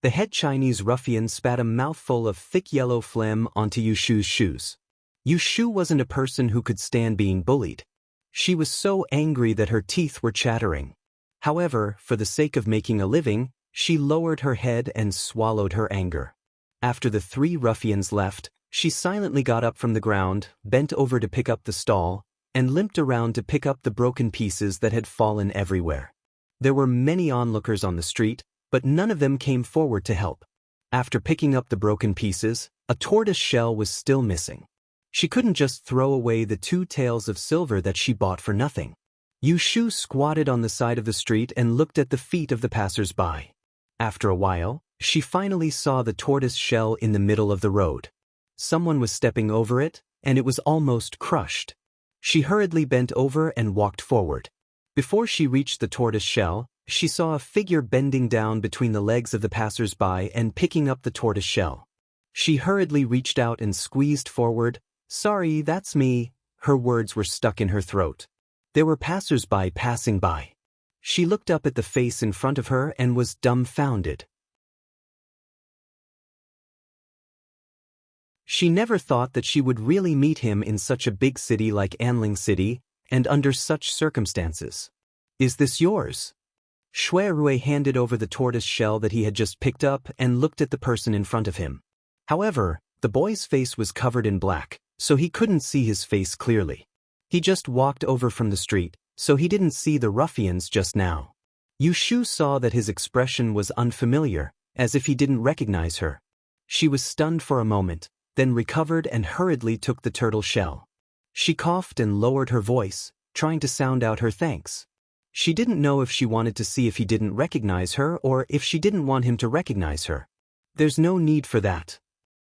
The head Chinese ruffian spat a mouthful of thick yellow phlegm onto Yushu's shoes. Yushu wasn't a person who could stand being bullied. She was so angry that her teeth were chattering. However, for the sake of making a living, she lowered her head and swallowed her anger. After the three ruffians left, she silently got up from the ground, bent over to pick up the stall, and limped around to pick up the broken pieces that had fallen everywhere. There were many onlookers on the street, but none of them came forward to help. After picking up the broken pieces, a tortoise shell was still missing. She couldn't just throw away the 2 taels of silver that she bought for nothing. Yushu squatted on the side of the street and looked at the feet of the passers-by. After a while, she finally saw the tortoise shell in the middle of the road. Someone was stepping over it, and it was almost crushed. She hurriedly bent over and walked forward. Before she reached the tortoise shell, she saw a figure bending down between the legs of the passers-by and picking up the tortoise shell. She hurriedly reached out and squeezed forward. "Sorry, that's me." Her words were stuck in her throat. There were passers-by passing by. She looked up at the face in front of her and was dumbfounded. She never thought that she would really meet him in such a big city like Anling City, and under such circumstances. "Is this yours?" Shui Rui handed over the tortoise shell that he had just picked up and looked at the person in front of him. However, the boy's face was covered in black, so he couldn't see his face clearly. He just walked over from the street, so he didn't see the ruffians just now. Yushu saw that his expression was unfamiliar, as if he didn't recognize her. She was stunned for a moment, then recovered and hurriedly took the turtle shell. She coughed and lowered her voice, trying to sound out her thanks. She didn't know if she wanted to see if he didn't recognize her or if she didn't want him to recognize her. "There's no need for that."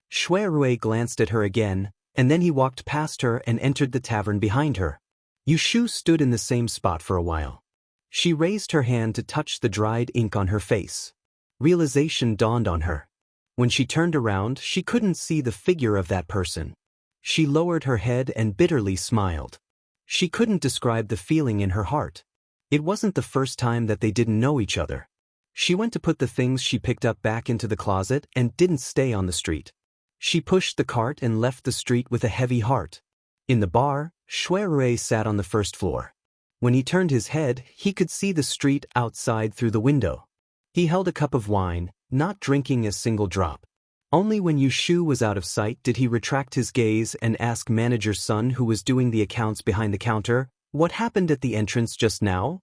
Shui Rui glanced at her again, and then he walked past her and entered the tavern behind her. Yushu stood in the same spot for a while. She raised her hand to touch the dried ink on her face. Realization dawned on her. When she turned around, she couldn't see the figure of that person. She lowered her head and bitterly smiled. She couldn't describe the feeling in her heart. It wasn't the first time that they didn't know each other. She went to put the things she picked up back into the closet and didn't stay on the street. She pushed the cart and left the street with a heavy heart. In the bar, Shui Rui sat on the first floor. When he turned his head, he could see the street outside through the window. He held a cup of wine, not drinking a single drop. Only when Yushu was out of sight did he retract his gaze and ask manager's son, who was doing the accounts behind the counter, "What happened at the entrance just now?"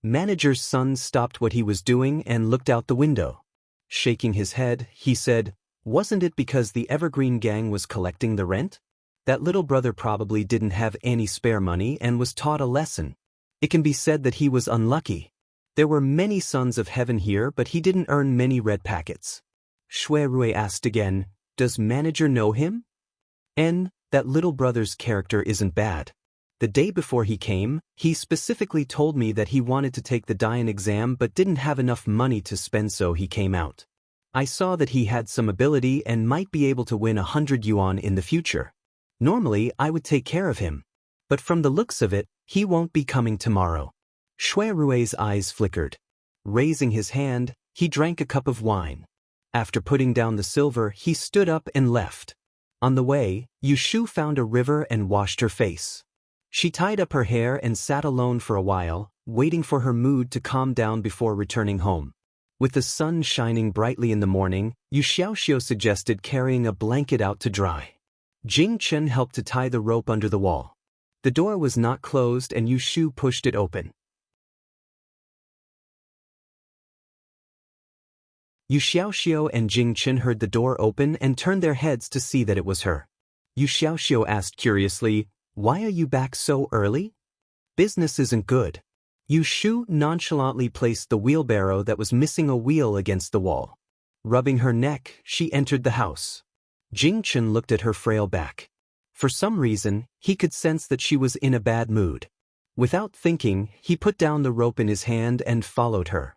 Manager's son stopped what he was doing and looked out the window. Shaking his head, he said, "Wasn't it because the Evergreen gang was collecting the rent? That little brother probably didn't have any spare money and was taught a lesson. It can be said that he was unlucky. There were many sons of heaven here, but he didn't earn many red packets." Shui Rui asked again, "Does manager know him?" That little brother's character isn't bad. The day before he came, he specifically told me that he wanted to take the Dian exam but didn't have enough money to spend, so he came out. I saw that he had some ability and might be able to win 100 yuan in the future. Normally, I would take care of him. But from the looks of it, he won't be coming tomorrow." Shui Rui's eyes flickered. Raising his hand, he drank a cup of wine. After putting down the silver, he stood up and left. On the way, Yushu found a river and washed her face. She tied up her hair and sat alone for a while, waiting for her mood to calm down before returning home. With the sun shining brightly in the morning, Yu Xiaoxiu suggested carrying a blanket out to dry. Jing Chen helped to tie the rope under the wall. The door was not closed and Yushu pushed it open. Yu Xiaoxiu and Jing Chen heard the door open and turned their heads to see that it was her. Yu Xiaoxiu asked curiously, "Why are you back so early?" "Business isn't good." Yu Shu nonchalantly placed the wheelbarrow that was missing a wheel against the wall. Rubbing her neck, she entered the house. Jing Chen looked at her frail back. For some reason, he could sense that she was in a bad mood. Without thinking, he put down the rope in his hand and followed her.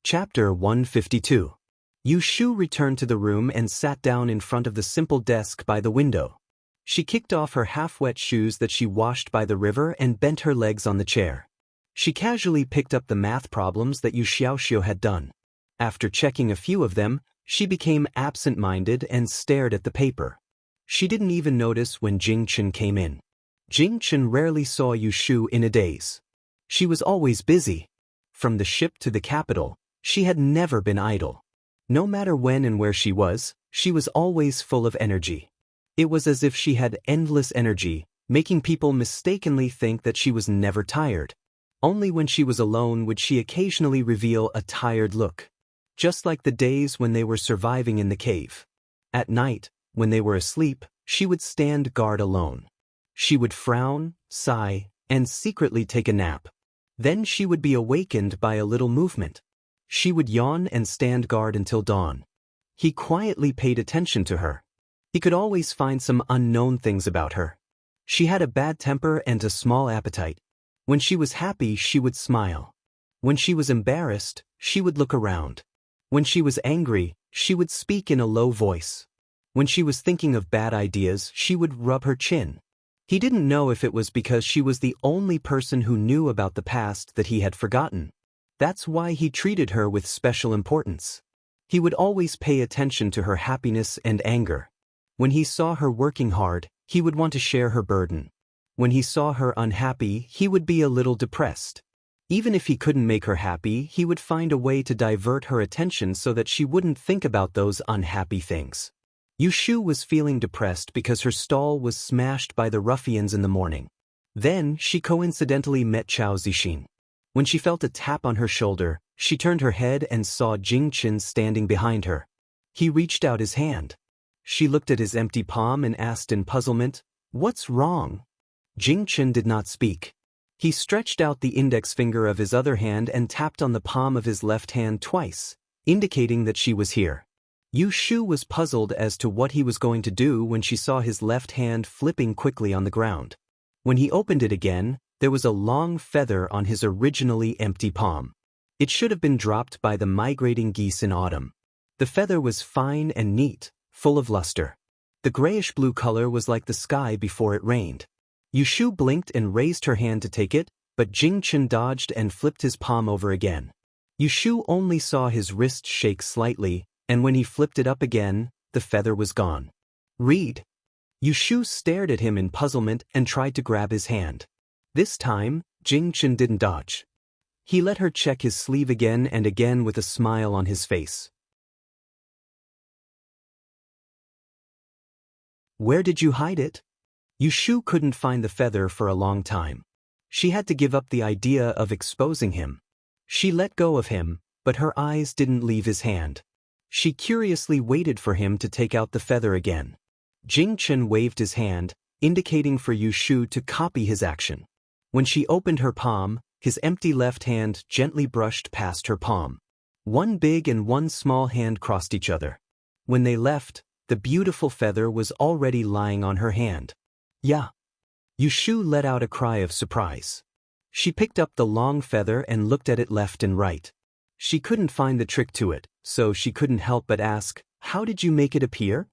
Chapter 152. Yu Shu returned to the room and sat down in front of the simple desk by the window. She kicked off her half-wet shoes that she washed by the river and bent her legs on the chair. She casually picked up the math problems that Yu Xiaoxiu had done. After checking a few of them, she became absent-minded and stared at the paper. She didn't even notice when Jing Chen came in. Jing Chen rarely saw Yu Shu in a daze. She was always busy. From the ship to the capital, she had never been idle. No matter when and where she was always full of energy. It was as if she had endless energy, making people mistakenly think that she was never tired. Only when she was alone would she occasionally reveal a tired look. Just like the days when they were surviving in the cave. At night, when they were asleep, she would stand guard alone. She would frown, sigh, and secretly take a nap. Then she would be awakened by a little movement. She would yawn and stand guard until dawn. He quietly paid attention to her. He could always find some unknown things about her. She had a bad temper and a small appetite. When she was happy, she would smile. When she was embarrassed, she would look around. When she was angry, she would speak in a low voice. When she was thinking of bad ideas, she would rub her chin. He didn't know if it was because she was the only person who knew about the past that he had forgotten. That's why he treated her with special importance. He would always pay attention to her happiness and anger. When he saw her working hard, he would want to share her burden. When he saw her unhappy, he would be a little depressed. Even if he couldn't make her happy, he would find a way to divert her attention so that she wouldn't think about those unhappy things. Yu Shu was feeling depressed because her stall was smashed by the ruffians in the morning. Then she coincidentally met Chao Zixin. When she felt a tap on her shoulder, she turned her head and saw Jing Chen standing behind her. He reached out his hand. She looked at his empty palm and asked in puzzlement, "What's wrong?" Jing Chen did not speak. He stretched out the index finger of his other hand and tapped on the palm of his left hand twice, indicating that she was here. Yu Shu was puzzled as to what he was going to do when she saw his left hand flipping quickly on the ground. When he opened it again, there was a long feather on his originally empty palm. It should have been dropped by the migrating geese in autumn. The feather was fine and neat, full of luster. The grayish-blue color was like the sky before it rained. Yu Shu blinked and raised her hand to take it, but Jing Chen dodged and flipped his palm over again. Yu Shu only saw his wrist shake slightly, and when he flipped it up again, the feather was gone. "Read." Yu Shu stared at him in puzzlement and tried to grab his hand. This time, Jing Chen didn't dodge. He let her check his sleeve again and again with a smile on his face. "Where did you hide it?" Yu Shu couldn't find the feather for a long time. She had to give up the idea of exposing him. She let go of him, but her eyes didn't leave his hand. She curiously waited for him to take out the feather again. Jing Chen waved his hand, indicating for Yu Shu to copy his action. When she opened her palm, his empty left hand gently brushed past her palm. One big and one small hand crossed each other. When they left, the beautiful feather was already lying on her hand. "Yeah." Yu Shu let out a cry of surprise. She picked up the long feather and looked at it left and right. She couldn't find the trick to it, so she couldn't help but ask, "How did you make it appear?"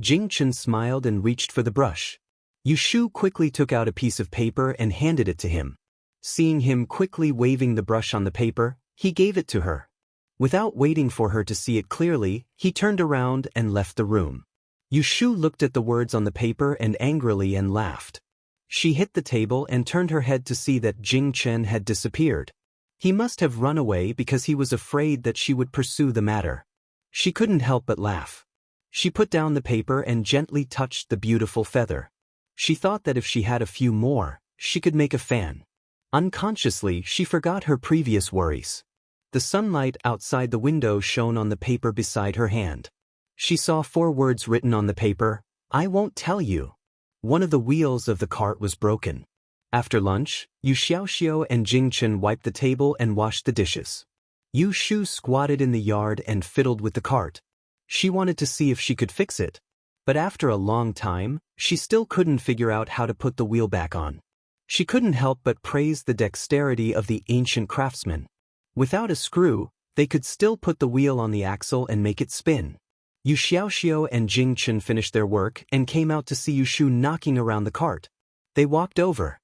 Jing Chen smiled and reached for the brush. Yu Shu quickly took out a piece of paper and handed it to him. Seeing him quickly waving the brush on the paper, he gave it to her. Without waiting for her to see it clearly, he turned around and left the room. Yu Shu looked at the words on the paper and angrily and laughed. She hit the table and turned her head to see that Jing Chen had disappeared. He must have run away because he was afraid that she would pursue the matter. She couldn't help but laugh. She put down the paper and gently touched the beautiful feather. She thought that if she had a few more, she could make a fan. Unconsciously, she forgot her previous worries. The sunlight outside the window shone on the paper beside her hand. She saw 4 words written on the paper: "I won't tell you." One of the wheels of the cart was broken. After lunch, Yu Xiaoxiu and Jingchen wiped the table and washed the dishes. Yu Shu squatted in the yard and fiddled with the cart. She wanted to see if she could fix it. But after a long time, she still couldn't figure out how to put the wheel back on. She couldn't help but praise the dexterity of the ancient craftsmen. Without a screw, they could still put the wheel on the axle and make it spin. Yu Xiaoxiu and Jingchen finished their work and came out to see Yu Shu knocking around the cart. They walked over.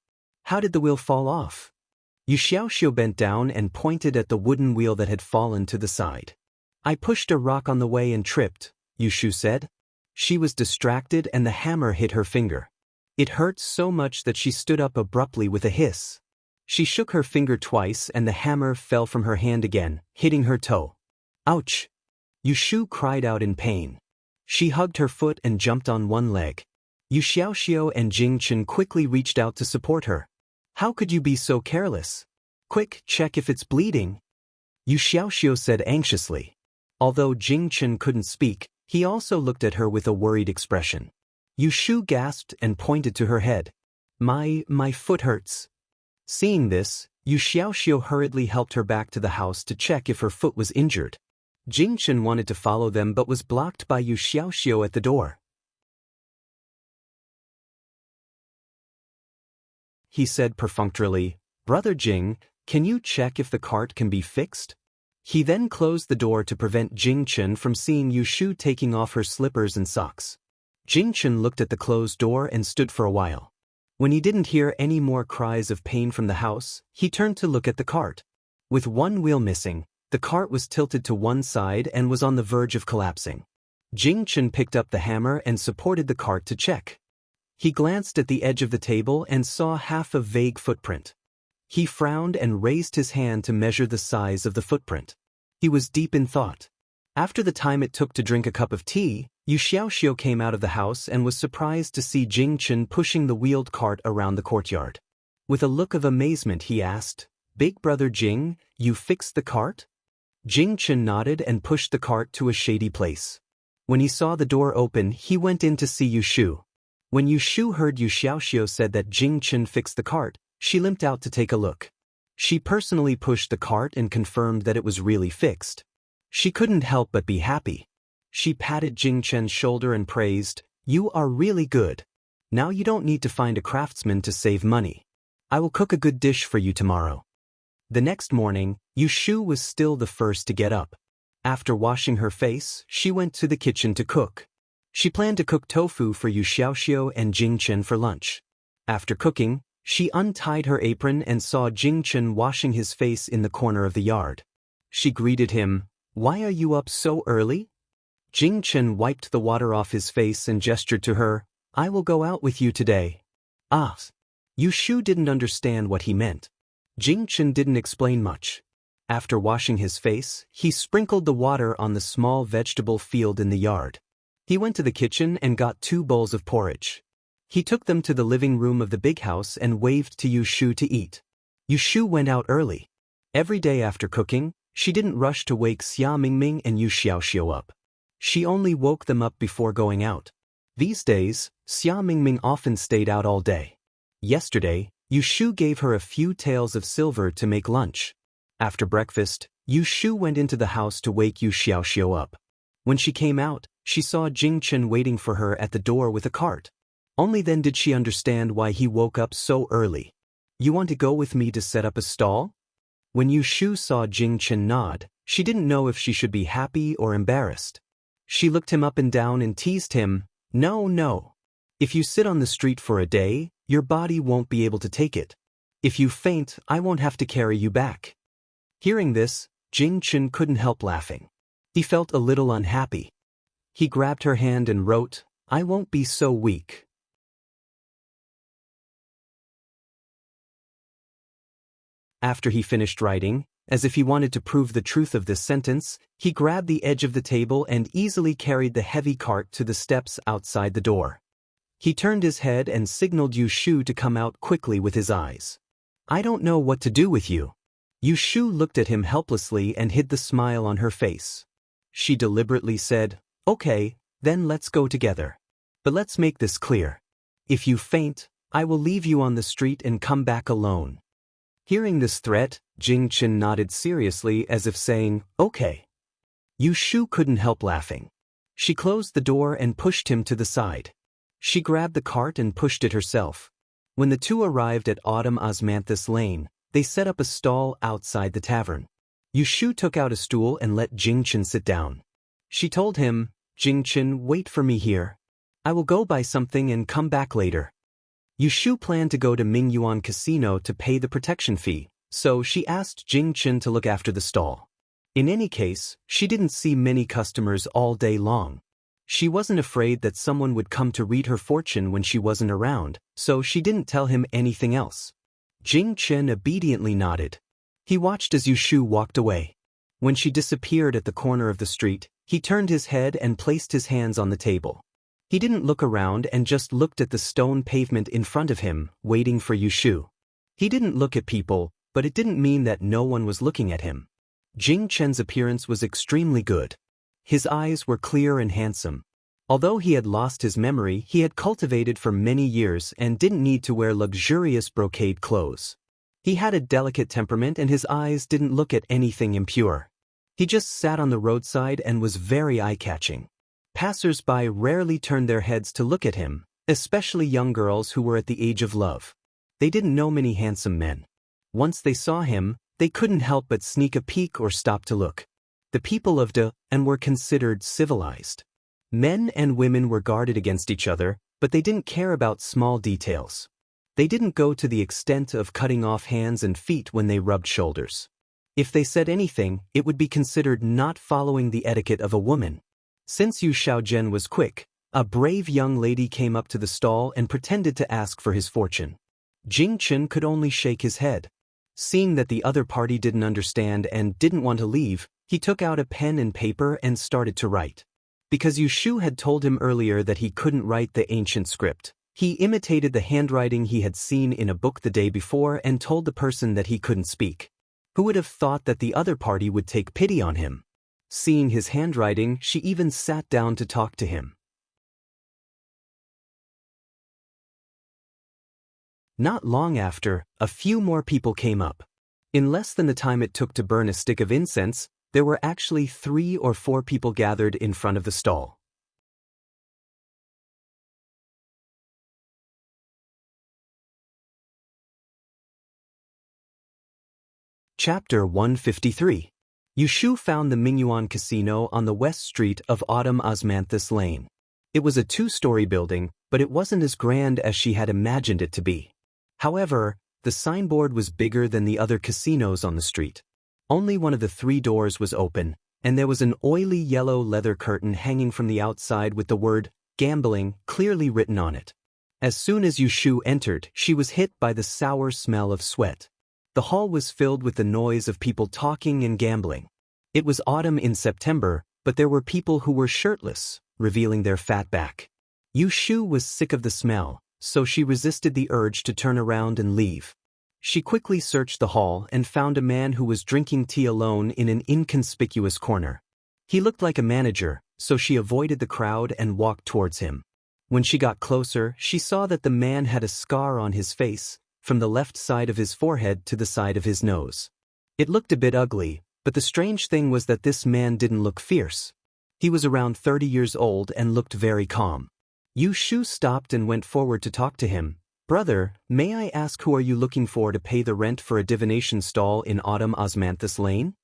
How did the wheel fall off? Yu Xiaoxiu bent down and pointed at the wooden wheel that had fallen to the side. "I pushed a rock on the way and tripped," Yu Shu said. She was distracted and the hammer hit her finger. It hurt so much that she stood up abruptly with a hiss. She shook her finger twice and the hammer fell from her hand again, hitting her toe. "Ouch!" Yu Shu cried out in pain. She hugged her foot and jumped on one leg. Yu Xiaoxiu and Jingchen quickly reached out to support her. "How could you be so careless? Quick, check if it's bleeding," Yu Xiaoxiu said anxiously. Although Jingchen couldn't speak, he also looked at her with a worried expression. Yu Shu gasped and pointed to her head. My foot hurts." Seeing this, Yu Xiaoxiu hurriedly helped her back to the house to check if her foot was injured. Jingchen wanted to follow them but was blocked by Yu Xiaoxiu at the door. He said perfunctorily, "Brother Jing, can you check if the cart can be fixed?" He then closed the door to prevent Jingchen from seeing Yu Shu taking off her slippers and socks. Jingchen looked at the closed door and stood for a while. When he didn't hear any more cries of pain from the house, he turned to look at the cart. With one wheel missing, the cart was tilted to one side and was on the verge of collapsing. Jingchen picked up the hammer and supported the cart to check. He glanced at the edge of the table and saw half a vague footprint. He frowned and raised his hand to measure the size of the footprint. He was deep in thought. After the time it took to drink a cup of tea, Yu Xiaoxiu came out of the house and was surprised to see Jingchen pushing the wheeled cart around the courtyard. With a look of amazement he asked, "Big brother Jing, you fixed the cart?" Jingchen nodded and pushed the cart to a shady place. When he saw the door open, he went in to see Yu Shu. When Yu Shu heard Yu Xiaoxiu said that Jingchen fixed the cart, she limped out to take a look. She personally pushed the cart and confirmed that it was really fixed. She couldn't help but be happy. She patted Jingchen's shoulder and praised, "You are really good. Now you don't need to find a craftsman to save money. I will cook a good dish for you tomorrow." The next morning, Yu Shu was still the first to get up. After washing her face, she went to the kitchen to cook. She planned to cook tofu for Yu Xiaoxiu and Jingchen for lunch. After cooking, she untied her apron and saw Jingchen washing his face in the corner of the yard. She greeted him, "Why are you up so early?" Jingchen wiped the water off his face and gestured to her, "I will go out with you today." Ah! Yu Shu didn't understand what he meant. Jingchen didn't explain much. After washing his face, he sprinkled the water on the small vegetable field in the yard. He went to the kitchen and got 2 bowls of porridge. He took them to the living room of the big house and waved to Yu Shu to eat. Yu Shu went out early. Every day after cooking, she didn't rush to wake Xia Mingming and Yu Xiaoxiu up. She only woke them up before going out. These days, Xia Mingming often stayed out all day. Yesterday, Yu Shu gave her a few taels of silver to make lunch. After breakfast, Yu Shu went into the house to wake Yu Xiaoxiu up. When she came out, she saw Jingchen waiting for her at the door with a cart. Only then did she understand why he woke up so early. "You want to go with me to set up a stall?" When Yu Shu saw Jingchen nod, she didn't know if she should be happy or embarrassed. She looked him up and down and teased him, No. If you sit on the street for a day, your body won't be able to take it. If you faint, I won't have to carry you back." Hearing this, Jingchen couldn't help laughing. He felt a little unhappy. He grabbed her hand and wrote, "I won't be so weak." After he finished writing, as if he wanted to prove the truth of this sentence, he grabbed the edge of the table and easily carried the heavy cart to the steps outside the door. He turned his head and signaled Yu Shu to come out quickly with his eyes. I don't know what to do with you. Yu Shu looked at him helplessly and hid the smile on her face. She deliberately said, Okay, then let's go together. But let's make this clear. If you faint, I will leave you on the street and come back alone. Hearing this threat, Jing Chen nodded seriously as if saying, Okay. Yu Shu couldn't help laughing. She closed the door and pushed him to the side. She grabbed the cart and pushed it herself. When the two arrived at Autumn Osmanthus Lane, they set up a stall outside the tavern. Yu Shu took out a stool and let Jing Chen sit down. She told him, Jing Chen, wait for me here. I will go buy something and come back later. Yu Shu planned to go to Mingyuan Casino to pay the protection fee, so she asked Jing Chen to look after the stall. In any case, she didn't see many customers all day long. She wasn't afraid that someone would come to read her fortune when she wasn't around, so she didn't tell him anything else. Jing Chen obediently nodded. He watched as Yu Shu walked away. When she disappeared at the corner of the street, he turned his head and placed his hands on the table. He didn't look around and just looked at the stone pavement in front of him, waiting for Yu Shu. He didn't look at people, but it didn't mean that no one was looking at him. Jing Chen's appearance was extremely good. His eyes were clear and handsome. Although he had lost his memory, he had cultivated for many years and didn't need to wear luxurious brocade clothes. He had a delicate temperament and his eyes didn't look at anything impure. He just sat on the roadside and was very eye-catching. Passers-by rarely turned their heads to look at him, especially young girls who were at the age of love. They didn't know many handsome men. Once they saw him, they couldn't help but sneak a peek or stop to look. The people of De and were considered civilized. Men and women were guarded against each other, but they didn't care about small details. They didn't go to the extent of cutting off hands and feet when they rubbed shoulders. If they said anything, it would be considered not following the etiquette of a woman. Since Yu Xiaozhen was quick, a brave young lady came up to the stall and pretended to ask for his fortune. Jing Chen could only shake his head. Seeing that the other party didn't understand and didn't want to leave, he took out a pen and paper and started to write. Because Yu Shu had told him earlier that he couldn't write the ancient script, he imitated the handwriting he had seen in a book the day before and told the person that he couldn't speak. Who would have thought that the other party would take pity on him? Seeing his handwriting, she even sat down to talk to him. Not long after, a few more people came up. In less than the time it took to burn a stick of incense, there were actually 3 or 4 people gathered in front of the stall. Chapter 153. Yu Shu found the Mingyuan Casino on the west street of Autumn Osmanthus Lane. It was a 2-story building, but it wasn't as grand as she had imagined it to be. However, the signboard was bigger than the other casinos on the street. Only one of the 3 doors was open, and there was an oily yellow leather curtain hanging from the outside with the word, gambling, clearly written on it. As soon as Yu Shu entered, she was hit by the sour smell of sweat. The hall was filled with the noise of people talking and gambling. It was autumn in September, but there were people who were shirtless, revealing their fat back. Yu Shu was sick of the smell, so she resisted the urge to turn around and leave. She quickly searched the hall and found a man who was drinking tea alone in an inconspicuous corner. He looked like a manager, so she avoided the crowd and walked towards him. When she got closer, she saw that the man had a scar on his face, from the left side of his forehead to the side of his nose. It looked a bit ugly, but the strange thing was that this man didn't look fierce. He was around 30 years old and looked very calm. Yu Shu stopped and went forward to talk to him. Brother, may I ask who are you looking for to pay the rent for a divination stall in Autumn Osmanthus Lane?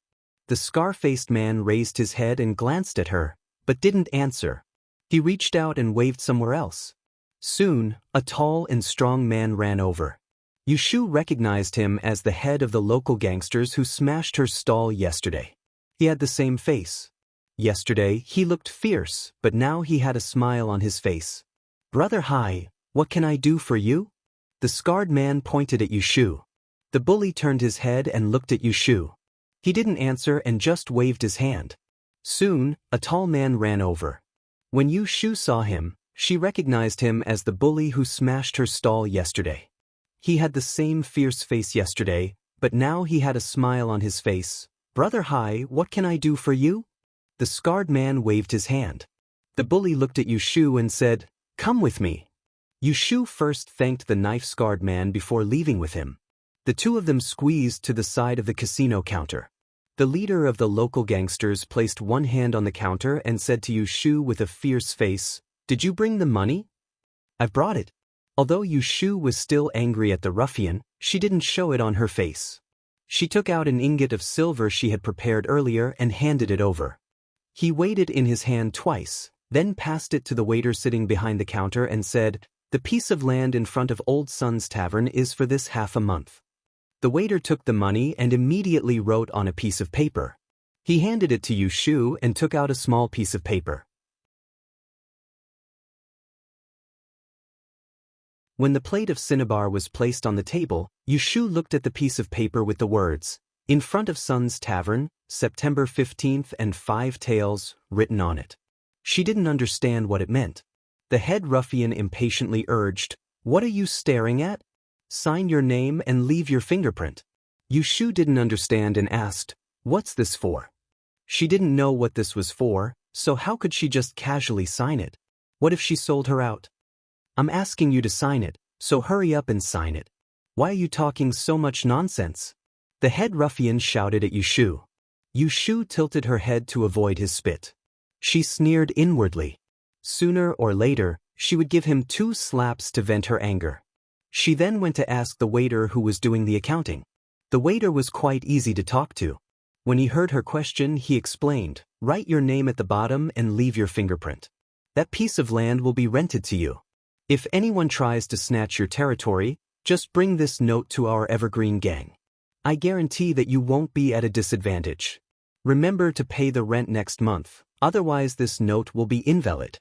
The scar-faced man raised his head and glanced at her, but didn't answer. He reached out and waved somewhere else. Soon, a tall and strong man ran over. Yu Shu recognized him as the head of the local gangsters who smashed her stall yesterday. He had the same face. Yesterday, he looked fierce, but now he had a smile on his face. Brother, hi, what can I do for you? The scarred man pointed at Yu Shu. The bully turned his head and looked at Yu Shu. He didn't answer and just waved his hand. Soon, a tall man ran over. When Yu Shu saw him, She recognized him as the bully who smashed her stall yesterday. He had the same fierce face yesterday, but now he had a smile on his face. "Brother Hai, what can I do for you?" The scarred man waved his hand. The bully looked at Yushu and said, "Come with me." Yushu first thanked the knife-scarred man before leaving with him. The two of them squeezed to the side of the casino counter. The leader of the local gangsters placed one hand on the counter and said to Yushu with a fierce face, "Did you bring the money?" "I've brought it." Although Yushu was still angry at the ruffian, she didn't show it on her face. She took out an ingot of silver she had prepared earlier and handed it over. He weighed it in his hand twice, then passed it to the waiter sitting behind the counter and said, "The piece of land in front of Old Sun's Tavern is for this half a month." The waiter took the money and immediately wrote on a piece of paper. He handed it to Yushu and took out a small piece of paper. When the plate of cinnabar was placed on the table, Yushu looked at the piece of paper with the words, "In front of Sun's Tavern, September 15th and 5 taels," written on it. She didn't understand what it meant. The head ruffian impatiently urged, "What are you staring at? Sign your name and leave your fingerprint." Yushu didn't understand and asked, "What's this for?" She didn't know what this was for, so how could she just casually sign it? What if she sold her out? "I'm asking you to sign it, so hurry up and sign it. Why are you talking so much nonsense?" The head ruffian shouted at Yushu. Yushu tilted her head to avoid his spit. She sneered inwardly. Sooner or later, she would give him 2 slaps to vent her anger. She then went to ask the waiter who was doing the accounting. The waiter was quite easy to talk to. When he heard her question, he explained, "Write your name at the bottom and leave your fingerprint. That piece of land will be rented to you. If anyone tries to snatch your territory, just bring this note to our Evergreen gang. I guarantee that you won't be at a disadvantage. Remember to pay the rent next month, otherwise this note will be invalid."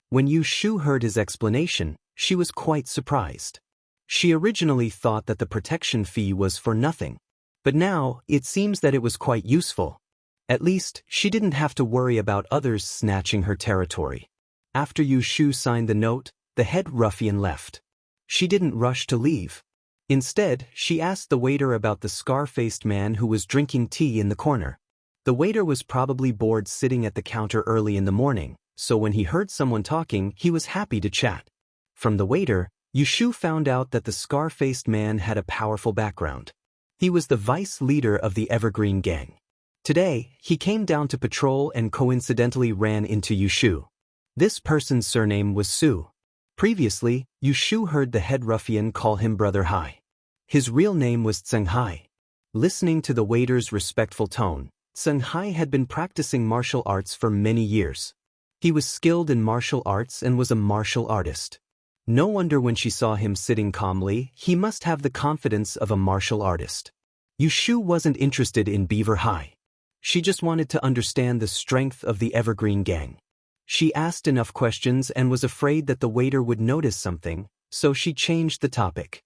When Yushu heard his explanation, she was quite surprised. She originally thought that the protection fee was for nothing, but now it seems that it was quite useful. At least, she didn't have to worry about others snatching her territory. After Yushu signed the note, the head ruffian left. She didn't rush to leave. Instead, she asked the waiter about the scar-faced man who was drinking tea in the corner. The waiter was probably bored sitting at the counter early in the morning, so when he heard someone talking, he was happy to chat. From the waiter, Yushu found out that the scar-faced man had a powerful background. He was the vice leader of the Evergreen gang. Today, he came down to patrol and coincidentally ran into Yushu. This person's surname was Su. Previously, Yushu heard the head ruffian call him Brother Hai. His real name was Tseng Hai. Listening to the waiter's respectful tone, Tseng Hai had been practicing martial arts for many years. He was skilled in martial arts and was a martial artist. No wonder when she saw him sitting calmly, he must have the confidence of a martial artist. Yushu wasn't interested in Beaver Hai. She just wanted to understand the strength of the Evergreen gang. She asked enough questions and was afraid that the waiter would notice something, so she changed the topic.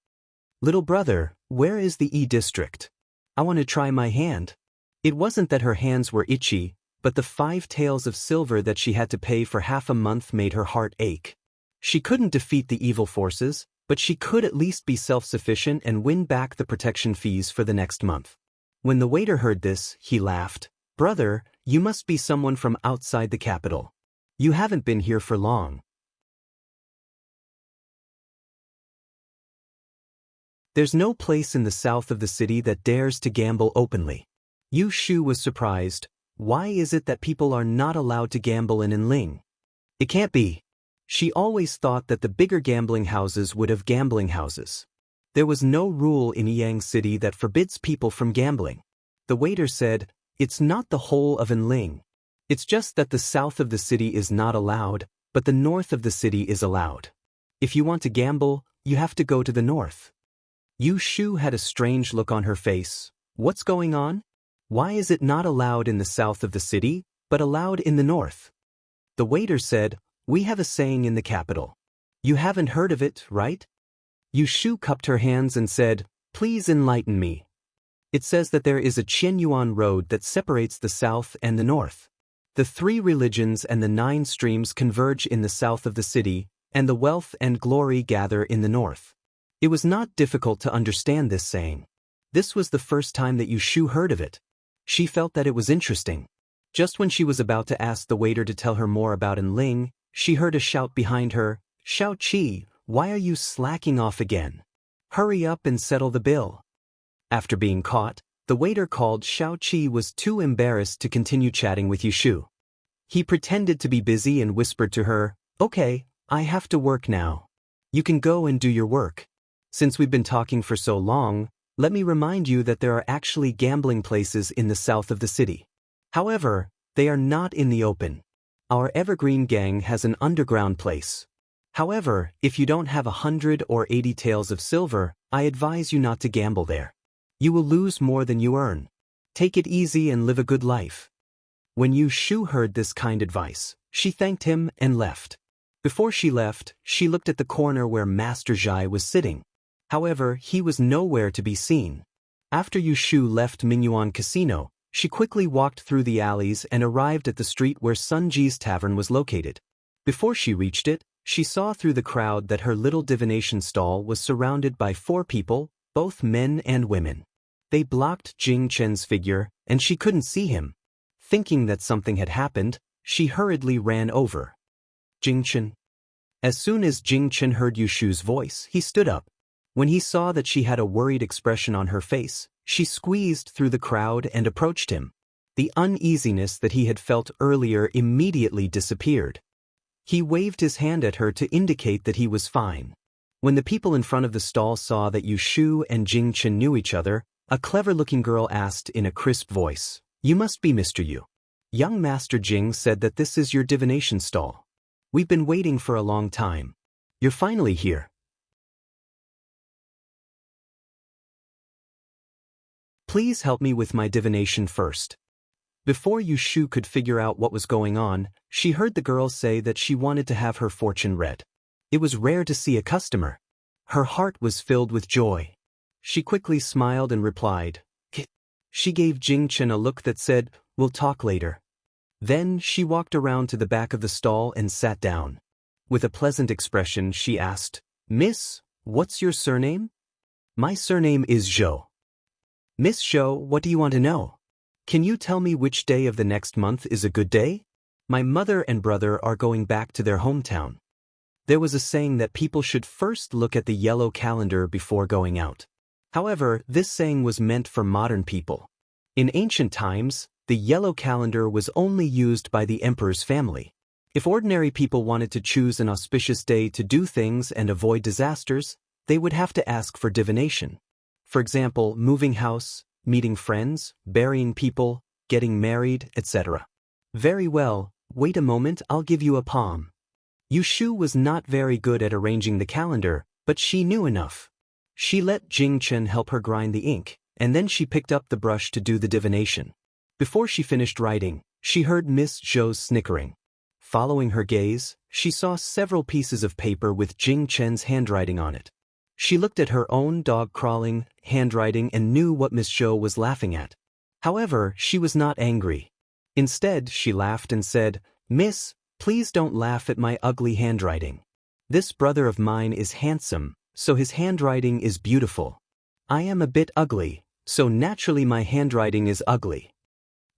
"Little brother, where is the E-district? I want to try my hand." It wasn't that her hands were itchy, but the 5 taels of silver that she had to pay for half a month made her heart ache. She couldn't defeat the evil forces, but she could at least be self-sufficient and win back the protection fees for the next month. When the waiter heard this, he laughed. "Brother, you must be someone from outside the capital. You haven't been here for long." There's no place in the south of the city that dares to gamble openly. Yushu was surprised. Why is it that people are not allowed to gamble in Enling? It can't be. She always thought that the bigger gambling houses would have gambling houses. There was no rule in Yang City that forbids people from gambling. The waiter said, "It's not the whole of Enling. It's just that the south of the city is not allowed, but the north of the city is allowed. If you want to gamble, you have to go to the north." Yushu had a strange look on her face. What's going on? Why is it not allowed in the south of the city, but allowed in the north? The waiter said, "We have a saying in the capital. You haven't heard of it, right?" Yushu cupped her hands and said, "Please enlighten me." It says that there is a Qianyuan road that separates the south and the north. The 3 religions and the 9 streams converge in the south of the city, and the wealth and glory gather in the north. It was not difficult to understand this saying. This was the first time that Yushu heard of it. She felt that it was interesting. Just when she was about to ask the waiter to tell her more about Enling, she heard a shout behind her, "Xiao Qi, why are you slacking off again? Hurry up and settle the bill." After being caught, the waiter called Xiao Qi was too embarrassed to continue chatting with Yushu. He pretended to be busy and whispered to her, "Okay, I have to work now. You can go and do your work. Since we've been talking for so long, let me remind you that there are actually gambling places in the south of the city. However, they are not in the open. Our Evergreen gang has an underground place. However, if you don't have 100 or 80 taels of silver, I advise you not to gamble there. You will lose more than you earn. Take it easy and live a good life." When Yushu heard this kind advice, she thanked him and left. Before she left, she looked at the corner where Master Zhai was sitting. However, he was nowhere to be seen. After Yushu left Mingyuan Casino, she quickly walked through the alleys and arrived at the street where Sun Ji's tavern was located. Before she reached it, she saw through the crowd that her little divination stall was surrounded by 4 people, both men and women. They blocked Jing Chen's figure, and she couldn't see him. Thinking that something had happened, she hurriedly ran over. "Jing Chen." As soon as Jing Chen heard Yushu's voice, he stood up. When he saw that she had a worried expression on her face, she squeezed through the crowd and approached him. The uneasiness that he had felt earlier immediately disappeared. He waved his hand at her to indicate that he was fine. When the people in front of the stall saw that Yushu and Jing Chen knew each other, a clever-looking girl asked in a crisp voice, "You must be Mr. Yu." Young Master Jing said that this is your divination stall. We've been waiting for a long time. You're finally here. Please help me with my divination first. Before Yushu could figure out what was going on, she heard the girl say that she wanted to have her fortune read. It was rare to see a customer. Her heart was filled with joy. She quickly smiled and replied, "Kit." She gave Jing Chen a look that said, "We'll talk later." Then she walked around to the back of the stall and sat down. With a pleasant expression, she asked, "Miss, what's your surname?" "My surname is Zhou." "Miss Zhou, what do you want to know? Can you tell me which day of the next month is a good day? My mother and brother are going back to their hometown." There was a saying that people should first look at the yellow calendar before going out. However, this saying was meant for modern people. In ancient times, the yellow calendar was only used by the emperor's family. If ordinary people wanted to choose an auspicious day to do things and avoid disasters, they would have to ask for divination. For example, moving house, meeting friends, burying people, getting married, etc. "Very well, wait a moment, I'll give you a palm." Yushu was not very good at arranging the calendar, but she knew enough. She let Jing Chen help her grind the ink, and then she picked up the brush to do the divination. Before she finished writing, she heard Miss Zhou's snickering. Following her gaze, she saw several pieces of paper with Jing Chen's handwriting on it. She looked at her own dog-crawling handwriting and knew what Miss Zhou was laughing at. However, she was not angry. Instead, she laughed and said, "Miss, please don't laugh at my ugly handwriting. This brother of mine is handsome, so his handwriting is beautiful. I am a bit ugly, so naturally my handwriting is ugly."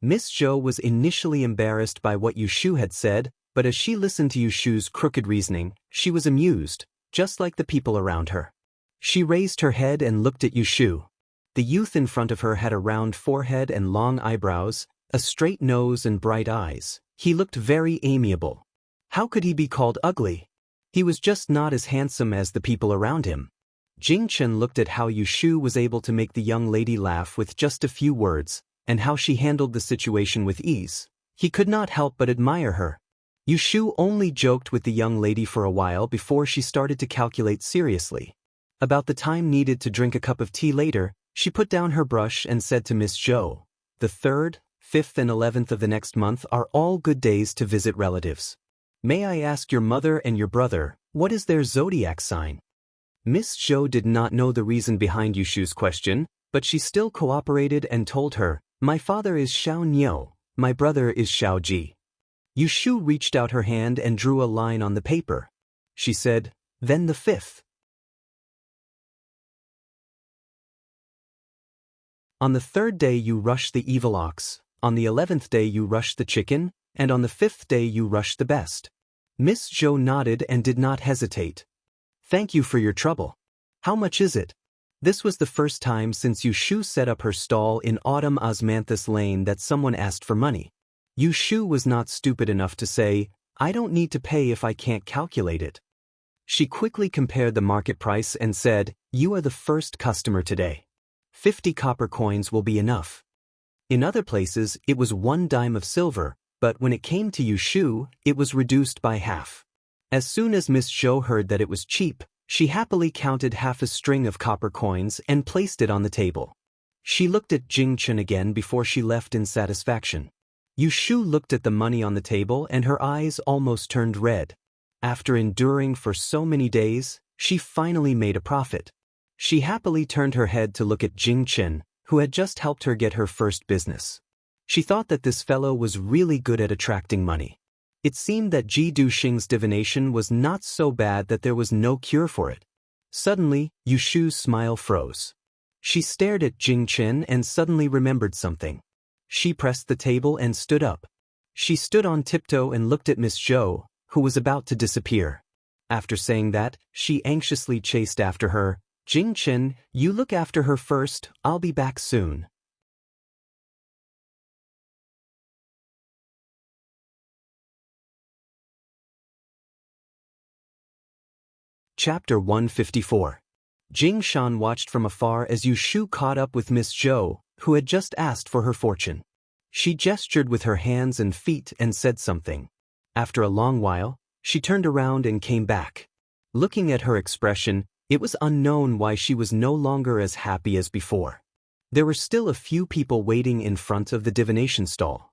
Miss Zhou was initially embarrassed by what Yushu had said, but as she listened to Yushu's crooked reasoning, she was amused, just like the people around her. She raised her head and looked at Yushu. The youth in front of her had a round forehead and long eyebrows, a straight nose and bright eyes. He looked very amiable. How could he be called ugly? He was just not as handsome as the people around him. Jing Chen looked at how Yushu was able to make the young lady laugh with just a few words, and how she handled the situation with ease. He could not help but admire her. Yushu only joked with the young lady for a while before she started to calculate seriously. About the time needed to drink a cup of tea later, she put down her brush and said to Miss Zhou, "The 3rd, 5th and 11th of the next month are all good days to visit relatives. May I ask your mother and your brother, what is their zodiac sign?" Miss Zhou did not know the reason behind Yushu's question, but she still cooperated and told her, "My father is Xiao Niu, my brother is Xiao Ji." Yushu reached out her hand and drew a line on the paper. She said, "Then the 5th. On the 3rd day you rush the evil ox, on the 11th day you rush the chicken, and on the 5th day you rush the best." Miss Zhou nodded and did not hesitate. "Thank you for your trouble. How much is it?" This was the first time since Yushu set up her stall in Autumn Osmanthus Lane that someone asked for money. Yushu was not stupid enough to say, "I don't need to pay if I can't calculate it." She quickly compared the market price and said, "You are the first customer today. 50 copper coins will be enough." In other places, it was 1 dime of silver, but when it came to Yushu, it was reduced by half. As soon as Miss Zhou heard that it was cheap, she happily counted half a string of copper coins and placed it on the table. She looked at Jing Chen again before she left in satisfaction. Yushu looked at the money on the table and her eyes almost turned red. After enduring for so many days, she finally made a profit. She happily turned her head to look at Jing Chen, who had just helped her get her first business. She thought that this fellow was really good at attracting money. It seemed that Ji Duxing's divination was not so bad that there was no cure for it. Suddenly, Yushu's smile froze. She stared at Jing Chen and suddenly remembered something. She pressed the table and stood up. She stood on tiptoe and looked at Miss Zhou, who was about to disappear. After saying that, she anxiously chased after her. "Jing Chen, you look after her first, I'll be back soon." Chapter 154. Jing Shan watched from afar as Yushu caught up with Miss Zhou, who had just asked for her fortune. She gestured with her hands and feet and said something. After a long while, she turned around and came back. Looking at her expression, it was unknown why she was no longer as happy as before. There were still a few people waiting in front of the divination stall.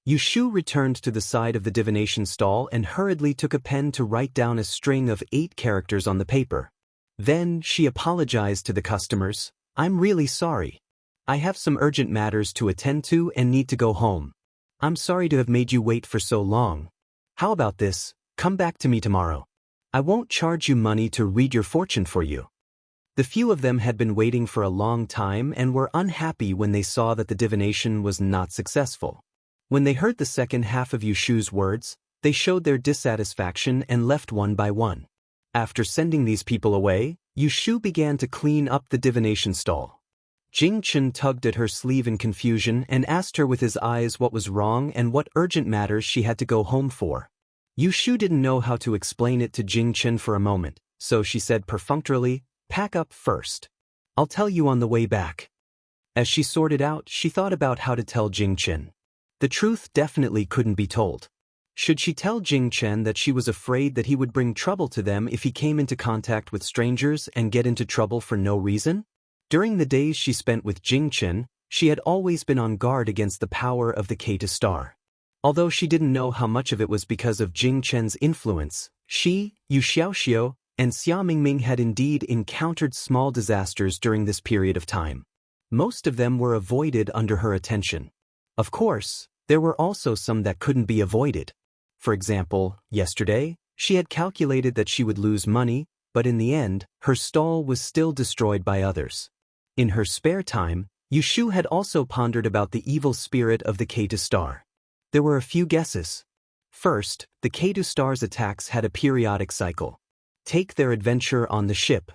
Yushu returned to the side of the divination stall and hurriedly took a pen to write down a string of 8 characters on the paper. Then she apologized to the customers. "I'm really sorry. I have some urgent matters to attend to and need to go home. I'm sorry to have made you wait for so long. How about this? Come back to me tomorrow. I won't charge you money to read your fortune for you." The few of them had been waiting for a long time and were unhappy when they saw that the divination was not successful. When they heard the second half of Yushu's words, they showed their dissatisfaction and left one by one. After sending these people away, Yushu began to clean up the divination stall. Jing Chen tugged at her sleeve in confusion and asked her with his eyes what was wrong and what urgent matters she had to go home for. Yushu didn't know how to explain it to Jing Chen for a moment, so she said perfunctorily, "Pack up first. I'll tell you on the way back." As she sorted out, she thought about how to tell Jing Chen. The truth definitely couldn't be told. Should she tell Jing Chen that she was afraid that he would bring trouble to them if he came into contact with strangers and get into trouble for no reason? During the days she spent with Jing Chen, she had always been on guard against the power of the K2 star. Although she didn't know how much of it was because of Jing Chen's influence, she, Yu Xiaoxiu, and Xia Mingming had indeed encountered small disasters during this period of time. Most of them were avoided under her attention. Of course, there were also some that couldn't be avoided. For example, yesterday, she had calculated that she would lose money, but in the end, her stall was still destroyed by others. In her spare time, Yushu had also pondered about the evil spirit of the K2 star. There were a few guesses. First, the K2 star's attacks had a periodic cycle. Take their adventure on the ship.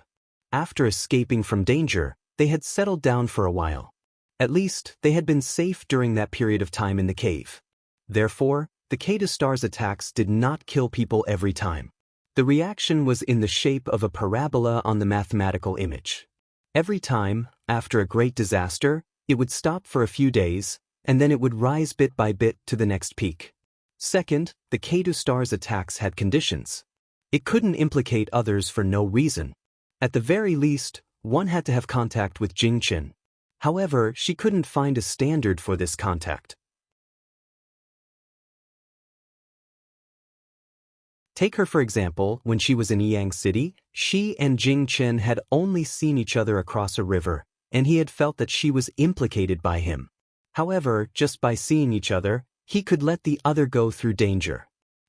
After escaping from danger, they had settled down for a while. At least, they had been safe during that period of time in the cave. Therefore, the K2 star's attacks did not kill people every time. The reaction was in the shape of a parabola on the mathematical image. Every time, after a great disaster, it would stop for a few days, and then it would rise bit by bit to the next peak. Second, the K2 star's attacks had conditions. It couldn't implicate others for no reason. At the very least, one had to have contact with Jing Chen. However, she couldn't find a standard for this contact. Take her for example, when she was in Yang City, she and Jing Chen had only seen each other across a river, and he had felt that she was implicated by him. However, just by seeing each other, He could let the other go through danger.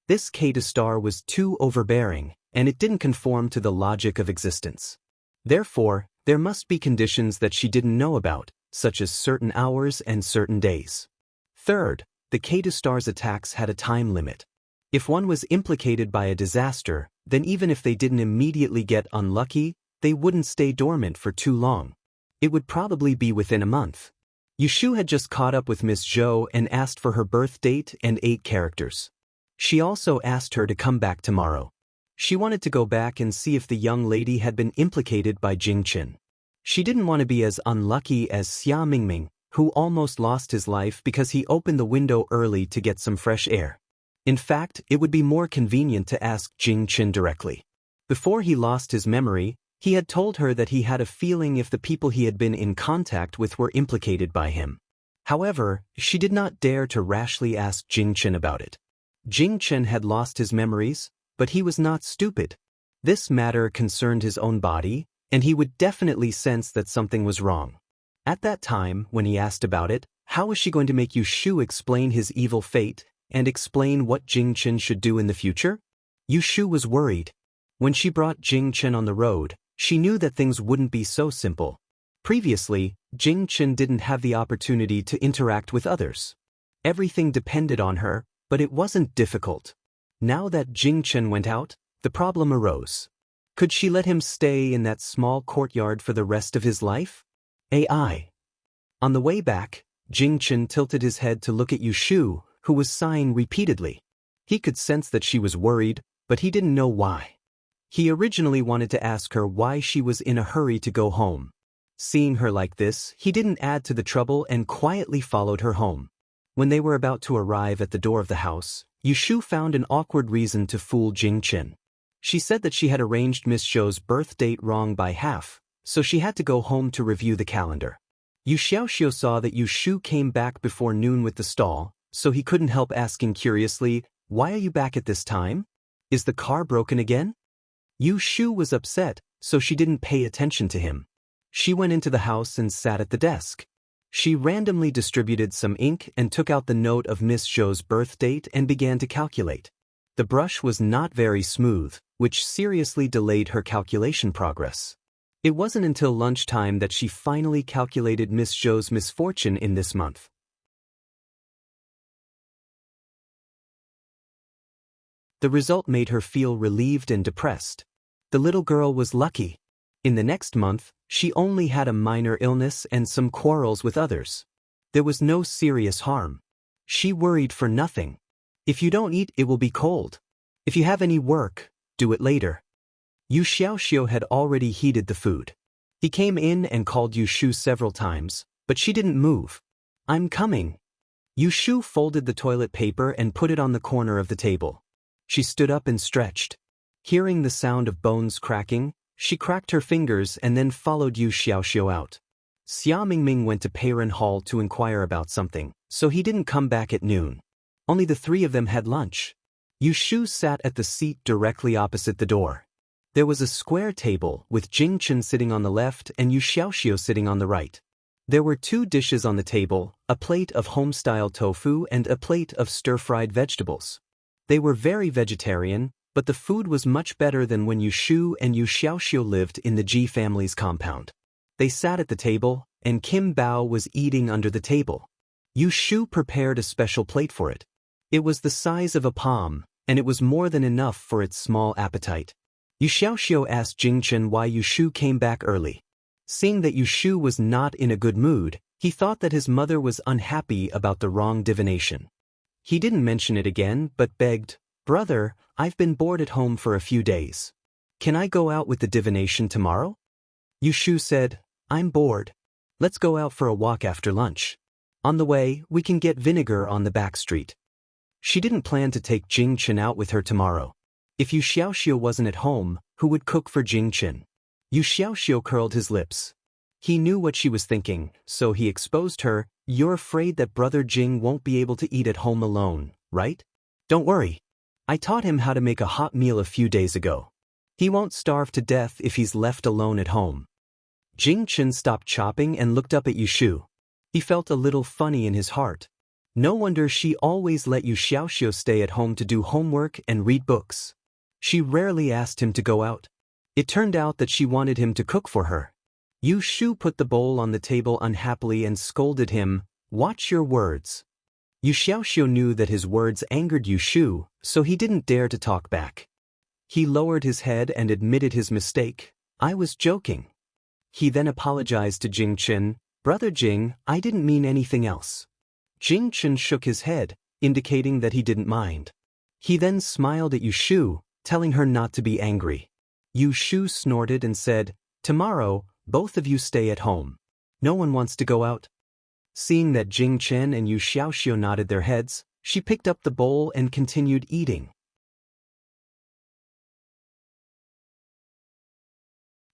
This K-star was too overbearing, and it didn't conform to the logic of existence. Therefore, there must be conditions that she didn't know about, such as certain hours and certain days. Third, the K-star's attacks had a time limit. If one was implicated by a disaster, then even if they didn't immediately get unlucky, they wouldn't stay dormant for too long. It would probably be within a month. Yushu had just caught up with Miss Zhou and asked for her birth date and 8 characters. She also asked her to come back tomorrow. She wanted to go back and see if the young lady had been implicated by Jing Chen. She didn't want to be as unlucky as Xia Mingming, who almost lost his life because he opened the window early to get some fresh air. In fact, it would be more convenient to ask Jing Chen directly. Before he lost his memory, he had told her that he had a feeling if the people he had been in contact with were implicated by him. However, she did not dare to rashly ask Jing Chen about it. Jing Chen had lost his memories, but he was not stupid. This matter concerned his own body, and he would definitely sense that something was wrong. At that time, when he asked about it, how was she going to make Yushu explain his evil fate and explain what Jing Chen should do in the future? Yushu was worried. When she brought Jing Chen on the road, she knew that things wouldn't be so simple. Previously, Jing Chen didn't have the opportunity to interact with others. Everything depended on her, but it wasn't difficult. Now that Jing Chen went out, the problem arose. Could she let him stay in that small courtyard for the rest of his life? AI. On the way back, Jing Chen tilted his head to look at Yushu, who was sighing repeatedly. He could sense that she was worried, but he didn't know why. He originally wanted to ask her why she was in a hurry to go home. Seeing her like this, he didn't add to the trouble and quietly followed her home. When they were about to arrive at the door of the house, Yushu found an awkward reason to fool Jing Chen. She said that she had arranged Miss Zhou's birth date wrong by half, so she had to go home to review the calendar. Yu Xiaoxiu saw that Yushu came back before noon with the stall, so he couldn't help asking curiously, "Why are you back at this time? Is the car broken again?" Yushu was upset, so she didn't pay attention to him. She went into the house and sat at the desk. She randomly distributed some ink and took out the note of Miss Zhou's birth date and began to calculate. The brush was not very smooth, which seriously delayed her calculation progress. It wasn't until lunchtime that she finally calculated Miss Zhou's misfortune in this month. The result made her feel relieved and depressed. The little girl was lucky. In the next month, she only had a minor illness and some quarrels with others. There was no serious harm. She worried for nothing. If you don't eat, it will be cold. If you have any work, do it later. Yu Xiaoxiu had already heated the food. He came in and called Yushu several times, but she didn't move. "I'm coming." Yushu folded the toilet paper and put it on the corner of the table. She stood up and stretched. Hearing the sound of bones cracking, she cracked her fingers and then followed Yu Xiaoxiu out. Xia Mingming went to Peiren Hall to inquire about something, so he didn't come back at noon. Only the 3 of them had lunch. Yushu sat at the seat directly opposite the door. There was a square table with Jing Chen sitting on the left and Yu Xiaoxiu sitting on the right. There were 2 dishes on the table, a plate of home-style tofu and a plate of stir-fried vegetables. They were very vegetarian, but the food was much better than when Yushu and Yu Xiaoxiu lived in the Ji family's compound. They sat at the table, and Kim Bao was eating under the table. Yushu prepared a special plate for it. It was the size of a palm, and it was more than enough for its small appetite. Yu Xiaoxiu asked Jing Chen why Yushu came back early. Seeing that Yushu was not in a good mood, he thought that his mother was unhappy about the wrong divination. He didn't mention it again, but begged, "Brother, I've been bored at home for a few days. Can I go out with the divination tomorrow?" Yushu said, "I'm bored. Let's go out for a walk after lunch. On the way, we can get vinegar on the back street." She didn't plan to take Jing Chen out with her tomorrow. If Yu Xiaoxiu wasn't at home, who would cook for Jing Chen? Yu Xiaoxiu curled his lips. He knew what she was thinking, so he exposed her. "You're afraid that Brother Jing won't be able to eat at home alone, right? Don't worry. I taught him how to make a hot meal a few days ago. He won't starve to death if he's left alone at home." Jing Chen stopped chopping and looked up at Yushu. He felt a little funny in his heart. No wonder she always let Yu Xiaoxiu stay at home to do homework and read books. She rarely asked him to go out. It turned out that she wanted him to cook for her. Yu Shu put the bowl on the table unhappily and scolded him, "Watch your words." Yu Xiaoxiu knew that his words angered Yu Shu, so he didn't dare to talk back. He lowered his head and admitted his mistake. "I was joking." He then apologized to Jing Chen. "Brother Jing, I didn't mean anything else." Jing Chen shook his head, indicating that he didn't mind. He then smiled at Yu Shu, telling her not to be angry. Yu Shu snorted and said, "Tomorrow, both of you stay at home. No one wants to go out." Seeing that Jing Chen and Yu Xiaoxiu nodded their heads, she picked up the bowl and continued eating.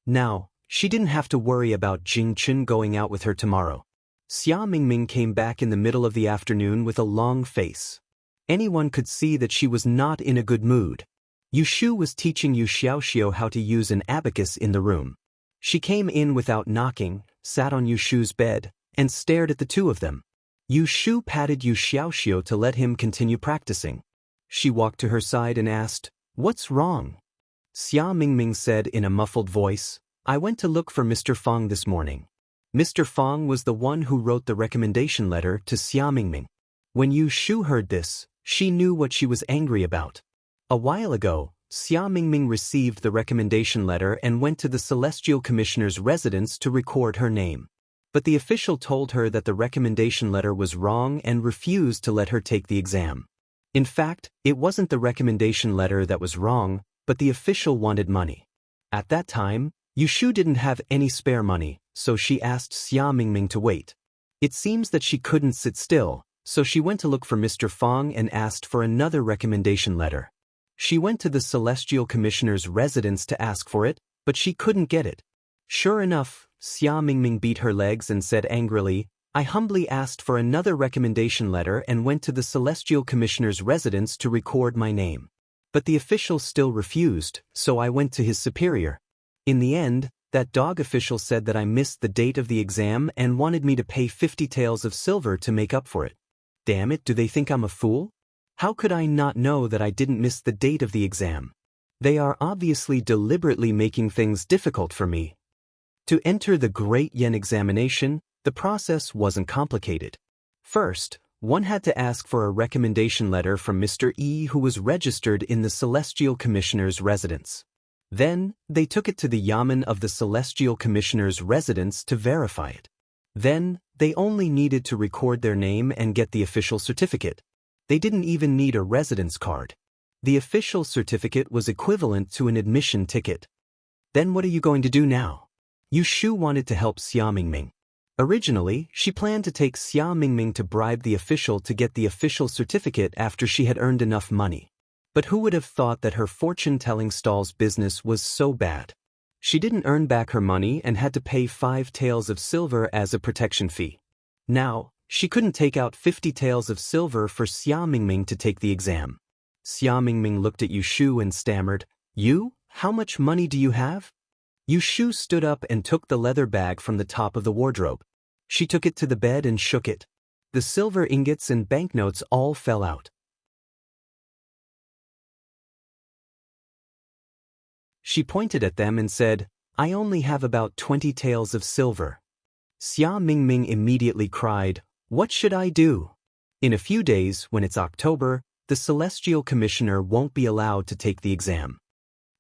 Now, she didn't have to worry about Jing Chen going out with her tomorrow. Xia Mingming came back in the middle of the afternoon with a long face. Anyone could see that she was not in a good mood. Yu Shu was teaching Yu Xiaoxiu how to use an abacus in the room. She came in without knocking, sat on Yu Shu's bed, and stared at the two of them. Yu Shu patted Yu Xiaoxiu to let him continue practicing. She walked to her side and asked, "What's wrong?" Xia Mingming said in a muffled voice, "I went to look for Mr. Fang this morning." Mr. Fang was the one who wrote the recommendation letter to Xia Mingming. When Yu Shu heard this, she knew what she was angry about. A while ago, Xia Mingming received the recommendation letter and went to the Celestial Commissioner's residence to record her name. But the official told her that the recommendation letter was wrong and refused to let her take the exam. In fact, it wasn't the recommendation letter that was wrong, but the official wanted money. At that time, Yu Shu didn't have any spare money, so she asked Xia Mingming to wait. It seems that she couldn't sit still, so she went to look for Mr. Fang and asked for another recommendation letter. She went to the Celestial Commissioner's residence to ask for it, but she couldn't get it. Sure enough, Xia Mingming beat her legs and said angrily, "I humbly asked for another recommendation letter and went to the Celestial Commissioner's residence to record my name. But the official still refused, so I went to his superior. In the end, that dog official said that I missed the date of the exam and wanted me to pay 50 taels of silver to make up for it. Damn it, do they think I'm a fool? How could I not know that I didn't miss the date of the exam? They are obviously deliberately making things difficult for me." To enter the Great Yen examination, the process wasn't complicated. First, one had to ask for a recommendation letter from Mr. E, who was registered in the Celestial Commissioner's residence. Then, they took it to the yamen of the Celestial Commissioner's residence to verify it. Then, they only needed to record their name and get the official certificate. They didn't even need a residence card. The official certificate was equivalent to an admission ticket. Then what are you going to do now? Yu Shu wanted to help Xia Mingming. Originally, she planned to take Xia Mingming to bribe the official to get the official certificate after she had earned enough money. But who would have thought that her fortune-telling stall's business was so bad? She didn't earn back her money and had to pay 5 taels of silver as a protection fee. Now, she couldn't take out 50 taels of silver for Xia Mingming to take the exam. Xia Mingming looked at Yu Shu and stammered, "You? How much money do you have?" Yu Shu stood up and took the leather bag from the top of the wardrobe. She took it to the bed and shook it. The silver ingots and banknotes all fell out. She pointed at them and said, "I only have about 20 taels of silver." Xia Mingming immediately cried, "What should I do?" In a few days, when it's October, the Celestial Commissioner won't be allowed to take the exam.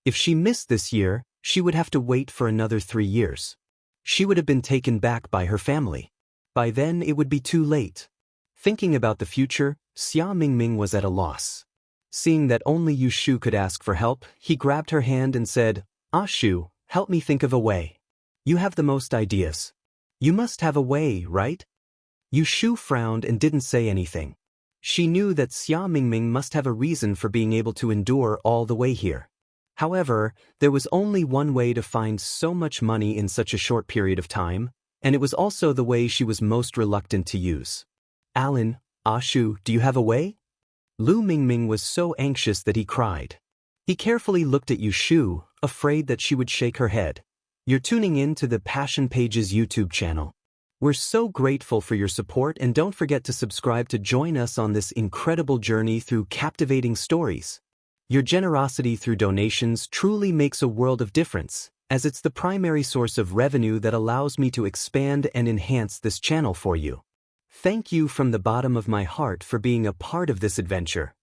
If she missed this year, she would have to wait for another 3 years. She would have been taken back by her family. By then, it would be too late. Thinking about the future, Xia Mingming was at a loss. Seeing that only Yu Shu could ask for help, he grabbed her hand and said, "Ah Shu, help me think of a way. You have the most ideas. You must have a way, right?" Yu Shu frowned and didn't say anything. She knew that Xia Mingming must have a reason for being able to endure all the way here. However, there was only one way to find so much money in such a short period of time, and it was also the way she was most reluctant to use. "Alan, Ah Shu, do you have a way?" Lu Mingming was so anxious that he cried. He carefully looked at Yu Shu, afraid that she would shake her head. "You're tuning in to the Passion Pages YouTube channel. We're so grateful for your support, and don't forget to subscribe to join us on this incredible journey through captivating stories. Your generosity through donations truly makes a world of difference, as it's the primary source of revenue that allows me to expand and enhance this channel for you. Thank you from the bottom of my heart for being a part of this adventure.